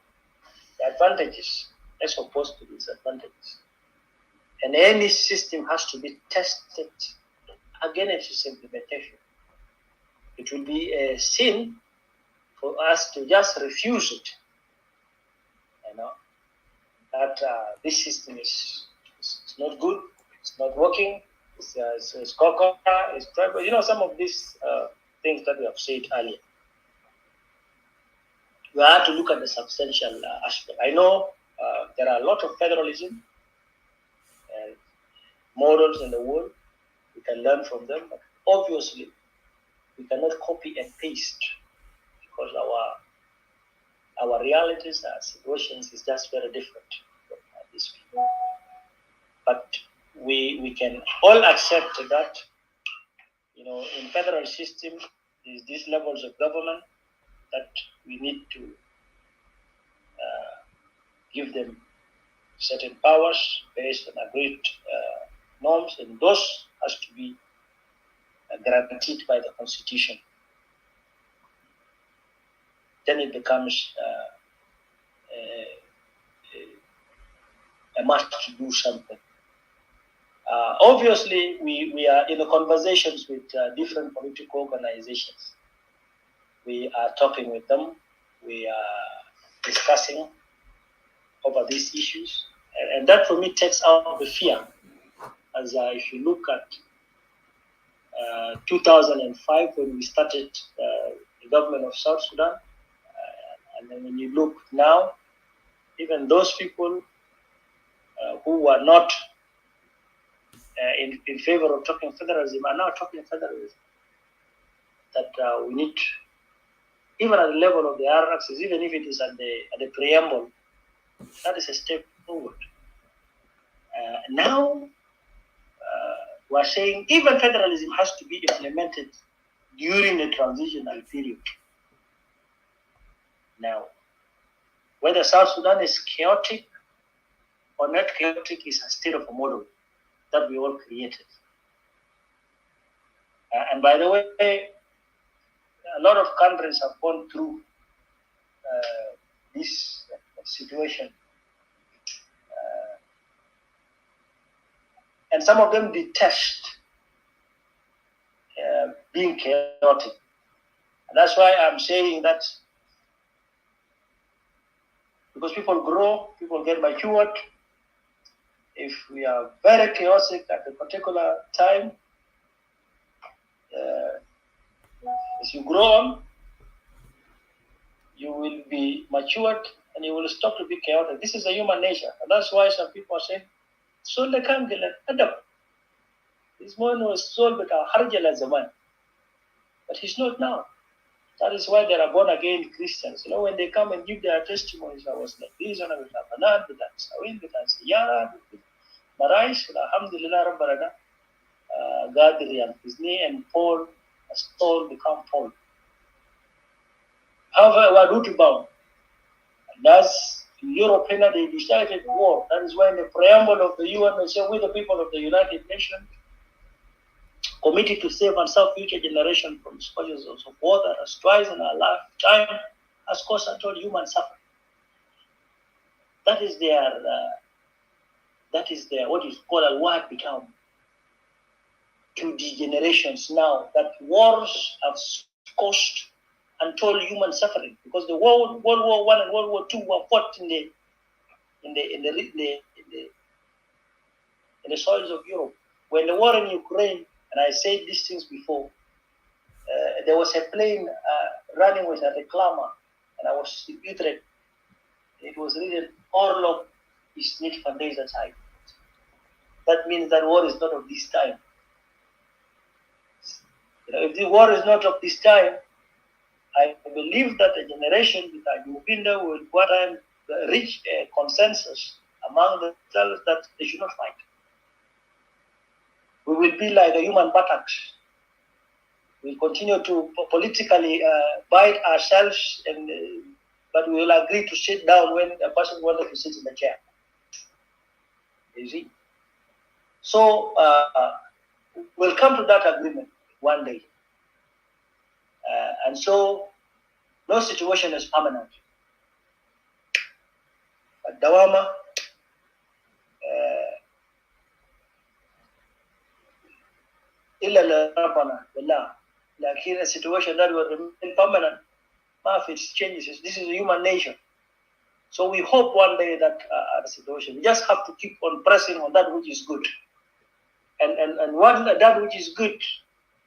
advantages as opposed to disadvantages. And any system has to be tested against its implementation. It will be a sin for us to just refuse it. That this system is not good, it's not working, it's cocoa, it's tribal. Some of these things that we have said earlier. We have to look at the substantial aspect. I know there are a lot of federalism models in the world. We can learn from them, but obviously we cannot copy and paste because our realities, our situations is just very different from these people. But we can all accept that, in federal system, there's these levels of government that we need to give them certain powers based on agreed norms, and those has to be guaranteed by the Constitution. Then it becomes a must to do something. Obviously, we are in the conversations with different political organizations. We are talking with them. We are discussing over these issues. And that for me takes out the fear. As if you look at 2005 when we started the government of South Sudan, and then when you look now, even those people who were not in favor of talking federalism are now talking federalism. That we need, even at the level of the hierarchies, even if it is at the preamble, that is a step forward. Now we are saying even federalism has to be implemented during the transitional period. Now, whether South Sudan is chaotic or not chaotic is a state of a model that we all created. And by the way, a lot of countries have gone through this situation. And some of them detest being chaotic. And that's why I'm saying that because people grow, people get matured. If we are very chaotic at a particular time, as you grow on, you will be matured and you will stop to be chaotic. This is a human nature. And that's why some people are saying, so they can't get Adam. This man was sold with a harjala zaman. But he's not now. That is why there are born again Christians. When they come and give their testimonies, I was like, this one with Abanad, with Ansawin, with Ansiyara, with Marais, Alhamdulillah, Rabbarana, Gadrian, his name, and Paul, as Paul become Paul. However, we are duty bound. That's Europe, they decided war. That is why in the preamble of the UN, they say, we the people of the United Nations, committed to save and serve future generations from scourges of war that has twice in our lifetime has caused untold human suffering. That is their what is called a war become to the generations now that wars have caused untold human suffering because the World War I and World War II were fought in the soils of Europe. When the war in Ukraine, and I said these things before, there was a plane running with a reclaimer, and I was in Utrecht. It was written, Orlog is not for days at time. That means that war is not of this time. If the war is not of this time, I believe that a generation with a Uganda will one time reach a consensus among themselves that they should not fight. We will be like a human buttocks. We'll continue to politically bite ourselves, but we will agree to sit down when a person wanted to sit in the chair. You see? So we'll come to that agreement one day. And so no situation is permanent. But Dawama, illa rabbana billah. Like here, a situation that will remain permanent, it changes. This is human nature. So we hope one day that the situation, we just have to keep on pressing on that which is good. And one that which is good,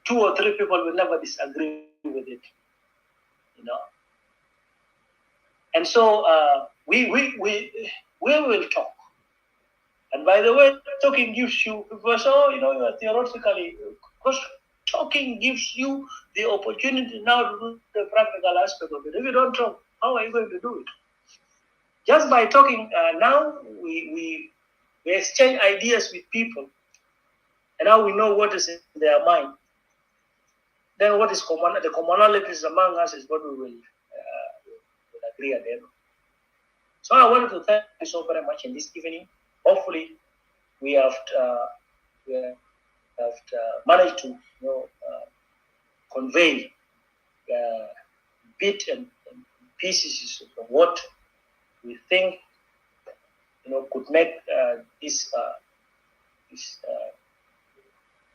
2 or 3 people will never disagree with it. You know. And so we will talk. And by the way, talking gives you, because you are theoretically, because talking gives you the opportunity now to do the practical aspect of it. If you don't talk, how are you going to do it? Just by talking now, we exchange ideas with people, and now we know what is in their mind. Then what is common? The commonalities among us is what we will agree at the end. So I wanted to thank you so very much in this evening. Hopefully, we have managed to convey bit and pieces of what we think could make this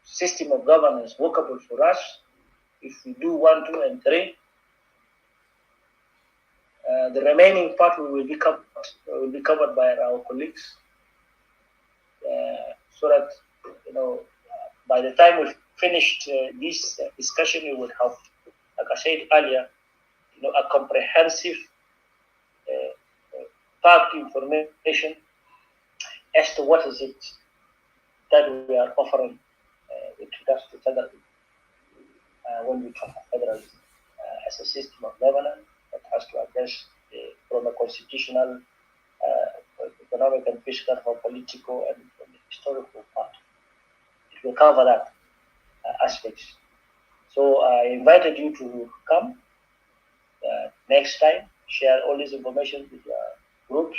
system of governance workable for us. If we do 1, 2, and 3, the remaining part will be covered by our colleagues, so that by the time we've finished this discussion, we would have, like I said earlier, a comprehensive fact information as to what is it that we are offering with regards to federalism. When we talk of federalism as a system of governance that has to address from a constitutional, economic and fiscal, or political and historical part. It will cover that aspects. So I invited you to come next time, share all this information with your groups.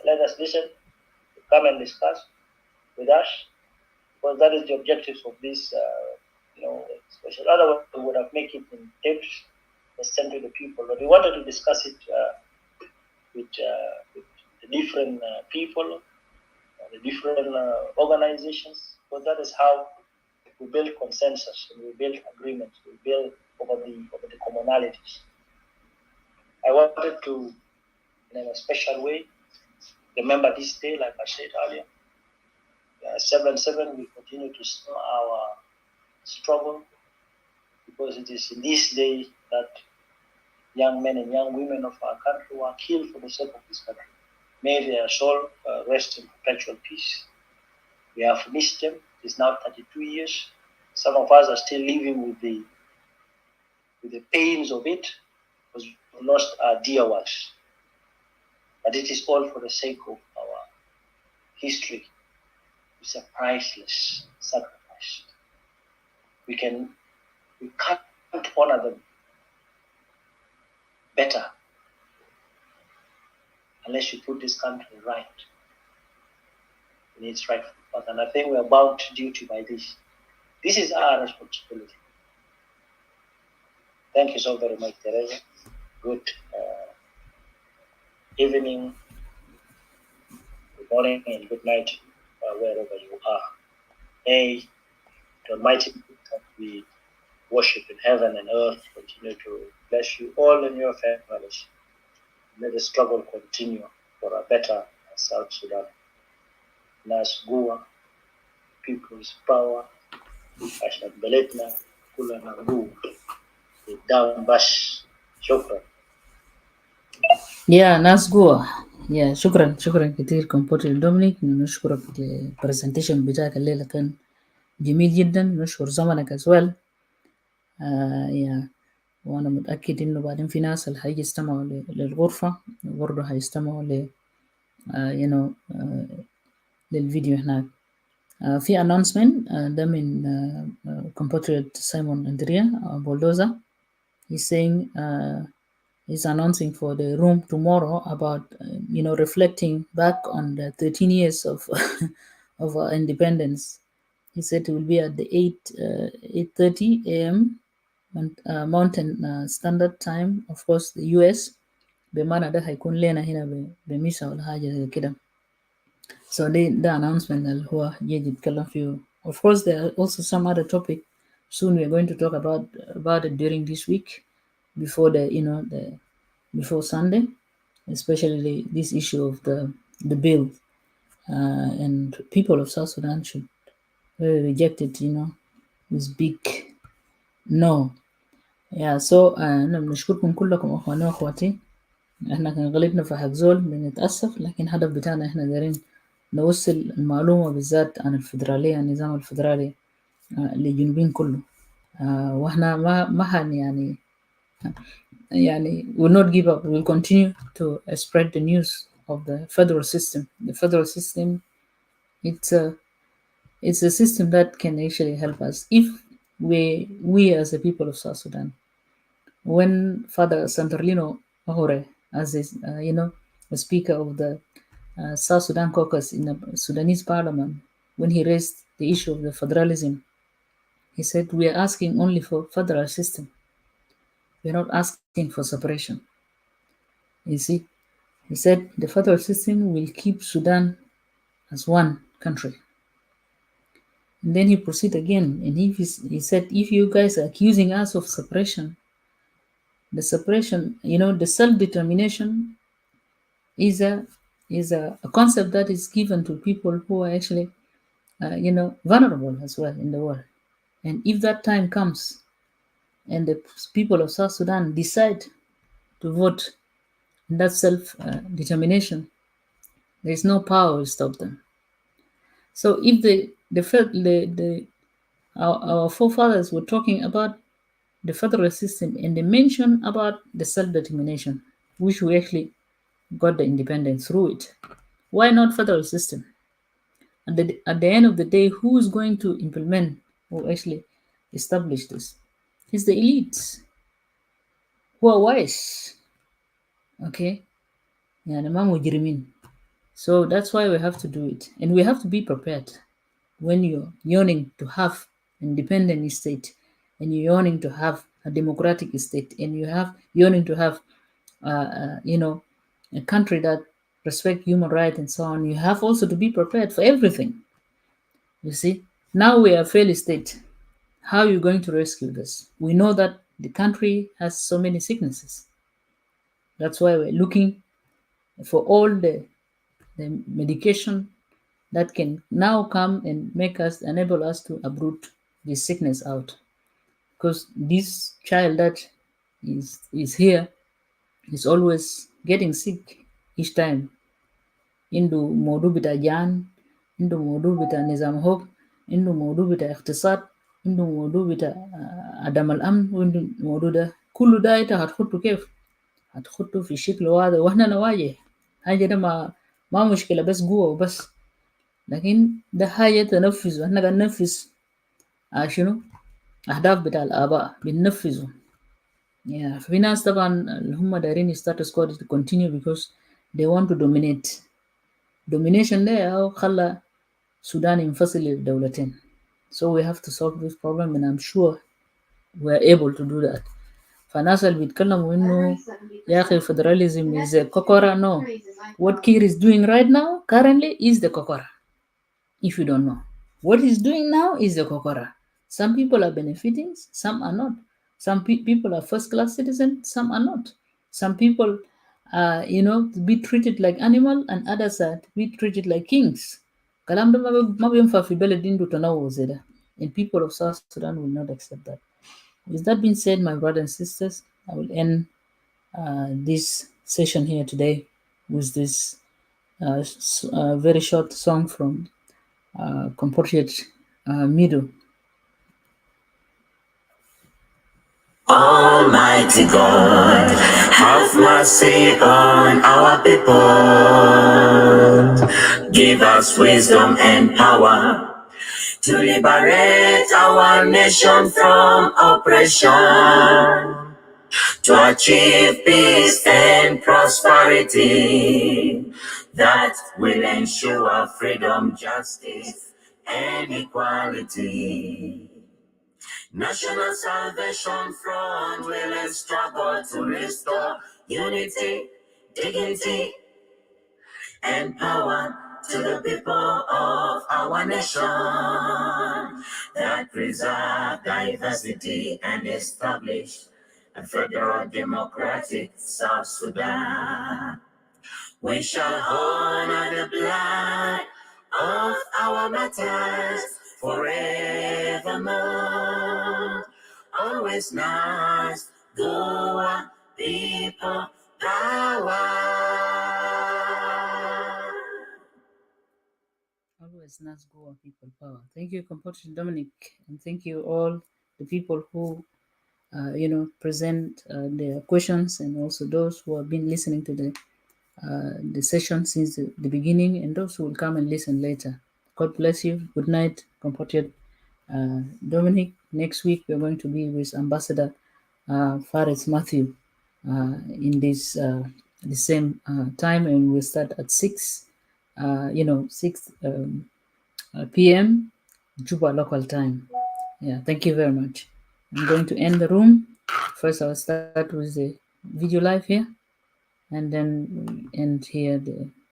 Let us listen, come and discuss with us, because that is the objectives of this special. Otherwise, we would have made it in tips, sent to the people. But we wanted to discuss it with the different people, the different organizations, because that is how we build consensus and we build agreements. We build over the commonalities. I wanted to, in a special way, remember this day, like I said earlier. 7/7, we continue to snow our struggle, because it is in this day that young men and young women of our country were killed for the sake of this country. May their soul rest in perpetual peace. We have missed them. It is now 32 years. Some of us are still living with the pains of it, because we lost our dear ones. But it is all for the sake of our history. It's a priceless sacrifice. We can't honor them better unless you put this country right in its rightful path. And I think we are bound to duty by this. This is our responsibility. Thank you so very much, Teresa. Good evening, good morning, and good night, wherever you are. May the Almighty that we worship in heaven and earth continue to bless you all and your families. May the struggle continue for a better South Sudan. Nas Gua, people's power, Ashan Beletna, Kula Nangu, down bash, shukran. Yeah, ناس جوا. Yeah, شكرا كتير Compatriot Dominic. نشكرك البرزنتيشن بتاعك الليلة كان جميل جدا. نشكر زمنك as well. وأنا متأكد إنه بعدين في ناس اللي هيجي يستمعوا للغرفة وبرضه هيستمعوا للفيديو هناك. في announcement ده من compatriot Simon Andrea Boldoza. He's saying he's announcing for the room tomorrow about reflecting back on the 13 years of of our independence. He said it will be at the 8:30 a.m. Mountain Standard Time, of course the US. بمعنى ده هيكون لنا هنا بميسا ولا حاجة زي كده. So the announcement اللي هو يجي يتكلم فيه. Of course there are also some other topic soon we are going to talk about it during this week before before Sunday, especially this issue of the bill, and people of South Sudan should really reject it, with big no. Yeah, so أنا بنشكركم كلكم أخواني وأخواتي. إحنا كان غلطنا في حق زول بنتأسف، لكن هدف بتاعنا إحنا دايرين نوصل المعلومة بالذات عن الفدرالية، النظام الفدرالي للجنوبين كله. وإحنا ما يعني will not give up. We'll continue to spread the news of the federal system. The federal system, it's a system that can actually help us if we as the people of South Sudan. When Father Santorlino Ohore, as is the speaker of the South Sudan caucus in the Sudanese parliament, when he raised the issue of the federalism, he said we are asking only for federal system. We are not asking for separation. You see, he said the federal system will keep Sudan as one country. And then he proceeded again, and he said, if you guys are accusing us of separation, the separation, the self-determination is a concept that is given to people who are actually, vulnerable as well in the world. And if that time comes, and the people of South Sudan decide to vote in that self-determination, there is no power to stop them. So if our forefathers were talking about the federal system and they mentioned about the self-determination, which we actually got the independence through it, why not federal system? And at the end of the day, who is going to implement or actually establish this? It's the elites who are wise. Okay? So that's why we have to do it. And we have to be prepared when you're yearning to have an independent state, and you're yearning to have a democratic state, and you're yearning to have, a country that respects human rights and so on. You have also to be prepared for everything. You see, now we are a failed state. How are you going to rescue this? We know that the country has so many sicknesses. That's why we're looking for all the medication that can now come and enable us to uproot this sickness out. Because this child that is here is always getting sick each time. Indu موضوع بتاع جان، عنده موضوع بتاع نظام حكم، عنده موضوع بتاع اقتصاد، عنده موضوع بتاع عدم الأمن، وعنده موضوع ده كله ده أنت هتحطه كيف؟ هتحطه في شكل واضح وإحنا نواجه حاجة ده ما مشكلة بس جوا وبس، لكن ده حاجة تنفذ وإحنا قاعد ننفذ شنو؟ أهداف بتاع الآباء بننفذه. في ناس طبعا اللي هم دايرين status quo to continue because they want to dominate. Domination ده خلى السودان ينفصل لدولتين. So we have to solve this problem, and I'm sure we're able to do that. فالناس اللي بيتكلموا إنه يا أخي federalism is a kokora, no. What Kir is doing right now currently is the kokora. If you don't know, what he's doing now is the kokora. Some people are benefiting, some are not. Some people are first-class citizens, some are not. Some people are, to be treated like animal, and others are to be treated like kings. And people of South Sudan will not accept that. With that being said, my brothers and sisters, I will end this session here today with this very short song from Compatriot Mido. Almighty God, have mercy on our people. Give us wisdom and power to liberate our nation from oppression, to achieve peace and prosperity that will ensure freedom, justice, and equality. National Salvation Front will struggle to restore unity, dignity, and power to the people of our nation that preserve diversity and establish a federal democratic South Sudan. We shall honor the blood of our martyrs forevermore. Always nice, Goa people power. Always Nazgul people power. Thank you, Compatriot Dominic, and thank you all the people who present their questions, and also those who have been listening to the session since the beginning, and those who will come and listen later. God bless you. Good night, Compatriot Dominic. Next week we're going to be with Ambassador Fares Matthew in this the same time, and we'll start at 6 p.m. Juba local time. Yeah, thank you very much. I'm going to end the room. First, I'll start with the video live here, and then end here the